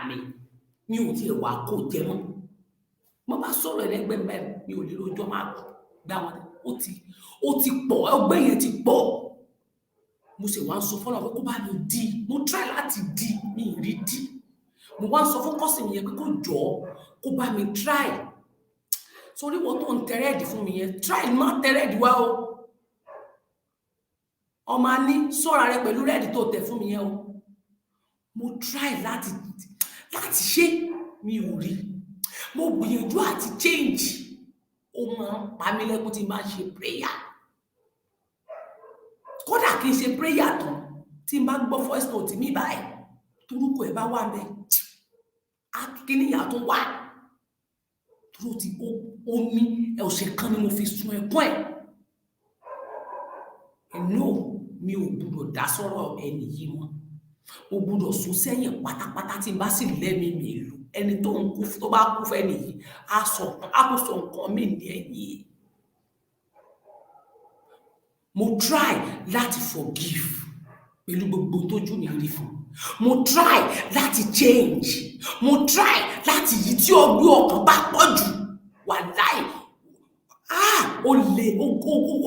mi ò tiẹ̀ wá kó jẹ mọ́. Mo bá sọ̀rọ̀ ẹlẹ́gbẹ́ mẹ́rin mi ò lè rojọ́ máa gbá wọn. Ó ti pọ̀, ọgbẹ́ yẹn ti pọ̀. Mo sì wá ń sọ fọ́nà pé kó bá mi dì, mo try láti dì, mi ì rí dì. Mo wá ń sọ fún kọ́sìn yẹn pé kó jọ kó bá mi try. Sórí wọn tó ń tẹ́rẹ́ẹ̀dì fún mi yẹn, try má tẹ́rẹ́ẹ̀dì wá o. Ọmọ a ní sọ́ra rẹ pẹ̀lú rẹ́ẹ̀dì tó tẹ̀ fún mi yẹn o. Mo try láti ṣe, mi ò rí. Mo gbìyànjú àti change. Ó máa ń pa mí lẹ́kún tí n bá ṣe prayer. Kódà kí n ṣe prayer tán, tí n bá gbọ́ voice note mi báyìí, torúkọ ẹ̀ bá wà bẹ́ẹ̀, kíní ìyá tó wà. Dúró tí ó ní ọ̀sẹ̀ kan ni mo fi sun ẹkún ẹ̀. No, mi ò gbúdọ̀ dá sọ́rọ̀ ẹni yìí mọ́. Mo gbúdọ̀ sún sẹ́yìn pátápátá tí n bá sì lẹ́mí mi lò. Ẹni tó bá kú fẹ́ nìyí, á kó sọ nǹkan mí ní ẹ̀yìn. Mo try láti forgive pẹ̀lú gbogbo tójú mi rí fún. Mo try láti change. Mo try láti yí tí ọgbẹ́ ọkàn bá pọ̀ jù. Wàláì,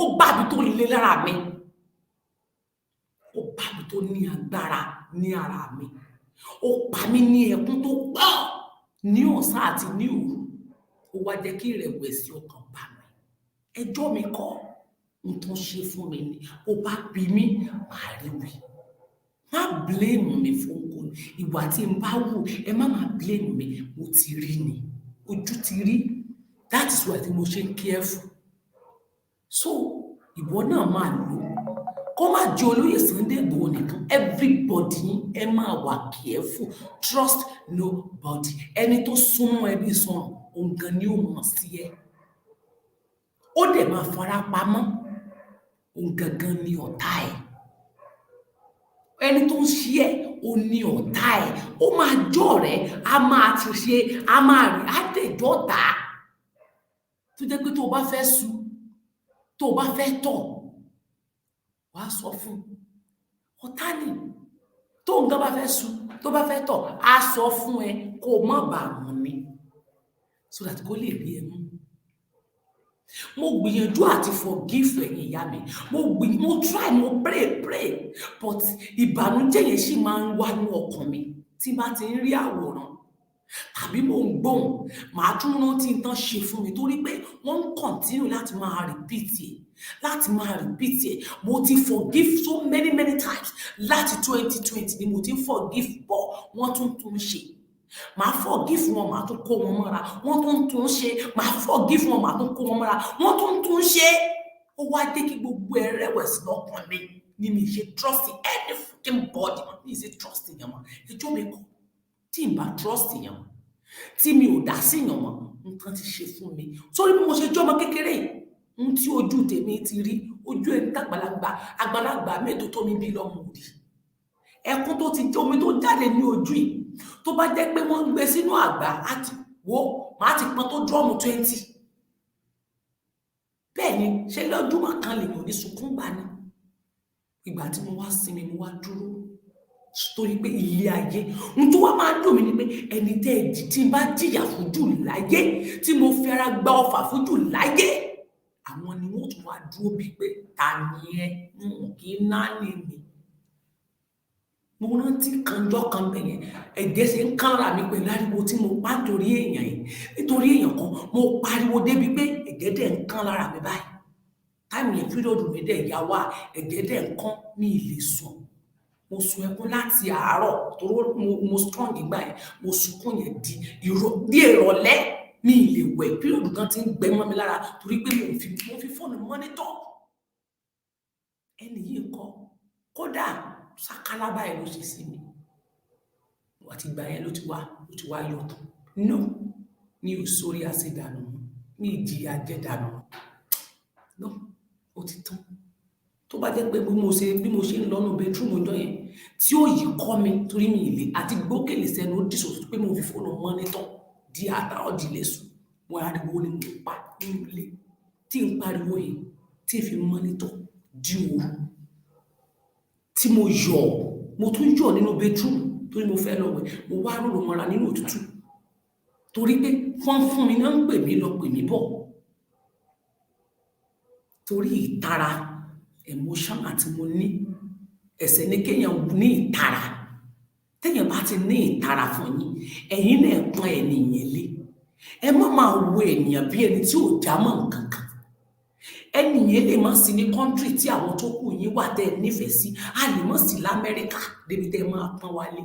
ó bá mi tó le lára mi. Ó bá mi tó ní agbára ní ara mi. Ó pa mí ní ẹkún tó pọ̀ ní ọ̀sán àti ní òru. Ó wá jẹ́ kí ìrẹ̀wẹ̀sì ọkàn bá mi. Ẹjọ́ mi kọ́, n tó ṣe fún mi ni. Ó bá bí mi, màá rí wí. Má blame mi fún nǹkan. Ìwà tí n bá wù, ẹ má blame mi. Mo ti rí ni. Ojú ti rí. That is why tí mo ṣe ń careful. So, ìwọ náà máa lò. Kó má jẹ́ olóyè Sunday Igboho nìkan. Everybody ẹ máa wà careful. Trust nobody. Ẹni tó súnmọ́ ẹbí sọ̀rọ̀, òun gan ni ó mọ̀ sí ẹ. Ó dẹ̀ máa fara pamọ́. Òun gangan ni ọ̀tá ẹ̀. Ẹni tó ń ṣe ẹ́, ó ní ọ̀tá ẹ̀. Ó máa jọ́ rẹ̀, a máa ti ṣe, a máa rí, á dẹ̀jọ́ tà. Tó jẹ́ pé tó o bá fẹ́ su, tó o bá fẹ́ tọ̀, wà á sọ fún ọ̀tá ni. Tó nǹkan bá fẹ́ su, tó bá fẹ́ tọ̀, á sọ fún ẹ kó o má bàa mú mi. So that kó lè rí ẹ mú. Mo gbìyànjú àti forgive ẹ̀yin ìyá mi. Mo try, mo pray. But ìbànújẹ́ yẹn ṣì máa ń wá ní ọkàn mi. Tí bá ti ń rí àwòrán, tàbí mo ń gbóhùn, màá tún rántí nǹkan ṣe fún mi torí pé wọ́n ń continue láti máa repeat ẹ̀. Mo ti forgive so many times. Láti 2020 ni mo ti forgive bọ̀, wọ́n tún ṣe. Màá forgive wọn, màá tún kó wọn mọ́ra. Wọ́n tún ṣe. Màá forgive wọn, màá tún kó wọn mọ́ra. Wọ́n tún ṣe. Ó wá dé kí gbogbo ẹ rẹ̀wẹ̀sì lọ́kàn mi. Ni mi ṣe trust any fucking body. Mi ṣe trust yẹn mọ́. Ẹjọ́ mi kọ́. Tí n bá trust yẹn mọ́, tí mi ò dá sí yẹn mọ́, nǹkan ti ṣe fún mi. Sórí bí mo ṣe jọ́mọ kékeré, n tí ojú tèmi ti rí, ojú ẹni àgbàlagbà mẹ́tò tó mi bí lọ́mọ òdì. Ẹkún tó ti jẹ́ omi tó jáde ní ojú yìí, tó bá jẹ́ pé wọ́n gbé sínú àgbá, màá ti pọn tó drum 20. Bẹ́ẹ̀ ni, ṣé lọ́dúnmọ̀ kan lèèyàn ní sunkún gbà ní. Ìgbà tí mo wá sinmi, mo wá dúró. Torí pé ilé ayé, n tó wá máa dùn mí ni pé ẹni tí n bá jìyà fún jù láyé, tí mo fi ara gba ọfà fún jù láyé, àwọn ni wọ́n tún wá dúró bíi pé ta ni ẹ, kì í ná ní mi. Mo rántí kanjọ́ kan bẹ̀yẹn, ẹ̀jẹ̀ ṣe ń kánra mi pẹ̀lú ariwo tí mo pa nítorí èèyàn yìí. Nítorí èèyàn kan, mo pariwo débi pé ẹ̀jẹ̀ dẹ̀ ń kán lára mi báyìí. Táìmù yẹn pírọ̀dù mi dẹ̀ yá wá, ẹ̀jẹ̀ dẹ̀ ń kán, mi ì lè sùn. Mo sun ẹkún láti àárọ̀ torí mo strong ìgbà yẹn. Mo sunkún yẹn di ìrọ̀lẹ́. mi ì lè wẹ̀ píríọ̀dù kan ti ń gbẹ mọ́ mi lára torí pé mo fi fóònù mọ́nítọ̀ ẹni yìí ńkọ́ kódà sákálá báyìí ló ṣe sí mi àti ìgbà yẹn ló ti wá yọ̀tọ̀ no mi ò sórí àṣedànù mi ì jìyà jẹdànù no ó ti tán tó bá jẹ́ pé bí mo ṣe ń lọ́nu bedroom ọjọ́ yẹn tí ó yìí kọ́ mi torí mi ìlé àti gbókèlè sẹ́nu ó dìṣò pé mo fi fóònù mọ́nítọ̀ di àtàrọ̀ dìlé sùn wọn ariwo ni mo pa nínú ilé tí ń pariwo yìí tí fi mọ́nítọ̀ di òru tí mo tún yọ̀ nínú bedroom torí mo fẹ́ lọ wẹ̀ mo wá rúrò mọ́ra nínú òtútù torí pé fún mi náà ń pè mí lọ pè mí bọ̀ torí ìtara emotion àti mo ní ẹ̀ṣẹ̀ ní kéèyàn ní ìtara téèyàn bá ti ní ìtara fún yín ẹ̀yin náà pọ́n ènìyàn lé ẹ má máa wo ènìyàn bí ẹni tí ò já mọ́ nǹkan kan ẹnìyẹn lè má sí ní kọ́ńtírì tí àwọn tó kù yín wà tẹ́ ẹ nífẹ̀ẹ́ sí a lè má sí lamẹ́ríkà débi tẹ́ ẹ máa pọ́n wálé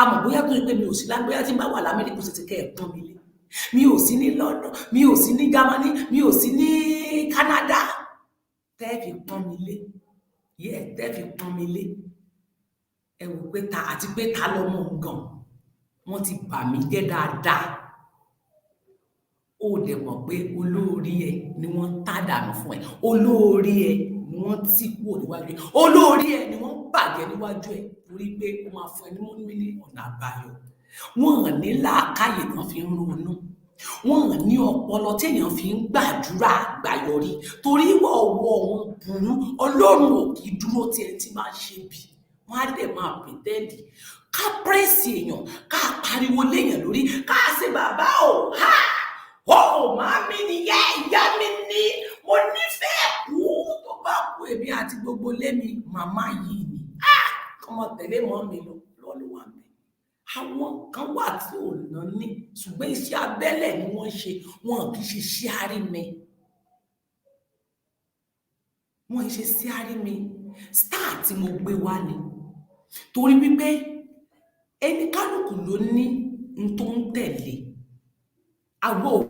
àmọ́ bóyá tó yẹ pé mi ò sí bóyá tí n bá wà lamẹ́ríkà ó sì ti kẹ́ ẹ pọ́n mi lé mi ò sí ní London mi ò sí ní Germany mi ò sí ní Canada tẹ́ ẹ fi pọ́n mi lé tẹ́ ẹ fi pọ́n mi lé ẹ wò pé àti pé ta lọmọ gan wọ́n ti bà mí jẹ́ dáadáa ó dẹ̀ mọ̀ pé olórí ẹ ni wọ́n tádànù fún ẹ olórí ẹ ni wọ́n tì kúrò níwájú ẹ olórí ẹ ni wọ́n bàjẹ́ níwájú ẹ torí pé ó máa fún ẹ ní mílí ọ̀nà àbáyọ wọ́n ní làákàyè kan fi ń ronú wọ́n ní ọpọlọ téèyàn fi ń gbàdúrà àgbáyọrí torí ọwọ́ wọn burú Ọlọ́run ò kì í dúró tí ẹni tí máa ń ṣe bí wọ́n á dẹ̀ máa pẹ̀tẹ́ẹ̀dì ká pírẹ́sì èèyàn ká pariwo léèyàn lórí ká ṣe bàbá ò ha màmí nìyẹn ìyá mi ní mo nífẹ̀ẹ́ kú tó bá kú èmi àti gbogbo lémi màmá yìí ni ọmọ tẹ̀lé mọ́ mi lọ́lọ́ wà mí àwọn kan wà tí ò ná ní ṣùgbọ́n iṣẹ́ abẹ́lẹ̀ ni wọ́n ṣe wọn kì í ṣe sí àrími wọn ṣe sí àrími star tí mo gbé wá ni torí wípé ẹni kálukú ló ní n tó ń tẹ̀lé àwọn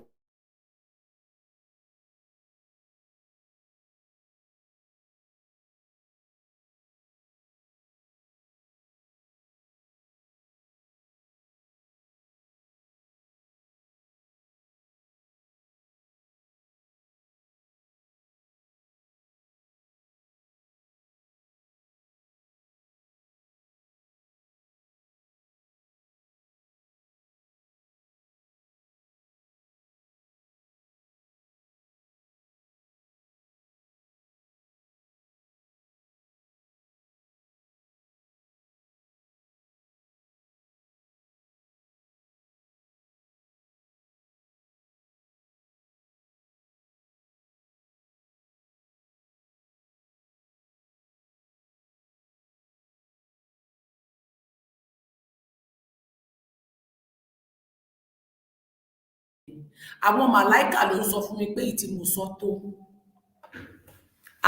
àwọn màláìkà ló ń sọ fún mi pé ìtí mo sọ tó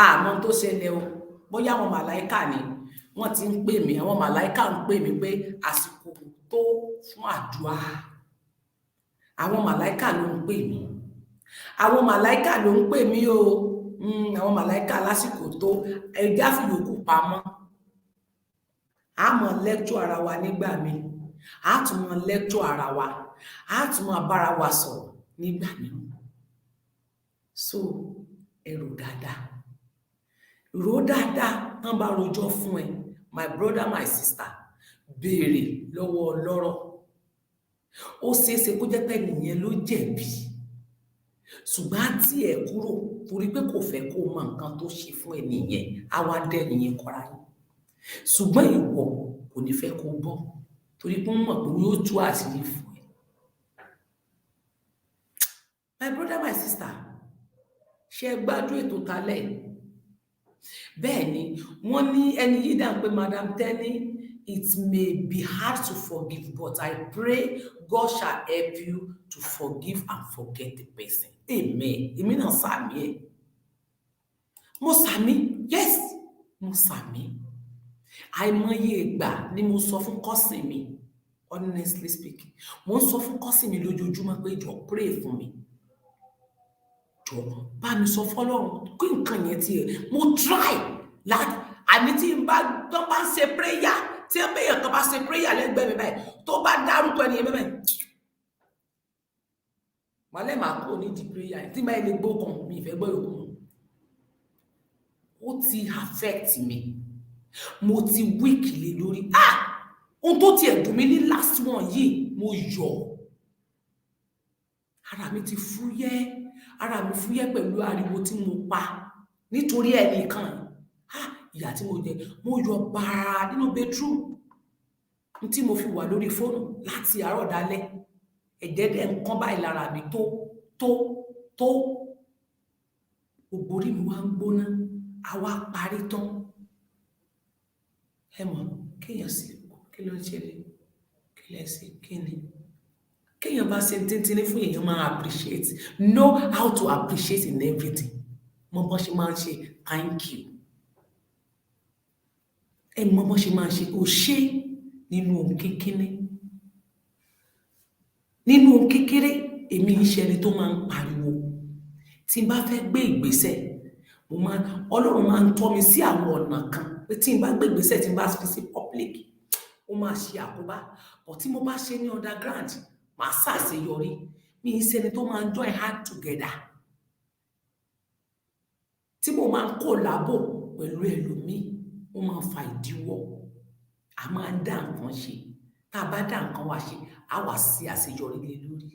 àmọ́ tó ṣẹlẹ̀ o bóyá àwọn màláìkà ni wọ́n ti ń pè mí àwọn màláìkà ń pè mí pé àsìkò tó fún àdúrà àwọn màláìkà ló ń pè mí àwọn màláìkà ló ń pè mí o àwọn màláìkà lásìkò tó ẹja fìyókù pamọ́ a mọ lẹ́kṣọ̀ ara wa nígbà míì a tún mọ lẹ́kṣọ̀ ara wa a tún mọ bára wa sọ̀rọ̀ nígbà míì so èrò dáadáa tán bá rojọ́ fún ẹ my brother my sister béèrè lọ́wọ́ ọlọ́rọ̀ ó ṣeéṣe kó jẹ́ pé nìyẹn ló jẹ̀bi ṣùgbọ́n á tì ẹ́ kúrò torí pé kò fẹ́ kó mọ nǹkan tó ṣe fún ẹ nìyẹn á wá dẹ́ nìyẹn kọ́ra yín ṣùgbọ́n ìwọ kò ní fẹ́ kó bọ́ torí pé wọ́n mọ̀ pé yóò tú àṣírí fún ẹ my brother my sister ṣe gbádùn ètò talẹ̀ bẹ́ẹ̀ ni wọ́n ní ẹni yìí dà pé madam Tenny it may be hard to forgive but I pray God shall help you to forgive and forget the person amen èmi náà sàmì ẹ mo sàmì yes mo sàmì àìmọye ìgbà ni mo sọ fún kọ́sìn mi honestly speaking. Mo ń sọ fún kọ́sì mi lójoojúmọ́ pé jọ pray fún mi. Jọ bá mi sọ fọ́lọ́run kí nǹkan yẹn tiẹ̀ mo try láti àní tí n bá tó bá ń ṣe prayer tí ẹ bẹ́yàn tó bá ṣe prayer lẹ́gbẹ̀ẹ́ mi báyìí tó bá dárúkọ ẹni yẹn bẹ́ẹ̀ màlẹ́ màá kúrò ní di prayer tí báyìí lè gbókan mi ìfẹ́ gbọ́ yòókù ó ti affect mi mo ti weak lé lórí ohun tó tiẹ̀ dùn mí ní last one yìí mo yọ̀ ara mi ti fúyẹ́ ara mi fúyẹ́ pẹ̀lú ariwo tí mo pa nítorí ẹnìkan ìyà tí mo jẹ mo yọ̀ bàrà nínú bedroom tí mo fi wà lórí fóònù láti àárọ̀ dalẹ́ ẹ̀jẹ̀ dẹ̀ nǹkan báyìí lára mi tó gbogbo orí mi wá ń gbóná a wá parí tán ẹ mọ̀ kéèyàn sí kí ló ń ṣẹlẹ̀ kí lẹ́sìn kí ni kéèyàn bá ṣe tíntínní fún èèyàn máa appreciate know how to appreciate in everything mọ bọ́n ṣe máa ń ṣe thank you ẹ mọ bọ́n ṣe máa ń ṣe o ṣe nínú ohun kékeré èmi iṣẹ́ ni tó máa ń pariwo tí n bá fẹ́ gbé ìgbésẹ̀ Ọlọ́run máa ń tọ́ mi sí àwọn ọ̀nà kan pé tí n bá gbé ìgbésẹ̀ tí n bá fi sí public ó máa ṣe àkóbá but tí mo bá ṣe ní underground màá ṣàṣeyọrí mi iṣẹ́ ni tó máa ń join hand together tí mo máa ń kólàbò pẹ̀lú ẹlòmíì ó máa ń fa ìdíwọ́ a máa ń dá nǹkan ṣe tá a bá dá nǹkan wá ṣe á wà sí àṣeyọrí lé lórí.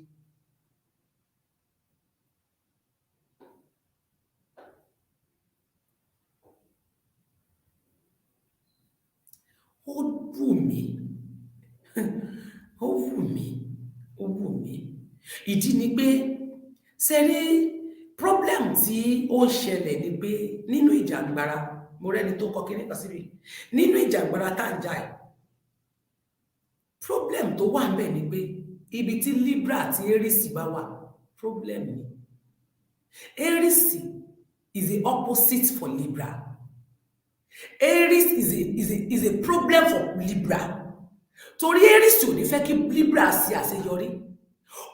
Ó wù mí ìdí ni pé sẹ́rí problem tí ó ń ṣẹlẹ̀ ni pé nínú ìjàngbara mo rẹ́ni tó kọ kíní kan síbi nínú ìjàngbara tá à ń jà ẹ̀ problem tó wà ń bẹ̀ ni pé ibi tí Libra àti Aries bá wà problem ni Aries is the opposite for Libra. Aries is a problem for Libra. Torí Aries ò ní fẹ́ kí Libra ṣe àṣeyọrí.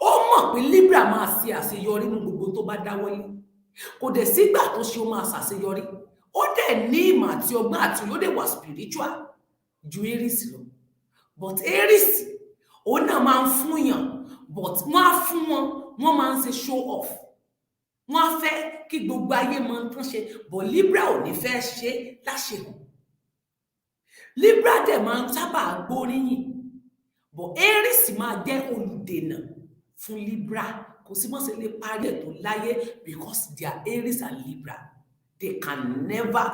Ó mọ̀ pé Libra máa ṣe àṣeyọrí ní gbogbo tó bá dáwọ́lé. Kò dẹ̀ sígbà tó ṣe ó máa ṣàṣeyọrí. Ó dẹ̀ ní ìmọ̀ àti ọgbọ́n àti ó dẹ̀ wà spiritual ju Aries lọ. But Aries òun náà máa ń fún yàn but wọ́n á fún wọ́n máa ń ṣe show off. Wọ́n á fẹ́ kí gbogbo ayé mọ tán ṣe bọ̀ Libra ò ní fẹ́ ṣe láṣehàn. Libra dẹ̀ máa ń sábà gbóríyìn bọ̀ Aries máa jẹ́ olùdènà fún Libra kò sí bọ́n ṣe lè parí ẹ̀ tó láyé because they are Aries and Libra they can never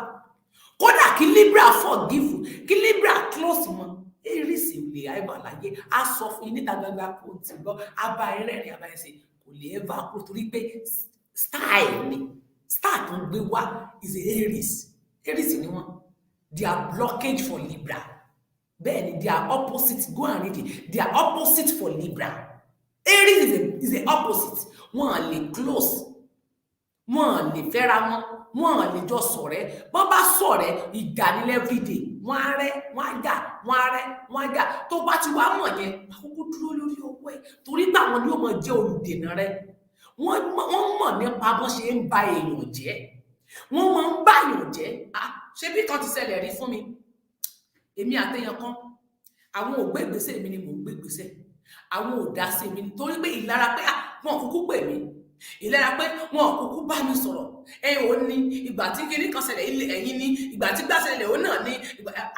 kódà kí Libra forgive kí Libra close mọ́ Aries ò lè àìbà láyé á sọ fún yín níta gbangba kò tí gbọ́ abá ẹrẹ́rìn abá ẹsẹ̀ kò lè ever kó torí pé style ni style tó ń gbé wá is a Aries ni wọ́n they are blockage for Libra bẹ́ẹ̀ ni they are opposite go and read it they are opposite for Libra Aries is a opposite wọ́n á lè close wọ́n á lè fẹ́ra wọ́n á lè jọ ṣọ̀rẹ́ bọ́n bá ṣọ̀rẹ́ ìjà ní everyday wọ́n á rẹ́ wọ́n á jà wọ́n á jà tó bá ti wá mọ̀ yẹn àkókò dúró lórí owó ẹ̀ torí pé àwọn ni ó mọ̀ jẹ́ olùdènà rẹ̀ wọ́n mọ̀ nípa bó ṣe ń ba èèyàn jẹ́ wọ́n máa ń bá èèyàn jẹ́ ṣé bí kan ti ṣẹlẹ̀ rí fún mi èmi àtẹyàn kan àwọn ò gbé ìgbésẹ̀ mi ni mò ń gbé ìgbésẹ̀ àwọn ò dá sí mi nítorí pé ìlara pé wọn kúkú pè mí ìlara pé wọn kúkú bá mi sọ̀rọ̀ ò ní ìgbà tí kinní kan ṣẹlẹ̀ ilé ẹ̀yìn ní ìgbà tí gbà ṣẹlẹ̀ ó náà ní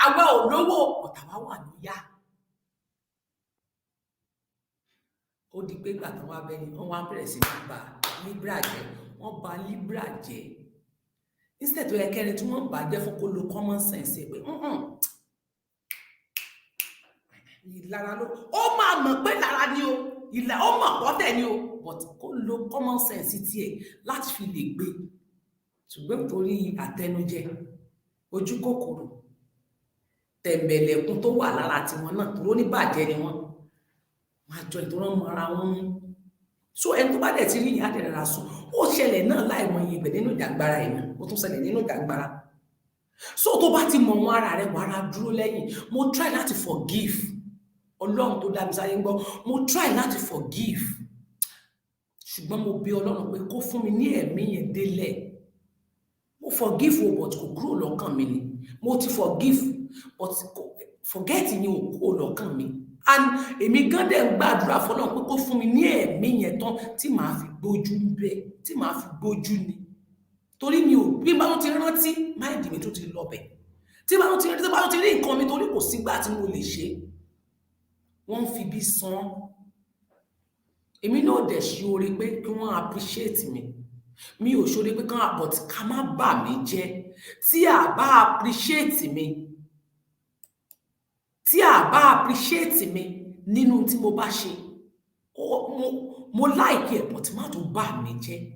àwa ò lówó ọ̀tàwá wà ló yá. Ó di pé ìgbà tó wá bẹ́ni wọ́n wá bẹ̀rẹ̀ sí ní ba Libra jẹ́ wọ́n ba Libra jẹ́ instead tó yẹ kẹ́rin tí wọ́n bà jẹ́ fún kó lo common sense pé ìlara ló ó máa mọ̀ pé lára ni o ìlà ó mọ̀ pọ́tẹ̀ ni o but kó lo common sense tiẹ̀ láti fi lè gbé ṣùgbọ́n torí àtẹnujẹ ojú kòkòrò tẹ̀m̀bẹ̀lẹ̀kún tó wà lára tiwọn náà tó ló ní bàjẹ́ ni wọ́n àjọ ìtọ́rọ̀ mọ́ ara wọn mú so ẹni tó bá dẹ̀ ti rí ìyá àdẹ̀rẹ̀ra sùn ó ṣẹlẹ̀ náà láìmọ̀ iye ibẹ̀ nínú ìjàgbara ẹ̀ náà ó tún ṣẹlẹ̀ nínú ìjàgbara so tó bá ti mọ̀ wọn ara rẹ̀ wàrà dúró lẹ́yìn mo try láti forgive Ọlọ́run tó dá mi sáyé ń gbọ́, mo try láti forgive ṣùgbọ́n mo bí Ọlọ́run pé kó fún mi ní ẹ̀mí yẹn délẹ̀. Mo forgive o but kò kúrò lọ́kàn mi ni. Mo ti forgive but forget ni ò kúrò lọ́kàn mi. And èmi gan dẹ̀ ń gbàdúrà fọ́lọ́run pé kó fún mi ní ẹ̀mí yẹn tán tí màá fi gbójú bẹ́ẹ̀, tí màá fi gbójú ni. Torí mi ò bí bá wọn ti rántí máìdì mi tó ti lọ bẹ̀. Tí bá wọn ti rí nǹkan mi torí kò sígbà tí mo lè ṣe. Wọ́n fi bí san. Èmi náà dẹ̀ ṣe oore pé kí wọ́n appreciate mi. Mi ò ṣoore pé kán but ká má bà mí jẹ́. Tí a bá appreciate mi, nínú tí mo bá ṣe, mo like ẹ̀ but má tún bà mí jẹ́.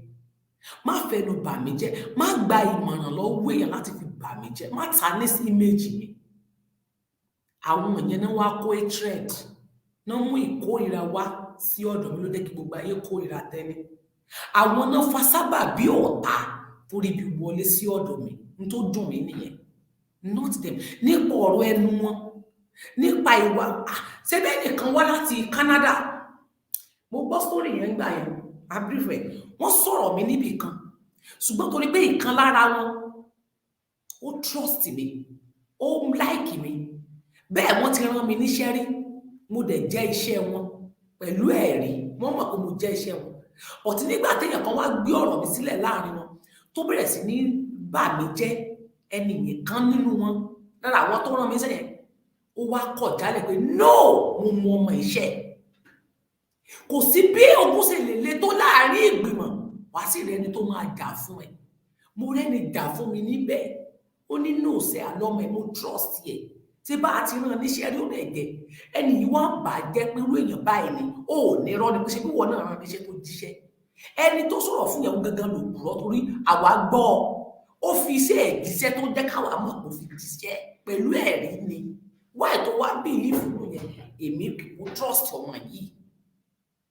Má fẹnu bà mí jẹ́. Má gba ìmọ̀ràn lọ́wọ́ èèyàn láti fi bà mí jẹ́. Má tarnish image mi. Àwọn yẹn náà wá kó hatred. Náà mú ìkórìíra wá sí ọ̀dọ̀ mi ló jẹ́ kí gbogbo ayé kórìíra tẹ́lẹ̀. Àwọn náà fa sábà bí ọ̀tá torí bí wọlé sí ọ̀dọ̀ mi. N tó dùn mí nìyẹn. Not them. Nípa ọ̀rọ̀ ẹnu wọn. Nípa ìwà. Ṣé bẹ́ẹ̀ nìkan wá láti Canada? Mo gbọ́ story yẹn gbà yẹn. Abrife. Wọ́n sọ̀rọ̀ mi níbì kan. Ṣùgbọ́n torí pé ìkan lára wọn, ó trust mi. Ó like mi. Bẹ́ẹ̀ wọ́n ti rán mi níṣẹ́ rí. Mo dẹ̀ jẹ́ iṣẹ́ wọn pẹ̀lú ẹ̀rí. Wọ́n mọ̀ pé mo jẹ́ iṣẹ́ wọn. Ọ̀tí nígbà téèyàn kan wá gbé ọ̀rọ̀ mi sílẹ̀ láàrin wọn tó bẹ̀rẹ̀ sí ní bà mí jẹ́ ẹni nìkan nínú wọn lára àwọn tó rán mi sẹ́yìn. Ó wá kọ̀ jálẹ̀ pé no, mo mọ ọmọ iṣẹ́. Kò sí bí ogún ṣe lè le tó láàrin ìgbìmọ̀. Wá sí rẹni tó máa jà fún ẹ. Mo rẹ́ni jà fún mi níbẹ̀. Ó ní no ṣe àlọ́mọ ẹ, mo trust yẹ. Tí bá ti rán níṣẹ́ rí ó rẹ̀ jẹ́. Ẹni yìí wá bà jẹ́ pé irú èèyàn báyìí ni. Ó ní rọ́ ni pé ṣe bí wọ́n náà rán níṣẹ́ tó jíṣẹ́. Ẹni tó sọ̀rọ̀ fún ìyàwó gangan ló purọ́ torí àwa gbọ́. Ó fi iṣẹ́ ẹ̀ jíṣẹ́ tó jẹ́ káwa mọ̀ kó fi jíṣẹ́ pẹ̀lú ẹ̀rí ni. Wáì tó wá believe fún yẹn. Èmi kò trust ọmọ yìí.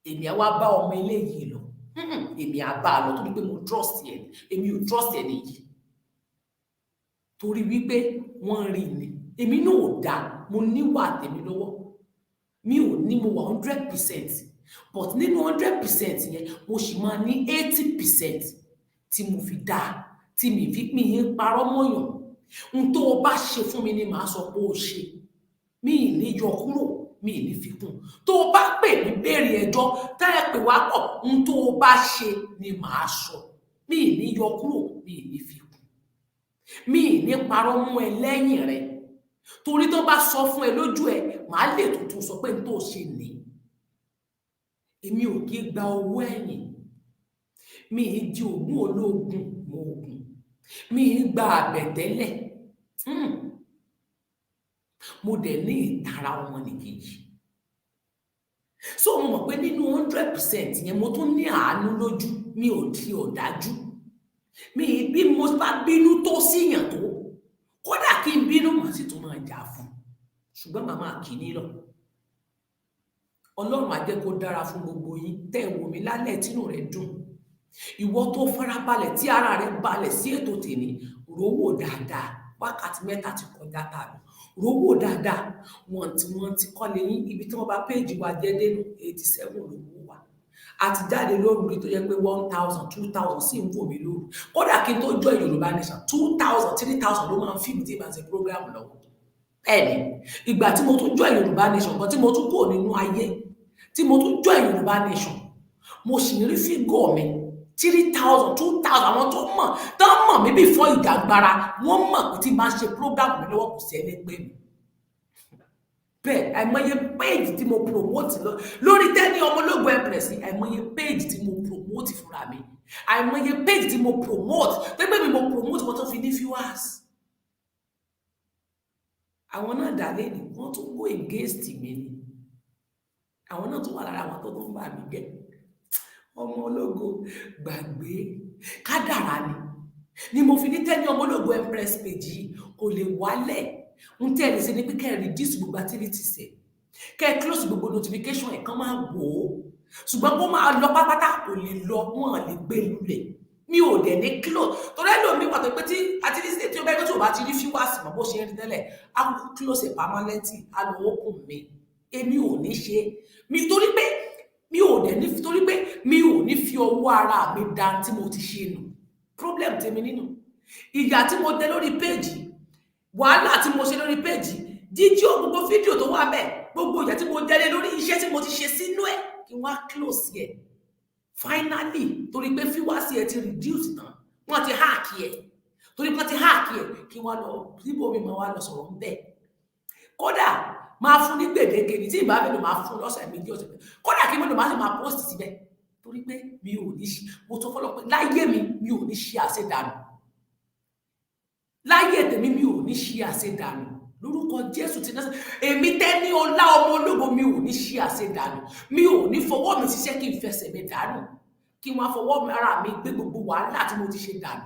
Èmi á wá bá ọmọ eléyìí lọ. Èmi á bá a lọ torí pé mo trust ẹ̀. Èmi ò trust ẹ̀ nìyí. Torí wípé wọ́n rí ni. Èmi náà ò dáa. Mo níwà tèmi lọ́wọ́. Mi ò ní mo wà 100%. But nínú 100% yẹn, mo sì máa ní 80% tí mo fi dáa. Tí mi fi pín yín parọ́ mọ́yàn. N tó o bá ṣe fún mi ni màá sọ pé o ṣe. Mi ì ní yọ kúrò. Mi ì ní fi kún. Tó o bá pè mí béèrè ẹjọ́, tá ẹ pè wá pọ̀, n tó o bá ṣe ni màá sọ. Mi ì ní yọ kúrò. Mi ì ní fi kún. Mi ì ní parọ́ mú ẹ lẹ́yìn rẹ̀. Torí tó bá sọ fún ẹ lójú ẹ, màá lè tuntun sọ pé n tó ṣe ní. Èmi ò kí gba owó ẹ̀yìn. Mi ì di ògùn ológun mo ògùn. Mi ì gba àbẹ̀tẹ́lẹ̀. Mo dẹ̀ ní ìtara ọmọnìkejì. So mo mọ̀ pé nínú 100% yẹn mo tún ní àánú lójú. Mi ò di ọ̀dájú. Mi bí mo bá bínú tó síyàn tó. Kódà kí n bínú màá sì tún máa jà fún. Ṣùgbọ́n màmá kì í nílọ. Ọlọ́run á jẹ́ kó dára fún gbogbo yín. Tẹ́ ẹ wò mí lálẹ́ tínú rẹ̀ dùn. Ìwọ tó farabalẹ̀ tí ara rẹ̀ balẹ̀ sí ètò tèmi, rówó dáadáa. Wákàtí 3 ti kọjá tàbí. Rówó dáadáa. Wọ́n ti kọ́lé yín. Ibi tí wọ́n bá péèjì wa jẹ́ dénú 87 lówó wa. Àti jáde lóru rí tó jẹ́ pé 1,000, 2,000 sí ń wò mí lóru. Kódà kí n tó join Yorùbá Nation, 2,000, 3,000 ló máa ń fíìmù tí ìbá ṣe program lọ́wọ́. Bẹ́ẹ̀ni, ìgbà tí mo tún join Yorùbá Nation, kan tí mo tún kúrò nínú ayé, tí mo tún join Yorùbá Nation, mo sì rí fígọ̀ mi 3,000, 2,000 àwọn tó mọ̀ mí before ìjàgbara, wọ́n mọ̀ pé tí máa ṣe program mi lọ́wọ́ kò sí ẹni pé mi. Bẹ́ẹ̀ àìmọye page tí mo promote lórí Tẹ́ni Ọmọlógo Express, àìmọye page tí mo promote fúnra mi, àìmọye page tí mo promote pé mi mo promote wọ́n tó fi ní viewers. Àwọn náà dà lẹ́nu wọ́n tún go against mi ni. Àwọn náà tún wà lára àwọn tó tún bà mí jẹ́. Ọmọ ológo gbàgbé kádàrá ni mo fi ní Tẹ́ni Ọmọlógo Express page yìí kò lè wálẹ̀. N tẹ́lẹ̀ sí ni pé kẹ́ reduce gbogbo activities ẹ̀. Kẹ́ close gbogbo notification ẹ̀ kan máa wò ó. Ṣùgbọ́n kó máa lọ pátápátá kò lè lọ, wọ́n lè gbé lulẹ̀. Mi ò dẹ̀ ní close. Torí ẹlòmíì pàtó pé tí activities tí ó bá gbé tí ò bá ti rí viewers mọ̀ bó ṣe ń rí tẹ́lẹ̀, á kúkú close ẹ̀ permanently, á lọ open mi. èmi ò ní ṣe mi torí pé mi ò dẹ̀ ní torí pé mi ò ní fi ọwọ́ ara mi dá tí mo ti ṣe nù problem tèmi nínú ìyà tí mo tẹ lórí péjì wàhálà tí mo ṣe lórí péjì jíjí gbogbo fídíò tó wà bẹ́ẹ̀ gbogbo ìyà tí mo jẹ́lé lórí iṣẹ́ tí mo ti ṣe sínú ẹ̀ kí wọ́n á close ẹ̀ finally torí pé fíwáṣí ẹ̀ ti reduce tán wọ́n ti hack ẹ̀ torí pé wọ́n ti hack ẹ̀ kí wọ́n lọ síbò mi máa wá lọ sọ̀rọ̀ ń bẹ́ẹ̀ kódà máa fún ní gbèdéke ní tí ìbá mélòó máa fún lọ́sẹ̀ méjì ọ̀sẹ̀ kódà kí mélòó máa sì máa post síbẹ̀ torí pé mi ò ní ṣe mo tó fọlọ́ pé láyé mi ò ní ṣe àṣedànù láyé tèmi mi ò ní ṣe àṣedànù lórúkọ Jésù ti náà èmi Tẹ́ni Ọlá ọmọ ológo mi ò ní ṣe àṣedànù mi ò ní fọwọ́ mi ṣiṣẹ́ kí n fẹsẹ̀ mi dànù kí wọ́n fọwọ́ mi ara mi gbé gbogbo wàhálà tí mo ti ṣe dànù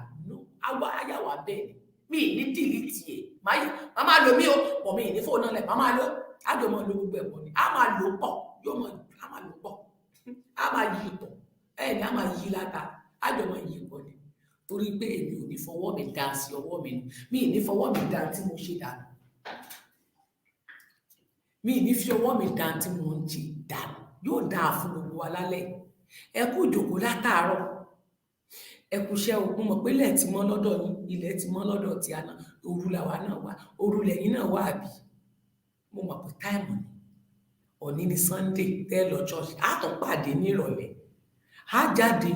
ayáwá bẹ́ẹ̀ mi ní dìlítì ẹ̀ máa máa lo mí o pọ̀ mi ní fóònù lẹ̀ máa máa lo ájọ máa lo gbogbo ẹ̀pọ̀ ni a máa lò pọ̀ a máa lò pọ̀ a máa yí pọ̀ ni a máa yí láta ájọ máa yí pọ̀ ni torí pé èmi ò ní fọwọ́ mi dá sí ọwọ́ mi mi ní fọwọ́ mi dá tí mo ṣe dànù mi ní fi ọwọ́ mi dá tí mo ń ṣe dànù yóò dáa fún gbogbo wa lálẹ́ ẹ kú ìjòkó látàárọ̀ ẹ kú iṣẹ́ ogun mọ̀ pé ilẹ̀ ti mọ́ lọ́dọ̀ yín ilẹ̀ ti mọ́ lọ́dọ̀ tí a náà òru làwa náà wà òru lẹ́yìn náà wà bí mo mọ̀ pé táìmù ni òní ni Sunday tẹ́ lọ church á tún pàdé nírọ̀lẹ́ á jáde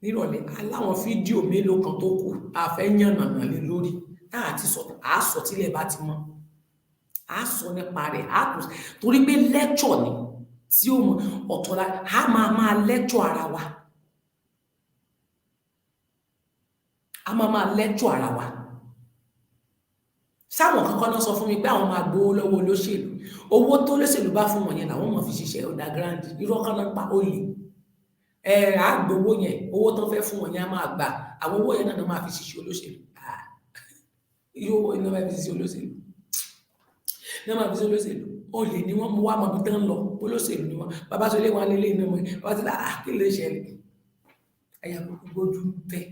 nírọ̀lẹ́ aláwọn fídíò mélòó kan tó kù a fẹ́ yànnànà lé lórí tá a ti sọ á sọ tílẹ̀ bá ti mọ́ á sọ nípa rẹ̀ á kù torí pé lecture ni tí ó mọ ọ̀tọ̀lá á máa lecture ara wa a máa lecture ara wa sáwọn kankan náà sọ fún mi pé àwọn máa gbowó lọ́wọ́ olóṣèlú owó tó olóṣèlú bá fún wọn yẹn làwọn máa fi ṣiṣẹ́ underground irọ́ kan náà pa olè àgbowó yẹn owó tó fẹ́ fún wọn yẹn á máa gbà àwọn owó yẹn náà máa fi ṣiṣẹ́ olóṣèlú iye owó iná máa fi ṣiṣẹ́ olóṣèlú náà máa fi ṣiṣẹ́ olóṣèlú olè ni wọ́n mú wá mọ̀ bí tán lọ olóṣèlú ni wọ́n bàbá sọ lé wọn lélẹ́ iná mọ́ bàbá ti dá kí lè ṣẹlẹ̀ ẹ̀yà gbogbo ojú ń tẹ̀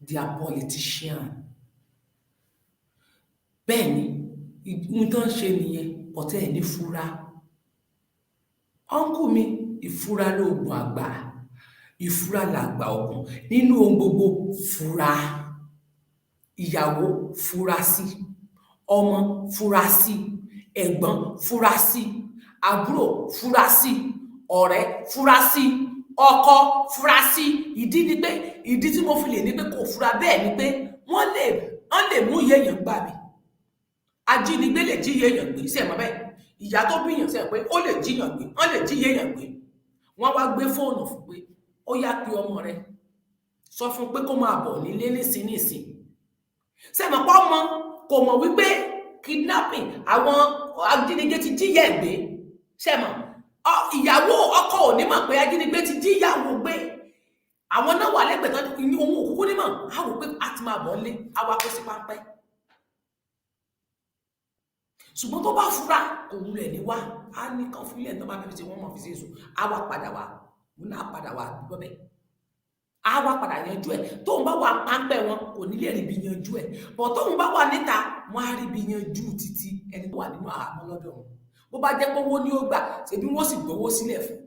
they are politician bẹ́ẹ̀ ni ohun tó ń ṣe nìyẹn ọ̀tẹ́ ẹ̀ ní fura ọ́nkù mi ìfura lóògùn àgbà ìfura làgbà ọkùn nínú ohun gbogbo fura ìyàwó fura sí ọmọ fura sí ẹ̀gbọ́n fura sí àbúrò fura sí ọ̀rẹ́ fura sí ọkọ fura sí ìdí tí mo fi lè ní pé kò fura bẹ́ẹ̀ ni pé wọ́n lè mú yéèyàn gbà mí ajínigbé lè jí yéèyàn gbé sí ẹ̀mọ́ bẹ́ẹ̀ ìyá tó bíyàn sí ẹ̀ pé ó lè jíyàn gbé wọ́n lè jí yéèyàn gbé wọ́n wá gbé fóònù fún pé ó yá pé ọmọ rẹ sọ fún pé kó máa bọ̀ nílé nísìn sẹ́mọ̀ pọ́ mọ́ kò mọ̀ wípé kidnapping àwọn ajínigbé ti jíyà ẹ̀ gbé sẹ́mọ̀ ìyàwó ọkọ ò ní mọ̀ pé ajínigbé ti jíyàwó gbé àwọn náà wà lẹ́gbẹ̀ẹ́ tán ohun òkúkú ní mọ̀ á rò pé a ti máa bọ̀ nílé awakọ̀ sí pápẹ́ ṣùgbọ́n tó bá fura kò wúlẹ̀ ní wá á ní kan fílẹ̀ tó bá fẹ́ fi ṣe wọ́n mọ̀ fi ṣe èso á wá padà wá òun náà padà wá gbọ́bẹ̀ á wá padà yanjú ẹ̀ tóun bá wà pápẹ́ wọn kò ní lè rí bí yanjú ẹ̀ bọ̀ tóun bá wà níta wọn á rí bí yanjú títí ẹni tó wà nínú àhámọ́ lọ́dọ̀ wọn bó bá jẹ́ pé owó ní ó gbà ṣebí wọ́n sì gbowó sílẹ̀ fún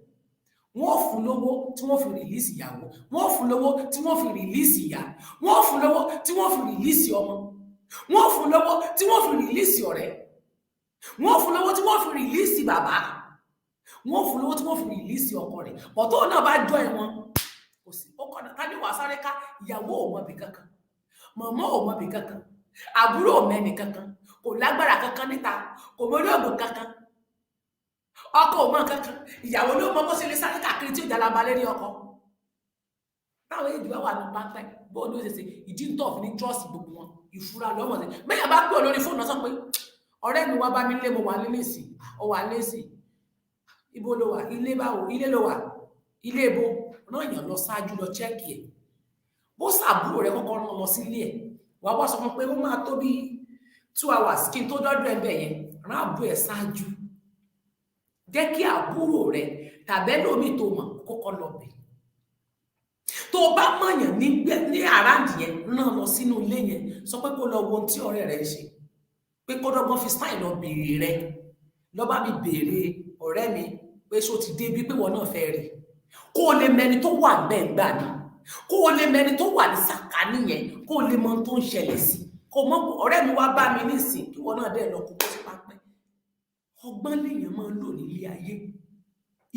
wọ́n fún lówó tí wọ́n fi rìlíìsì ìyàwó wọ́n fún lówó tí wọ́n fi rìlíìsì ìyá wọ́n fún lówó tí wọ́n fi rìlíìsì ọmọ wọ́n fún lówó tí wọ́n fi rìlíìsì ọ̀rẹ́ wọ́n fún lówó tí wọ́n fi rìlíìsì bàbá wọ́n fún lówó tí wọ́n fi rìlíìsì ọkọ rẹ̀ ọ̀tọ̀ náà bá jọ ẹ̀wọ̀n kò sí ó kọ́nà tání wàá sáré ká ìyàwó ò mọ̀bì kankan mọ̀mọ́ ò mọ̀bì kankan àbúrò ò mẹ́ni kankan kò lágbára kankan níta kò mọ olóògùn kankan ọkọ ò mọ̀ kankan ìyàwó ló mọ bó ṣe lè sáré káàkiri tí ó jalaba lérí ọkọ táwọn èjì wà ní pápá bó ní ó ṣe ṣe ìdí ń tọ̀ fún ní trọ́ọ̀sì gbogbo wọn ìfura lọ́mọdé mẹ́yà bá gbé olórí fóònù sọ pé ọ̀rẹ́ mi wá bá mi lé mo wà nílé sí ọ wà lẹ́sì ibo ló wà ilé báwo ilé ló wà ilé ibo náà yàn lọ ṣáájú lọ chẹ́ẹ̀kì ẹ̀ bó sàbúrò rẹ kọ́kọ́ rán lọ sílé ẹ̀ wàá wá sọ fún pé ó máa tó bí 2 hours kí n tó dọ́dọ̀ ẹ̀ bẹ̀ yẹn rán àbúrò ẹ̀ ṣáájú jẹ́ kí àbúrò rẹ tàbẹ́lómi tó mọ̀ kọ́kọ́ lọ bẹ̀ tó bá mọ̀yàn ní àràǹdì yẹn rán lọ sínú ilé yẹn sọ pé kó lọ wo ohun tí ọ̀rẹ́ rẹ ń ṣe pé kọ́dọ̀gbọ́n fi style lọ bèèrè rẹ lọ bá mi béèrè ọ̀rẹ́ mi pé ṣó ti débi pé wọn náà fẹ́ rí kó o lè mẹni tó wà bẹ́ẹ̀ gbà ní kó o lè mẹni tó wà ní sàkání yẹn kó o lè mọ ohun tó ń ṣẹlẹ̀ sí kó mọ ọ̀rẹ́ mi wá bá mi nísìn kí wọn náà dẹ̀ lọ kó kó sí pápẹ́ ọgbọ́n lèèyàn máa ń lò nílé ayé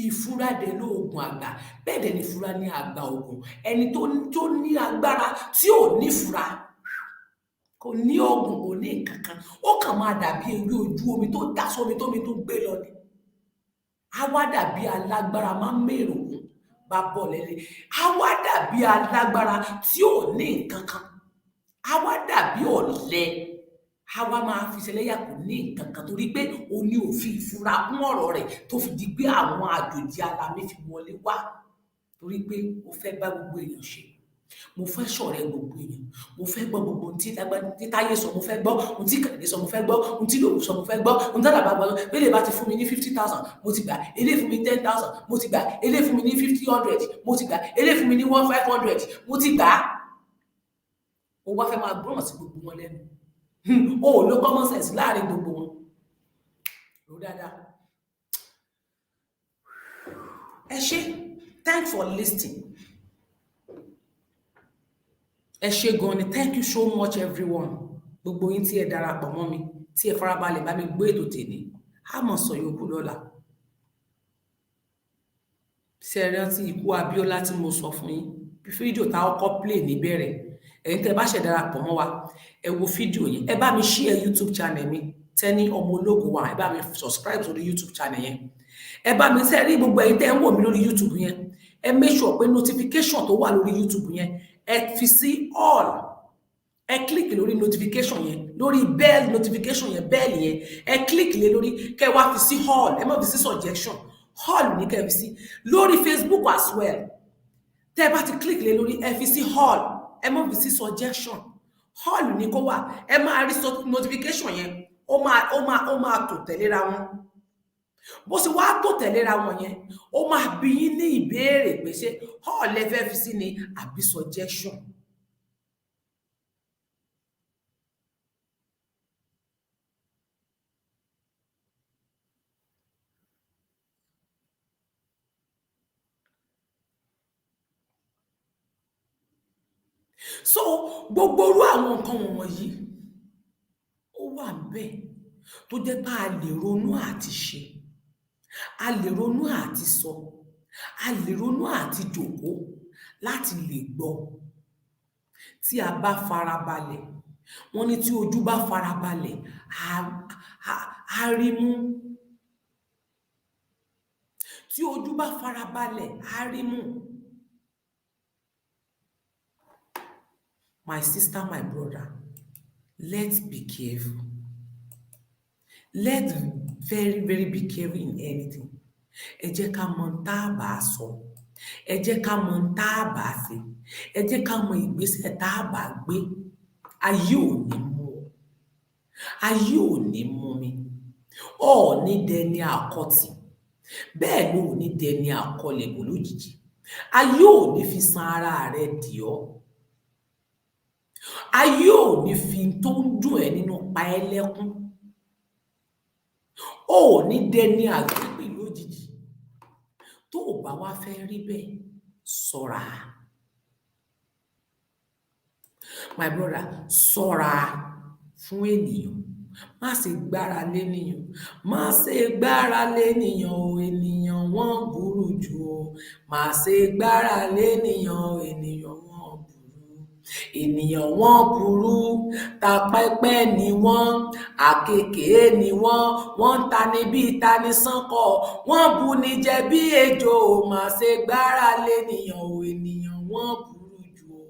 ìfura dẹ̀ lóògùn àgbà bẹ́ẹ̀ dẹ̀ ní ìfura ní àgbà ògùn ẹni tó ní agbára tí ò ní ìfura kò ní oògùn kò ní nǹkan kan ó kàn máa dàbí ewé ojú omi tó dá sómi tómi tó gbé lọ ni á wá dàbí alágbára máa ń mèrò bá bọ̀ lẹ́lẹ́ á wá dàbí alágbára tí ò ní nǹkan kan á wá dàbí ọ̀lẹ á wá máa fi ṣẹlẹ́yà kò ní nǹkan kan torí pé o ní òfin ìfura kún ọ̀rọ̀ rẹ̀ tó fi di pé àwọn àjòjì alamí fi wọlé wá torí pé o fẹ́ bá gbogbo èèyàn ṣe mo fẹ́ ṣọ̀rẹ́ gbogbo èèyàn mo fẹ́ gbọ́ gbogbo ohun tí Táyé sọ mo fẹ́ gbọ́ ohun tí Kàdé sọ mo fẹ́ gbọ́ ohun tí Lòwú sọ mo fẹ́ gbọ́ ohun tí Àlàbá gbọ́ eléyìí bá ti fún mi ní 50,000 mo ti gbà eléyìí fún mi 10,000 mo ti gbà eléyìí fún mi ní 50,100 mo ti gbà eléyìí fún mi ní 1,500 mo ti gbà ó wá fẹ́ máa gbọ́ràn sí gbogbo wọn lẹ́nu o ò lo common sense láàrin gbogbo wọn ló dáadáa ẹ ṣé thanks for listening. Ẹ ṣé gan ni thank you so much everyone gbogbo yín tí ẹ darapọ̀ mọ́ mi tí ẹ farabalẹ̀ bá mi gbé ètò tèmi a mọ̀ sọ yòókù lọ́la ṣé ẹ rántí ikú Abiola tí mo sọ fún yín bí fídíò tá ọkọ play níbẹ̀rẹ̀ ẹ̀yin tẹ́ bá ṣe darapọ̀ mọ́ wa ẹ wo fídíò yẹn ẹ bá mi share YouTube channel mi Tenny ọmọ ológo wa ẹ bá mi subscribe sórí YouTube channel yẹn ẹ bá mi ṣe rí gbogbo ẹ̀yin tẹ́ ń wò mí lórí YouTube yẹn ẹ make sure pé notification tó wà lórí YouTube yẹn ẹ fi sí all ẹ click lórí notification yẹn lórí bell notification yẹn bell yẹn ẹ click lé lórí kẹ́ wá fi sí all ẹ má fi sí suggestion all ní kẹ́ fi sí lórí Facebook as well tẹ́ bá ti click lé lórí ẹ fi sí all ẹ má fi sí suggestion all ní kó wà ẹ máa rí notification yẹn ó máa tò tẹ̀léra wọn bó ṣe wá tó tẹ̀léra wọn yẹn ó máa bi yín ní ìbéèrè pé ṣé all ẹ fẹ́ fi sí ni àbí suggestion. So gbogbo irú àwọn nǹkan wọ̀nyí ó wà bẹ́ẹ̀ tó jẹ́ pé a lè ronú àti ṣe a lè ronú àti sọ a lè ronú àti jókòó láti lè gbọ́ tí a bá farabalẹ̀ wọ́n ní tí ojú bá farabalẹ̀ á rí mú tí ojú bá farabalẹ̀ á rí mú. My sister, my brother, let's be careful. Let's very be careful in anything. Ẹ jẹ́ ká mọ tá bá sọ. Ẹ jẹ́ ká mọ tá bá ṣe. Ẹ jẹ́ ká mọ ìgbésẹ̀ tá bá gbé. Ayé ò ní mú ọ. Ayé ò ní mú mi. Ó ní dẹni àkọtì. Bẹ́ẹ̀ ló ní dẹni àkọlẹ̀ bò lójijì. Ayé ò ní fi san ara rẹ̀ dì ọ́. Ayé ò ní fi tó ń dùn ẹ́ nínú pa ẹ́ lẹ́kún. Ó ní dẹni àgbègbè lójijì. Tó o bá wá fẹ́ rí bẹ́ẹ̀ ṣọ́ra. My brother, ṣọ́ra fún ènìyàn. Má ṣe gbára lé ènìyàn. Má ṣe gbára lé ènìyàn o, ènìyàn wọ́n burú jù o. Má ṣe gbára lé ènìyàn, ènìyàn wọ́n burú. Ènìyàn wọ́n burú, tapẹ́pẹ́ ni wọ́n, àkekèé ni wọ́n ń tani bí tani sánkọ̀, wọ́n bu ni jẹ bí ejò. Má ṣe gbára lé ènìyàn o, ènìyàn wọ́n burú jù o.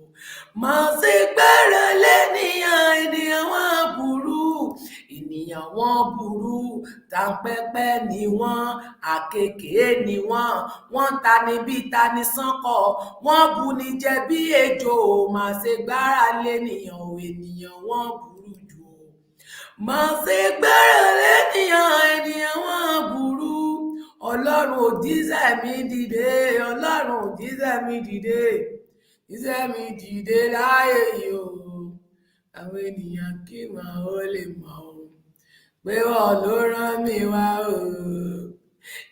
Má ṣe gbára lé ènìyàn, ènìyàn wọ́n burú. Ènìyàn wọ́n burú, tapẹ́pẹ́ ni wọ́n, àkekèé ni wọ́n ń tani bí tani sánkọ̀, wọ́n bu ni jẹ bí ejò. Má ṣe gbára lé ènìyàn o, ènìyàn wọ́n burú jù o. Má ṣe gbára lé ènìyàn, ènìyàn wọ́n burú. Ọlọ́run ò jíṣẹ́ mi dìde, Ọlọ́run ò jíṣẹ́ mi dìde, jíṣẹ́ mi dìde láyé yìí o. Àwọn ènìyàn kí wọn ó lè mọ̀ o. pé wọn ló rán mi wá o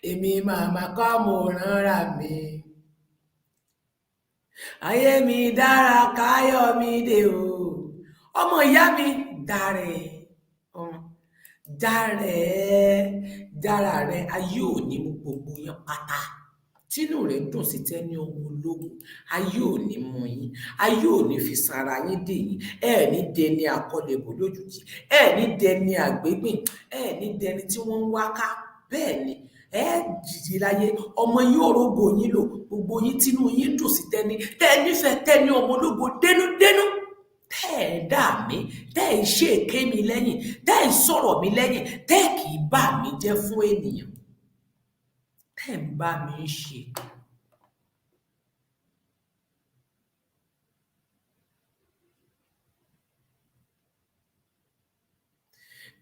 èmi màmá kọ́ mo ránra mi ayé mi dára káyọ̀ mi dé o ọmọ ìyá mi dàrẹ ọmọ dára rẹ ayé ò ní mú gbogbo yẹn pátá tínú rẹ dùn sí tẹni ọmọ ológun ayé ò ní mú yín ayé ò ní fi sara yín dè yín ẹ ní dẹni àkọlẹbọ lójijì ẹ ní dẹni àgbégbìn ẹ ní dẹni tí wọn ń wá ká bẹ́ẹ̀ ni ẹ dìde láyé ọmọ yín òrógbò yín lò gbogbo yín tínú yín dùn sí tẹni tẹ nífẹ̀ẹ́ tẹni ọmọ ológo dénúdénú tẹ́ ẹ̀ dà mí tẹ́ ẹ̀ ṣe èké mi lẹ́yìn tẹ́ ẹ̀ sọ̀rọ̀ mi lẹ́yìn tẹ́ ẹ̀ kì í bà mí jẹ́ fún ènìyàn tẹ́ ẹ̀ ń bá mi ṣe.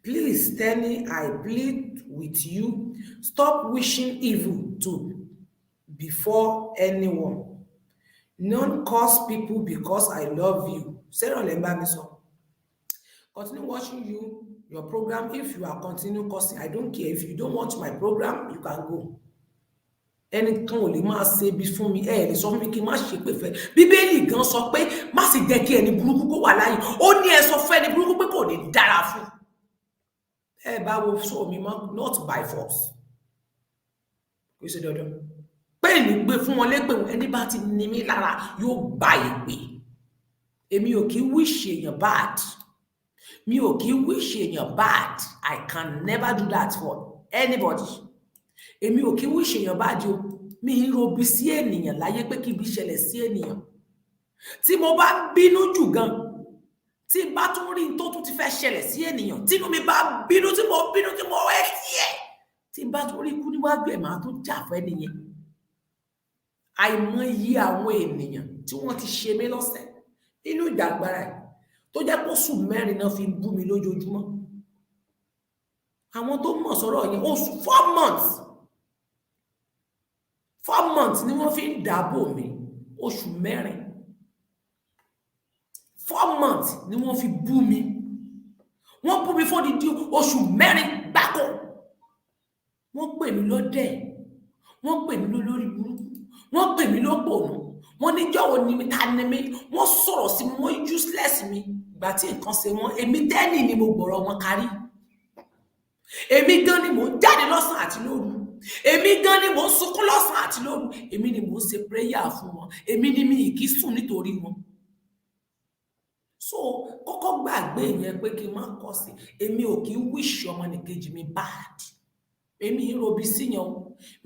Please, Tenny, I plead with you, stop wishing evil to before anyone. Don't curse people because I love you. Sarah Lembamiso. Continue watching your program. If you are continue cursing, I don't care. If you don't watch my program, you can go. Ẹnìkan ò lè máa ṣe bí fún mi ẹ lè sọ fún mi kí n má ṣe pé fẹ́ Bíbélì gan sọ pé má sì jẹ́ kí ẹni burúkú kó wà láyé ó ní ẹ sọ fún ẹni burúkú pé kò ní dára fún ẹ bá wo sọ mi mọ́ not by force kò ṣe dandan pé ní gbé fún wọn lépè ẹni bá ti ní mí lára yóò bá ìpè èmi ò kí wish èèyàn bad mi ò kí wish èèyàn bad I can never do that for anybody èmi ò kí wish èèyàn bad o mi ń robi sí ènìyàn láyé pé kí ibi ṣẹlẹ̀ sí ènìyàn tí mo bá bínú jù gan tí bá tún rí tó tún ti fẹ́ ṣẹlẹ̀ sí ènìyàn tínú mi bá bínú tí mo ẹ tiẹ̀ tí bá tún rí ikú níwájú ẹ̀ máa tún jà fún ẹnìyẹn àìmọye àwọn ènìyàn tí wọ́n ti ṣe mí lọ́sẹ̀ nínú ìjàgbára ẹ̀ tó jẹ́ pé oṣù mẹ́rin náà fi bú mi lójoojúmọ́ àwọn tó mọ̀ sọ̀rọ̀ yẹn oṣù 4 months ni wọ́n fi ń dáàbò mi oṣù mẹ́rin 4 months ni wọ́n fi bú mi wọ́n bú mi fún odidi oṣù mẹ́rin gbáko wọ́n pè mí lọ́dẹ̀ wọ́n pè mí lólórí burúkú wọ́n pè mí lópònú wọ́n ní jọ̀wọ́ ni mi ta ni mi wọ́n sọ̀rọ̀ sí mi wọ́n useless mi ìgbà tí nǹkan ṣe wọ́n èmi Tenny ni mo gbọ́rọ̀ wọn kárí èmi gan ni mò ń jáde lọ́sàn àti lóru èmi gan ni mò ń sunkún lọ́sàn àti lóru èmi ni mò ń ṣe prayer fún wọn èmi ni mi kì í sùn nítorí wọn so kọ́kọ́ gbàgbé yẹn pé kí n má kọ̀ sí èmi ò kì í wish ọmọnìkejì mi bad èmi ń robi síyàn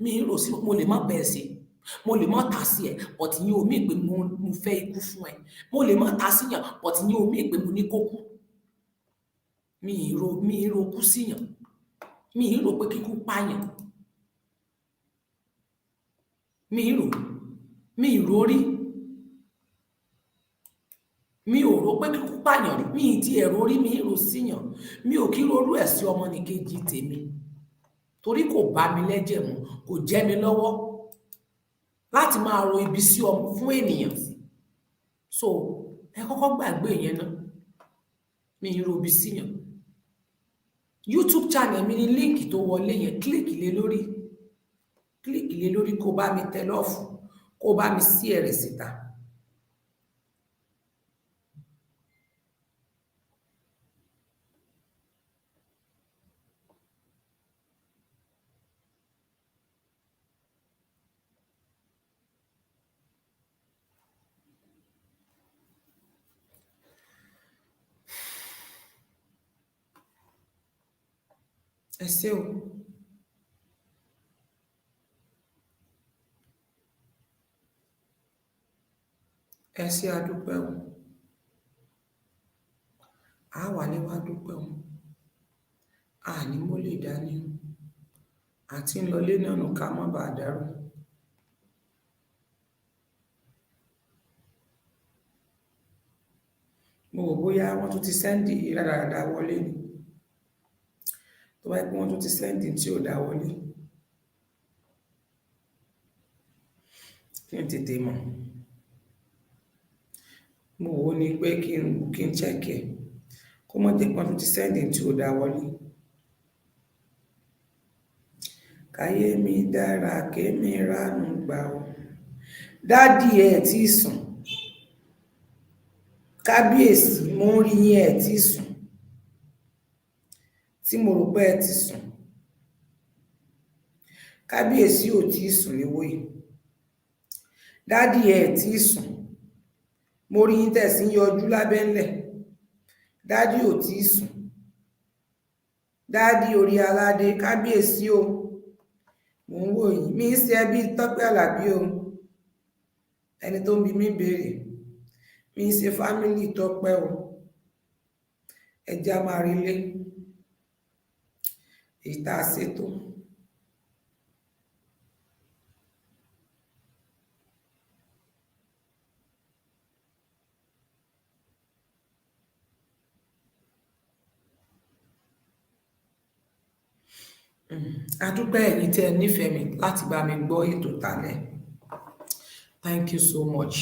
mi ń rò sí mo lè má bẹ́ẹ̀ sí mo lè má ta sí ẹ but ní omi pé mo fẹ́ ikú fún ẹ mo lè má ta síyàn but ní omi pé mo ní kó kú mi ń ro kú síyàn mi ń rò pé kíkú pààyàn mi ń rò rí mi ò rò pé kíkú pààyàn rí mi ì ti ẹ̀rọ rí mi ń rò síyàn mi ò kí rorú ẹ̀ sí ọmọnìkejì tèmi torí kò bá mi lẹ́jẹ̀ mu kò jẹ́ mi lọ́wọ́ láti máa ro ibi sí ọmọ fún ènìyàn so ẹ kọ́kọ́ gbàgbé yẹn náà mi ń ro ibi síyàn YouTube channel mi ní líǹkì tó wọlé yẹn kílíkì lé lórí kó bá mi tẹ lọ́ọ̀fù kó bá mi sí ẹ̀rẹ̀ síta. Ẹ ṣé o ẹ ṣé adúpẹ́ o a wà ní wá dúpẹ́ o a ní mo lè dání o àti ń lọlé náà nù ká má bàa dárò mo wò bóyá wọ́n tún ti sẹ́ndì rádaràda wọlé ni tó bá yẹ pé wọ́n tún ti sẹ́ndì tí ò dá wọlé kí n tètè mọ̀ mo wò ní pé kí n chẹ́kẹ̀ kó mọ́ jẹ́ pé wọ́n tún ti sẹ́ndì tí ò dá wọlé káyé mi dára kémi ránú gbà ó dádì ẹ tí sùn kábíyèsí mo ń rí yín ẹ tí sùn tí mo rò pé ẹ ti sùn kábíyèsí ò tí sùn níwòyí dádì ẹ tí sùn mo rí yín tẹ̀sí yọjú lábẹ́ńlẹ̀ dádì ò tí sùn dádì orí aládé kábíyèsí o mò ń wò yín mi ń ṣe ẹbí Tọ́pẹ́ Àlàbí o ẹni tó ń bi mí béèrè mi ń ṣe fámílì Tọ́pẹ́ o ẹja máa relé èyí tá a ṣètò. adúpẹ́ ẹ̀yin tẹ́ ẹ nífẹ̀ẹ́ mi láti bá mi gbọ́ ètò tálẹ̀ thank you so much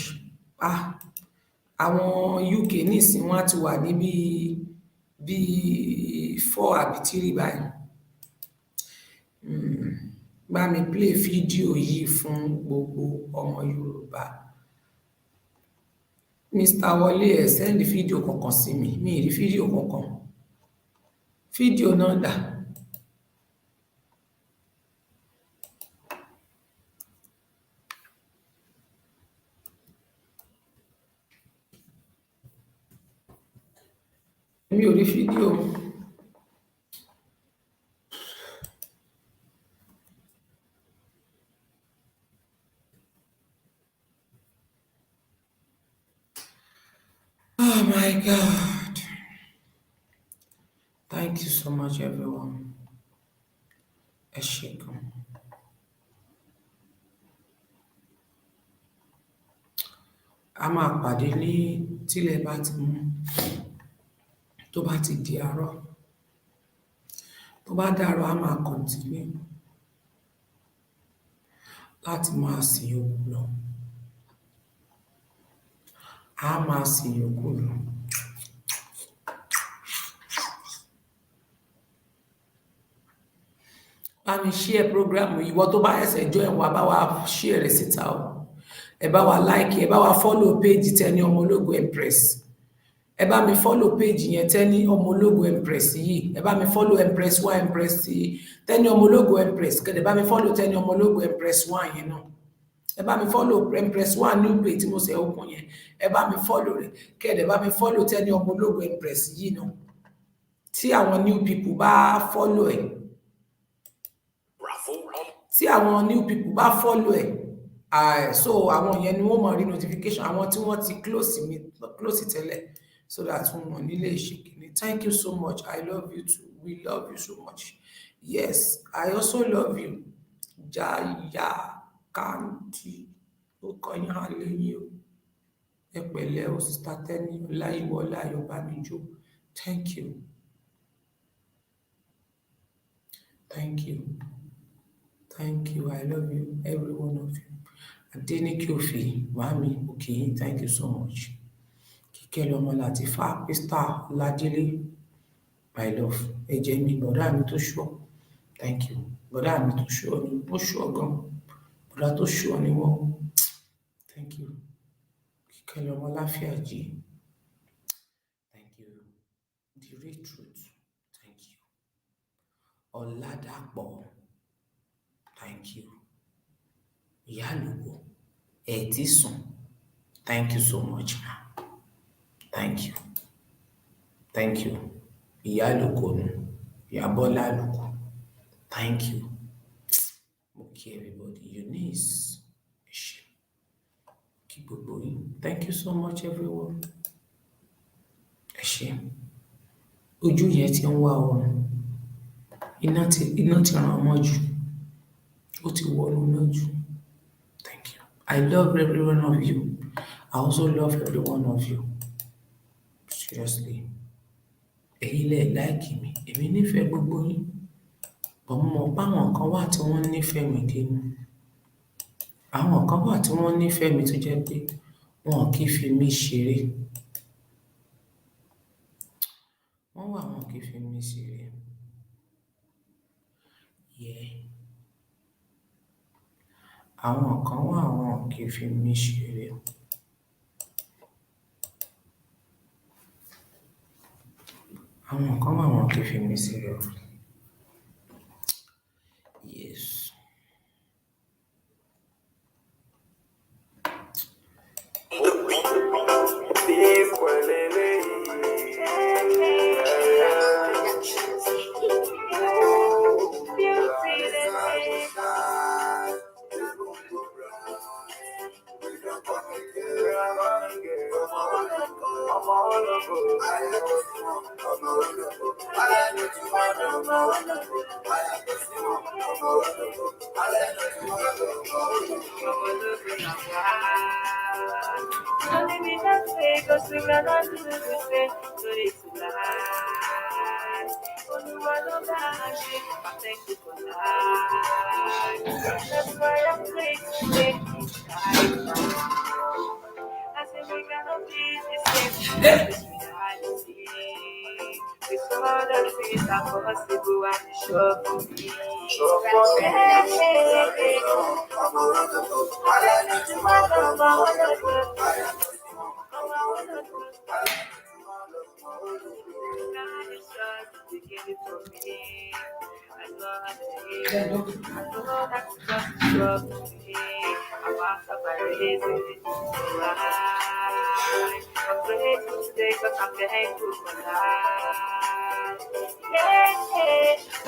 àwọn UK nísìnyí wọ́n á ti wà ní bíi 4 àbí 3 báyìí bá mi play fídíò yìí fún gbogbo ọmọ Yorùbá Mr. Wọlé ẹ sẹ́ndì fídíò kankan sí mi ì rí fídíò kankan fídíò náà dà. Mi ò rí fídíò. Oh my God. Thank you so much, everyone. Ẹ ṣé gan. A máa pàdé ní tílẹ̀ bá ti mọ́. Tó bá ti di àárọ̀ tó bá dàárọ̀ a máa kọ̀ntínú láti máa sìn yòókù lọ a máa sìn yòókù lọ bá mi share program ìwọ tó bá ẹsẹ̀ join wa bá wa share rẹ̀ síta o ẹ bá wa like ẹ bá wa follow page Tenny Ọmọlógo Empress ẹ bá mi follow page yẹn Tenny Ọmọlógo Empress yìí ẹ bá mi follow Empress 1 Empress Tenny Ọmọlógo Empress kẹdẹ bá mi follow Tenny Ọmọlógo Empress 1 yẹn náà ẹ bá mi follow Empress 1 new page tí mo ṣe open yẹn ẹ bá mi follow rẹ̀ kẹdẹ bá mi follow Tenny Ọmọlógo Empress yìí náà tí àwọn new people bá follow ẹ tí àwọn new people bá follow ẹ so àwọn yẹn ni wọ́n máa rí notification àwọn tí wọ́n ti close tẹ́lẹ̀ so that wọ́n nílé ìṣèkìní. Thank you so much. I love you too. We love you so much. Yes, I also love you. Jaya Kanti. Ó kọyán àlẹ́yìn o. Ẹ pẹ̀lẹ́ o, Sister Tenny Ọláyíwọlá Ayọ̀bámijó. Thank you. Thank you. Thank you. I love you, every one of you. Adenike Ofi, Mami, okay, thank you so much. Kíkẹ́ ọmọ Latifa, Mr. Ládélé, my love. Ẹ̀jẹ̀ mi, bọ̀dá mi tó ṣọ́. Thank you. Bọ̀dá mi tó ṣọ́ ni, ó ṣọ́ gan. Bọ̀dá tó ṣọ́ ni wọ́n. Thank you. Kíkẹ́ ọmọ Láfíàjì. Thank you. The real truth. Thank you. Ọ̀làdàpọ̀. Thank you. Ìyálùgbò ẹ ti sùn. Thank you so much. Thank you. Thank you. Ìyálùgbò nù. Ìyábọ́lá lùkù. Thank you. Okay, everybody. Eunice. Ẹ ṣé. Kí gbogbo yín. Thank you so much, everyone. Ẹ ṣé. Ojú yẹn ti ń wá oorun. Iná ti ràn ọmọ jù. Ó ti wọnú náà jù. Thank you. I love every one of you. I also love every one of you. Seriously. Ẹ̀yin lẹ like mi. Èmi nífẹ̀ẹ́ gbogbo yín. Bọ̀ mo mọ̀ pé àwọn kan wà tí wọ́n nífẹ̀ẹ́ mi dénú. Àwọn kan wà tí wọ́n nífẹ̀ẹ́ mi tó jẹ́ pé wọn kì í fi mí ṣeré. Wọ́n wà wọn kì í fi mí ṣeré. Yeah. àwọn kan wà wọn kì í fi mí ṣeré. Àwọn kan wà wọn kì í fi mí ṣeré. Yes.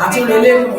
Àti relé nù.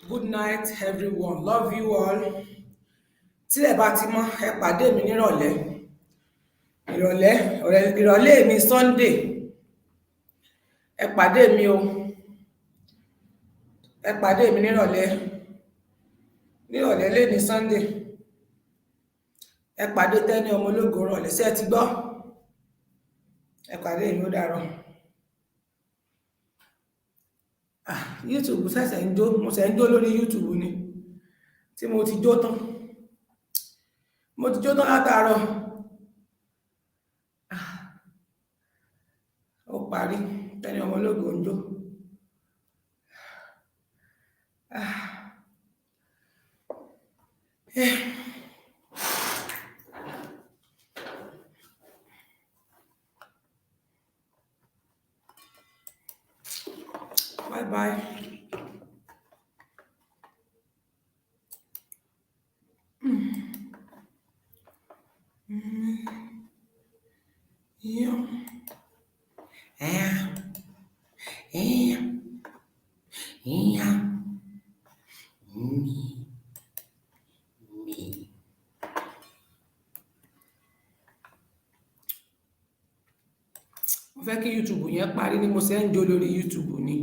Good night, everyone. Love you all. Tí ẹ bá ti mọ́, ẹ pàdé mi nírọ̀lẹ́. Ìrọ̀lẹ́ mi Sunday. Ẹ pàdé mi o. Ẹ pàdé mi nírọ̀lẹ́. Nírọ̀lẹ́ lẹ́ni Sunday. Ẹ pàdé Tẹ́ni ọmọ ológo rọ̀lẹ́. Ṣé ẹ ti gbọ́? Ẹ pàdé mi ó dàárọ̀. YouTube ṣẹ̀ṣẹ̀ ń jó, mo ṣẹ̀ ń jó lórí YouTube ni tí mo ti jó tán látàárọ̀. Ó parí, Tẹ́ni ọmọ ológo ń jó. Bye bye. Mo fẹ́ kí YouTube yẹn parí ni mo ṣe ń jó lórí YouTube ni.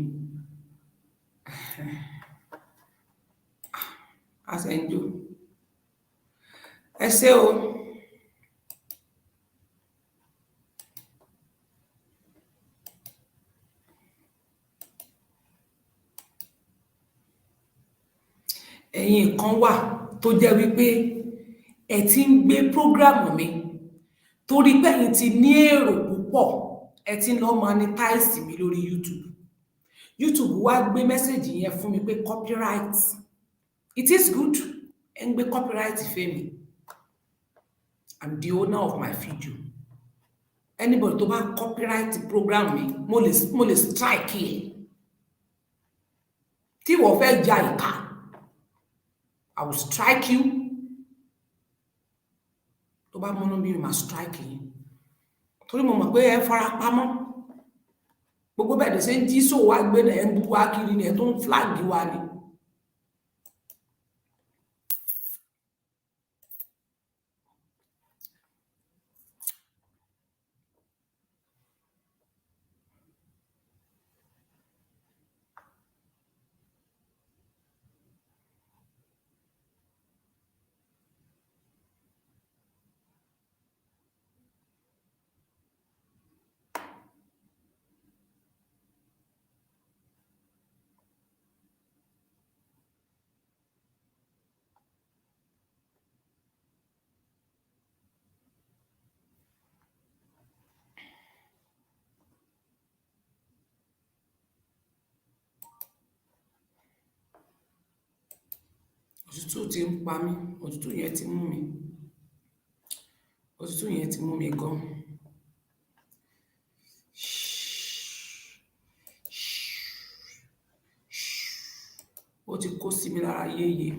A ṣe ń jó. Ẹ ṣé o. Ẹ̀yin kan wà tó jẹ́ wípé ẹ ti ń gbé prógrámù mi torí pé ẹ̀yin ti ní èrò púpọ̀, ẹ ti ń lọ monetize mi lórí YouTube. YouTube wá gbé mẹ́sẹ̀jì yẹn fún mi pé copyright. It is good. Ẹ ń gbé copyright fẹ́ mi. I'm the owner of my video. anybody tó bá copyright program mi mo lè strike ẹ̀ tí wọ́n fẹ́ ja ìka I will strike you tó bá múnú bí mi máa strike yín torí mo mọ̀ pé ẹ fara pamọ́ gbogbo bẹ́ẹ̀ dẹ̀ ṣe ń jí sóò wá gbé ẹ̀ ń bú wá kiri ni ẹ̀ tó ń flag wa ni. Òtútù ti ń pa mí òtútù yẹn ti mú mi gan. Ó ti kó sí mi lára yéye.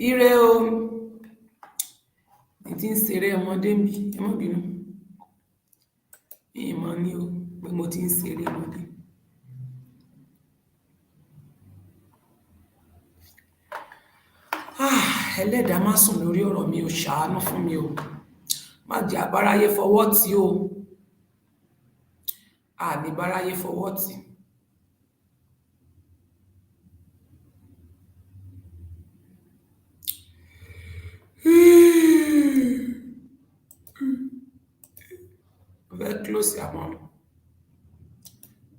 Ire o, ní tí ń ṣeré ọmọdé ń bí, ẹ má bínú. Ìmọ̀ ni o, pé mo ti ń ṣeré ọmọdé. Ẹlẹ́dàá má sùn lórí ọ̀rọ̀ mi ò ṣàánú fún mi o. Má jẹ́ abáráyé fọwọ́ tì o. Àní báráyé fọwọ́ tì. Very close àwọn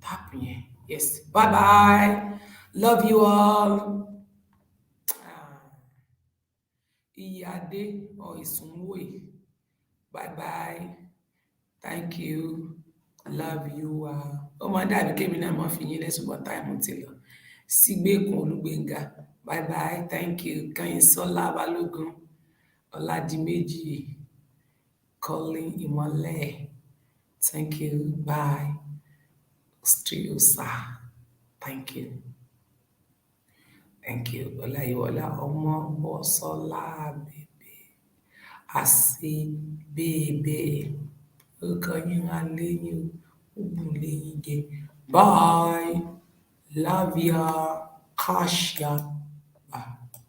tap yẹn. Yes. Bye bye. Love you all. Iyade or Isunwe. Bye bye. Thank you. Love you. Oh my dad came in and my finish this one time until Sigbe Olugbenga. Bye bye. Thank you. Kanyinsola Balogun. Oladimeji. Colin Imole. Thank you. Bye. Striosa. Thank you. Thank you. Olayiwola Omo Bosola baby. Asi baby. Bye. Love ya. Kasha.